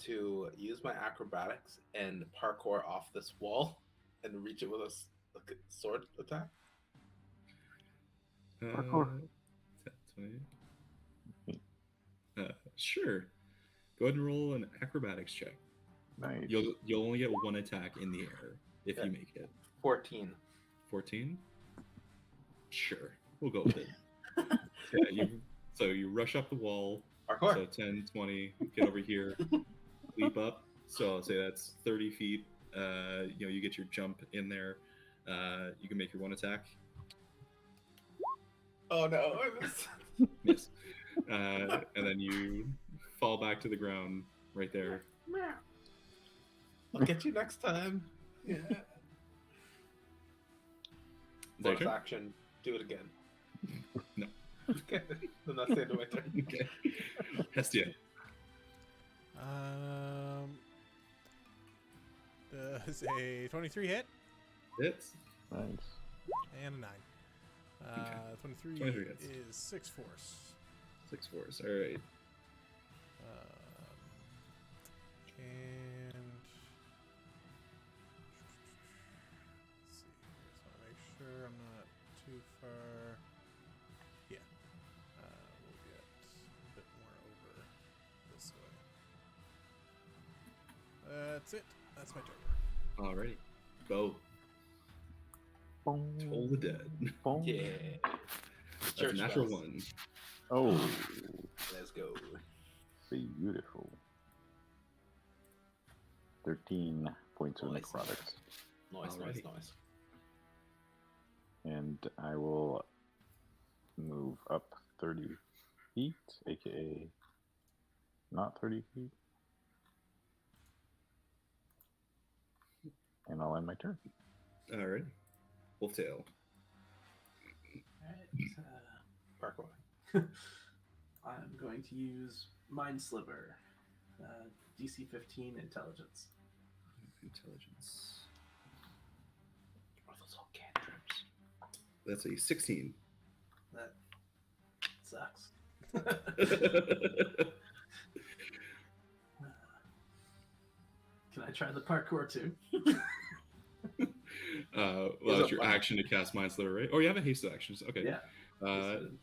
[SPEAKER 2] to use my acrobatics and parkour off this wall and reach it with a like a sword attack?
[SPEAKER 8] Parkour.
[SPEAKER 1] 20. Sure. Go ahead and roll an acrobatics check.
[SPEAKER 8] Nice.
[SPEAKER 1] You'll only get one attack in the air if
[SPEAKER 2] Okay.
[SPEAKER 1] you make it.
[SPEAKER 2] 14.
[SPEAKER 1] 14. Sure, we'll go with it. Yeah, you rush up the wall.
[SPEAKER 2] Parkour.
[SPEAKER 1] So 10, 20. Get over here. Leap up. So I'll say that's 30 feet. You get your jump in there. You can make your one attack.
[SPEAKER 2] Oh no, I missed.
[SPEAKER 1] Miss. And then you fall back to the ground right there.
[SPEAKER 2] I'll get you next time. Yeah.
[SPEAKER 1] Is that your
[SPEAKER 2] Bonus
[SPEAKER 1] turn?
[SPEAKER 2] action. Do it again.
[SPEAKER 1] No.
[SPEAKER 2] Okay, then that's the end of my turn.
[SPEAKER 1] Okay. Hestia.
[SPEAKER 6] Does a 23 hit?
[SPEAKER 1] Hits.
[SPEAKER 8] Nice.
[SPEAKER 6] And a 9.
[SPEAKER 1] Okay.
[SPEAKER 6] 23
[SPEAKER 1] 23 hits.
[SPEAKER 6] is 6 force.
[SPEAKER 1] 6 force. All right.
[SPEAKER 6] And let's see. Just want to make sure I'm not too far. Yeah. We'll get a bit more over this way. That's it. That's my turn.
[SPEAKER 1] Alrighty. Go.
[SPEAKER 8] Boom.
[SPEAKER 1] Toll the dead.
[SPEAKER 8] Boom.
[SPEAKER 2] Yeah.
[SPEAKER 1] That's a
[SPEAKER 2] Church
[SPEAKER 1] natural
[SPEAKER 2] bells.
[SPEAKER 1] 1.
[SPEAKER 8] Oh,
[SPEAKER 2] Let's go.
[SPEAKER 8] beautiful. 13 points of
[SPEAKER 2] Nice.
[SPEAKER 8] necrotics.
[SPEAKER 2] Nice,
[SPEAKER 1] Alrighty.
[SPEAKER 2] nice.
[SPEAKER 8] And I will move up 30 feet, aka not 30 feet. And I'll end my turn.
[SPEAKER 1] Alright. Wolftail.
[SPEAKER 7] Alright.
[SPEAKER 2] Parkour.
[SPEAKER 7] I'm going to use Mind Sliver. DC 15 Intelligence.
[SPEAKER 1] Intelligence.
[SPEAKER 2] Are those all cantrips?
[SPEAKER 1] That's a 16.
[SPEAKER 7] That sucks. Can I try the parkour too?
[SPEAKER 1] Well,
[SPEAKER 2] Is
[SPEAKER 1] it's
[SPEAKER 2] it
[SPEAKER 1] your
[SPEAKER 2] fun?
[SPEAKER 1] action to cast Mind Sliver, right? Oh, you have a hasted action. Okay.
[SPEAKER 7] Yeah.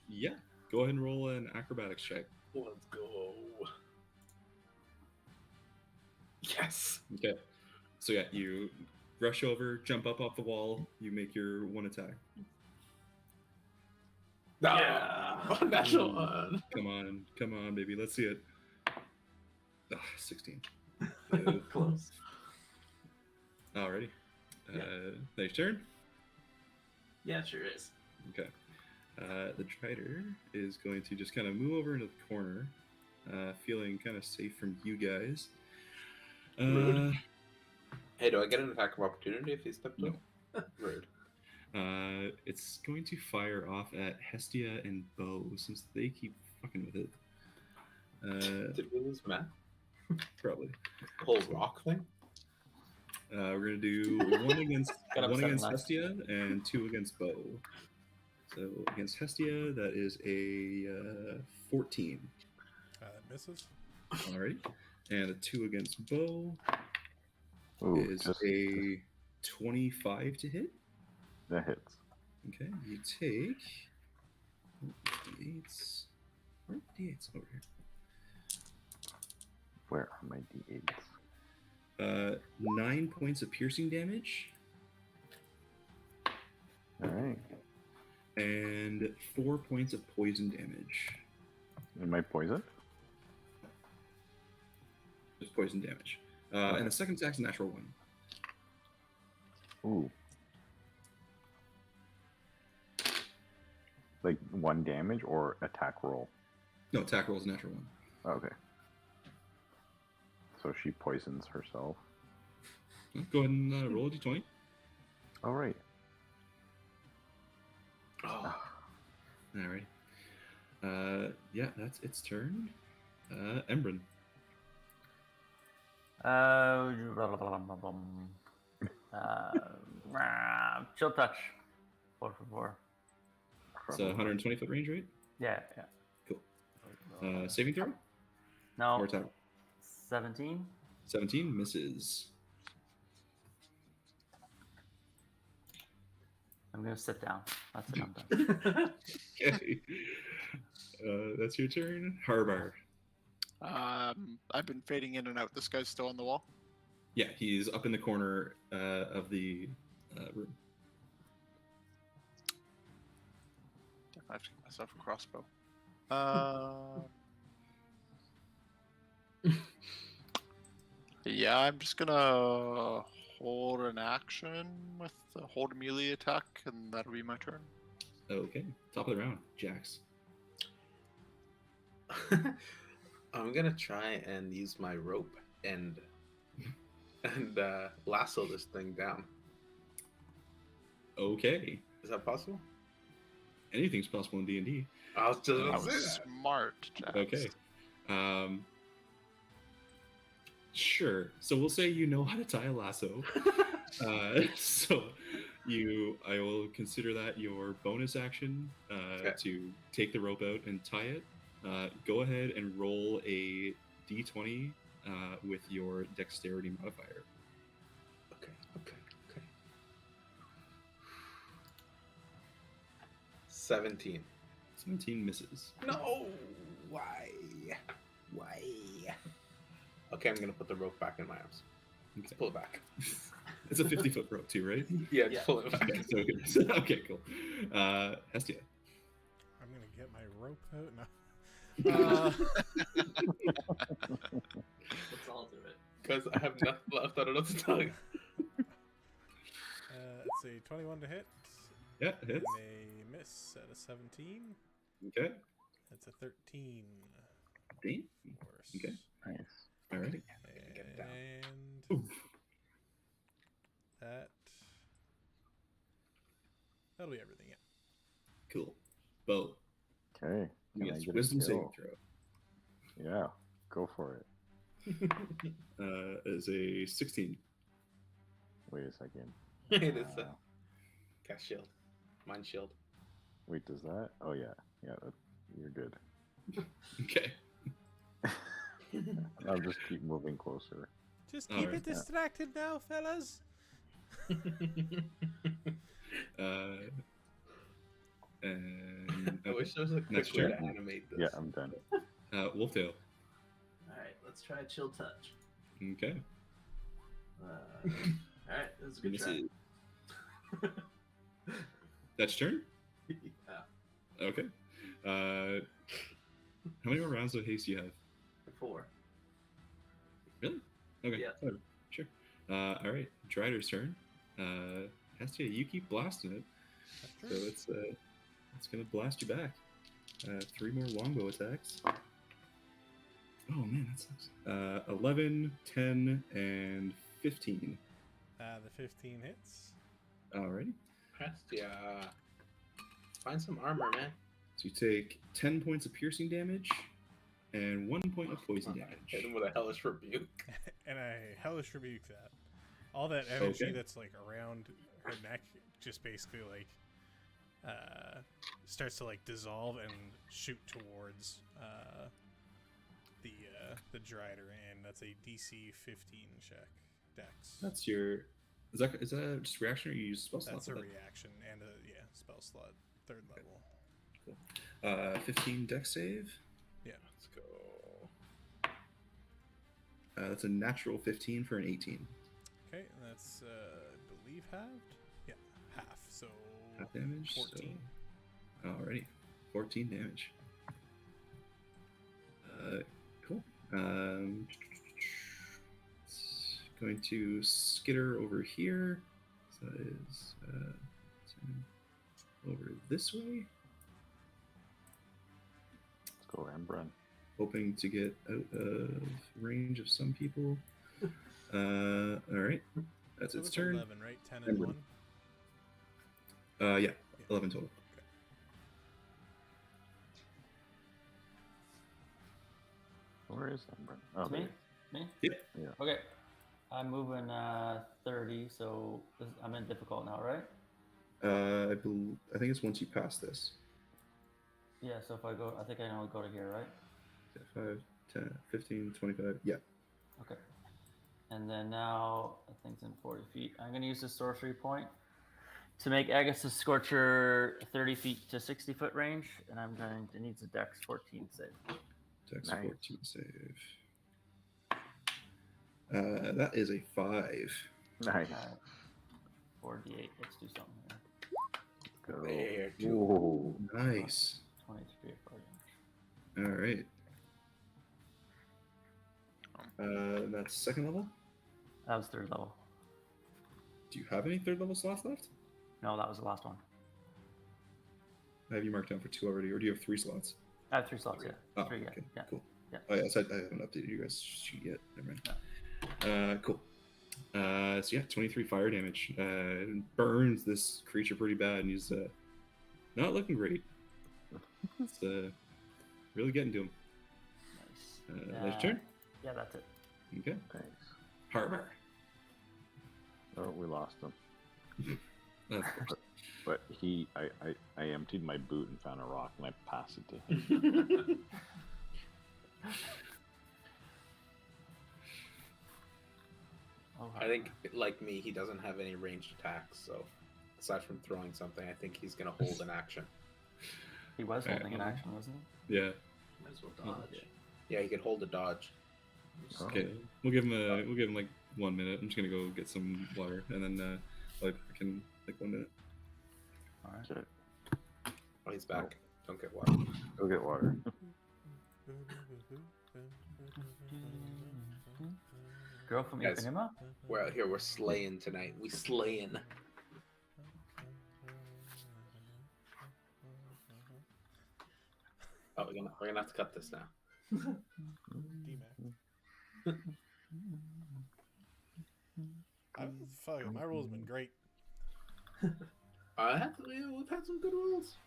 [SPEAKER 1] Yeah. Go ahead and roll an acrobatics check.
[SPEAKER 2] Let's go. Yes.
[SPEAKER 1] Okay. So yeah, you rush over, jump up off the wall. You make your one attack.
[SPEAKER 2] Yeah. Natural one.
[SPEAKER 1] Come on, baby. Let's see it. 16.
[SPEAKER 7] Close.
[SPEAKER 1] Alrighty.
[SPEAKER 7] Yeah.
[SPEAKER 1] Next turn.
[SPEAKER 7] Yeah, it sure is.
[SPEAKER 1] Okay. The Drider is going to just kind of move over into the corner, feeling kind of safe from you guys.
[SPEAKER 2] Rude. Hey, do I get an attack of opportunity if he stepped
[SPEAKER 1] No.
[SPEAKER 2] up? Rude.
[SPEAKER 1] It's going to fire off at Hestia and Bo since they keep fucking with it.
[SPEAKER 2] Did we lose Matt?
[SPEAKER 1] Probably.
[SPEAKER 2] The whole rock thing?
[SPEAKER 1] We're gonna do one against
[SPEAKER 3] Got
[SPEAKER 1] one
[SPEAKER 3] upset
[SPEAKER 1] against
[SPEAKER 3] last.
[SPEAKER 1] Hestia and 2 against Bo. So against Hestia, that is a 14.
[SPEAKER 6] That misses.
[SPEAKER 1] Alright. And a 2 against bow
[SPEAKER 8] Ooh,
[SPEAKER 1] is
[SPEAKER 8] just
[SPEAKER 1] a 25 to hit.
[SPEAKER 8] that hits.
[SPEAKER 1] Okay, you take d8s. Where are d8s? Over here.
[SPEAKER 8] Where are my d8s?
[SPEAKER 1] 9 points of piercing damage
[SPEAKER 8] All right.
[SPEAKER 1] and 4 points of poison damage.
[SPEAKER 8] Am I poisoned?
[SPEAKER 1] Just poison damage. And the second attack's a natural 1.
[SPEAKER 8] Ooh. Like 1 damage or attack roll?
[SPEAKER 1] No, attack roll is a natural 1.
[SPEAKER 8] Okay. So she poisons herself.
[SPEAKER 1] Go ahead and roll a d20.
[SPEAKER 8] All right.
[SPEAKER 2] Oh,
[SPEAKER 1] All right. Yeah, that's its turn. Embrin.
[SPEAKER 3] Chill touch. 4 for 4.
[SPEAKER 1] It's a 120 foot range, right?
[SPEAKER 3] Yeah.
[SPEAKER 1] Cool. Saving throw?
[SPEAKER 3] No.
[SPEAKER 1] Or attack?
[SPEAKER 3] 17.
[SPEAKER 1] 17 misses.
[SPEAKER 3] I'm gonna sit down. That's it. I'm done.
[SPEAKER 1] Okay. That's your turn. Harbar.
[SPEAKER 4] I've been fading in and out. This guy's still on the wall.
[SPEAKER 1] Yeah, he's up in the corner of the room.
[SPEAKER 4] I have to get myself a crossbow. Yeah, I'm just gonna hold an action with the hold a melee attack, and that'll be my turn.
[SPEAKER 1] Okay. Top of the round. Jax.
[SPEAKER 2] I'm gonna try and use my rope and lasso this thing down.
[SPEAKER 1] Okay.
[SPEAKER 2] Is that possible?
[SPEAKER 1] Anything's possible in D&D.
[SPEAKER 2] I was just
[SPEAKER 1] That
[SPEAKER 2] about to
[SPEAKER 1] was
[SPEAKER 2] say that.
[SPEAKER 4] Smart, Jax.
[SPEAKER 1] Okay. Sure. So we'll say you know how to tie a lasso. So I will consider that your bonus action
[SPEAKER 2] Okay.
[SPEAKER 1] to take the rope out and tie it. Go ahead and roll a d20 with your dexterity modifier.
[SPEAKER 2] Okay. 17.
[SPEAKER 1] 17 misses.
[SPEAKER 2] No! Why? Okay, I'm gonna put the rope back in my arms.
[SPEAKER 1] Okay.
[SPEAKER 2] Pull it back.
[SPEAKER 1] It's a 50-foot rope too, right?
[SPEAKER 2] Yeah,
[SPEAKER 3] Yeah.
[SPEAKER 2] just pull it back.
[SPEAKER 1] Okay, okay, cool. Hestia.
[SPEAKER 6] I'm gonna get my rope out. No.
[SPEAKER 7] Let's all do it.
[SPEAKER 2] Because I have nothing left. I don't know what to tell you.
[SPEAKER 6] It's a 21 to hit.
[SPEAKER 1] Yeah, it hits.
[SPEAKER 6] And a miss at a 17.
[SPEAKER 1] Okay.
[SPEAKER 6] That's a 13.
[SPEAKER 1] Damn.
[SPEAKER 6] Worse.
[SPEAKER 1] Okay.
[SPEAKER 8] Nice.
[SPEAKER 1] Alrighty.
[SPEAKER 2] Get it down.
[SPEAKER 6] And
[SPEAKER 1] Oof.
[SPEAKER 6] that'll be everything. Yeah.
[SPEAKER 1] Cool. Bo.
[SPEAKER 8] Okay. Can I
[SPEAKER 1] Yes,
[SPEAKER 8] get
[SPEAKER 1] wisdom
[SPEAKER 8] a
[SPEAKER 1] saving
[SPEAKER 8] skill?
[SPEAKER 1] throw.
[SPEAKER 8] Yeah. Go for it.
[SPEAKER 1] Is a 16.
[SPEAKER 8] Wait a second.
[SPEAKER 2] It is
[SPEAKER 8] Uh,
[SPEAKER 2] cast shield. Mind shield.
[SPEAKER 8] Wait, does that? Oh yeah. Yeah. You're good.
[SPEAKER 1] Okay.
[SPEAKER 8] I'll just keep moving closer.
[SPEAKER 6] Just
[SPEAKER 1] All
[SPEAKER 6] keep
[SPEAKER 1] right.
[SPEAKER 6] it distracted now, fellas.
[SPEAKER 1] And
[SPEAKER 2] I wish there was a quick
[SPEAKER 1] Next
[SPEAKER 2] way
[SPEAKER 1] turn.
[SPEAKER 2] to animate this.
[SPEAKER 8] Yeah, I'm done.
[SPEAKER 1] Wolftail.
[SPEAKER 7] Alright, let's try chill touch.
[SPEAKER 1] Okay.
[SPEAKER 7] Alright, this is a good try.
[SPEAKER 1] That's your turn?
[SPEAKER 7] Yeah.
[SPEAKER 1] Okay. How many more rounds of haste do you have?
[SPEAKER 7] 4.
[SPEAKER 1] Really? Okay.
[SPEAKER 7] Yeah.
[SPEAKER 1] Oh, sure. All right. Drider's turn. Hestia, you keep blasting it. So it's gonna blast you back. 3 more longbow attacks. Oh man, that sucks. 11, 10, and 15.
[SPEAKER 6] The 15 hits.
[SPEAKER 1] Alrighty.
[SPEAKER 2] Hestia. Find some armor, man.
[SPEAKER 1] So you take 10 points of piercing damage and 1 point of poison
[SPEAKER 2] Hit
[SPEAKER 1] damage.
[SPEAKER 2] him with a hellish rebuke.
[SPEAKER 6] And I hellish rebuke that. All that energy
[SPEAKER 1] Okay.
[SPEAKER 6] that's like around her neck just basically like starts to like dissolve and shoot towards the the Drider in. That's a DC 15 check. Dex.
[SPEAKER 1] That's your. Is that just reaction or you use spell slot?
[SPEAKER 6] That's a
[SPEAKER 1] for that?
[SPEAKER 6] reaction and a spell slot, 3rd level.
[SPEAKER 1] 15 dex save.
[SPEAKER 6] Yeah.
[SPEAKER 5] Let's go.
[SPEAKER 1] That's a natural 15 for an 18.
[SPEAKER 6] Okay, and that's I believe halved. Yeah, half. So
[SPEAKER 1] Half damage.
[SPEAKER 6] 14.
[SPEAKER 1] So, alrighty, 14 damage. Cool. It's going to skitter over here. So that is 10 over this way.
[SPEAKER 8] Let's go, Rembrandt.
[SPEAKER 1] Hoping to get out of range of some people. All right, that's
[SPEAKER 6] So
[SPEAKER 1] its
[SPEAKER 6] that's
[SPEAKER 1] turn.
[SPEAKER 6] 11, right? 10 and 1.
[SPEAKER 1] Yeah, 11 total.
[SPEAKER 8] Where is Rembrandt? Oh,
[SPEAKER 3] It's me?
[SPEAKER 8] there.
[SPEAKER 3] Me?
[SPEAKER 1] Yep.
[SPEAKER 8] Yeah.
[SPEAKER 3] Okay. I'm moving 30, so I'm in difficult now, right?
[SPEAKER 1] I think it's once you pass this.
[SPEAKER 3] Yeah, so if I go, I think I can only go to here, right?
[SPEAKER 1] 5, 10, 15, 25. Yeah.
[SPEAKER 3] Okay. And then now, I think it's in 40 feet. I'm going to use the sorcery point to make Agus' Scorcher 30 feet to 60 foot range, and I'm going to need a Dex 14 save.
[SPEAKER 1] Dex
[SPEAKER 8] Nice.
[SPEAKER 1] 14 save. That is a 5.
[SPEAKER 8] Nice.
[SPEAKER 3] 4d8. Let's do something here.
[SPEAKER 8] Go.
[SPEAKER 2] There, too.
[SPEAKER 8] Ooh.
[SPEAKER 1] Nice.
[SPEAKER 3] 23 for damage.
[SPEAKER 1] All right. That's 2nd level.
[SPEAKER 3] That was 3rd level.
[SPEAKER 1] Do you have any 3rd level slots left?
[SPEAKER 3] No, that was the last one.
[SPEAKER 1] I have you marked down for 2 already, or do you have 3 slots?
[SPEAKER 3] I have 3 slots, yeah.
[SPEAKER 1] Oh,
[SPEAKER 3] 3, yeah.
[SPEAKER 1] okay,
[SPEAKER 3] Yeah.
[SPEAKER 1] cool.
[SPEAKER 3] Yeah.
[SPEAKER 1] Oh, yeah, so I haven't updated you guys' sheet yet. Never mind. Cool. So yeah, 23 fire damage. It burns this creature pretty bad, and he's not looking great. It's really getting to him.
[SPEAKER 3] Nice.
[SPEAKER 1] Next turn?
[SPEAKER 3] Yeah, that's it.
[SPEAKER 1] Okay.
[SPEAKER 8] Thanks.
[SPEAKER 1] Harbor.
[SPEAKER 8] Oh, we lost him.
[SPEAKER 1] Of course.
[SPEAKER 8] But I emptied my boot and found a rock and I passed it to him.
[SPEAKER 3] Oh,
[SPEAKER 2] I think, like me, he doesn't have any ranged attacks, so aside from throwing something, I think he's going to hold an action.
[SPEAKER 3] he was holding an action, wasn't
[SPEAKER 1] Yeah.
[SPEAKER 7] Might as well dodge.
[SPEAKER 2] Yeah, he could hold a dodge.
[SPEAKER 1] Okay. We'll give him like 1 minute. I'm just gonna go get some water, and then like I can like 1 minute.
[SPEAKER 3] All right.
[SPEAKER 8] Shit.
[SPEAKER 2] Oh, he's back. Don't get water.
[SPEAKER 8] Go get water.
[SPEAKER 3] Girl from
[SPEAKER 2] Guys.
[SPEAKER 3] Ipanema?
[SPEAKER 2] We're out here. We're slaying tonight. We slaying. Oh, we're gonna have to cut this now.
[SPEAKER 6] D-Mac. Fuck it, my roll's been great.
[SPEAKER 2] We've had some good rolls.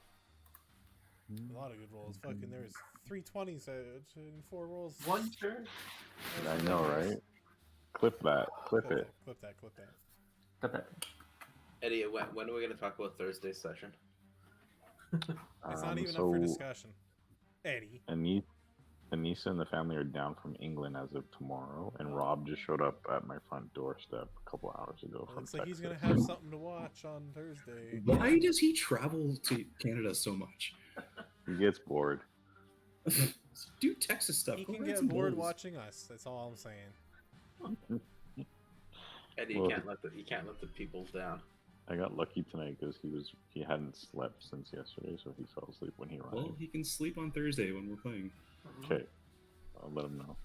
[SPEAKER 6] A lot of good rolls. Fucking, there was 320s in 4 rolls.
[SPEAKER 7] One turn.
[SPEAKER 8] I know, right? Clip that. Clip it.
[SPEAKER 6] Clip that.
[SPEAKER 3] Got that.
[SPEAKER 2] Eddie, when are we gonna talk about Thursday's session?
[SPEAKER 6] It's not even up for discussion. Eddie.
[SPEAKER 8] Anissa and the family are down from England as of tomorrow, and Rob just showed up at my front doorstep a couple hours ago from
[SPEAKER 6] Looks like he's
[SPEAKER 8] Texas.
[SPEAKER 6] gonna have something to watch on Thursday.
[SPEAKER 1] Why does he travel to Canada so much?
[SPEAKER 8] He gets bored.
[SPEAKER 1] Do Texas stuff.
[SPEAKER 6] He
[SPEAKER 1] Go
[SPEAKER 6] can
[SPEAKER 1] ride
[SPEAKER 6] get
[SPEAKER 1] some
[SPEAKER 6] bored
[SPEAKER 1] bulls.
[SPEAKER 6] watching us. That's all I'm saying.
[SPEAKER 2] Eddie,
[SPEAKER 8] Well-
[SPEAKER 2] you can't let the people down.
[SPEAKER 8] I got lucky tonight because he hadn't slept since yesterday, so he fell asleep when he arrived.
[SPEAKER 1] Well, he can sleep on Thursday when we're playing.
[SPEAKER 8] Okay, I'll let him know.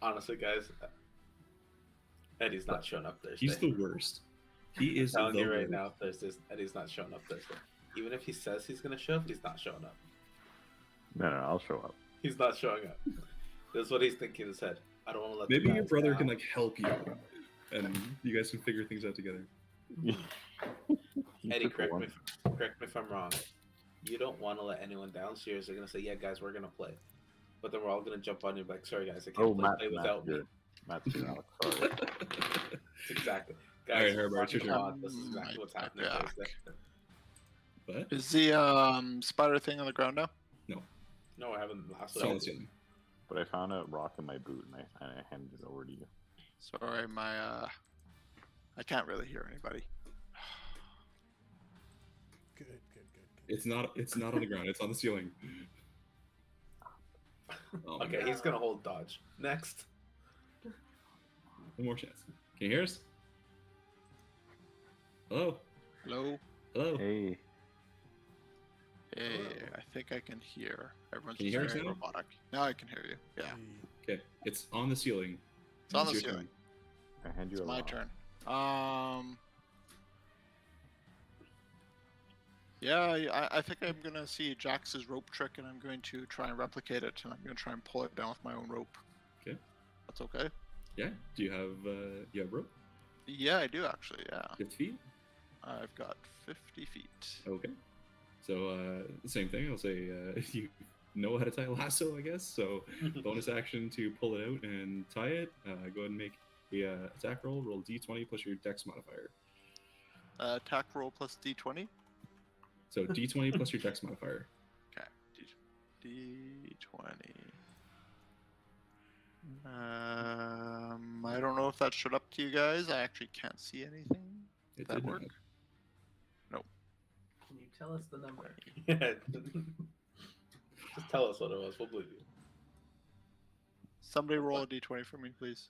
[SPEAKER 2] Honestly, guys, Eddie's not showing up Thursday.
[SPEAKER 1] He's the worst. He is
[SPEAKER 2] I'm telling
[SPEAKER 1] the
[SPEAKER 2] you right
[SPEAKER 1] worst.
[SPEAKER 2] now, Eddie's not showing up Thursday. Even if he says he's gonna show up, he's not showing up.
[SPEAKER 8] No, I'll show up.
[SPEAKER 2] He's not showing up. That's what he's thinking in his head. I don't want to let.
[SPEAKER 1] Maybe
[SPEAKER 2] the
[SPEAKER 1] your
[SPEAKER 2] guys
[SPEAKER 1] brother
[SPEAKER 2] down.
[SPEAKER 1] can like help you, and you guys can figure things out together.
[SPEAKER 2] Eddie,
[SPEAKER 8] took
[SPEAKER 2] correct
[SPEAKER 8] one.
[SPEAKER 2] me if I'm wrong. You don't want to let anyone down, so you're gonna say, "Yeah, guys, we're gonna play," but then we're all gonna jump on you and be like, "Sorry, guys, I can't
[SPEAKER 8] Oh,
[SPEAKER 2] play
[SPEAKER 8] Matt's
[SPEAKER 2] without me."
[SPEAKER 8] here. Matt's here, Alex. Sorry.
[SPEAKER 2] It's exactly.
[SPEAKER 1] All right,
[SPEAKER 2] Guys,
[SPEAKER 1] Herbert, it's your
[SPEAKER 2] fucking
[SPEAKER 1] turn.
[SPEAKER 2] God, this is exactly what's happening
[SPEAKER 4] Yeah.
[SPEAKER 2] Thursday.
[SPEAKER 1] But
[SPEAKER 4] Is the spider thing on the ground now?
[SPEAKER 2] No, I haven't lasted.
[SPEAKER 1] Solid ceiling.
[SPEAKER 8] But I found a rock in my boot and I handed it over to you.
[SPEAKER 4] Sorry, I can't really hear anybody.
[SPEAKER 6] Good.
[SPEAKER 1] It's not on the ground. It's on the ceiling. Oh my
[SPEAKER 2] Okay,
[SPEAKER 1] God.
[SPEAKER 2] he's gonna hold dodge. Next.
[SPEAKER 1] One more chance. Can you hear us? Hello?
[SPEAKER 4] Hello?
[SPEAKER 1] Hello?
[SPEAKER 8] Hey,
[SPEAKER 4] Hey, I think I can hear. Everyone's
[SPEAKER 1] Can you
[SPEAKER 4] just
[SPEAKER 1] hear us
[SPEAKER 4] very
[SPEAKER 1] now?
[SPEAKER 4] robotic. Now I can hear you. Yeah.
[SPEAKER 6] Hey,
[SPEAKER 1] Okay, it's on the ceiling.
[SPEAKER 4] It's on the
[SPEAKER 1] your
[SPEAKER 4] ceiling.
[SPEAKER 1] turn.
[SPEAKER 8] I hand you
[SPEAKER 4] It's
[SPEAKER 8] a
[SPEAKER 4] my
[SPEAKER 8] rock.
[SPEAKER 4] turn. Yeah, I think I'm gonna see Jax's rope trick, and I'm going to try and replicate it, and I'm gonna try and pull it down with my own rope.
[SPEAKER 1] Okay.
[SPEAKER 4] That's okay.
[SPEAKER 1] Yeah. Do you have rope?
[SPEAKER 4] Yeah, I do actually. Yeah,
[SPEAKER 1] 50 feet?
[SPEAKER 4] I've got 50 feet.
[SPEAKER 1] Okay. So same thing. I'll say you know how to tie a lasso, I guess. So bonus action to pull it out and tie it. Go ahead and make the attack roll. Roll d20 plus your dex modifier.
[SPEAKER 4] Attack roll plus D20.
[SPEAKER 1] So d20 plus your dex modifier.
[SPEAKER 4] Okay, D20. I don't know if that showed up to you guys. I actually can't see anything.
[SPEAKER 1] It
[SPEAKER 4] That
[SPEAKER 1] did
[SPEAKER 4] work?
[SPEAKER 1] not.
[SPEAKER 7] Can you tell us the number?
[SPEAKER 2] Yeah. Just tell us what it was. We'll believe you.
[SPEAKER 4] Somebody roll a D20 for me, please.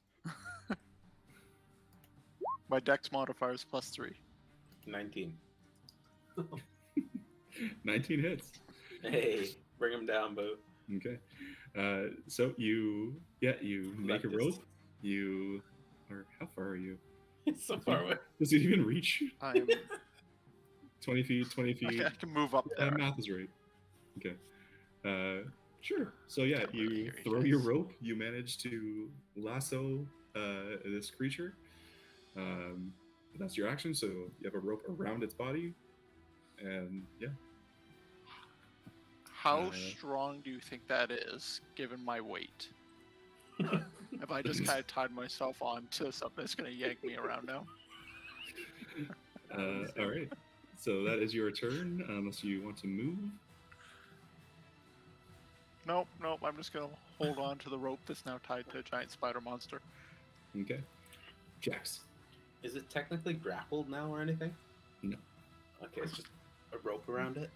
[SPEAKER 4] My dex modifier is +3.
[SPEAKER 2] 19.
[SPEAKER 1] 19 hits.
[SPEAKER 2] Hey, bring him down, boo.
[SPEAKER 1] Okay. So you make a
[SPEAKER 2] Like this.
[SPEAKER 1] rope. How far are you?
[SPEAKER 2] It's so far away.
[SPEAKER 1] Does it even reach?
[SPEAKER 4] I'm
[SPEAKER 1] 20 feet, 20 feet.
[SPEAKER 4] I can move up there.
[SPEAKER 1] Math is right. Okay. Sure. So yeah,
[SPEAKER 4] Can't really
[SPEAKER 1] you
[SPEAKER 4] hear you
[SPEAKER 1] throw your
[SPEAKER 4] guys.
[SPEAKER 1] rope. You manage to lasso this creature. That's your action. So you have a rope around its body, and yeah.
[SPEAKER 4] How strong do you think that is, given my weight? If I just kind of tied myself onto something that's going to yank me around now?
[SPEAKER 1] All right. So that is your turn, unless you want to move.
[SPEAKER 4] Nope. I'm just going to hold on to the rope that's now tied to a giant spider monster.
[SPEAKER 1] Okay. Jax.
[SPEAKER 2] Is it technically grappled now or anything?
[SPEAKER 1] No.
[SPEAKER 2] Okay, it's just a rope around it.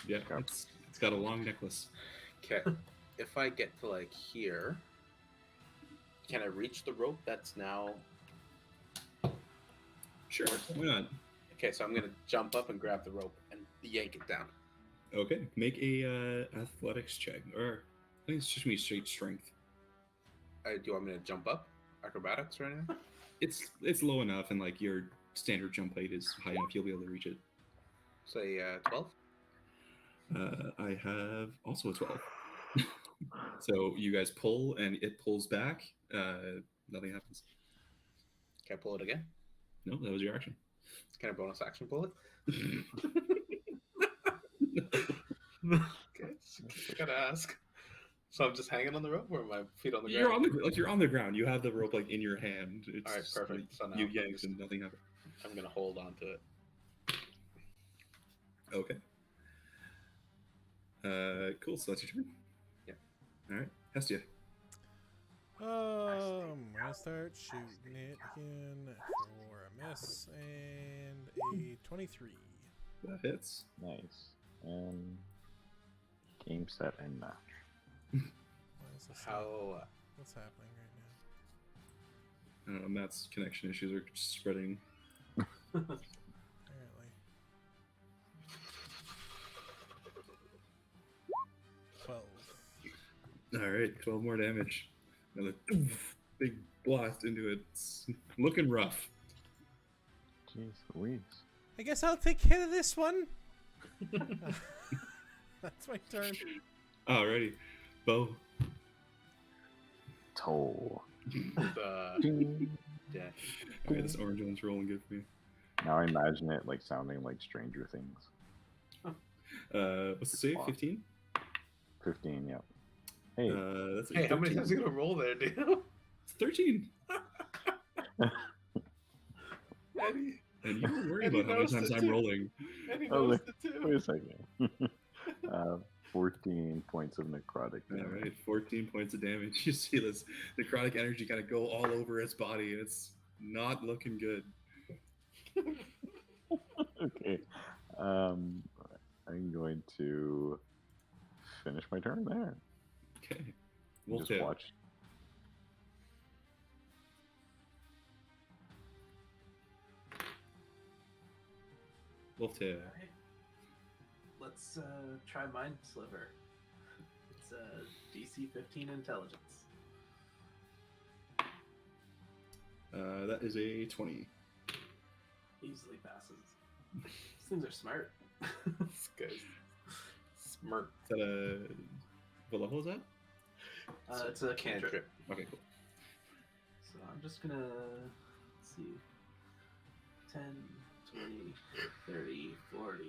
[SPEAKER 1] Yeah, it's got a long necklace.
[SPEAKER 2] Okay. If I get to like here, can I reach the rope that's now?
[SPEAKER 1] Sure. Why not?
[SPEAKER 2] Okay, so I'm gonna jump up and grab the rope and yank it down.
[SPEAKER 1] Okay. Make a athletics check, or I think it's just gonna be straight strength.
[SPEAKER 2] Do you want me to jump up? Acrobatics or anything?
[SPEAKER 1] It's low enough, and like your standard jump height is high enough. You'll be able to reach it.
[SPEAKER 2] Say 12.
[SPEAKER 1] I have also a 12. So you guys pull, and it pulls back. Nothing happens.
[SPEAKER 2] Can I pull it again?
[SPEAKER 1] No, that was your action.
[SPEAKER 2] Can I bonus action pull it? Okay, just gotta ask. So I'm just hanging on the rope, or are my feet on the
[SPEAKER 1] You're
[SPEAKER 2] ground?
[SPEAKER 1] you're on the ground. You have the rope like in your hand. It's
[SPEAKER 2] All right,
[SPEAKER 1] just,
[SPEAKER 2] perfect.
[SPEAKER 1] like,
[SPEAKER 2] So now
[SPEAKER 1] you
[SPEAKER 2] I'm
[SPEAKER 1] yanked
[SPEAKER 2] just-
[SPEAKER 1] and nothing happened.
[SPEAKER 2] I'm gonna hold on to it.
[SPEAKER 1] Okay. Cool. So that's your turn.
[SPEAKER 2] Yeah.
[SPEAKER 1] All right, Hestia.
[SPEAKER 6] I'm gonna start shooting it again for a miss and a 23.
[SPEAKER 1] That hits.
[SPEAKER 8] Nice. And game, set, and match.
[SPEAKER 6] What is this?
[SPEAKER 2] How?
[SPEAKER 6] What's happening right now?
[SPEAKER 1] Matt's connection issues are spreading.
[SPEAKER 6] Apparently.
[SPEAKER 1] All right, 12 more damage. Another big blast into it. It's looking rough.
[SPEAKER 8] Jeez Louise.
[SPEAKER 6] I guess I'll take care of this one. That's my turn.
[SPEAKER 1] Alrighty, Bo.
[SPEAKER 8] Toe.
[SPEAKER 2] Yeah.
[SPEAKER 1] All right, this orange one's rolling good for you.
[SPEAKER 8] Now I imagine it like sounding like Stranger Things.
[SPEAKER 1] What's the save? 15.
[SPEAKER 8] 15, yeah. Hey,
[SPEAKER 1] That's a
[SPEAKER 2] Hey, how many
[SPEAKER 1] 13.
[SPEAKER 2] times are you gonna roll there, dude?
[SPEAKER 1] It's 13.
[SPEAKER 2] Eddie,
[SPEAKER 1] And you don't worry
[SPEAKER 2] Eddie
[SPEAKER 1] about how many
[SPEAKER 2] knows
[SPEAKER 1] times
[SPEAKER 2] it
[SPEAKER 1] I'm
[SPEAKER 2] too.
[SPEAKER 1] rolling.
[SPEAKER 2] Eddie
[SPEAKER 8] Oh,
[SPEAKER 2] knows it too.
[SPEAKER 8] wait a second. 14 points of necrotic
[SPEAKER 1] All
[SPEAKER 8] damage.
[SPEAKER 1] right, 14 points of damage. You see this necrotic energy kind of go all over its body, and it's not looking good.
[SPEAKER 8] Okay. I'm going to finish my turn there.
[SPEAKER 1] Okay.
[SPEAKER 8] Just
[SPEAKER 1] Wolftail.
[SPEAKER 8] watch.
[SPEAKER 1] Wolftail.
[SPEAKER 7] Alright. Let's try Mind Sliver. It's a DC 15 intelligence.
[SPEAKER 1] That is a 20.
[SPEAKER 7] Easily passes. These things are smart.
[SPEAKER 2] This guy's smart.
[SPEAKER 1] Is that a... What level is that?
[SPEAKER 7] It's a cantrip.
[SPEAKER 1] Okay, cool.
[SPEAKER 7] So I'm just gonna let's see. 10, 20, 30, 40.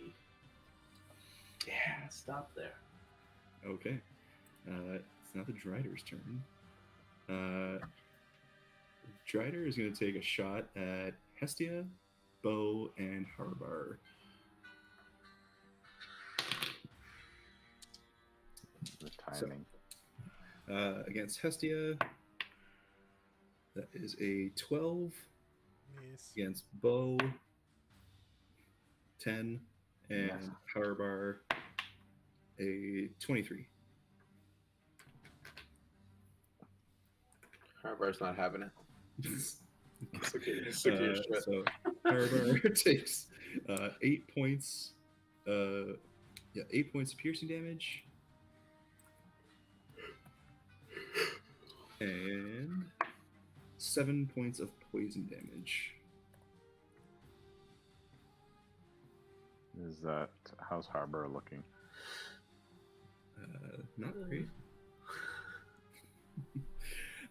[SPEAKER 7] Yeah, stop there.
[SPEAKER 1] Okay. It's now the Drider's turn. Drider is going to take a shot at Hestia, Bo, and Harbar.
[SPEAKER 8] The timing.
[SPEAKER 1] Against Hestia, that is a 12.
[SPEAKER 6] Yes.
[SPEAKER 1] Against Bo, 10. And
[SPEAKER 8] Yes.
[SPEAKER 1] Harbar, a 23.
[SPEAKER 2] Harbar's not having it. Sick of your shit.
[SPEAKER 1] So Harbar takes 8 points. 8 points of piercing damage. And 7 points of poison damage.
[SPEAKER 8] Is that how's Harbor looking?
[SPEAKER 1] Not great.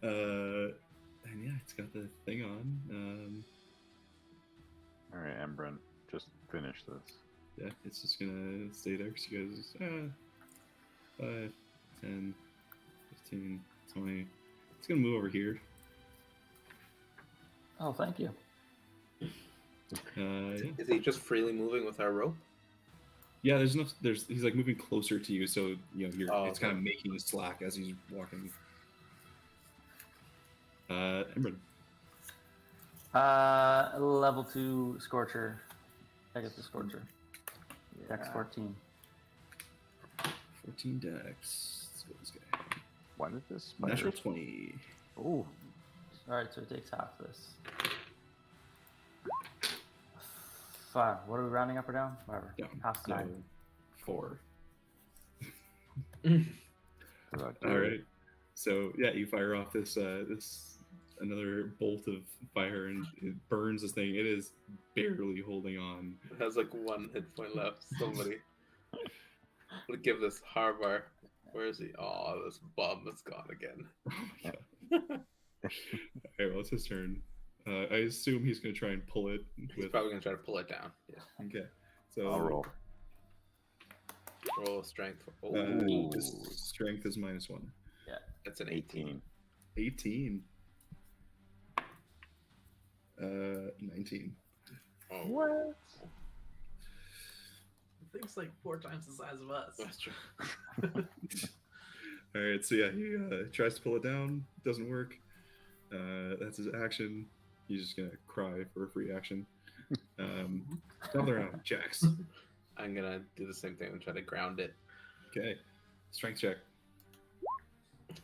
[SPEAKER 1] And yeah, it's got the thing on.
[SPEAKER 8] All right, Embren, just finish this.
[SPEAKER 1] Yeah, it's just gonna stay there because you guys 5, 10, 15, 20. It's gonna move over here.
[SPEAKER 3] Oh, thank you.
[SPEAKER 1] Yeah.
[SPEAKER 2] Is he just freely moving with our rope?
[SPEAKER 1] Yeah, there's enough. He's like moving closer to you, so you know
[SPEAKER 2] Oh,
[SPEAKER 1] it's
[SPEAKER 2] okay.
[SPEAKER 1] kind of making slack as he's walking. Emran.
[SPEAKER 3] Level 2 Scorcher. I get the Scorcher. Dex 14.
[SPEAKER 1] 14 dex. Let's go with this guy.
[SPEAKER 8] Why did this spider?
[SPEAKER 1] Natural 20.
[SPEAKER 8] Oh,
[SPEAKER 3] Alright, so it takes half this. 5. What are we rounding up or down? Whatever.
[SPEAKER 1] Down.
[SPEAKER 3] Half's 9.
[SPEAKER 1] 4.
[SPEAKER 8] does that do
[SPEAKER 1] All
[SPEAKER 8] it?
[SPEAKER 1] right. So yeah, you fire off this another bolt of fire, and it burns this thing. It is barely holding on.
[SPEAKER 2] It has like 1 hit point left. Somebody would give this Harbar. Where is he? Oh, this bum is gone again.
[SPEAKER 1] Oh my god. All right, well, it's his turn. I assume he's going to try and pull it.
[SPEAKER 2] He's probably gonna try to pull it down. Yeah.
[SPEAKER 1] Okay. So
[SPEAKER 8] I'll roll.
[SPEAKER 2] Roll strength. Oh,
[SPEAKER 8] Ooh.
[SPEAKER 1] his strength is -1.
[SPEAKER 2] that's an 18.
[SPEAKER 8] 18.
[SPEAKER 1] 18. 19.
[SPEAKER 2] Oh,
[SPEAKER 8] What?
[SPEAKER 7] The thing's like 4 times the size of us.
[SPEAKER 2] that's true.
[SPEAKER 1] All right, so yeah, he tries to pull it down. Doesn't work. That's his action. He's just gonna cry for a free action. Top of the round, Jax.
[SPEAKER 2] I'm gonna do the same thing and try to ground it.
[SPEAKER 1] Okay, strength check.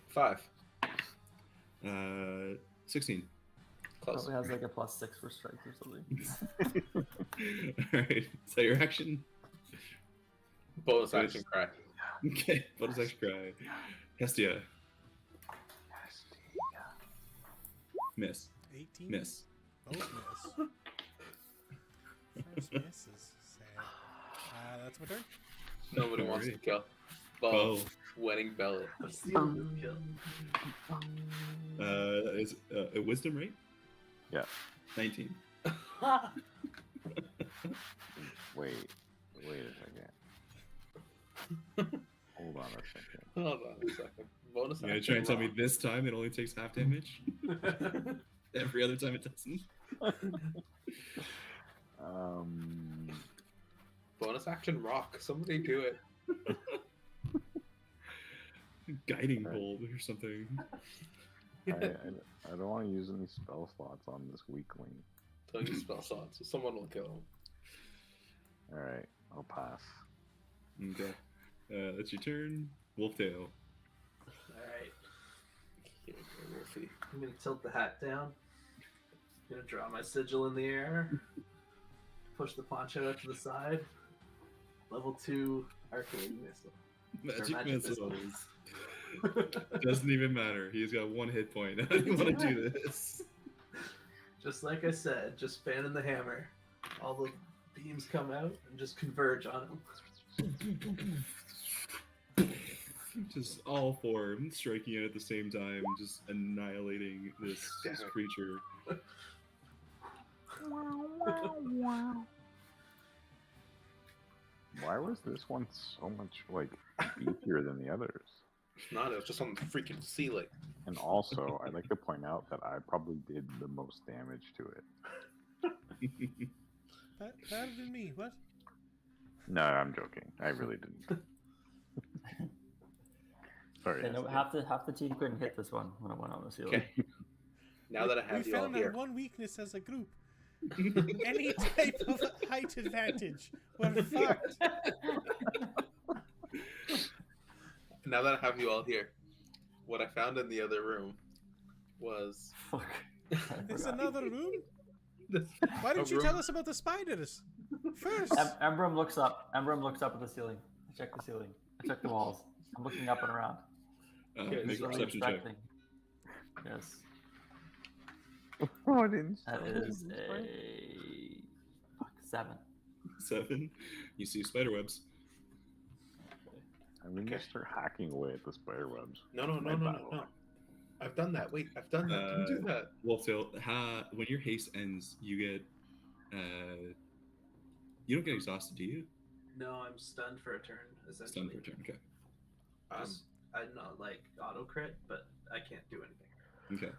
[SPEAKER 2] 5.
[SPEAKER 1] 16.
[SPEAKER 2] Close.
[SPEAKER 3] Probably has like a +6 for strength or something.
[SPEAKER 1] All right, is that your action?
[SPEAKER 2] Bonus action cry.
[SPEAKER 1] Okay, what does action cry? Hestia, miss,
[SPEAKER 6] 18.
[SPEAKER 1] miss.
[SPEAKER 6] Both miss. First miss is sad. That's my turn.
[SPEAKER 2] Nobody wants to
[SPEAKER 1] Alright.
[SPEAKER 2] kill.
[SPEAKER 1] Bo.
[SPEAKER 2] Bo. Wedding belly.
[SPEAKER 7] I'm stealing this kill.
[SPEAKER 1] That is a wisdom, right?
[SPEAKER 8] Yeah.
[SPEAKER 1] 19.
[SPEAKER 8] Wait a second. Hold on a second.
[SPEAKER 2] Hold on a second. Bonus
[SPEAKER 1] You're gonna
[SPEAKER 2] action.
[SPEAKER 1] try and tell me
[SPEAKER 2] rock.
[SPEAKER 1] this time it only takes half damage? Every other time it doesn't?
[SPEAKER 2] Bonus action rock. Somebody do it.
[SPEAKER 1] guiding
[SPEAKER 8] Right.
[SPEAKER 1] bolt or something.
[SPEAKER 8] I don't want to use any spell slots on this weakling.
[SPEAKER 2] Don't use spell slots. Someone will kill him.
[SPEAKER 8] All right, I'll pass.
[SPEAKER 1] Okay. That's your turn. Wolftail.
[SPEAKER 7] Alright.
[SPEAKER 2] Here you go, Wolfie.
[SPEAKER 7] I'm gonna tilt the hat down. I'm gonna draw my sigil in the air. Push the poncho out to the side. Level 2 arcane missile.
[SPEAKER 1] Magic
[SPEAKER 7] magic
[SPEAKER 1] missiles. Doesn't even matter. He's got 1 hit point. How do you want to do this?
[SPEAKER 7] Just like I said, just fanning the hammer. All the beams come out and just converge on him.
[SPEAKER 1] Just all 4 striking it at the same time, just annihilating this creature.
[SPEAKER 8] Why was this one so much like beefier than the others?
[SPEAKER 2] It's not. It was just on the freaking ceiling.
[SPEAKER 8] And also, I'd like to point out that I probably did the most damage to it.
[SPEAKER 6] Better than me. What?
[SPEAKER 8] No, I'm joking. I really didn't. Sorry.
[SPEAKER 3] Okay, no, half the team couldn't hit this one when it went on the ceiling.
[SPEAKER 2] Okay. Now that I have
[SPEAKER 6] We
[SPEAKER 2] you all
[SPEAKER 6] found
[SPEAKER 2] here,
[SPEAKER 6] our one weakness as a group. Any type of height advantage. We're fucked.
[SPEAKER 2] now that I have you all here, what I found in the other room was
[SPEAKER 3] Fuck.
[SPEAKER 6] It's another room?
[SPEAKER 2] this.
[SPEAKER 6] Why didn't
[SPEAKER 2] a
[SPEAKER 6] you
[SPEAKER 2] room-
[SPEAKER 6] tell us about the spiders? First.
[SPEAKER 3] Embrum looks up. Embrum looks up at the ceiling. I check the ceiling. I check the walls. I'm looking up and around.
[SPEAKER 2] Okay,
[SPEAKER 1] Make a
[SPEAKER 3] Visually
[SPEAKER 1] perception check.
[SPEAKER 3] inspecting. Yes.
[SPEAKER 8] Oh, I didn't.
[SPEAKER 3] That is a 7.
[SPEAKER 1] 7. You see spider webs.
[SPEAKER 8] I'm gonna start hacking away at the spider webs.
[SPEAKER 2] No. I've done that. Wait, I've done that. Don't do that.
[SPEAKER 1] Wolftail, when your haste ends, you get you don't get exhausted, do you?
[SPEAKER 7] No, I'm stunned for a turn, essentially.
[SPEAKER 1] Stun for a turn. Okay.
[SPEAKER 7] I'm not like auto crit, but I can't do anything.
[SPEAKER 1] Okay.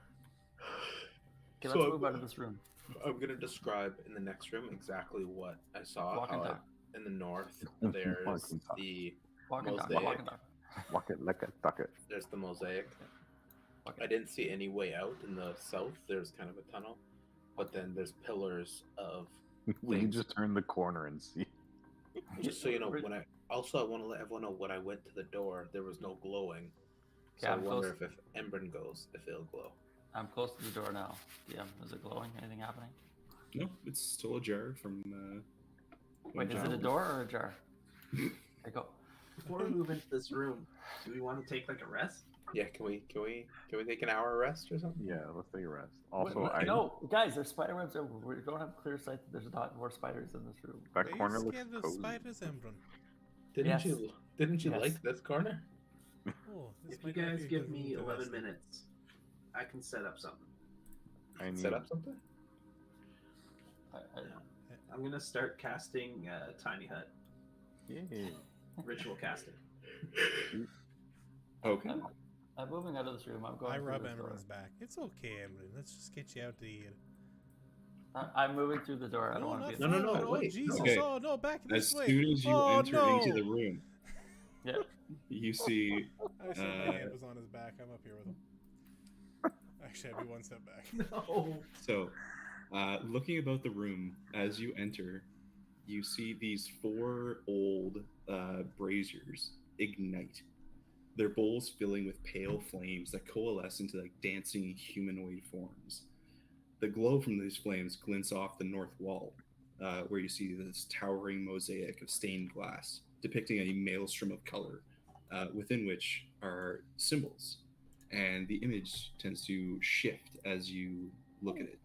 [SPEAKER 3] Okay,
[SPEAKER 2] So
[SPEAKER 3] let's move out of this room.
[SPEAKER 2] I'm gonna describe in the next room exactly what I saw.
[SPEAKER 3] Walk and
[SPEAKER 2] how
[SPEAKER 3] talk.
[SPEAKER 2] in the north,
[SPEAKER 8] Walk
[SPEAKER 2] there's
[SPEAKER 8] and talk.
[SPEAKER 2] the
[SPEAKER 3] Walk and talk.
[SPEAKER 2] mosaic.
[SPEAKER 3] Walk and talk.
[SPEAKER 8] Walk it like a duck it.
[SPEAKER 2] There's the mosaic.
[SPEAKER 3] Okay.
[SPEAKER 2] I didn't see any way out in the south. There's kind of a tunnel, but then there's pillars of.
[SPEAKER 8] We can
[SPEAKER 2] Things.
[SPEAKER 8] just turn the corner and see.
[SPEAKER 2] Just so you know, when I want to let everyone know when I went to the door, there was no glowing. So
[SPEAKER 3] Yeah,
[SPEAKER 2] I
[SPEAKER 3] I'm
[SPEAKER 2] wonder
[SPEAKER 3] close.
[SPEAKER 2] if Embrin goes, if it'll glow.
[SPEAKER 3] I'm close to the door now. DM, is it glowing? Anything happening?
[SPEAKER 1] No, it's still ajar from.
[SPEAKER 3] Wait, is it a door or a jar? Okay, go.
[SPEAKER 7] Before we move into this room, do we want to take like a rest?
[SPEAKER 2] Yeah, can we take an hour rest or something?
[SPEAKER 8] Yeah, let's take a rest. Also,
[SPEAKER 3] Wait,
[SPEAKER 8] I
[SPEAKER 3] no, guys, there's spider webs everywhere. We don't have clear sight that there's not more spiders in this room.
[SPEAKER 8] that
[SPEAKER 6] Are
[SPEAKER 8] corner
[SPEAKER 6] you
[SPEAKER 8] looks
[SPEAKER 6] scared of
[SPEAKER 8] cozy.
[SPEAKER 6] spiders, Embron?
[SPEAKER 2] Didn't
[SPEAKER 3] Yes.
[SPEAKER 2] you
[SPEAKER 3] Yes.
[SPEAKER 2] like this corner?
[SPEAKER 6] Oh, this
[SPEAKER 7] If you
[SPEAKER 6] might not
[SPEAKER 7] guys
[SPEAKER 6] be a
[SPEAKER 7] give
[SPEAKER 6] good
[SPEAKER 7] me
[SPEAKER 6] room to
[SPEAKER 7] 11
[SPEAKER 6] rest in.
[SPEAKER 7] minutes, I can set up something.
[SPEAKER 8] I need
[SPEAKER 2] Set up something?
[SPEAKER 7] I'm gonna start casting Tiny Hut,
[SPEAKER 8] Yay.
[SPEAKER 7] ritual casting.
[SPEAKER 1] Okay.
[SPEAKER 3] I'm moving out of this room. I'm going.
[SPEAKER 6] I
[SPEAKER 3] through
[SPEAKER 6] rub
[SPEAKER 3] this door.
[SPEAKER 6] Embron's back. It's okay, Embron. Let's just get you out the here.
[SPEAKER 3] I'm moving through the door. I don't want to be.
[SPEAKER 2] No,
[SPEAKER 3] in
[SPEAKER 2] no,
[SPEAKER 3] the
[SPEAKER 2] no,
[SPEAKER 6] Oh,
[SPEAKER 2] wait.
[SPEAKER 6] Jesus.
[SPEAKER 1] Okay.
[SPEAKER 6] Oh, no, back
[SPEAKER 1] As
[SPEAKER 6] this way.
[SPEAKER 1] soon as you
[SPEAKER 6] Oh,
[SPEAKER 1] enter
[SPEAKER 6] no.
[SPEAKER 1] into the room,
[SPEAKER 3] Yeah.
[SPEAKER 1] you see.
[SPEAKER 6] I wish my hand was on his back. I'm up here with him. Actually, I'd be one step back.
[SPEAKER 7] No.
[SPEAKER 1] So, looking about the room as you enter, you see these 4 old braziers ignite. Their bowls filling with pale flames that coalesce into like dancing humanoid forms. The glow from these flames glints off the north wall, where you see this towering mosaic of stained glass depicting a maelstrom of color, within which are symbols. And the image tends to shift as you look at it.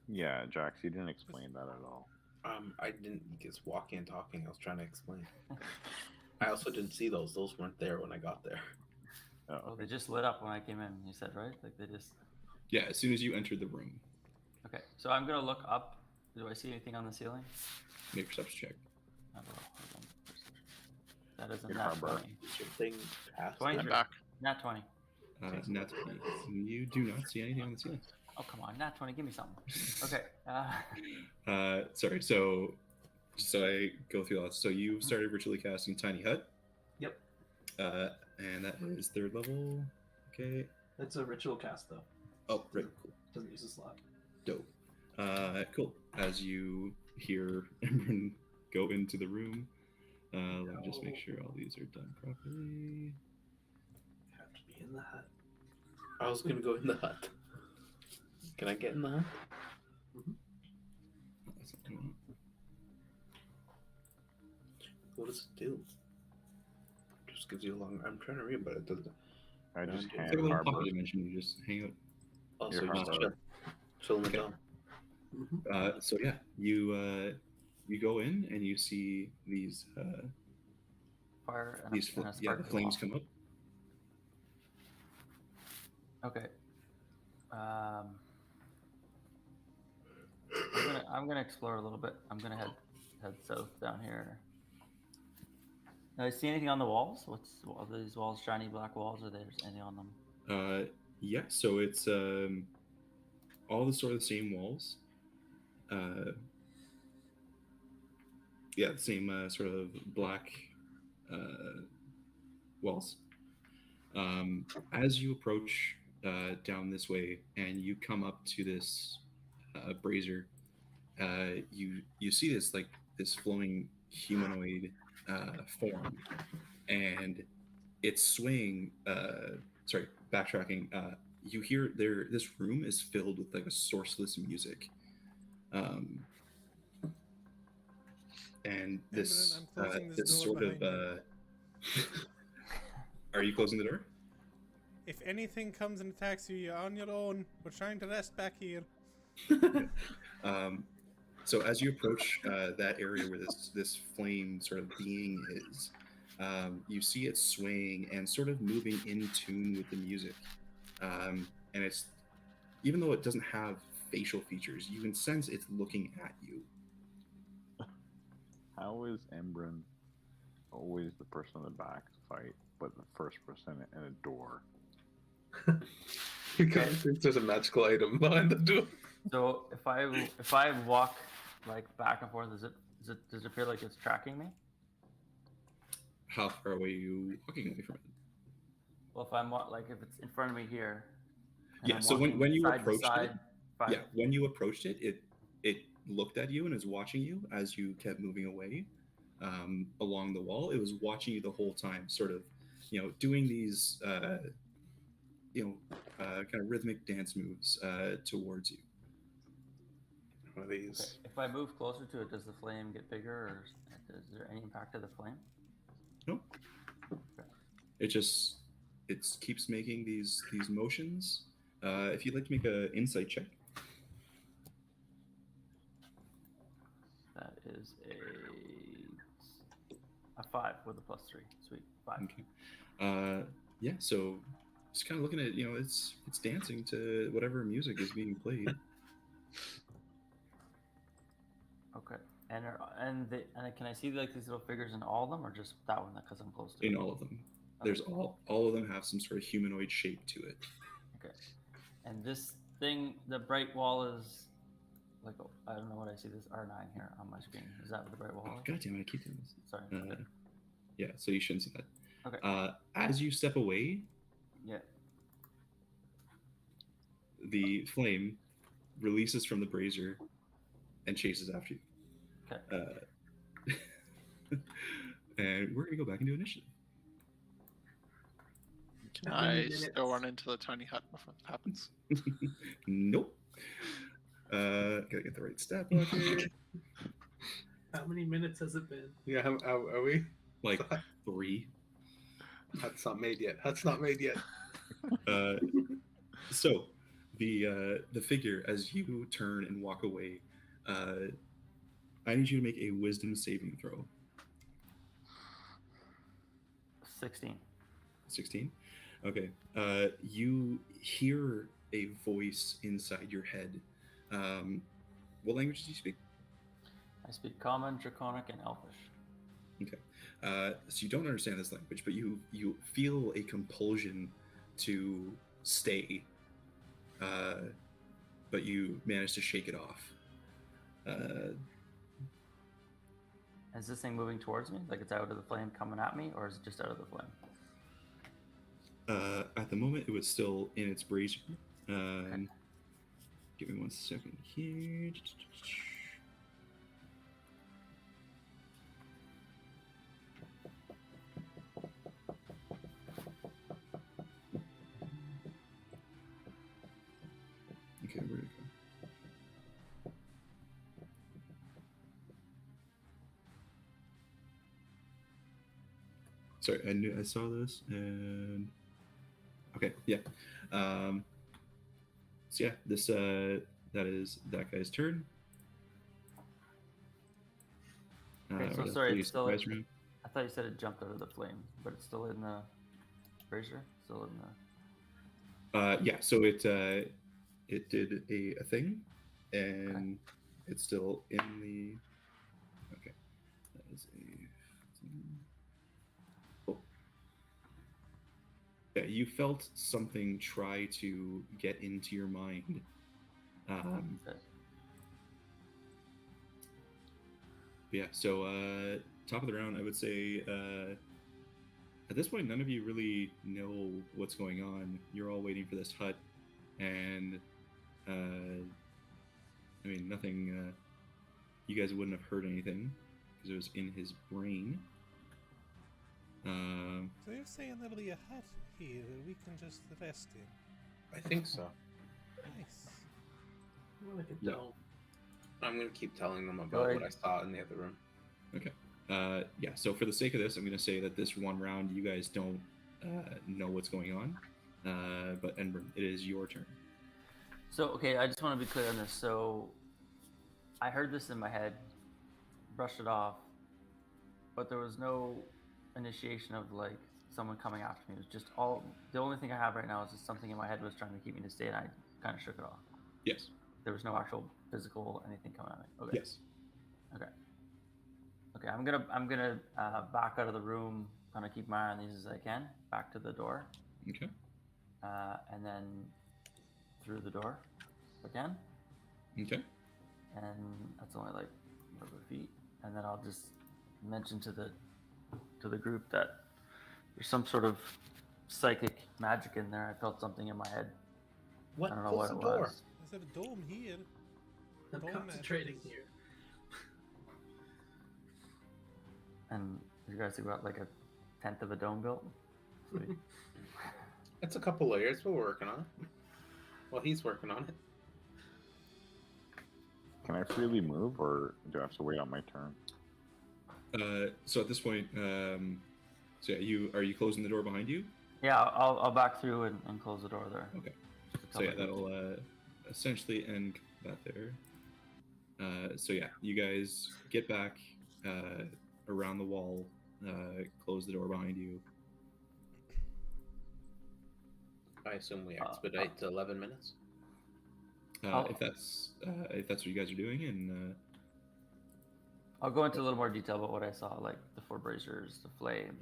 [SPEAKER 8] Yeah, Jax, you didn't explain that at all.
[SPEAKER 2] I didn't just walking and talking. I was trying to explain. I also didn't see those. Those weren't there when I got there.
[SPEAKER 3] Well,
[SPEAKER 8] Oh,
[SPEAKER 3] they just lit up when I came in. You said right? Like they just.
[SPEAKER 1] Yeah, as soon as you entered the room,
[SPEAKER 3] Okay, so I'm gonna look up. Do I see anything on the ceiling?
[SPEAKER 1] make a perception check.
[SPEAKER 3] I don't know. Hold on. That isn't
[SPEAKER 8] You're
[SPEAKER 3] nat
[SPEAKER 8] hard,
[SPEAKER 3] 20.
[SPEAKER 2] Is your thing past
[SPEAKER 3] 20.
[SPEAKER 4] I'm back.
[SPEAKER 3] Nat 20.
[SPEAKER 1] Nat 20. You do not see anything on the ceiling.
[SPEAKER 3] Oh come on, nat 20. Give me something. Okay.
[SPEAKER 1] Sorry, so I go through all this. So you started ritually casting Tiny Hut.
[SPEAKER 7] Yep.
[SPEAKER 1] And that is third level. Okay.
[SPEAKER 7] It's a ritual cast though.
[SPEAKER 1] Oh, right. Cool.
[SPEAKER 7] Doesn't use a slot.
[SPEAKER 1] Dope. Cool. As you hear Emran go into the room, let me just make sure all these are done properly.
[SPEAKER 7] Have to be in the hut.
[SPEAKER 2] I was gonna go in the hut. Can I get in the hut?
[SPEAKER 1] That's not what I want.
[SPEAKER 2] What does it do? Just gives you a long. I'm trying to read, but it doesn't.
[SPEAKER 8] I just
[SPEAKER 1] It's
[SPEAKER 8] hand
[SPEAKER 1] like a little
[SPEAKER 8] harbor.
[SPEAKER 1] pocket dimension. You just hang out.
[SPEAKER 2] Also,
[SPEAKER 8] Your
[SPEAKER 2] just
[SPEAKER 8] harbor.
[SPEAKER 2] chill in the
[SPEAKER 1] Okay.
[SPEAKER 2] dome.
[SPEAKER 1] So yeah, you go in and you see these
[SPEAKER 3] Fire and
[SPEAKER 1] these
[SPEAKER 3] and a
[SPEAKER 1] the
[SPEAKER 3] spark
[SPEAKER 1] flames
[SPEAKER 3] come
[SPEAKER 1] come up.
[SPEAKER 3] off. Okay. I'm gonna explore a little bit. I'm gonna head south down here. Do I see anything on the walls? Are these walls shiny black walls, or there's anything on them?
[SPEAKER 1] Yeah, so it's all the sort of the same walls. Yeah, the same sort of black walls. As you approach down this way and you come up to this brazier, you see this like this flowing humanoid form, and it's swaying. Sorry, backtracking. You hear there. This room is filled with like a sourceless music, and this
[SPEAKER 6] I'm closing this
[SPEAKER 1] this
[SPEAKER 6] door
[SPEAKER 1] sort of.
[SPEAKER 6] behind
[SPEAKER 1] Are you closing the door?
[SPEAKER 6] If anything comes and attacks you, you're on your own. We're trying to rest back here.
[SPEAKER 1] So as you approach that area where this flame sort of being is, you see it swaying and sort of moving in tune with the music. And it's, even though it doesn't have facial features, you can sense it's looking at you.
[SPEAKER 8] How is Embrun always the person in the back to fight, but the first person in a door?
[SPEAKER 2] Because there's a magical item behind the door.
[SPEAKER 3] So if I walk like back and forth, does it appear like it's tracking me?
[SPEAKER 1] How far away are you walking away from it?
[SPEAKER 3] Well, if it's in front of me here. and
[SPEAKER 1] Yeah,
[SPEAKER 3] I'm
[SPEAKER 1] so when
[SPEAKER 3] walking
[SPEAKER 1] you
[SPEAKER 3] side to
[SPEAKER 1] approached it,
[SPEAKER 3] side,
[SPEAKER 1] yeah, when you approached it, it looked at you and is watching you as you kept moving away along the wall. It was watching you the whole time, sort of, doing these, kind of rhythmic dance moves towards you.
[SPEAKER 2] One of these.
[SPEAKER 3] Okay. If I move closer to it, does the flame get bigger, or is there any impact to the flame?
[SPEAKER 1] No, it keeps making these motions. If you'd like to make an insight check.
[SPEAKER 3] That is a 5 with a +3. Sweet, 5.
[SPEAKER 1] Okay. Yeah. So just kind of looking at it's dancing to whatever music is being played.
[SPEAKER 3] Okay. And can I see like these little figures in all of them, or just that one because I'm close to
[SPEAKER 1] In
[SPEAKER 3] it?
[SPEAKER 1] all of them, there's all of them have some sort of humanoid shape to it.
[SPEAKER 3] Okay. And this thing, the bright wall is like, I don't know what I see. This R9 here on my screen. Is that what the bright wall is?
[SPEAKER 1] God damn it! I keep doing this.
[SPEAKER 3] Sorry.
[SPEAKER 1] Yeah. So you shouldn't see that.
[SPEAKER 3] Okay.
[SPEAKER 1] As you step away,
[SPEAKER 3] Yeah.
[SPEAKER 1] the flame releases from the brazier and chases after you.
[SPEAKER 3] Okay.
[SPEAKER 1] And we're gonna go back and do initiative.
[SPEAKER 4] Can
[SPEAKER 7] How many
[SPEAKER 4] I
[SPEAKER 7] minutes?
[SPEAKER 4] still run into the tiny hut before that happens?
[SPEAKER 1] Nope. Gotta get the right stat block here.
[SPEAKER 7] How many minutes has it been?
[SPEAKER 2] Yeah, how are we?
[SPEAKER 1] Like 3.
[SPEAKER 2] Hut's not made yet. Hut's not made yet.
[SPEAKER 1] So the figure, as you turn and walk away, I need you to make a wisdom saving throw.
[SPEAKER 3] 16.
[SPEAKER 1] 16. Okay. You hear a voice inside your head. What language do you speak?
[SPEAKER 3] I speak Common, Draconic, and Elfish.
[SPEAKER 1] Okay. So you don't understand this language, but you feel a compulsion to stay, but you manage to shake it off.
[SPEAKER 3] Is this thing moving towards me? Like it's out of the flame coming at me, or is it just out of the flame?
[SPEAKER 1] At the moment, it was still in its brazier. Give me 1 second here. Okay, where'd it go? Sorry, I knew I saw this, and okay, yeah. So yeah, this that is that guy's turn.
[SPEAKER 3] Okay, so
[SPEAKER 1] or that's
[SPEAKER 3] sorry,
[SPEAKER 1] the
[SPEAKER 3] it's still.
[SPEAKER 1] surprise round.
[SPEAKER 3] I thought you said it jumped out of the flame, but it's still in the brazier. Still in the.
[SPEAKER 1] Yeah, so it did a thing, and it's still in the. Okay, that is a. Oh. Yeah, you felt something try to get into your mind.
[SPEAKER 3] Okay.
[SPEAKER 1] Yeah, so top of the round, I would say at this point, none of you really know what's going on. You're all waiting for this hut, and I mean, nothing. You guys wouldn't have heard anything because it was in his brain.
[SPEAKER 6] So you're saying there'll be a hut here that we can just rest in?
[SPEAKER 2] I think so.
[SPEAKER 6] Nice.
[SPEAKER 7] More like a
[SPEAKER 1] Yeah.
[SPEAKER 7] dome.
[SPEAKER 2] I'm gonna keep telling them about
[SPEAKER 3] Right.
[SPEAKER 2] what I saw in the other room.
[SPEAKER 1] Okay. Yeah, so for the sake of this, I'm going to say that this one round, you guys don't know what's going on. But Enbrim, it is your turn.
[SPEAKER 3] So okay, I just want to be clear on this. So I heard this in my head, brushed it off, but there was no initiation of like someone coming after me. It was just all. The only thing I have right now is just something in my head was trying to keep me to stay, and I kind of shook it off.
[SPEAKER 1] Yes.
[SPEAKER 3] There was no actual physical anything coming at me. Okay.
[SPEAKER 1] Yes.
[SPEAKER 3] Okay. Okay. I'm gonna back out of the room, kind of keep my eye on these as I can. Back to the door,
[SPEAKER 1] Okay.
[SPEAKER 3] and then through the door again,
[SPEAKER 1] Okay.
[SPEAKER 3] and that's only like whatever feet. And then I'll just mention to the group that there's some sort of psychic magic in there. I felt something in my head.
[SPEAKER 2] What?
[SPEAKER 3] I don't know
[SPEAKER 2] Close
[SPEAKER 3] what
[SPEAKER 2] the
[SPEAKER 3] it
[SPEAKER 2] door.
[SPEAKER 3] was.
[SPEAKER 6] There's a dome here.
[SPEAKER 7] I'm
[SPEAKER 6] Dome
[SPEAKER 7] concentrating
[SPEAKER 6] matches.
[SPEAKER 7] here.
[SPEAKER 3] And you guys have got like a tenth of a dome built. Sweet.
[SPEAKER 2] It's a couple layers. We're working on it. Well, he's working on it.
[SPEAKER 8] Can I freely move, or do I have to wait on my turn?
[SPEAKER 1] So at this point, so yeah, you closing the door behind you?
[SPEAKER 3] Yeah, I'll back through and close the door there.
[SPEAKER 1] Okay.
[SPEAKER 3] Just to
[SPEAKER 1] So yeah,
[SPEAKER 3] cover it.
[SPEAKER 1] that'll essentially end that there. So yeah, you guys get back around the wall, close the door behind you.
[SPEAKER 2] I assume we expedite to 11 minutes.
[SPEAKER 1] If that's what you guys are doing, and
[SPEAKER 3] I'll go into a little more detail about what I saw, like the four braziers, the flame,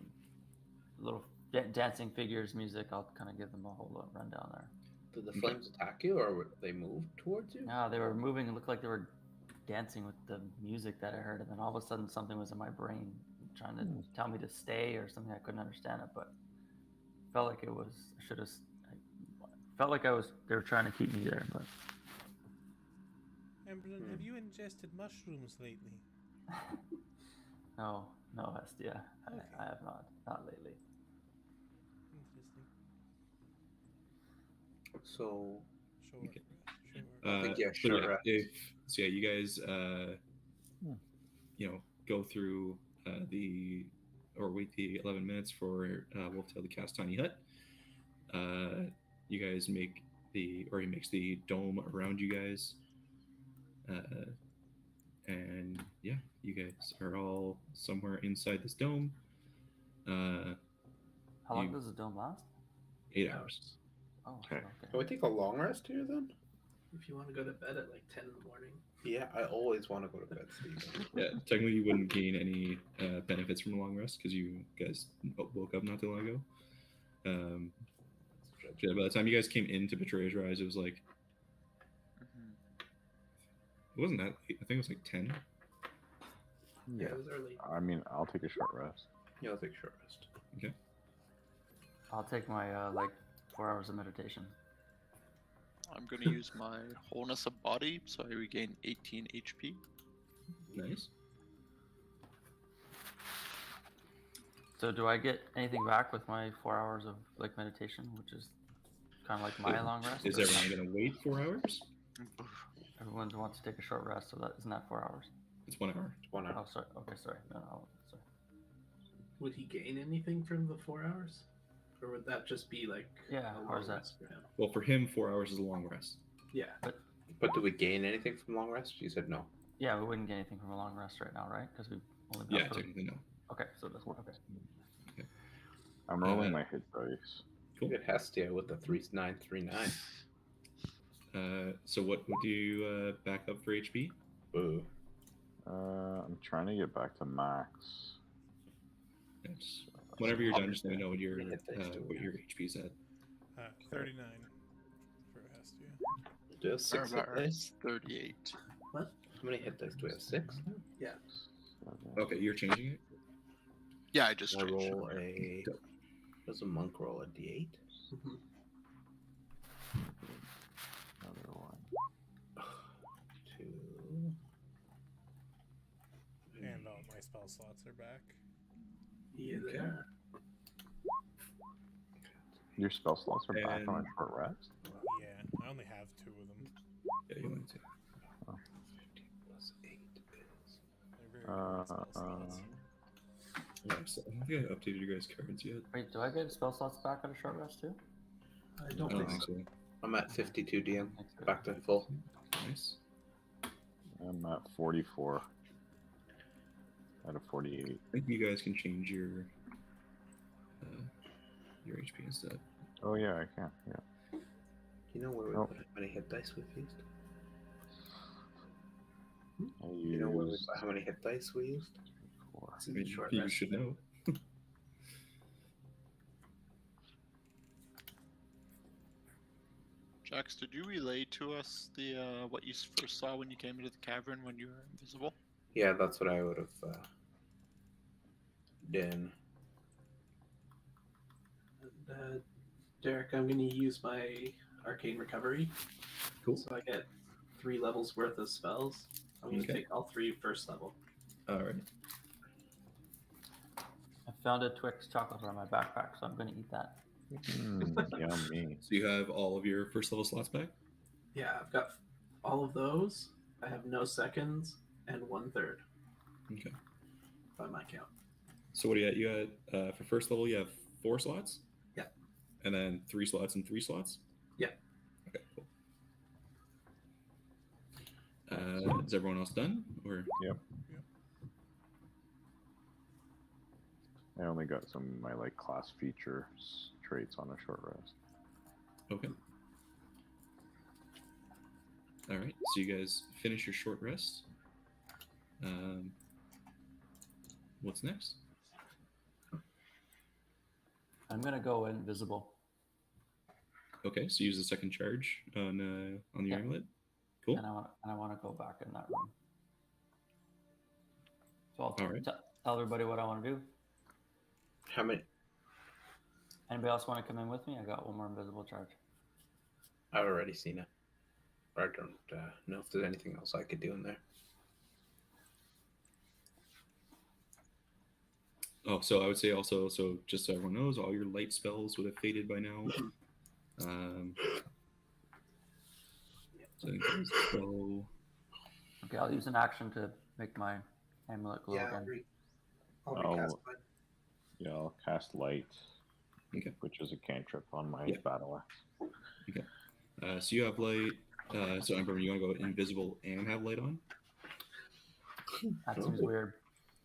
[SPEAKER 3] little dancing figures, music. I'll kind of give them a whole rundown there.
[SPEAKER 2] Did the
[SPEAKER 1] Okay.
[SPEAKER 2] flames attack you, or they move towards you?
[SPEAKER 3] Yeah, they were moving. It looked like they were dancing with the music that I heard, and then all of a sudden something was in my brain trying to tell me to stay or something. I couldn't understand it, but felt like it was. I should have. Felt like I was. They were trying to keep me there, but.
[SPEAKER 6] Embryon, have you ingested mushrooms lately?
[SPEAKER 3] No, Hestia.
[SPEAKER 6] Okay.
[SPEAKER 3] I have not lately.
[SPEAKER 6] Interesting.
[SPEAKER 2] So,
[SPEAKER 6] Sure.
[SPEAKER 1] Okay.
[SPEAKER 6] Sure.
[SPEAKER 2] I think, yeah,
[SPEAKER 1] so
[SPEAKER 2] sure,
[SPEAKER 1] yeah,
[SPEAKER 2] right.
[SPEAKER 1] you guys go through wait the 11 minutes for Wolftail to cast Tiny Hut. You guys make he makes the dome around you guys, and yeah, you guys are all somewhere inside this dome.
[SPEAKER 3] How long
[SPEAKER 1] You-
[SPEAKER 3] does the dome last?
[SPEAKER 1] 8 hours.
[SPEAKER 3] Oh,
[SPEAKER 8] Okay.
[SPEAKER 2] Can we take a long rest here then?
[SPEAKER 7] If you want to go to bed at like 10 in the morning.
[SPEAKER 2] Yeah, I always want to go to bed, Stephen.
[SPEAKER 1] Yeah, technically you wouldn't gain any benefits from a long rest because you guys woke up not too long ago. Yeah, by the time you guys came into Betrayer's Rise, it was like it wasn't that late. I think it was like 10.
[SPEAKER 7] Yeah, it was early.
[SPEAKER 8] I mean, I'll take a short rest.
[SPEAKER 2] Yeah, I'll take a short rest.
[SPEAKER 1] Okay.
[SPEAKER 3] I'll take my like 4 hours of meditation.
[SPEAKER 4] I'm going to use my wholeness of body, so I regain 18 HP.
[SPEAKER 1] Nice.
[SPEAKER 3] So do I get anything back with my 4 hours of like meditation, which is kind of like my long rest?
[SPEAKER 1] Is
[SPEAKER 3] or-
[SPEAKER 1] everyone going to wait 4 hours?
[SPEAKER 3] Everyone wants to take a short rest, so that isn't that 4 hours?
[SPEAKER 1] It's 1 hour.
[SPEAKER 5] 1 hour.
[SPEAKER 3] Oh, sorry. Okay, sorry. No, sorry.
[SPEAKER 7] Would he gain anything from the 4 hours? Or would that just be like
[SPEAKER 3] Yeah,
[SPEAKER 7] a
[SPEAKER 3] how
[SPEAKER 7] long
[SPEAKER 3] is that?
[SPEAKER 7] rest for him?
[SPEAKER 1] Well, for him, 4 hours is a long rest.
[SPEAKER 7] Yeah.
[SPEAKER 2] But do we gain anything from long rest? You said no.
[SPEAKER 3] Yeah, we wouldn't get anything from a long rest right now, right? Because we only
[SPEAKER 1] Yeah,
[SPEAKER 3] got for-
[SPEAKER 1] technically no.
[SPEAKER 3] Okay, so this one. Okay.
[SPEAKER 8] I'm rolling my hit dice.
[SPEAKER 1] Cool.
[SPEAKER 2] Look at Hestia with the 3939.
[SPEAKER 1] So what would you back up for HP?
[SPEAKER 2] Boo.
[SPEAKER 8] I'm trying to get back to max.
[SPEAKER 1] Yes. Whenever you're done, just let me know what your HP is at.
[SPEAKER 6] 39 for Hestia.
[SPEAKER 2] Do we have 6 hit
[SPEAKER 4] About
[SPEAKER 2] dice?
[SPEAKER 4] 38.
[SPEAKER 2] How many hit dice do we have? 6?
[SPEAKER 1] Okay, you're changing it?
[SPEAKER 4] Yeah, I just
[SPEAKER 2] I
[SPEAKER 4] changed
[SPEAKER 2] roll
[SPEAKER 4] it.
[SPEAKER 2] a. Does a monk roll a d8?
[SPEAKER 8] Another one.
[SPEAKER 2] 2.
[SPEAKER 6] And all my spell slots are back.
[SPEAKER 7] Yeah,
[SPEAKER 1] Okay.
[SPEAKER 7] there.
[SPEAKER 8] Your spell slots are back on a
[SPEAKER 1] And-
[SPEAKER 8] short rest?
[SPEAKER 6] Yeah, I only have 2 of them.
[SPEAKER 1] Yeah, you want to.
[SPEAKER 2] 15 plus 8 is.
[SPEAKER 6] They're very good spell slots.
[SPEAKER 1] Yeah, so I don't think I updated your guys' cards yet.
[SPEAKER 3] Wait, do I get spell slots back at a short rest too?
[SPEAKER 7] I
[SPEAKER 1] I
[SPEAKER 7] don't
[SPEAKER 1] don't
[SPEAKER 7] think so.
[SPEAKER 1] think so.
[SPEAKER 2] I'm at 52 DM.
[SPEAKER 3] Thanks, good.
[SPEAKER 2] Back to full.
[SPEAKER 1] Nice.
[SPEAKER 8] I'm at 44. Out of 48.
[SPEAKER 1] I think you guys can change your HP instead.
[SPEAKER 8] Oh yeah, I can. Yeah.
[SPEAKER 2] Do you know where we
[SPEAKER 8] Oh.
[SPEAKER 2] put how many hit dice we've used?
[SPEAKER 8] I
[SPEAKER 2] You know where we
[SPEAKER 8] used
[SPEAKER 2] put how many hit dice we used?
[SPEAKER 8] 4.
[SPEAKER 7] It's
[SPEAKER 1] I
[SPEAKER 7] in
[SPEAKER 1] mean,
[SPEAKER 7] the short
[SPEAKER 1] you
[SPEAKER 7] rest.
[SPEAKER 1] should know.
[SPEAKER 4] Jax, did you relay to us the what you first saw when you came into the cavern when you were invisible?
[SPEAKER 2] Yeah, that's what I would have done.
[SPEAKER 7] And, Derek, I'm going to use my arcane recovery.
[SPEAKER 1] Cool.
[SPEAKER 7] So I get 3 levels worth of spells. I'm going to
[SPEAKER 1] Okay.
[SPEAKER 7] take all 3 first level.
[SPEAKER 1] All right.
[SPEAKER 3] I found a Twix chocolate bar in my backpack, so I'm going to eat that.
[SPEAKER 8] Yummy.
[SPEAKER 1] So you have all of your first level slots back?
[SPEAKER 7] Yeah, I've got all of those. I have no seconds and 1/3
[SPEAKER 1] Okay.
[SPEAKER 7] by my count.
[SPEAKER 1] So what do you got? You got for first level, you have 4 slots?
[SPEAKER 7] Yeah.
[SPEAKER 1] And then 3 slots and 3 slots?
[SPEAKER 7] Yeah.
[SPEAKER 1] Okay, cool. Is everyone else done? Or
[SPEAKER 8] Yep. I only got some of my like class feature traits on a short rest.
[SPEAKER 1] okay. All right. So you guys finish your short rest. What's next?
[SPEAKER 3] I'm going to go invisible.
[SPEAKER 1] Okay, so use the second charge on the
[SPEAKER 3] Yeah.
[SPEAKER 1] amulet. Cool.
[SPEAKER 3] And I want to go back in that room. So I'll
[SPEAKER 1] All right.
[SPEAKER 3] tell everybody what I want to do.
[SPEAKER 2] How many?
[SPEAKER 3] Anybody else want to come in with me? I got 1 more invisible charge.
[SPEAKER 2] I've already seen it. I don't know if there's anything else I could do in there.
[SPEAKER 1] Oh, so I would say also, so just so everyone knows, all your light spells would have faded by now. So I think there's spell.
[SPEAKER 3] Okay, I'll use an action to make my amulet glow again.
[SPEAKER 7] I'll
[SPEAKER 8] Oh.
[SPEAKER 7] recast mine.
[SPEAKER 8] Yeah, I'll cast light,
[SPEAKER 1] Okay.
[SPEAKER 8] which is a cantrip on my
[SPEAKER 1] Yeah.
[SPEAKER 8] battle axe.
[SPEAKER 1] So you have light. So Ember, you want to go invisible and have light on?
[SPEAKER 3] That seems weird.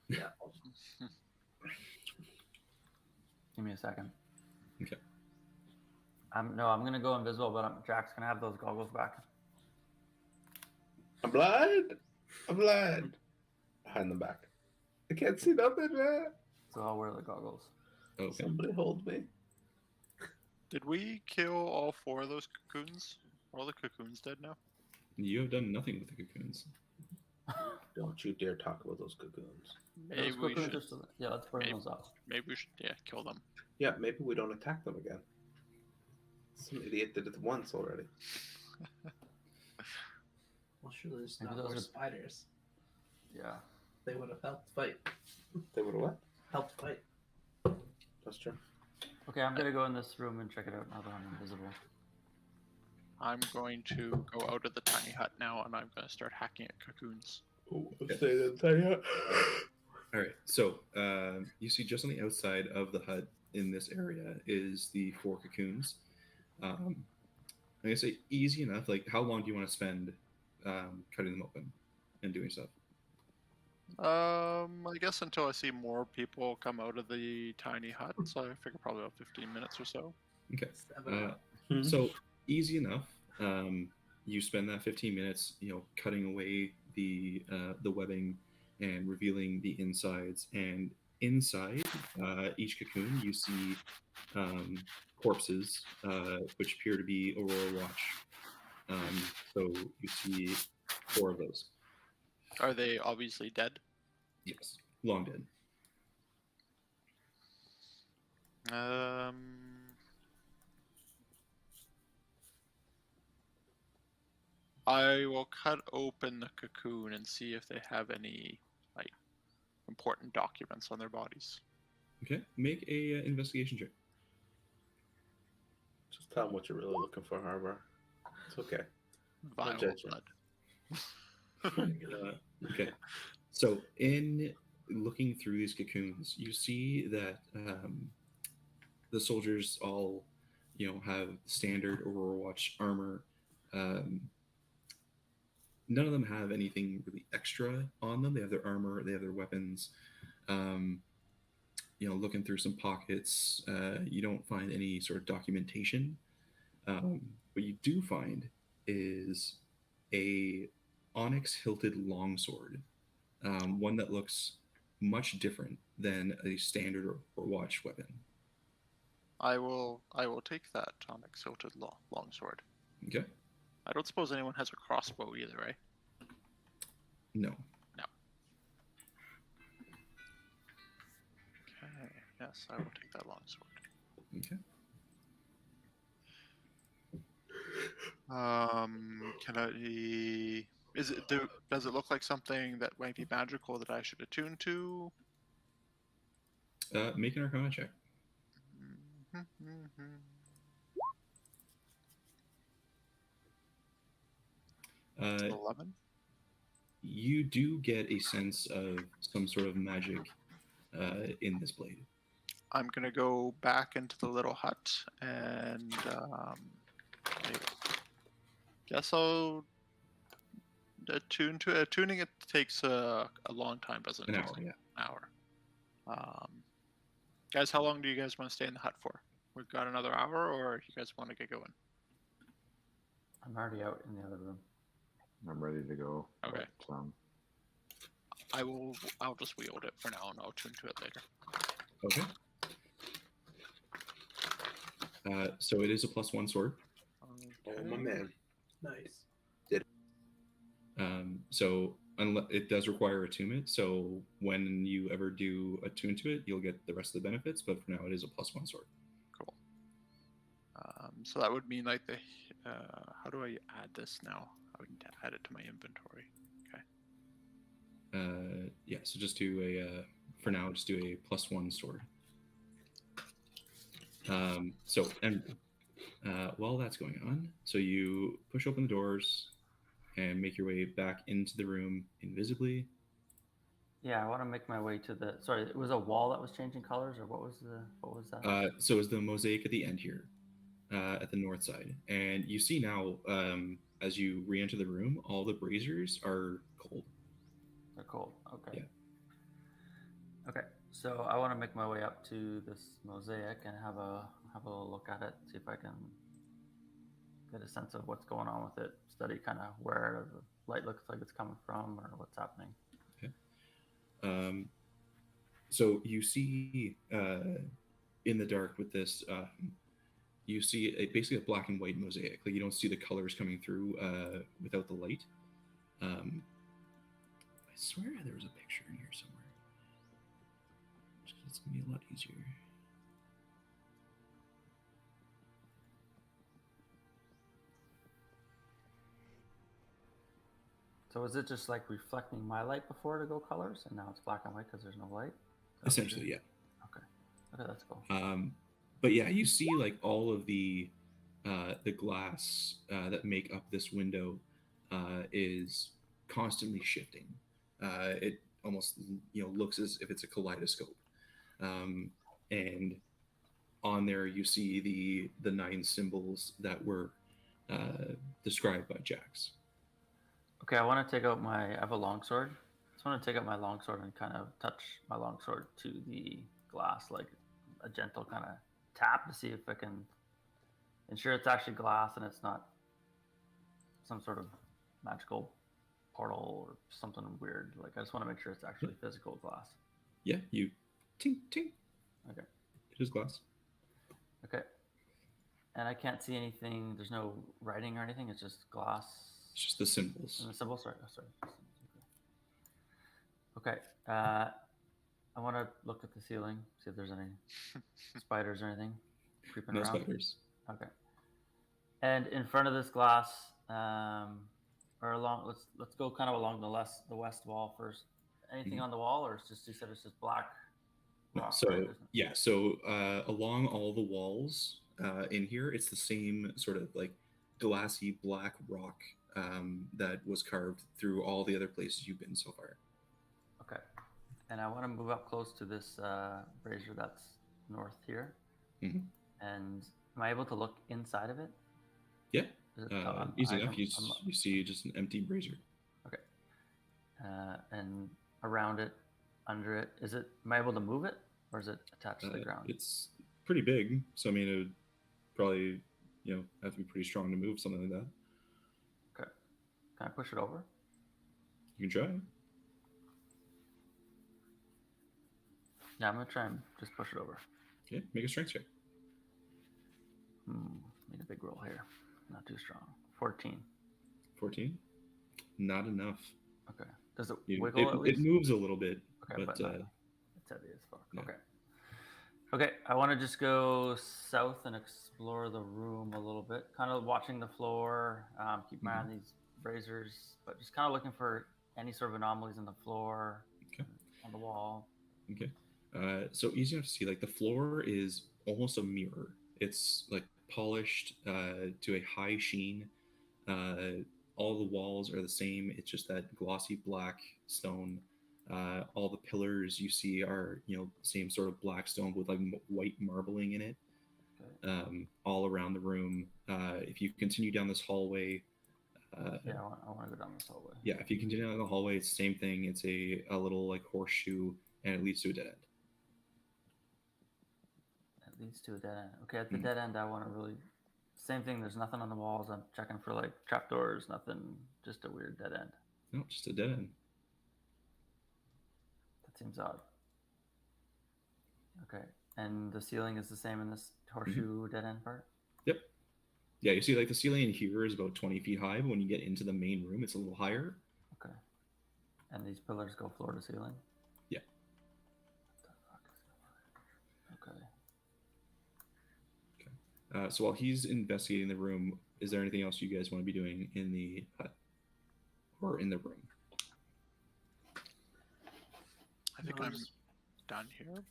[SPEAKER 7] Yeah.
[SPEAKER 3] Give me a second.
[SPEAKER 1] Okay.
[SPEAKER 3] I'm gonna go invisible, but Jack's gonna have those goggles back.
[SPEAKER 2] I'm blind. I'm blind. Behind the back. I can't see nothing, man.
[SPEAKER 3] So I'll wear the goggles.
[SPEAKER 1] Okay.
[SPEAKER 2] Somebody hold me.
[SPEAKER 4] Did we kill all 4 of those cocoons? Are all the cocoons dead now?
[SPEAKER 1] You have done nothing with the cocoons.
[SPEAKER 2] Don't you dare talk about those cocoons.
[SPEAKER 4] Maybe
[SPEAKER 3] Those
[SPEAKER 4] we
[SPEAKER 3] cocoons
[SPEAKER 4] should.
[SPEAKER 3] are still, yeah, let's burn
[SPEAKER 4] maybe-
[SPEAKER 3] those up.
[SPEAKER 4] Maybe we should, yeah, kill them.
[SPEAKER 2] Yeah, maybe we don't attack them again. Some idiot did it once already.
[SPEAKER 7] Well, surely there's
[SPEAKER 3] Maybe
[SPEAKER 7] not
[SPEAKER 3] those
[SPEAKER 7] more
[SPEAKER 3] are-
[SPEAKER 7] spiders.
[SPEAKER 3] Yeah.
[SPEAKER 7] They would have helped fight.
[SPEAKER 2] They would have what?
[SPEAKER 7] Helped fight.
[SPEAKER 2] That's true.
[SPEAKER 3] Okay, I'm gonna go in this room and check it out now that I'm invisible.
[SPEAKER 4] I'm going to go out of the tiny hut now, and I'm going to start hacking at cocoons.
[SPEAKER 2] Oh, stay in the tiny hut.
[SPEAKER 1] All right. So you see just on the outside of the hut in this area is the 4 cocoons. I'm gonna say easy enough. Like, how long do you want to spend cutting them open and doing stuff?
[SPEAKER 4] I guess until I see more people come out of the tiny hut, so I figure probably about 15 minutes or so.
[SPEAKER 1] Okay.
[SPEAKER 7] Stab it out.
[SPEAKER 1] So easy enough. You spend that 15 minutes, cutting away the webbing and revealing the insides. And inside each cocoon, you see corpses, which appear to be Aurora Watch. So you see 4 of those.
[SPEAKER 4] Are they obviously dead?
[SPEAKER 1] Yes, long dead.
[SPEAKER 4] I will cut open the cocoon and see if they have any important documents on their bodies.
[SPEAKER 1] Okay, make a investigation check.
[SPEAKER 2] Just tell them what you're really looking for, Harbor. It's okay.
[SPEAKER 4] Vile
[SPEAKER 2] judge you.
[SPEAKER 4] blood.
[SPEAKER 1] Okay, so in looking through these cocoons, you see that the soldiers all, have standard Aurora Watch armor. None of them have anything really extra on them. They have their armor, they have their weapons. Looking through some pockets, you don't find any sort of documentation. What you do find is a onyx hilted longsword, one that looks much different than a standard or watch weapon.
[SPEAKER 4] I will take that onyx hilted longsword.
[SPEAKER 1] Okay.
[SPEAKER 4] I don't suppose anyone has a crossbow either, right?
[SPEAKER 1] No.
[SPEAKER 4] Okay. Yes, I will take that longsword.
[SPEAKER 1] Okay.
[SPEAKER 4] Can I? Does it look like something that might be magical that I should attune to?
[SPEAKER 1] Make an Arcana check.
[SPEAKER 4] It's 11.
[SPEAKER 1] You do get a sense of some sort of magic in this blade.
[SPEAKER 4] I'm gonna go back into the little hut and I guess I'll attune to it. Tuning it takes a long time, doesn't it?
[SPEAKER 1] An
[SPEAKER 4] It
[SPEAKER 1] hour,
[SPEAKER 4] takes
[SPEAKER 1] yeah.
[SPEAKER 4] An hour. Guys, how long do you guys want to stay in the hut for? We've got another hour, or you guys want to get going?
[SPEAKER 3] I'm already out in the other room.
[SPEAKER 8] I'm ready to go.
[SPEAKER 4] Okay.
[SPEAKER 8] But,
[SPEAKER 4] I'll just wield it for now, and I'll tune to it later.
[SPEAKER 1] Okay. So it is a +1 sword.
[SPEAKER 2] Oh, my man.
[SPEAKER 7] Nice.
[SPEAKER 1] So it does require attunement. So when you ever do attune to it, you'll get the rest of the benefits. But for now, it is a +1 sword.
[SPEAKER 4] Cool. So that would mean like how do I add this now? I would need to add it to my inventory. Okay.
[SPEAKER 1] Yeah. So just do for now, just do a +1 sword. While that's going on, so you push open the doors and make your way back into the room invisibly.
[SPEAKER 3] Yeah, I want to make my way to the. Sorry, it was a wall that was changing colors, or what was that?
[SPEAKER 1] So is the mosaic at the end here, at the north side, and you see now, as you re-enter the room, all the braziers are cold.
[SPEAKER 3] They're cold. Okay.
[SPEAKER 1] Yeah.
[SPEAKER 3] Okay, so I want to make my way up to this mosaic and have a look at it, see if I can get a sense of what's going on with it, study kind of where the light looks like it's coming from or what's happening.
[SPEAKER 1] Okay. So you see in the dark with this, you see basically a black and white mosaic. Like, you don't see the colors coming through without the light. I swear there was a picture in here somewhere. It's gonna be a lot easier.
[SPEAKER 3] So is it just like reflecting my light before to go colors, and now it's black and white because there's no light? Is that what you're
[SPEAKER 1] Essentially,
[SPEAKER 3] doing?
[SPEAKER 1] yeah.
[SPEAKER 3] Okay. Okay, that's cool.
[SPEAKER 1] But yeah, you see like all of the glass that make up this window is constantly shifting. It almost looks as if it's a kaleidoscope, and on there you see the 9 symbols that were described by Jax.
[SPEAKER 3] Okay, I want to take out I have a longsword. I just want to take out my longsword and kind of touch my longsword to the glass, like a gentle kind of tap to see if I can ensure it's actually glass and it's not some sort of magical portal or something weird. Like, I just want to make sure it's actually physical glass.
[SPEAKER 1] Yeah, you tink tink.
[SPEAKER 3] Okay.
[SPEAKER 1] It is glass.
[SPEAKER 3] Okay. And I can't see anything. There's no writing or anything. It's just glass.
[SPEAKER 1] It's just the symbols.
[SPEAKER 3] And the symbols. Sorry. Okay. I want to look at the ceiling, see if there's any spiders or anything creeping
[SPEAKER 1] No
[SPEAKER 3] around.
[SPEAKER 1] spiders.
[SPEAKER 3] Okay. And in front of this glass, or along, let's go kind of along the west wall first. Anything on the wall, or it's just you said it's just black
[SPEAKER 1] No,
[SPEAKER 3] rock?
[SPEAKER 1] so
[SPEAKER 3] Right?
[SPEAKER 1] yeah, so along all the walls in here, it's the same sort of like glassy black rock that was carved through all the other places you've been so far.
[SPEAKER 3] Okay. And I want to move up close to this brazier that's north here.
[SPEAKER 1] Mm-hmm.
[SPEAKER 3] And am I able to look inside of it?
[SPEAKER 1] Yeah, easy enough. You see just an empty brazier.
[SPEAKER 3] Okay. And around it, under it, am I able to move it, or is it attached to the ground?
[SPEAKER 1] It's pretty big, so I mean, it would probably have to be pretty strong to move something like that.
[SPEAKER 3] Okay. Can I push it over?
[SPEAKER 1] You can try.
[SPEAKER 3] Yeah, I'm gonna try and just push it over.
[SPEAKER 1] Okay, make a strength check.
[SPEAKER 3] Need a big roll here. Not too strong. 14.
[SPEAKER 1] 14? Not enough.
[SPEAKER 3] Okay. Does it wiggle at least?
[SPEAKER 1] It moves a little bit.
[SPEAKER 3] Okay, but
[SPEAKER 1] it's
[SPEAKER 3] heavy as fuck.
[SPEAKER 1] Yeah.
[SPEAKER 3] Okay. Okay, I want to just go south and explore the room a little bit. Kind of watching the floor, keep my eye on these braziers, but just kind of looking for any sort of anomalies in the floor, on the wall.
[SPEAKER 1] Okay. So easy enough to see. Like the floor is almost a mirror. It's like polished to a high sheen. All the walls are the same. It's just that glossy black stone. All the pillars you see are same sort of black stone with like white marbling in it.
[SPEAKER 3] Okay.
[SPEAKER 1] All around the room. If you continue down this hallway.
[SPEAKER 3] Yeah, I want to go down this hallway.
[SPEAKER 1] Yeah, if you continue down the hallway, it's the same thing. It's a little like horseshoe, and it leads to a dead end.
[SPEAKER 3] It leads to a dead end. Okay, at the dead end, I want to really... Same thing, there's nothing on the walls. I'm checking for like trapdoors, nothing, just a weird dead end.
[SPEAKER 1] No, just a dead end.
[SPEAKER 3] That seems odd. Okay, and the ceiling is the same in this horseshoe dead end part?
[SPEAKER 1] Yep. Yeah, you see like the ceiling in here is about 20 feet high, but when you get into the main room, it's a little higher.
[SPEAKER 3] Okay. And these pillars go floor to ceiling?
[SPEAKER 1] Yeah.
[SPEAKER 3] What the fuck is going on? Okay.
[SPEAKER 1] So while he's investigating the room, is there anything else you guys want to be doing in the hut or in the room?
[SPEAKER 4] I think I'm done here.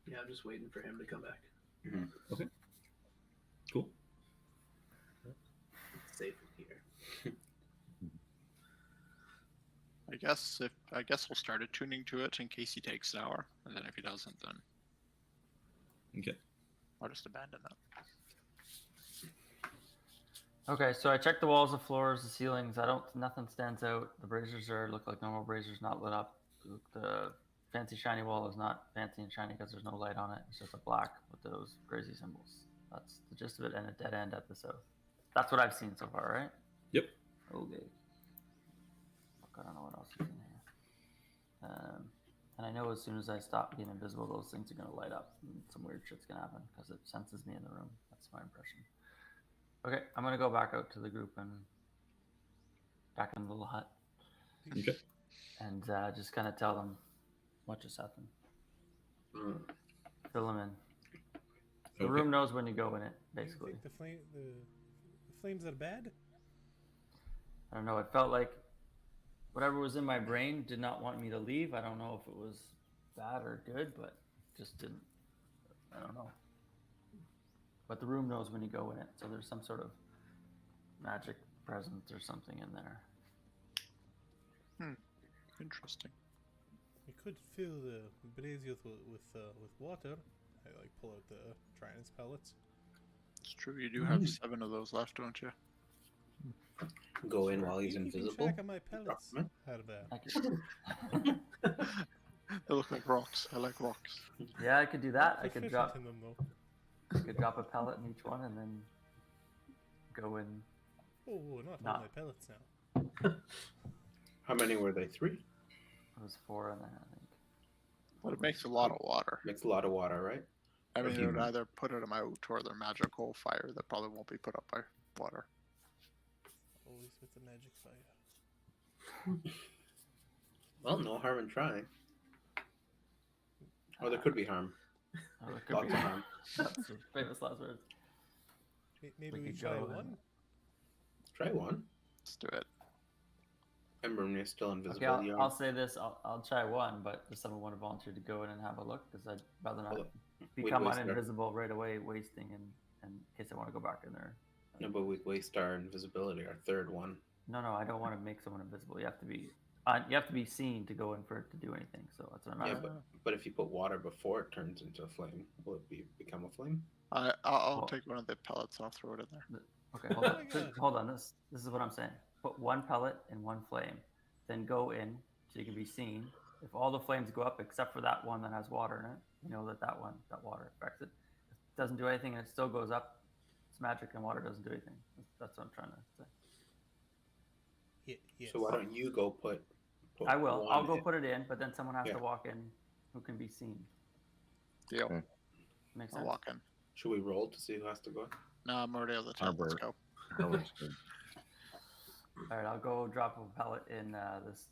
[SPEAKER 7] Yeah, I'm just waiting for him to come back.
[SPEAKER 1] Okay. Cool.
[SPEAKER 7] It's safe in here.
[SPEAKER 4] I guess we'll start attuning to it in case he takes an hour, and then if he doesn't, then
[SPEAKER 1] Okay.
[SPEAKER 4] I'll just abandon that.
[SPEAKER 3] Okay, so I checked the walls, the floors, the ceilings. Nothing stands out. The braziers look like normal braziers, not lit up. The fancy shiny wall is not fancy and shiny because there's no light on it. It's just a black with those crazy symbols. That's the gist of it, and a dead end at the south. That's what I've seen so far, right?
[SPEAKER 1] Yep.
[SPEAKER 3] Okay. Fuck, I don't know what else is in here. And I know as soon as I stop being invisible, those things are going to light up and some weird shit's going to happen because it senses me in the room. That's my impression. Okay, I'm going to go back out to the group and back in the little hut.
[SPEAKER 1] Okay.
[SPEAKER 3] and just kind of tell them what just happened. Fill them in. The
[SPEAKER 1] Okay.
[SPEAKER 3] room knows when you go in it,
[SPEAKER 6] You
[SPEAKER 3] basically.
[SPEAKER 6] think the flames are bad?
[SPEAKER 3] I don't know. It felt like whatever was in my brain did not want me to leave. I don't know if it was bad or good, but just didn't. I don't know. But the room knows when you go in it, so there's some sort of magic presence or something in there.
[SPEAKER 4] Interesting.
[SPEAKER 6] You could fill the brazier with water. I like pull out the dryness pellets.
[SPEAKER 4] It's true. You do have 7 of those left, don't you?
[SPEAKER 2] Go in while he's
[SPEAKER 6] You keep
[SPEAKER 2] invisible.
[SPEAKER 6] track of my pellets.
[SPEAKER 2] them
[SPEAKER 6] How bad?
[SPEAKER 3] I could,
[SPEAKER 4] They look like rocks. I like rocks.
[SPEAKER 3] yeah, I could do that. I could
[SPEAKER 6] Proficient
[SPEAKER 3] drop.
[SPEAKER 6] in them though.
[SPEAKER 3] I could drop a pellet in each one and then go in.
[SPEAKER 6] Oh, not
[SPEAKER 3] Nah.
[SPEAKER 6] all my pellets now.
[SPEAKER 2] How many were they? 3?
[SPEAKER 3] It was 4 in there, I think.
[SPEAKER 4] But it makes a lot of water.
[SPEAKER 2] Makes a lot of water, right?
[SPEAKER 4] I mean,
[SPEAKER 2] Okay.
[SPEAKER 4] it would either put them out or their magical fire that probably won't be put up by water.
[SPEAKER 6] Always with the magic fire.
[SPEAKER 2] Well, no harm in trying. Or there could be harm.
[SPEAKER 3] Oh, it could
[SPEAKER 2] Lots
[SPEAKER 3] be.
[SPEAKER 2] of harm.
[SPEAKER 3] That's the famous last words.
[SPEAKER 6] Maybe
[SPEAKER 3] We
[SPEAKER 6] we
[SPEAKER 3] could
[SPEAKER 6] try
[SPEAKER 3] go
[SPEAKER 6] one.
[SPEAKER 2] Try one.
[SPEAKER 4] Let's do it.
[SPEAKER 2] Remember when you're still invisible.
[SPEAKER 3] Okay, I'll say this. I'll try one, but does someone want to volunteer to go in and have a look? Because I'd rather not
[SPEAKER 2] Well,
[SPEAKER 3] become
[SPEAKER 2] waste our-
[SPEAKER 3] uninvisible right away, wasting and in case I want to go back in there.
[SPEAKER 2] No, but we'd waste our invisibility, our third one.
[SPEAKER 3] No, I don't want to make someone invisible. You have to be seen to go in for it to do anything. So that's what I'm
[SPEAKER 2] Yeah,
[SPEAKER 3] asking.
[SPEAKER 2] but if you put water before it turns into a flame, will it become a flame?
[SPEAKER 4] I'll
[SPEAKER 3] Well-
[SPEAKER 4] take one of the pellets. I'll throw it in there.
[SPEAKER 3] Okay, hold
[SPEAKER 6] Oh
[SPEAKER 3] on.
[SPEAKER 6] my God.
[SPEAKER 3] Hold on. This is what I'm saying. Put one pellet in one flame, then go in so you can be seen. If all the flames go up except for that one that has water in it, you know that water affects it. If it doesn't do anything and it still goes up, it's magic and water doesn't do anything. That's what I'm trying to say.
[SPEAKER 6] Yes.
[SPEAKER 2] So why don't you go put
[SPEAKER 3] I will.
[SPEAKER 2] one
[SPEAKER 3] I'll go
[SPEAKER 2] in?
[SPEAKER 3] put it in, but then someone has
[SPEAKER 2] Yeah.
[SPEAKER 3] to walk in who can be seen.
[SPEAKER 4] Deal.
[SPEAKER 8] Okay.
[SPEAKER 3] Makes
[SPEAKER 4] I'll
[SPEAKER 3] sense.
[SPEAKER 4] walk in.
[SPEAKER 2] Should we roll to see who has to go?
[SPEAKER 4] No, I'm already on the top. Let's
[SPEAKER 8] Albert.
[SPEAKER 4] go.
[SPEAKER 8] Howard's good.
[SPEAKER 3] All right, I'll go drop a pellet in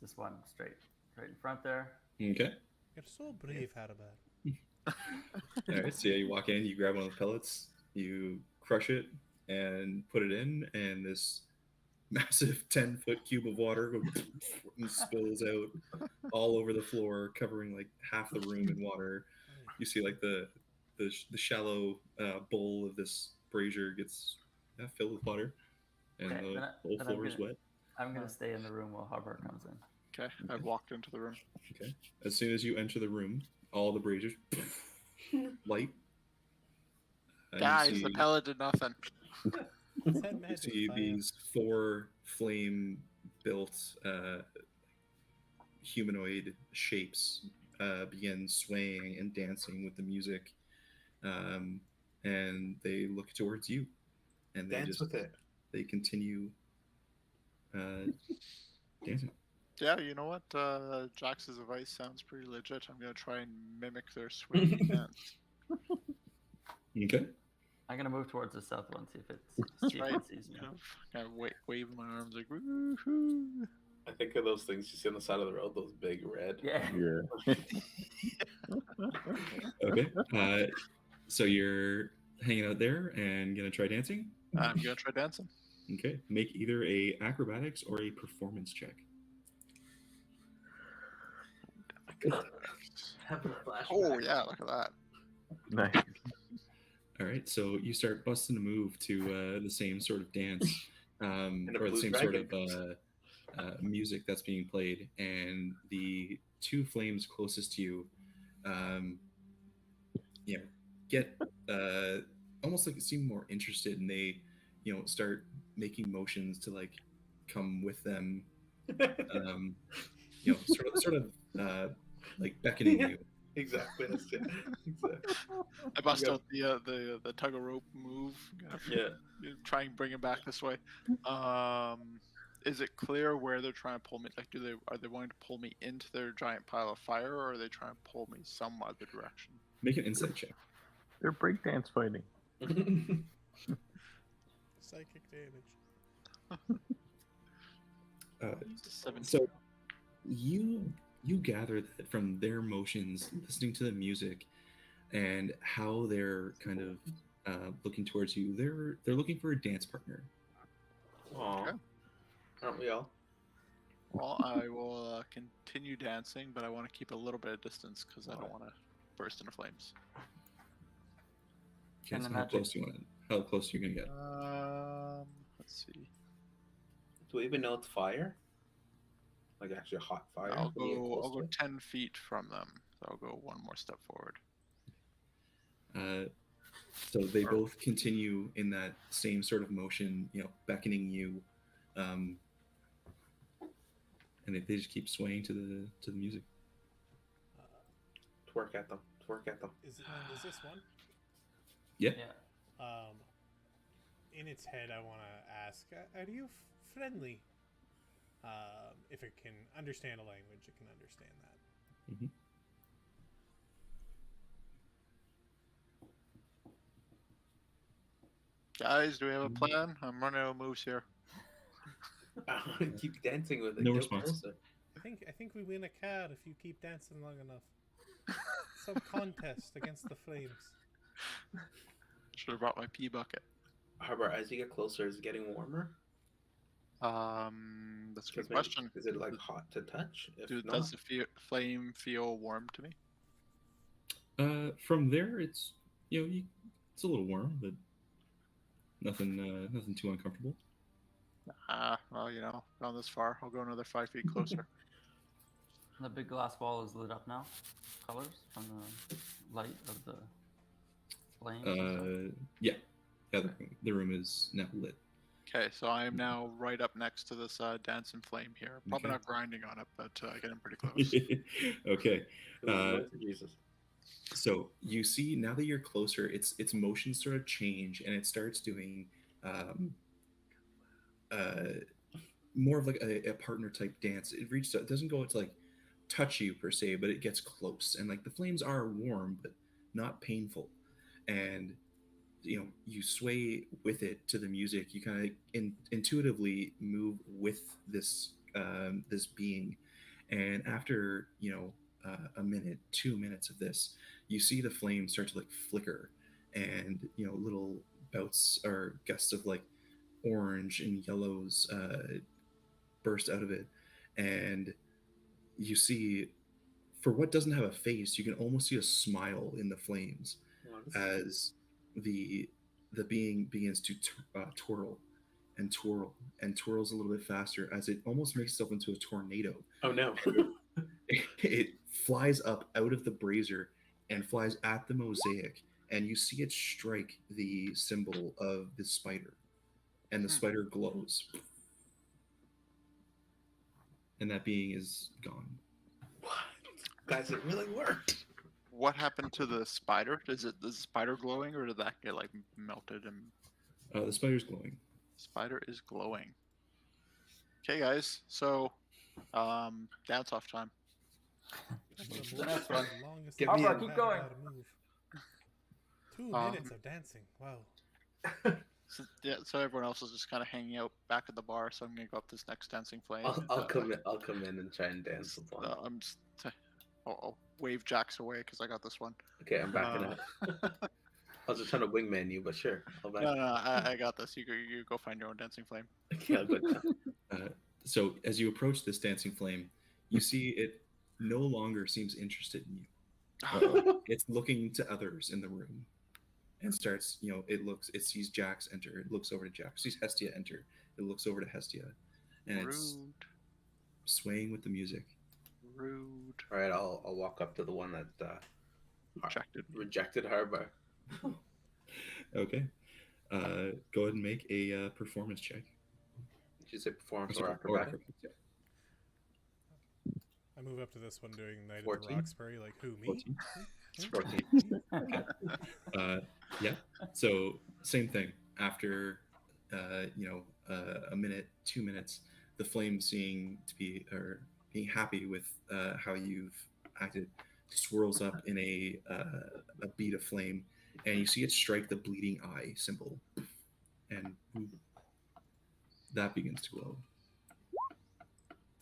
[SPEAKER 3] this one straight in front there.
[SPEAKER 1] Okay.
[SPEAKER 6] You're so brave, Harabar.
[SPEAKER 1] All right. So yeah, you walk in, you grab one of the pellets, you crush it, and put it in, and this massive 10-foot cube of water goes and spills out all over the floor, covering like half the room in water. You see like the shallow bowl of this brazier gets filled with water, and
[SPEAKER 3] Okay,
[SPEAKER 1] the
[SPEAKER 3] then
[SPEAKER 1] whole
[SPEAKER 3] I'm
[SPEAKER 1] floor is
[SPEAKER 3] gonna-
[SPEAKER 1] wet.
[SPEAKER 3] I'm gonna stay in the room while Hubbard comes in.
[SPEAKER 4] Okay, I've walked into the room.
[SPEAKER 1] Okay. As soon as you enter the room, all the braziers light. And
[SPEAKER 4] Guys,
[SPEAKER 1] you
[SPEAKER 4] the
[SPEAKER 1] see,
[SPEAKER 4] pellet did nothing.
[SPEAKER 6] What's that
[SPEAKER 1] you
[SPEAKER 6] magic
[SPEAKER 1] see
[SPEAKER 6] fire?
[SPEAKER 1] these 4 flame-built humanoid shapes begin swaying and dancing with the music, and they look towards you, and they
[SPEAKER 2] Dance
[SPEAKER 1] just
[SPEAKER 2] with it.
[SPEAKER 1] they continue dancing.
[SPEAKER 4] Yeah, you know what? Jax's advice sounds pretty legit. I'm gonna try and mimic their swing dance.
[SPEAKER 1] Okay.
[SPEAKER 3] I'm gonna move towards the south one, see if it
[SPEAKER 4] Right.
[SPEAKER 3] sees me.
[SPEAKER 4] Kind of wave my arms like woohoo.
[SPEAKER 2] I think of those things you see on the side of the road, those big red.
[SPEAKER 3] Yeah.
[SPEAKER 8] Yeah.
[SPEAKER 1] Okay. So you're hanging out there and gonna try dancing.
[SPEAKER 4] I'm gonna try dancing.
[SPEAKER 1] Okay. Make either a acrobatics or a performance check.
[SPEAKER 7] Having a flashback.
[SPEAKER 4] Oh yeah, look at that.
[SPEAKER 8] Nice.
[SPEAKER 1] All right, so you start busting a move to the same sort of dance,
[SPEAKER 2] a
[SPEAKER 1] or the
[SPEAKER 2] blue
[SPEAKER 1] same
[SPEAKER 2] dragon
[SPEAKER 1] sort of music that's being played, and the 2 flames closest to you, get almost like seem more interested, and they, start making motions to like come with them, sort of like beckoning you.
[SPEAKER 2] Exactly. That's it. Exactly.
[SPEAKER 4] I bust
[SPEAKER 2] Yep.
[SPEAKER 4] out the tug of rope move.
[SPEAKER 2] Yeah.
[SPEAKER 4] Try and bring him back this way. Is it clear where they're trying to pull me? Like, are they wanting to pull me into their giant pile of fire, or are they trying to pull me some other direction?
[SPEAKER 1] Make an insight check.
[SPEAKER 8] They're breakdance fighting.
[SPEAKER 6] Psychic damage.
[SPEAKER 4] 17.
[SPEAKER 1] So you gather that from their motions, listening to the music, and how they're kind of looking towards you. They're looking for a dance partner.
[SPEAKER 2] Aw.
[SPEAKER 4] Okay.
[SPEAKER 2] Aren't we all?
[SPEAKER 4] Well, I will continue dancing, but I want to keep a little bit of distance because I don't want to burst into flames.
[SPEAKER 1] Okay,
[SPEAKER 3] And
[SPEAKER 1] so
[SPEAKER 3] the
[SPEAKER 1] how
[SPEAKER 3] magic-
[SPEAKER 1] close do you want it? How close are you gonna get?
[SPEAKER 4] Let's see.
[SPEAKER 2] Do we even know it's fire? Like actually hot fire?
[SPEAKER 4] I'll
[SPEAKER 2] when you get
[SPEAKER 4] go.
[SPEAKER 2] close
[SPEAKER 4] I'll
[SPEAKER 2] to
[SPEAKER 4] go
[SPEAKER 2] it?
[SPEAKER 4] 10 feet from them. So I'll go one more step forward.
[SPEAKER 1] So they both continue in that same sort of motion, beckoning you, and they just keep swaying to the music.
[SPEAKER 2] Twerk at them. Twerk at them.
[SPEAKER 6] Is this one?
[SPEAKER 1] Yeah.
[SPEAKER 6] In its head, I want to ask: are you friendly? If it can understand a language, it can understand that.
[SPEAKER 1] Mm-hmm.
[SPEAKER 4] Guys, do we have a plan? I'm running out of moves here.
[SPEAKER 2] I want to keep dancing with it.
[SPEAKER 1] No
[SPEAKER 2] Get
[SPEAKER 1] response.
[SPEAKER 2] closer.
[SPEAKER 6] I think we win a card if you keep dancing long enough. Some contest against the flames.
[SPEAKER 4] Should have brought my pee bucket.
[SPEAKER 2] Harbor, as you get closer, is it getting warmer?
[SPEAKER 4] That's a good
[SPEAKER 2] 'Cause maybe-
[SPEAKER 4] question.
[SPEAKER 2] Is it like hot to touch? If
[SPEAKER 4] Dude,
[SPEAKER 2] not,
[SPEAKER 4] does the flame feel warm to me?
[SPEAKER 1] From there, it's it's a little warm, but nothing too uncomfortable.
[SPEAKER 4] Well, gone this far. I'll go another 5 feet closer.
[SPEAKER 3] The big glass wall is lit up now. Colors from the light of the flames. and stuff.
[SPEAKER 1] Yeah. The room is now lit.
[SPEAKER 4] Okay, so I am now right up next to this dancing flame here. Probably
[SPEAKER 1] Okay.
[SPEAKER 4] not grinding on it, but getting pretty close.
[SPEAKER 1] Okay.
[SPEAKER 2] Jesus.
[SPEAKER 1] So you see now that you're closer, its motions sort of change, and it starts doing more of like a partner type dance. It doesn't go to like touch you per se, but it gets close, and like the flames are warm but not painful, and you sway with it to the music. You kind of intuitively move with this this being, and after a minute, 2 minutes of this, you see the flames start to like flicker, and little bouts or gusts of like orange and yellows burst out of it, and you see, for what doesn't have a face, you can almost see a smile in the flames as the being begins to twirl and twirl and twirls a little bit faster as it almost makes itself into a tornado.
[SPEAKER 2] Oh no.
[SPEAKER 1] It flies up out of the brazier and flies at the mosaic, and you see it strike the symbol of the spider, and the spider glows, and that being is gone.
[SPEAKER 2] What? Guys, it really worked.
[SPEAKER 4] What happened to the spider? Is the spider glowing, or did that get like melted? And
[SPEAKER 1] The spider's glowing.
[SPEAKER 4] spider is glowing. Okay, guys. So, dance off time.
[SPEAKER 6] That's
[SPEAKER 3] That's one.
[SPEAKER 6] the longest
[SPEAKER 2] Give
[SPEAKER 6] I've
[SPEAKER 2] me
[SPEAKER 6] ever
[SPEAKER 2] a-
[SPEAKER 3] keep
[SPEAKER 6] had
[SPEAKER 3] going.
[SPEAKER 6] without a move. 2
[SPEAKER 4] Um,
[SPEAKER 6] minutes of dancing. Wow.
[SPEAKER 4] So everyone else is just kind of hanging out back at the bar. So I'm gonna go up this next dancing flame.
[SPEAKER 2] I'll come in. I'll come in and try and dance with one.
[SPEAKER 4] I'm just. I'll wave Jax away because I got this one.
[SPEAKER 2] Okay, I'm backing up. I was just trying to wingman you, but sure, I'll back.
[SPEAKER 4] No, I got this. You go find your own dancing flame.
[SPEAKER 2] Okay, I'll go down.
[SPEAKER 1] So as you approach this dancing flame, you see it no longer seems interested in you. It's looking to others in the room, and starts, it sees Jax enter, it looks over to Jax, sees Hestia enter, it looks over to Hestia, and it's
[SPEAKER 4] Rude.
[SPEAKER 1] swaying with the music.
[SPEAKER 4] Rude.
[SPEAKER 2] All right, I'll walk up to the one that rejected Harbor.
[SPEAKER 1] Okay. Go ahead and make a performance check.
[SPEAKER 2] Did you say performance
[SPEAKER 1] Sorry,
[SPEAKER 2] or acrobatics?
[SPEAKER 1] yeah.
[SPEAKER 6] I move up to this one doing Night at the
[SPEAKER 2] 14?
[SPEAKER 6] Roxbury. Like, who, me?
[SPEAKER 1] 14.
[SPEAKER 2] It's 14.
[SPEAKER 1] Yeah. So same thing. After a minute, 2 minutes, the flame being happy with how you've acted swirls up in a bead of flame, and you see it strike the bleeding eye symbol, and that begins to glow.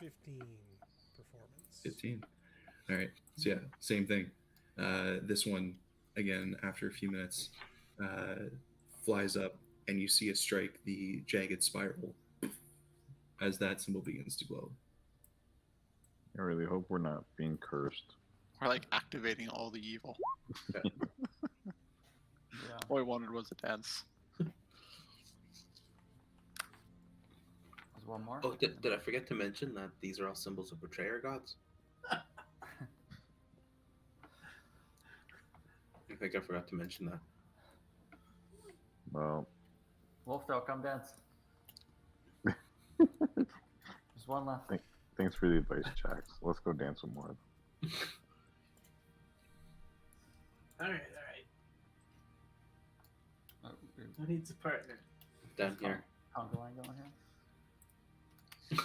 [SPEAKER 6] 15 performance.
[SPEAKER 1] 15. All right. So yeah, same thing. This one, again, after a few minutes, flies up, and you see it strike the jagged spiral as that symbol begins to glow.
[SPEAKER 8] I really hope we're not being cursed.
[SPEAKER 4] We're like activating all the evil.
[SPEAKER 3] Yeah.
[SPEAKER 4] All I wanted was a dance.
[SPEAKER 3] There's one more.
[SPEAKER 2] Oh, did I forget to mention that these are all symbols of betrayer gods? I think I forgot to mention that.
[SPEAKER 8] Well,
[SPEAKER 3] Wolfdale, come dance. There's one left.
[SPEAKER 8] thanks for the advice, Jax. Let's go dance some more.
[SPEAKER 7] All right.
[SPEAKER 3] Oh,
[SPEAKER 7] Who needs a partner?
[SPEAKER 2] Down here.
[SPEAKER 3] Conga line going here.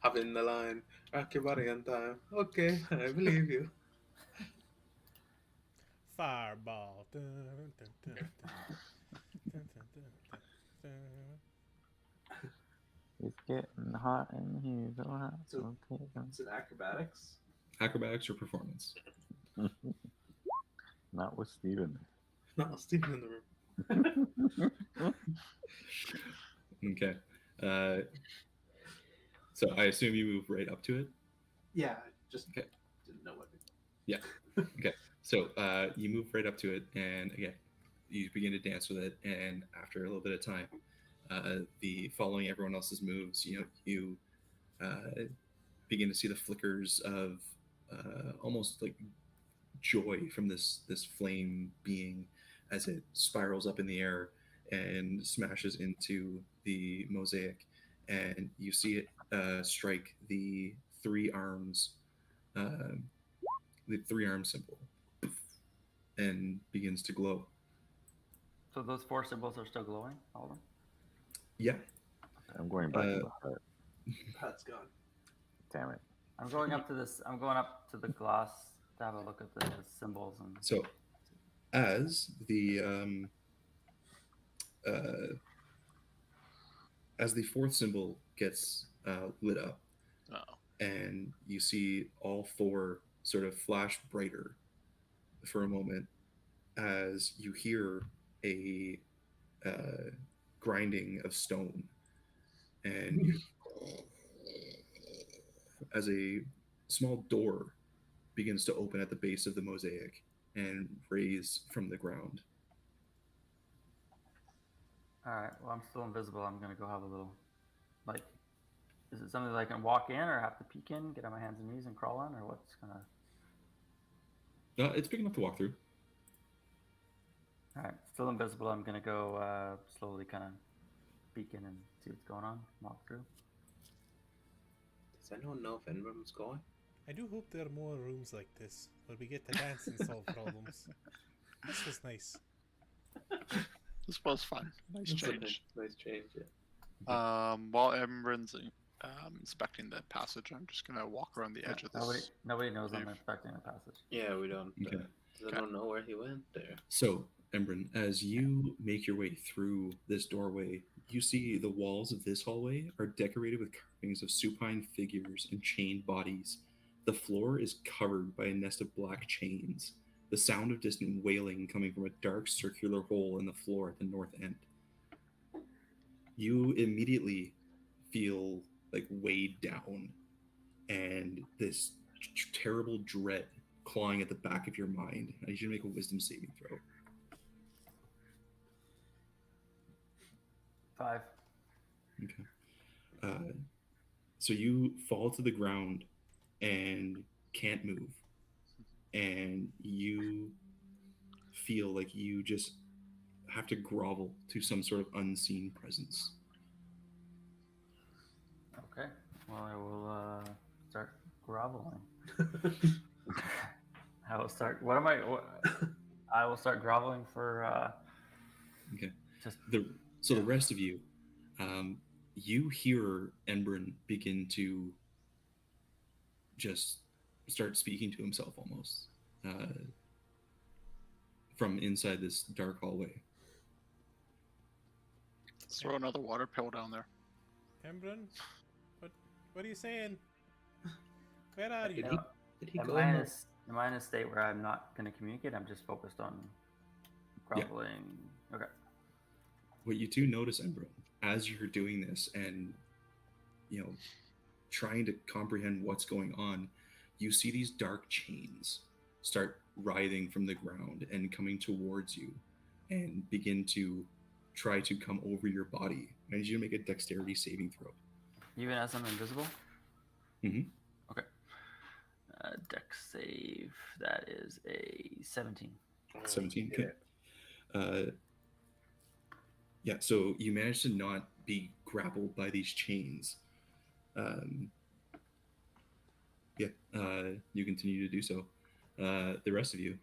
[SPEAKER 2] Hop in the line. Rock your body on time. Okay, I believe you.
[SPEAKER 6] Fireball. Dun, dun, dun, dun, dun, dun, dun, dun.
[SPEAKER 8] It's getting hot in here. So hot.
[SPEAKER 7] So-
[SPEAKER 8] Okay.
[SPEAKER 7] It's an acrobatics.
[SPEAKER 1] Acrobatics or performance?
[SPEAKER 8] Not with Steven.
[SPEAKER 2] No, Steven in the room.
[SPEAKER 1] Okay. So I assume you move right up to it.
[SPEAKER 7] Yeah, I just
[SPEAKER 1] Okay.
[SPEAKER 7] didn't know what.
[SPEAKER 1] So you move right up to it, and again, you begin to dance with it. And after a little bit of time, the following everyone else's moves, you begin to see the flickers of almost like joy from this flame being as it spirals up in the air and smashes into the mosaic, and you see it strike the three arms, the three-arm symbol, and begins to glow.
[SPEAKER 3] So those four symbols are still glowing, all of them?
[SPEAKER 1] Yeah.
[SPEAKER 8] I'm going back to the hut.
[SPEAKER 7] Hut's gone.
[SPEAKER 8] Damn it.
[SPEAKER 3] I'm going up to this. I'm going up to the glass to have a look at the symbols and.
[SPEAKER 1] So as the fourth symbol gets lit up,
[SPEAKER 4] Oh.
[SPEAKER 1] and you see all four sort of flash brighter for a moment, as you hear a grinding of stone, and as a small door begins to open at the base of the mosaic and raise from the ground.
[SPEAKER 3] All right. Well, I'm still invisible. I'm gonna go have a little. Like, is it something that I can walk in, or have to peek in, get on my hands and knees and crawl in, or what's gonna?
[SPEAKER 1] It's big enough to walk through.
[SPEAKER 3] All right. Still invisible. I'm gonna go slowly, kind of peek in and see what's going on. Walk through.
[SPEAKER 2] Does anyone know if Enrum's going?
[SPEAKER 6] I do hope there are more rooms like this where we get to dance and solve problems. This was nice.
[SPEAKER 4] This was fun. Nice
[SPEAKER 2] It's a
[SPEAKER 4] change.
[SPEAKER 2] nice change, yeah.
[SPEAKER 4] While Emran's inspecting the passage, I'm just gonna walk around the edge of this.
[SPEAKER 3] Nobody knows I'm
[SPEAKER 4] cave.
[SPEAKER 3] inspecting the passage.
[SPEAKER 2] Yeah, we don't.
[SPEAKER 1] Okay.
[SPEAKER 2] Does anyone know where he went there?
[SPEAKER 1] So, Embrin, as you make your way through this doorway, you see the walls of this hallway are decorated with carvings of supine figures and chained bodies. The floor is covered by a nest of black chains, the sound of distant wailing coming from a dark circular hole in the floor at the north end. You immediately feel like weighed down, and this terrible dread clawing at the back of your mind. I need you to make a wisdom saving throw.
[SPEAKER 3] 5.
[SPEAKER 1] Okay. So you fall to the ground and can't move, and you feel like you just have to grovel to some sort of unseen presence.
[SPEAKER 3] Okay. Well, I will start groveling. I will start. What am I? I will start groveling for.
[SPEAKER 1] Okay.
[SPEAKER 3] Just
[SPEAKER 1] The rest of you, you hear Embrin begin to just start speaking to himself almost from inside this dark hallway.
[SPEAKER 4] Let's throw another water pill down there.
[SPEAKER 6] Embrun, what are you saying? Get out of
[SPEAKER 2] Did
[SPEAKER 6] here.
[SPEAKER 2] he
[SPEAKER 3] Am
[SPEAKER 2] go?
[SPEAKER 3] I,
[SPEAKER 2] in
[SPEAKER 3] in a,
[SPEAKER 2] the-
[SPEAKER 3] am I in a state where I'm not going to communicate? I'm just focused on crumbling. Okay.
[SPEAKER 1] What you do notice, Embro, as you're doing this and trying to comprehend what's going on, you see these dark chains start writhing from the ground and coming towards you and begin to try to come over your body. I need you to make a dexterity saving throw.
[SPEAKER 3] Even as I'm invisible?
[SPEAKER 1] Mhm.
[SPEAKER 3] Okay. Dex save. That is a 17.
[SPEAKER 1] 17.
[SPEAKER 2] Yeah.
[SPEAKER 1] Yeah, so you managed to not be grappled by these chains. You continue to do so. The rest of you,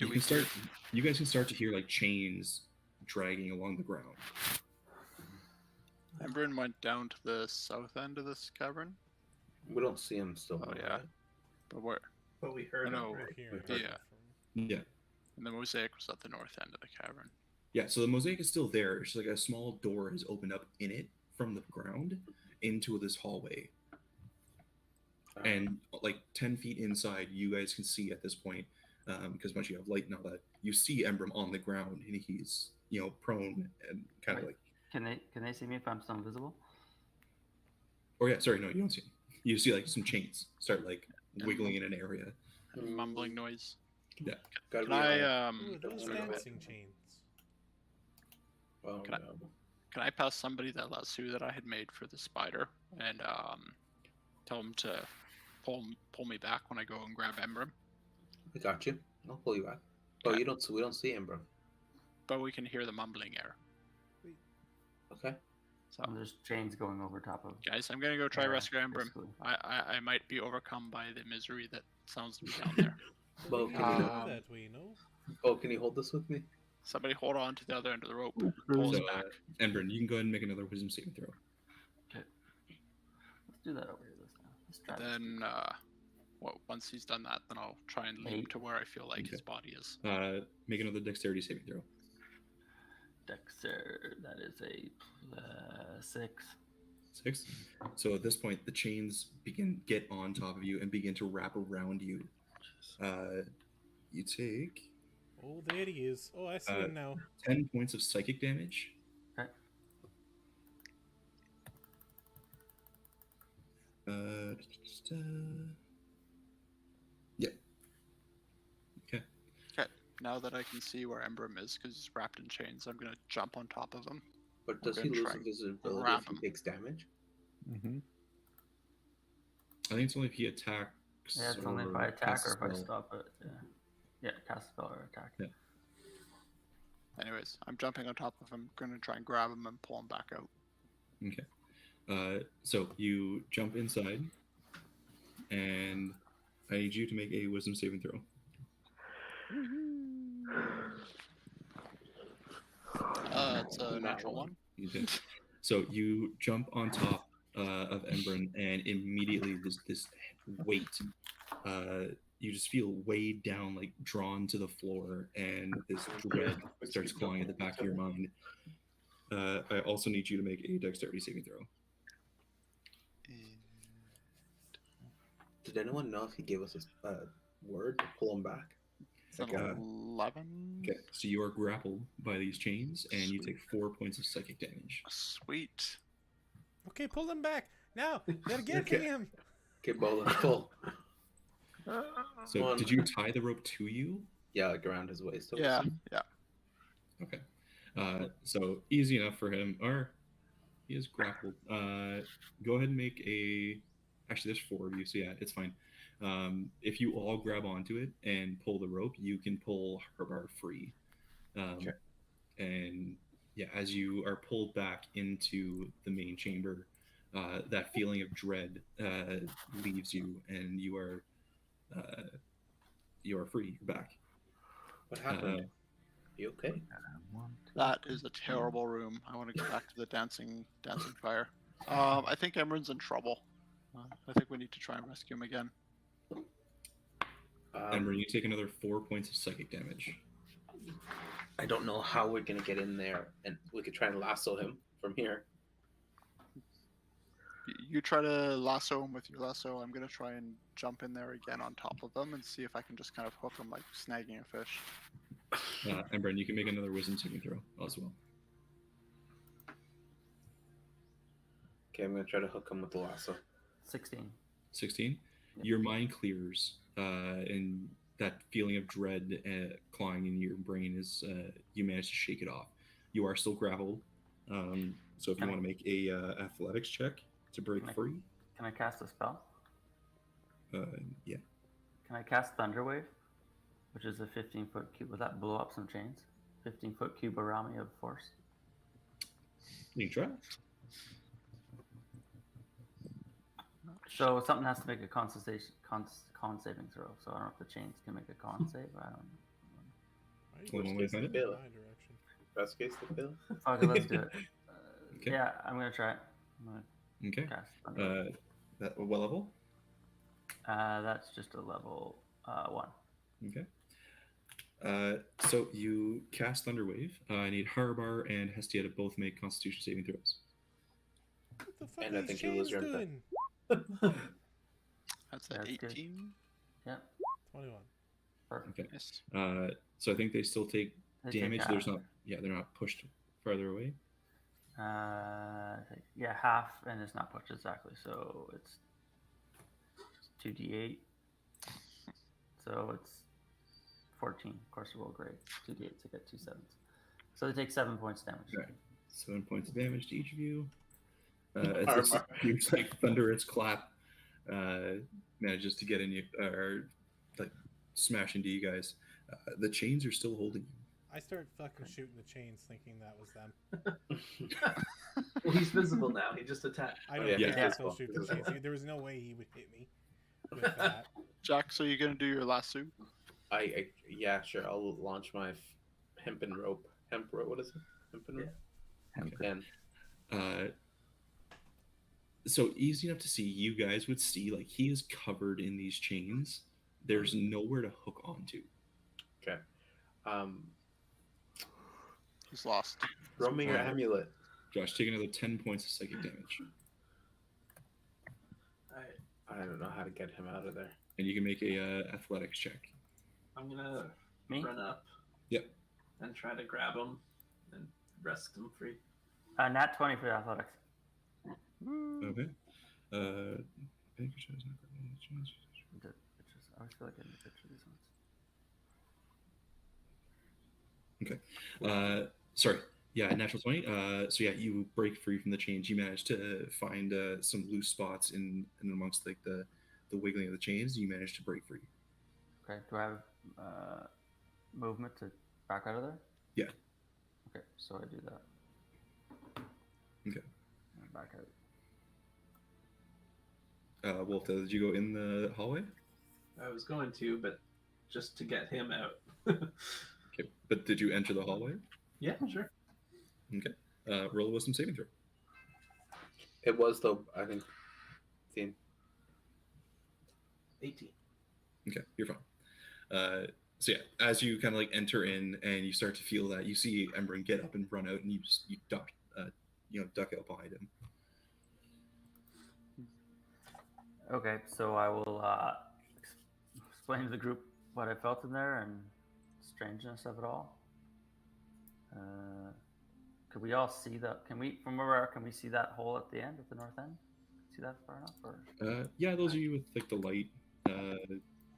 [SPEAKER 1] you guys can start to hear like chains dragging along the ground.
[SPEAKER 4] Emberin went down to the south end of this cavern.
[SPEAKER 2] We don't see him still.
[SPEAKER 4] Oh, yeah.
[SPEAKER 2] right?
[SPEAKER 4] But where?
[SPEAKER 7] But we heard
[SPEAKER 4] I
[SPEAKER 7] him.
[SPEAKER 4] know.
[SPEAKER 6] Right here.
[SPEAKER 2] We
[SPEAKER 6] I
[SPEAKER 2] heard
[SPEAKER 6] heard
[SPEAKER 4] it.
[SPEAKER 6] from-
[SPEAKER 1] Yeah.
[SPEAKER 4] And the mosaic was at the north end of the cavern.
[SPEAKER 1] Yeah, so the mosaic is still there. It's like a small door has opened up in it from the ground into this hallway. And like 10 feet inside, you guys can see at this point, because once you have light and all that, you see Embrim on the ground and he's, prone and kind of
[SPEAKER 3] Right.
[SPEAKER 1] like,
[SPEAKER 3] Can they see me if I'm still invisible?
[SPEAKER 1] or yeah, sorry, no, you don't see him. You see like some chains start like wiggling in an area.
[SPEAKER 4] And mumbling noise.
[SPEAKER 2] Gotta
[SPEAKER 4] Can
[SPEAKER 2] be
[SPEAKER 4] I
[SPEAKER 6] Ooh, those
[SPEAKER 2] Sorry, go ahead.
[SPEAKER 6] dancing chains.
[SPEAKER 2] Oh,
[SPEAKER 4] Can I-
[SPEAKER 2] no.
[SPEAKER 4] Can I pass somebody that lasso that I had made for the spider and tell him to pull me back when I go and grab Embrim?
[SPEAKER 2] I got you. I'll pull you back. Oh,
[SPEAKER 4] Okay.
[SPEAKER 2] we don't see him, bro.
[SPEAKER 4] But we can hear the mumbling air.
[SPEAKER 2] Okay.
[SPEAKER 4] So,
[SPEAKER 3] And there's chains going over top of.
[SPEAKER 4] guys, I'm gonna go try rescue Embrim.
[SPEAKER 3] basically.
[SPEAKER 4] I might be overcome by the misery that sounds to be down there.
[SPEAKER 2] Well,
[SPEAKER 6] We
[SPEAKER 2] can
[SPEAKER 6] know
[SPEAKER 4] you-
[SPEAKER 6] that we know.
[SPEAKER 2] Oh, can you hold this with me?
[SPEAKER 4] Somebody hold on to the other end of the rope. Pull us
[SPEAKER 1] So,
[SPEAKER 4] back.
[SPEAKER 1] Embrim, you can go ahead and make another wisdom saving throw.
[SPEAKER 3] Let's do that over here this time. Let's try this.
[SPEAKER 4] Then, once he's done that, then I'll try and leap
[SPEAKER 3] 8.
[SPEAKER 4] to where I feel like his
[SPEAKER 1] Okay.
[SPEAKER 4] body is.
[SPEAKER 1] Make another dexterity saving throw.
[SPEAKER 3] Dexter, that is a 6.
[SPEAKER 1] 6. So at this point, the chains get on top of you and begin to wrap around you. You take
[SPEAKER 6] Oh, there he is. Oh, I see him now.
[SPEAKER 1] 10 points of psychic damage.
[SPEAKER 3] Okay. Yeah. Okay.
[SPEAKER 4] Now that I can see where Embrim is because he's wrapped in chains, I'm gonna jump on top of him.
[SPEAKER 2] But does
[SPEAKER 4] We're
[SPEAKER 2] he
[SPEAKER 4] gonna
[SPEAKER 2] lose
[SPEAKER 4] try
[SPEAKER 2] invisibility
[SPEAKER 4] grab
[SPEAKER 2] if he
[SPEAKER 4] him.
[SPEAKER 2] takes damage?
[SPEAKER 8] Mm-hmm.
[SPEAKER 1] I think it's only if he attacks.
[SPEAKER 3] Yeah, it's only if
[SPEAKER 1] or
[SPEAKER 3] I attack
[SPEAKER 1] casts
[SPEAKER 3] or
[SPEAKER 1] a
[SPEAKER 3] if I
[SPEAKER 1] spell.
[SPEAKER 3] stop it. Yeah. Yeah, cast a spell or attack.
[SPEAKER 1] Yeah.
[SPEAKER 4] Anyways, I'm jumping on top of him, gonna try and grab him and pull him back out.
[SPEAKER 1] Okay. So you jump inside, and I need you to make a wisdom saving throw.
[SPEAKER 4] It's a natural one.
[SPEAKER 1] Okay. So you jump on top of Embrin, and immediately this weight, you just feel weighed down, like drawn to the floor, and this dread starts clawing at the back of your mind. I also need you to make a dexterity saving throw.
[SPEAKER 2] Did anyone know if he gave us a word to pull him back?
[SPEAKER 4] It's an 11.
[SPEAKER 1] Okay, so you are grappled by these chains, and you take 4 points of psychic damage.
[SPEAKER 4] Sweet.
[SPEAKER 6] Okay, pull him back. Now, they're getting
[SPEAKER 2] Okay.
[SPEAKER 6] him.
[SPEAKER 2] Okay, Bo, let's pull.
[SPEAKER 1] So
[SPEAKER 2] One.
[SPEAKER 1] did you tie the rope to you?
[SPEAKER 2] Yeah, like around his waist. I
[SPEAKER 4] Yeah,
[SPEAKER 2] assume.
[SPEAKER 4] yeah.
[SPEAKER 1] Okay. So easy enough for him. Or he is grappled. Go ahead and make a. Actually, there's 4 of you, so yeah, it's fine. If you all grab onto it and pull the rope, you can pull Herbar free.
[SPEAKER 2] Okay.
[SPEAKER 1] And yeah, as you are pulled back into the main chamber, that feeling of dread leaves you, and you are free. You're back.
[SPEAKER 2] What happened? You okay?
[SPEAKER 4] That is a terrible room. I want to go back to the dancing fire. I think Emran's in trouble. I think we need to try and rescue him again.
[SPEAKER 1] Ember, you take another 4 points of psychic damage.
[SPEAKER 2] I don't know how we're gonna get in there, and we could try and lasso him from here.
[SPEAKER 4] You try to lasso him with your lasso. I'm gonna try and jump in there again on top of them and see if I can just kind of hook him like snagging a fish.
[SPEAKER 1] And Bren, you can make another wisdom saving throw as well.
[SPEAKER 2] Okay, I'm gonna try to hook him with the lasso.
[SPEAKER 3] 16.
[SPEAKER 1] 16.
[SPEAKER 3] Yep.
[SPEAKER 1] Your mind clears, and that feeling of dread clawing in your brain is you manage to shake it off. You are still grappled, so if you
[SPEAKER 3] Can I-
[SPEAKER 1] want to make a athletics check to break
[SPEAKER 3] Can I-
[SPEAKER 1] free,
[SPEAKER 3] Can I cast a spell?
[SPEAKER 1] yeah.
[SPEAKER 3] Can I cast Thunderwave, which is a 15-foot cube? Would that blow up some chains? 15-foot cube around me of force.
[SPEAKER 1] You can try.
[SPEAKER 3] So something has to make a con saving throw. So I don't know if the chains can make a con save. I don't know.
[SPEAKER 6] Why are you
[SPEAKER 1] Well,
[SPEAKER 6] pushing
[SPEAKER 1] we
[SPEAKER 6] us
[SPEAKER 1] find
[SPEAKER 6] in
[SPEAKER 2] it.
[SPEAKER 6] my direction?
[SPEAKER 2] Best case to fail.
[SPEAKER 3] Okay, let's do it.
[SPEAKER 1] Okay.
[SPEAKER 3] Yeah, I'm gonna try it. I'm gonna
[SPEAKER 1] Okay.
[SPEAKER 3] cast Thunderwave.
[SPEAKER 1] What level?
[SPEAKER 3] That's just a level 1.
[SPEAKER 1] Okay. So you cast Thunderwave. I need Harbar and Hestia to both make Constitution saving throws.
[SPEAKER 6] What the fuck
[SPEAKER 2] And
[SPEAKER 6] are
[SPEAKER 2] I
[SPEAKER 6] these
[SPEAKER 2] think you lose
[SPEAKER 6] chains
[SPEAKER 2] your
[SPEAKER 6] doing?
[SPEAKER 4] That's
[SPEAKER 3] That's
[SPEAKER 4] an
[SPEAKER 3] good.
[SPEAKER 4] 18.
[SPEAKER 3] Yep.
[SPEAKER 6] 21.
[SPEAKER 3] Perfect.
[SPEAKER 1] Okay.
[SPEAKER 4] Nice.
[SPEAKER 1] So I think they still take
[SPEAKER 3] They take
[SPEAKER 1] damage.
[SPEAKER 3] half.
[SPEAKER 1] There's not. Yeah, they're not pushed farther away.
[SPEAKER 3] Yeah, half, and it's not pushed exactly. So it's 2d8. So it's 14. Of course, roll grade. 2d8 to get 2 sevens. So they take 7 points damage.
[SPEAKER 1] Right. 7 points of damage to each of you. It's seems like thunderous clap manages to get in you, or like smash into you guys. The chains are still holding you.
[SPEAKER 6] I start fucking shooting the chains thinking that was them.
[SPEAKER 7] Well, he's visible now. He just attacked.
[SPEAKER 6] I don't
[SPEAKER 2] yeah,
[SPEAKER 6] think
[SPEAKER 1] yeah.
[SPEAKER 6] I still shoot the chains. There was no way he would hit me with that.
[SPEAKER 4] Jack, so you're gonna do your lasso?
[SPEAKER 2] I yeah, sure. I'll launch my hemp rope. What is it? Hempen rope. And
[SPEAKER 1] So easy enough to see. You guys would see like he is covered in these chains. There's nowhere to hook onto.
[SPEAKER 2] okay.
[SPEAKER 4] He's lost.
[SPEAKER 2] Throw me your
[SPEAKER 1] Uh,
[SPEAKER 2] amulet.
[SPEAKER 1] Josh, take another 10 points of psychic damage,
[SPEAKER 2] I don't know how to get him out of there.
[SPEAKER 1] and you can make a athletics check.
[SPEAKER 7] I'm gonna
[SPEAKER 3] Me?
[SPEAKER 7] run up.
[SPEAKER 1] Yep.
[SPEAKER 7] And try to grab him and wrest him free.
[SPEAKER 3] Nat 20 for athletics.
[SPEAKER 1] Okay.
[SPEAKER 3] The pictures. I always feel like I need to picture these ones.
[SPEAKER 1] Sorry. Yeah, natural 20. So yeah, you break free from the chains. You manage to find some loose spots in amongst like the wiggling of the chains. You manage to break free.
[SPEAKER 3] Okay. Do I have movement to back out of there?
[SPEAKER 1] Yeah.
[SPEAKER 3] Okay, so I do that.
[SPEAKER 1] Okay.
[SPEAKER 3] And back out.
[SPEAKER 1] Wolf, did you go in the hallway?
[SPEAKER 7] I was going to, but just to get him out.
[SPEAKER 1] Okay. But did you enter the hallway?
[SPEAKER 7] Yeah, sure.
[SPEAKER 1] Okay. Roll a wisdom saving throw.
[SPEAKER 2] It was though. I think.
[SPEAKER 7] 18.
[SPEAKER 1] Okay, you're fine. So yeah, as you kind of like enter in and you start to feel that, you see Embrun get up and run out, and you duck, duck out behind him.
[SPEAKER 3] Okay, so I will explain to the group what I felt in there and strangeness of it all. Could we all see that? Can we, from where we are, can we see that hole at the end, at the north end? See that far enough? Or?
[SPEAKER 1] Yeah, those of you with like the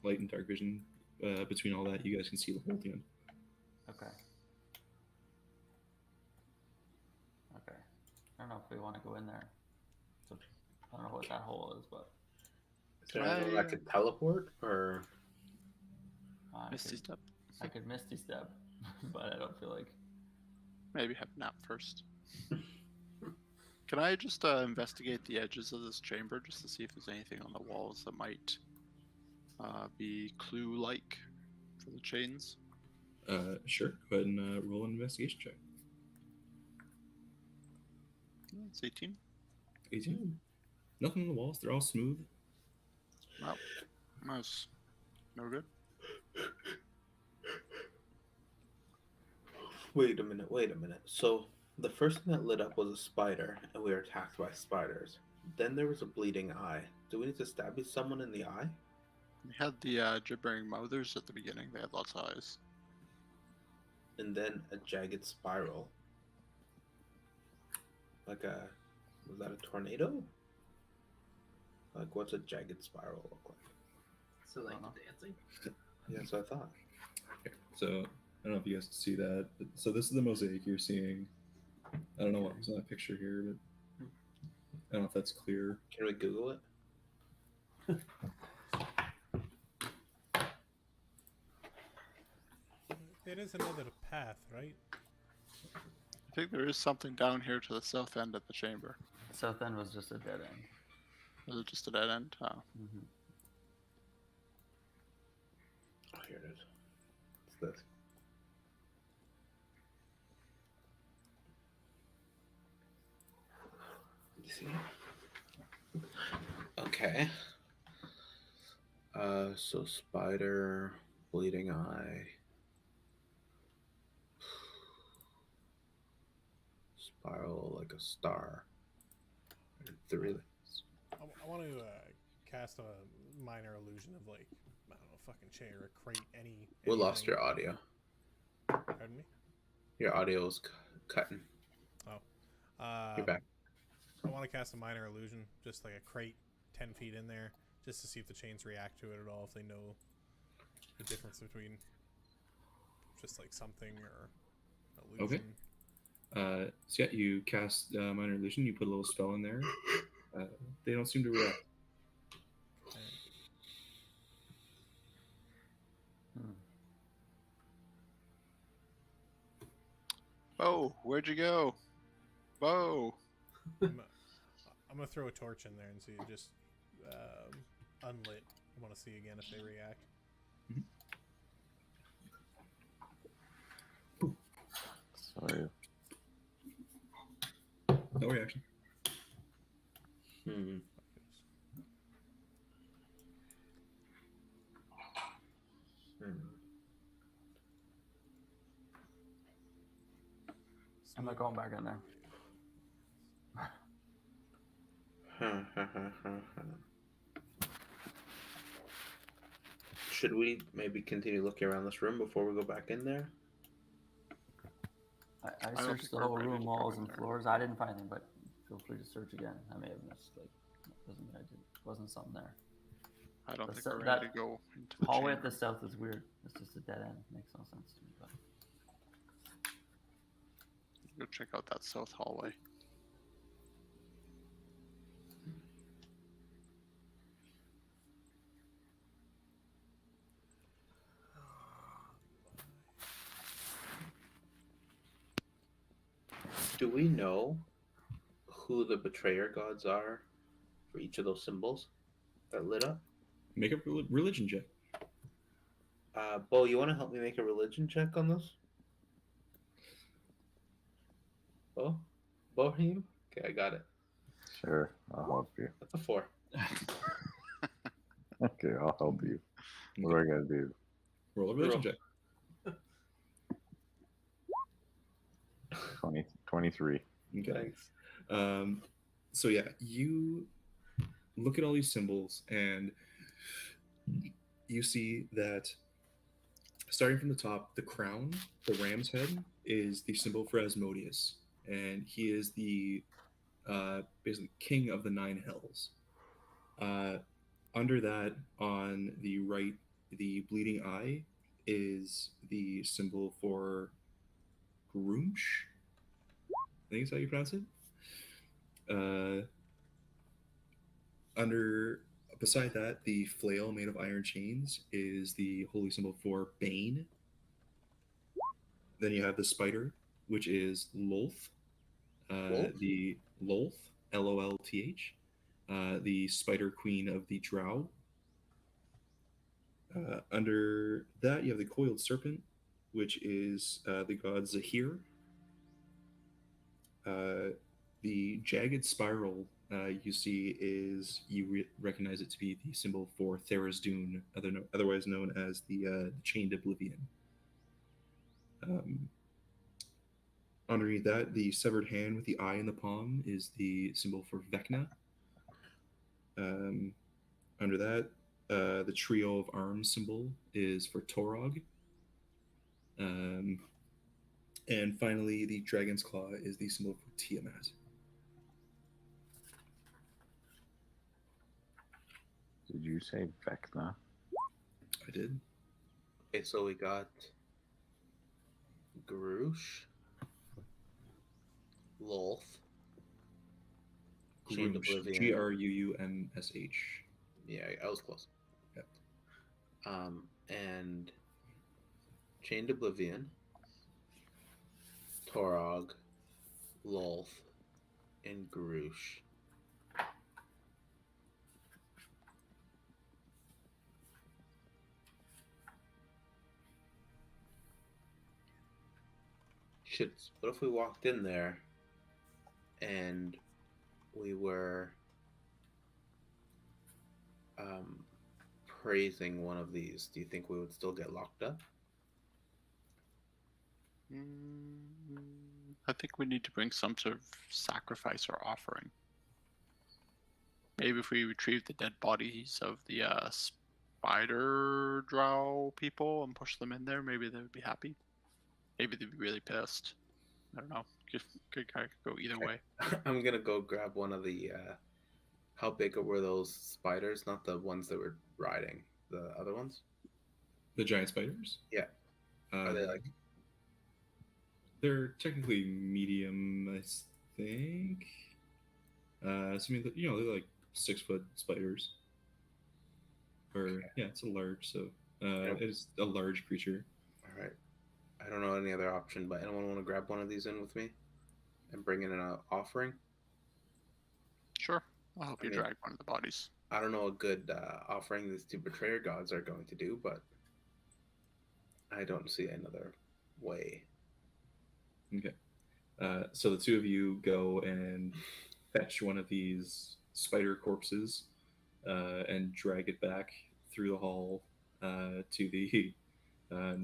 [SPEAKER 1] light and dark vision, between all that, you guys can see the whole thing.
[SPEAKER 3] Okay. Okay. I don't know if we want to go in there. So, I don't know what that hole is, but
[SPEAKER 2] Is there anyone that could teleport or?
[SPEAKER 4] Misty step.
[SPEAKER 3] I could Misty Step, but I don't feel like.
[SPEAKER 4] Maybe have a nap first. Can I just investigate the edges of this chamber just to see if there's anything on the walls that might be clue-like for the chains?
[SPEAKER 1] Sure. Go ahead and roll an investigation check.
[SPEAKER 4] It's 18.
[SPEAKER 1] 18. Nothing on the walls. They're all smooth.
[SPEAKER 4] Well, nice. No good.
[SPEAKER 2] Wait a minute. So the first thing that lit up was a spider, and we were attacked by spiders. Then there was a bleeding eye. Do we need to stab someone in the eye?
[SPEAKER 4] We had the gibbering mouthers at the beginning. They had lots of eyes.
[SPEAKER 2] And then a jagged spiral. Like a... Was that a tornado? Like, what's a jagged spiral look like?
[SPEAKER 7] So like
[SPEAKER 3] Uh-huh.
[SPEAKER 7] the dancing.
[SPEAKER 2] Yeah, that's what I thought.
[SPEAKER 1] Okay, so I don't know if you guys can see that, but so this is the mosaic you're seeing. I don't know what was on that picture here, but I don't know if that's clear.
[SPEAKER 2] Can we Google it?
[SPEAKER 6] There is another path, right?
[SPEAKER 4] I think there is something down here to the south end of the chamber.
[SPEAKER 3] The south end was just a dead end.
[SPEAKER 4] Is it just a dead end? Oh.
[SPEAKER 3] Mm-hmm.
[SPEAKER 2] Oh, here it is. It's this. You see it? Okay. So spider, bleeding eye, spiral like a star, and three.
[SPEAKER 6] I want to cast a minor illusion of like, I don't know, a fucking chair, a crate,
[SPEAKER 2] We lost
[SPEAKER 6] anything.
[SPEAKER 2] your audio.
[SPEAKER 6] Pardon me?
[SPEAKER 2] Your audio is cutting. You're back.
[SPEAKER 6] I want to cast a minor illusion, just like a crate 10 feet in there, just to see if the chains react to it at all, if they know the difference between just like something or illusion.
[SPEAKER 1] So yeah, you cast minor illusion. You put a little spell in there. They don't seem to react.
[SPEAKER 6] Okay.
[SPEAKER 4] Oh, where'd you go? Whoa.
[SPEAKER 6] I'm gonna throw a torch in there and see it just unlit. I want to see again if they react.
[SPEAKER 8] Sorry.
[SPEAKER 1] No reaction.
[SPEAKER 2] Hmm.
[SPEAKER 3] I'm not going back in there.
[SPEAKER 2] Should we maybe continue looking around this room before we go back in there?
[SPEAKER 3] I
[SPEAKER 4] don't
[SPEAKER 3] searched
[SPEAKER 4] think
[SPEAKER 3] the
[SPEAKER 4] we're
[SPEAKER 3] whole
[SPEAKER 4] ready to
[SPEAKER 3] room,
[SPEAKER 4] go
[SPEAKER 3] walls,
[SPEAKER 4] in
[SPEAKER 3] and
[SPEAKER 4] there.
[SPEAKER 3] floors. I didn't find anything, but feel free to search again. I may have missed, like, doesn't mean I didn't. Wasn't something there.
[SPEAKER 4] I don't
[SPEAKER 3] The
[SPEAKER 4] think
[SPEAKER 3] se-
[SPEAKER 4] we're ready
[SPEAKER 3] that
[SPEAKER 4] to go into the
[SPEAKER 3] Hallway at
[SPEAKER 4] chamber.
[SPEAKER 3] the south is weird. It's just a dead end. Makes no sense to me. But
[SPEAKER 4] Go check out that south hallway.
[SPEAKER 2] Do we know who the betrayer gods are for each of those symbols that lit up?
[SPEAKER 1] Make a religion check.
[SPEAKER 2] Bo, you want to help me make a religion check on this? Bo? Bohemian? Okay, I got it.
[SPEAKER 8] Sure, I'll help you.
[SPEAKER 2] That's a 4.
[SPEAKER 8] Okay, I'll help you. What do I gotta do?
[SPEAKER 1] Roll a religion check.
[SPEAKER 8] 23.
[SPEAKER 1] Okay.
[SPEAKER 2] Thanks.
[SPEAKER 1] So yeah, you look at all these symbols and you see that starting from the top, the crown, the ram's head, is the symbol for Asmodeus, and he is the basically king of the 9 hells. Under that, on the right, the bleeding eye is the symbol for Groomsh. I think is how you pronounce it. Beside that, the flail made of iron chains is the holy symbol for Bane. Then you have the spider, which is Lolth.
[SPEAKER 2] Lolth?
[SPEAKER 1] The Lolth, Lolth, the spider queen of the Drow. Under that, you have the coiled serpent, which is the god Zahir. The jagged spiral you see is you recognize it to be the symbol for Tharizdun, otherwise known as the Chained Oblivion. Underneath that, the severed hand with the eye in the palm is the symbol for Vecna. Under that, the trio of arms symbol is for Torog. Um, and finally, the dragon's claw is the symbol for Tiamat.
[SPEAKER 8] Did you say Vecna?
[SPEAKER 1] I did.
[SPEAKER 2] Okay, so we got Garoosh, Lolth, Chained
[SPEAKER 1] Gruumsh,
[SPEAKER 2] Oblivion.
[SPEAKER 1] Gruumsh.
[SPEAKER 2] Yeah, I was close.
[SPEAKER 1] Yep.
[SPEAKER 2] And Chained Oblivion, Torog, Lolth, and Garoosh. What if we walked in there and we were praising one of these? Do you think we would still get locked up?
[SPEAKER 4] I think we need to bring some sort of sacrifice or offering. Maybe if we retrieve the dead bodies of the spider drow people and push them in there, maybe they would be happy. Maybe they'd be really pissed. I don't know. Could go either way.
[SPEAKER 2] I'm gonna go grab one of the. How big were those spiders? Not the ones that were riding. The other ones.
[SPEAKER 1] The giant spiders?
[SPEAKER 2] Yeah. Are they like?
[SPEAKER 1] They're technically medium, I think. So I mean, they're like 6-foot spiders. Or yeah, it's a large. So it's a large creature.
[SPEAKER 2] All right. I don't know any other option, but anyone want to grab one of these in with me and bring in an offering?
[SPEAKER 4] Sure. I'll help you drag one of the bodies.
[SPEAKER 2] I don't know a good offering these two betrayer gods are going to do, but I don't see another way.
[SPEAKER 1] Okay. So the two of you go and fetch one of these spider corpses and drag it back through the hall to the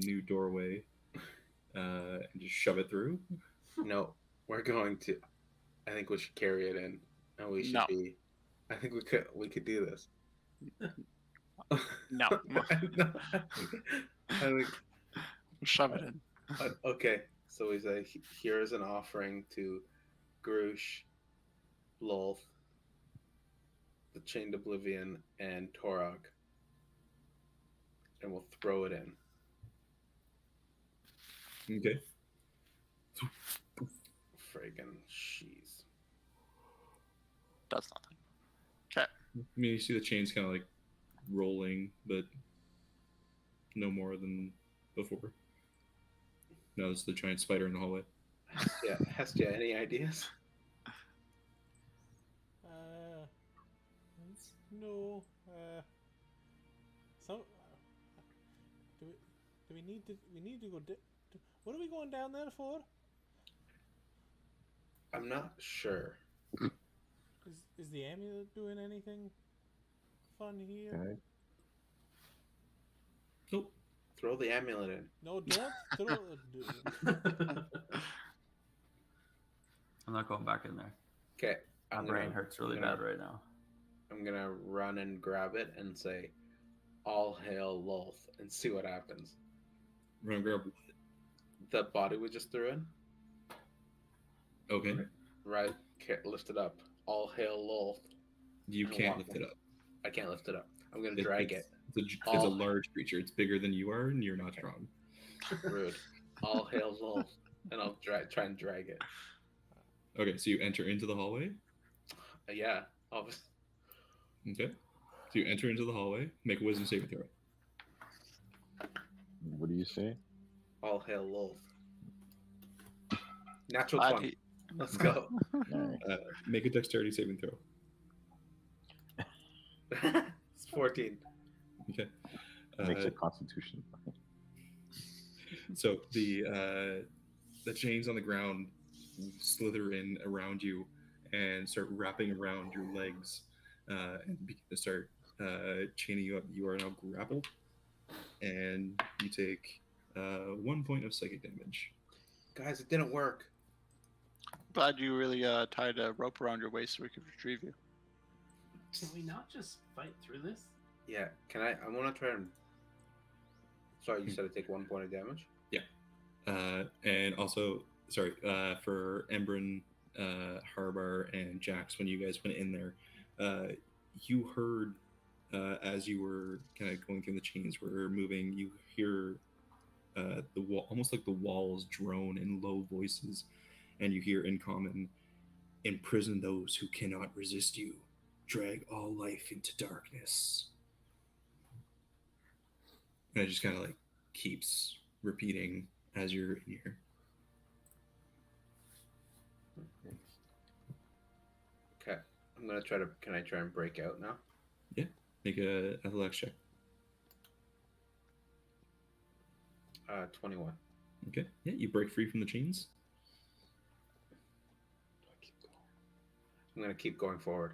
[SPEAKER 1] new doorway and just shove it through.
[SPEAKER 2] No, we're going to. I think we should carry it in, and we should be. I think we could do this.
[SPEAKER 4] No.
[SPEAKER 2] I think,
[SPEAKER 4] shove it in.
[SPEAKER 2] Okay, so we say here is an offering to Garoosh, Lolth, the Chained Oblivion, and Torog, and we'll throw it in.
[SPEAKER 1] Okay.
[SPEAKER 2] Friggin' jeez.
[SPEAKER 4] Does nothing. Okay.
[SPEAKER 1] I mean, you see the chains kind of like rolling, but no more than before. No, it's the giant spider in the hallway.
[SPEAKER 2] Yeah, Hestia, any ideas?
[SPEAKER 6] No. So, do we need to? We need to go. What are we going down there for?
[SPEAKER 2] I'm not sure.
[SPEAKER 6] Is the amulet doing anything fun here?
[SPEAKER 8] Okay.
[SPEAKER 1] Nope.
[SPEAKER 2] Throw the amulet in.
[SPEAKER 6] No, don't throw it.
[SPEAKER 3] I'm not going back in there.
[SPEAKER 2] Okay.
[SPEAKER 3] My brain hurts really bad right now.
[SPEAKER 2] I'm gonna run and grab it and say, "All hail Lolth," and see what happens.
[SPEAKER 1] We're gonna grab
[SPEAKER 2] the body we just threw in.
[SPEAKER 1] Okay.
[SPEAKER 2] Right. Lift it up. All hail Lolth.
[SPEAKER 1] You can't lift it up.
[SPEAKER 2] I can't lift it up. I'm gonna drag it.
[SPEAKER 1] It's a large creature. It's bigger than you are, and you're not strong.
[SPEAKER 2] Rude. All hail Lolth, and I'll try and drag it.
[SPEAKER 1] Okay, so you enter into the hallway.
[SPEAKER 2] Yeah, obviously.
[SPEAKER 1] Okay. So you enter into the hallway. Make a wisdom saving throw.
[SPEAKER 8] What do you say?
[SPEAKER 2] All hail Lolth. Natural 20. Let's go.
[SPEAKER 1] Make a dexterity saving throw.
[SPEAKER 2] It's 14.
[SPEAKER 1] Okay.
[SPEAKER 8] Makes a constitution.
[SPEAKER 1] So the chains on the ground slither in around you and start wrapping around your legs and start chaining you up. You are now grappled, and you take 1 point of psychic damage.
[SPEAKER 2] Guys, it didn't work.
[SPEAKER 4] Glad you really tied a rope around your waist so we could retrieve you.
[SPEAKER 7] Can we not just fight through this?
[SPEAKER 2] Yeah. Can I? I want to try and. Sorry, you said I take 1 point of damage.
[SPEAKER 1] And also, sorry, for Embrin, Harbar, and Jax, when you guys went in there, you heard as you were kind of going through the chains were moving, you hear the wall, almost like the walls drone in low voices, and you hear in common, "Imprison those who cannot resist you, drag all life into darkness." And it just kind of like keeps repeating as you're in here.
[SPEAKER 2] Okay. I'm gonna try to. Can I try and break out now?
[SPEAKER 1] Yeah, make a athletics check.
[SPEAKER 2] 21.
[SPEAKER 1] Okay, yeah, you break free from the chains.
[SPEAKER 2] I'm gonna keep going forward.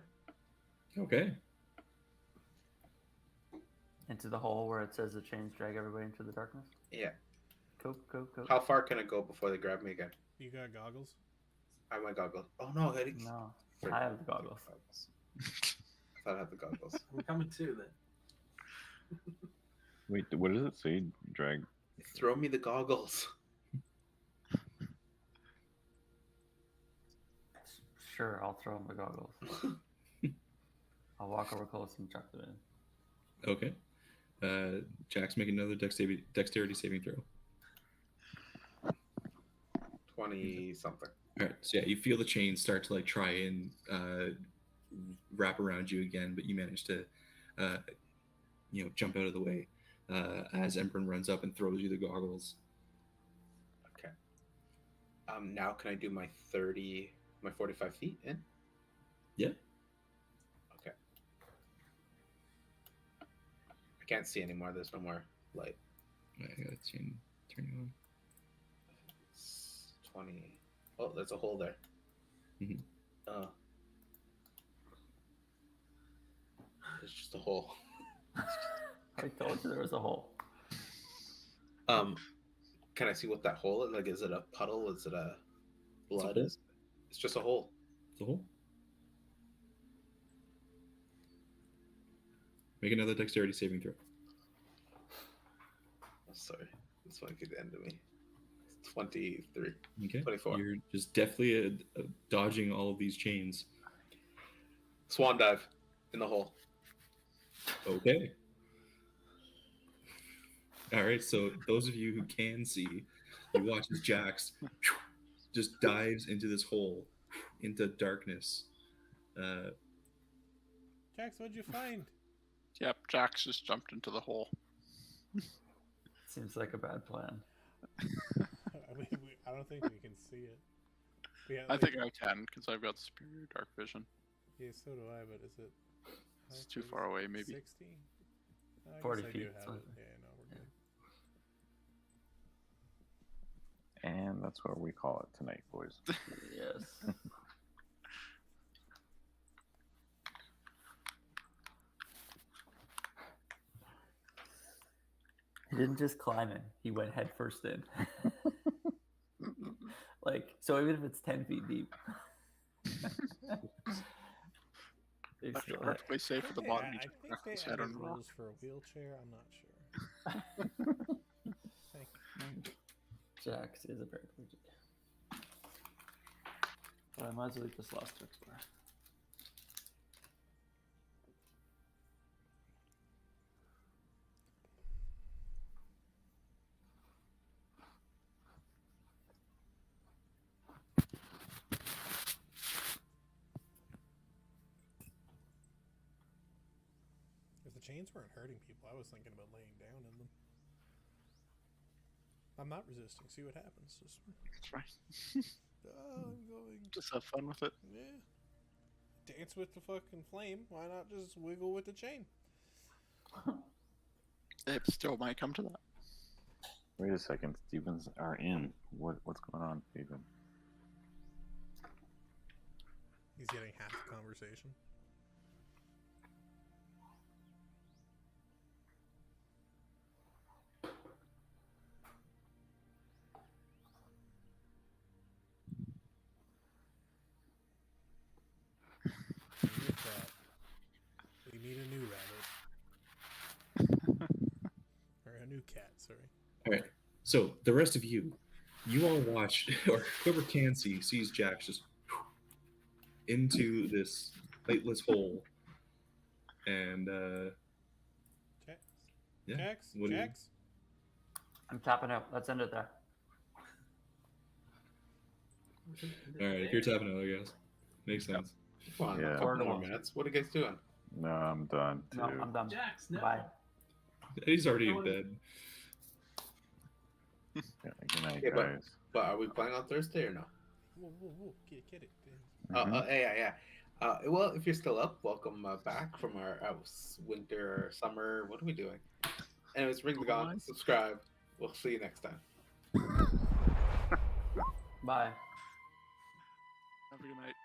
[SPEAKER 1] Okay,
[SPEAKER 3] Into the hole where it says the chains drag everybody into the darkness.
[SPEAKER 2] Yeah.
[SPEAKER 3] Go.
[SPEAKER 2] How far can I go before they grab me again?
[SPEAKER 6] You got goggles?
[SPEAKER 2] I have my goggles. Oh no!
[SPEAKER 3] No, I have the goggles.
[SPEAKER 2] I thought I had the goggles.
[SPEAKER 7] We're coming too then.
[SPEAKER 8] Wait, what does it say? Drag.
[SPEAKER 2] Throw me the goggles.
[SPEAKER 3] Sure, I'll throw him the goggles. I'll walk over close and chuck them in.
[SPEAKER 1] okay. Jax, make another dexterity saving throw.
[SPEAKER 2] 20 something.
[SPEAKER 1] All right, so yeah, you feel the chains start to like try and wrap around you again, but you manage to, jump out of the way as Emperor runs up and throws you the goggles.
[SPEAKER 2] Okay. Now can I do my 45 feet in?
[SPEAKER 1] Yeah.
[SPEAKER 2] Okay. I can't see anymore. There's no more light.
[SPEAKER 1] I gotta turn you on.
[SPEAKER 2] It's 20. Oh, there's a hole there.
[SPEAKER 1] Mhm.
[SPEAKER 2] It's just a hole.
[SPEAKER 3] I told you there was a hole.
[SPEAKER 2] Can I see what that hole is? Like, is it a puddle? Is it a blood?
[SPEAKER 1] hole.
[SPEAKER 2] It's just a hole.
[SPEAKER 1] It's a hole. Make another dexterity saving throw.
[SPEAKER 2] Oh, sorry, this one could end me. 23.
[SPEAKER 1] Okay.
[SPEAKER 2] 24.
[SPEAKER 1] You're just deftly dodging all of these chains.
[SPEAKER 2] Swan dive in the hole.
[SPEAKER 1] Okay. All right. So those of you who can see, you watch as Jax just dives into this hole, into darkness.
[SPEAKER 6] Jax, what'd you find?
[SPEAKER 4] Yep, Jax just jumped into the hole.
[SPEAKER 3] Seems like a bad plan.
[SPEAKER 6] I mean, I don't think we can see it.
[SPEAKER 4] I think I can because I've got superior dark vision.
[SPEAKER 6] Yeah, so do I, but is it...
[SPEAKER 4] It's too far away, maybe.
[SPEAKER 6] 60? No, I
[SPEAKER 3] 40
[SPEAKER 6] guess I do
[SPEAKER 3] feet,
[SPEAKER 6] have
[SPEAKER 3] so-
[SPEAKER 6] it. Yeah, no, we're good.
[SPEAKER 8] And that's what we call it tonight, boys.
[SPEAKER 3] Yes. He didn't just climb in; he went head first in. So even if it's 10 feet deep, it's
[SPEAKER 4] Actually,
[SPEAKER 3] still
[SPEAKER 4] perfectly safe for the
[SPEAKER 6] Okay,
[SPEAKER 4] bottom.
[SPEAKER 6] I
[SPEAKER 4] You
[SPEAKER 6] think
[SPEAKER 4] just crack
[SPEAKER 6] they
[SPEAKER 4] his head
[SPEAKER 6] added
[SPEAKER 4] on rock.
[SPEAKER 6] rules for a wheelchair. I'm not sure. Thank you.
[SPEAKER 3] Jax is a paraplegic. But I might as well leave this last to explore.
[SPEAKER 6] If the chains weren't hurting people, I was thinking about laying down in them. I'm not resisting. See what happens. Just,
[SPEAKER 4] That's right.
[SPEAKER 6] I'm going.
[SPEAKER 4] Just have fun with it.
[SPEAKER 6] Yeah. Dance with the fucking flame. Why not just wiggle with the chain?
[SPEAKER 4] It still might come to that.
[SPEAKER 8] Wait a second, Stevens are in. What's going on, Steven?
[SPEAKER 6] He's getting half the conversation. With that, need a new rabbit. Or a new cat, sorry.
[SPEAKER 1] All right. So the rest of you all watch, or whoever can see, sees Jax just into this lightless hole, and
[SPEAKER 6] Jax?
[SPEAKER 1] yeah.
[SPEAKER 6] Jax?
[SPEAKER 1] What do you-
[SPEAKER 6] Jax?
[SPEAKER 3] I'm tapping out. Let's end it there.
[SPEAKER 1] All right, if you're tapping out, I guess makes sense.
[SPEAKER 2] Come on,
[SPEAKER 8] Yeah.
[SPEAKER 2] a couple
[SPEAKER 3] Or
[SPEAKER 2] more
[SPEAKER 3] no.
[SPEAKER 2] minutes. What are you guys doing?
[SPEAKER 8] No, I'm done too.
[SPEAKER 3] No, I'm done.
[SPEAKER 7] Jax, no.
[SPEAKER 3] Bye.
[SPEAKER 1] He's already in bed.
[SPEAKER 8] Yeah, good night,
[SPEAKER 2] Okay,
[SPEAKER 8] guys.
[SPEAKER 2] But are we playing on Thursday or no?
[SPEAKER 6] Whoa. Get it.
[SPEAKER 8] Mhm.
[SPEAKER 2] Yeah. Well, if you're still up, welcome back from our winter, summer. What are we doing? Anyways, ring the gong, subscribe. We'll see you next time.
[SPEAKER 3] Bye.
[SPEAKER 4] Have a good night.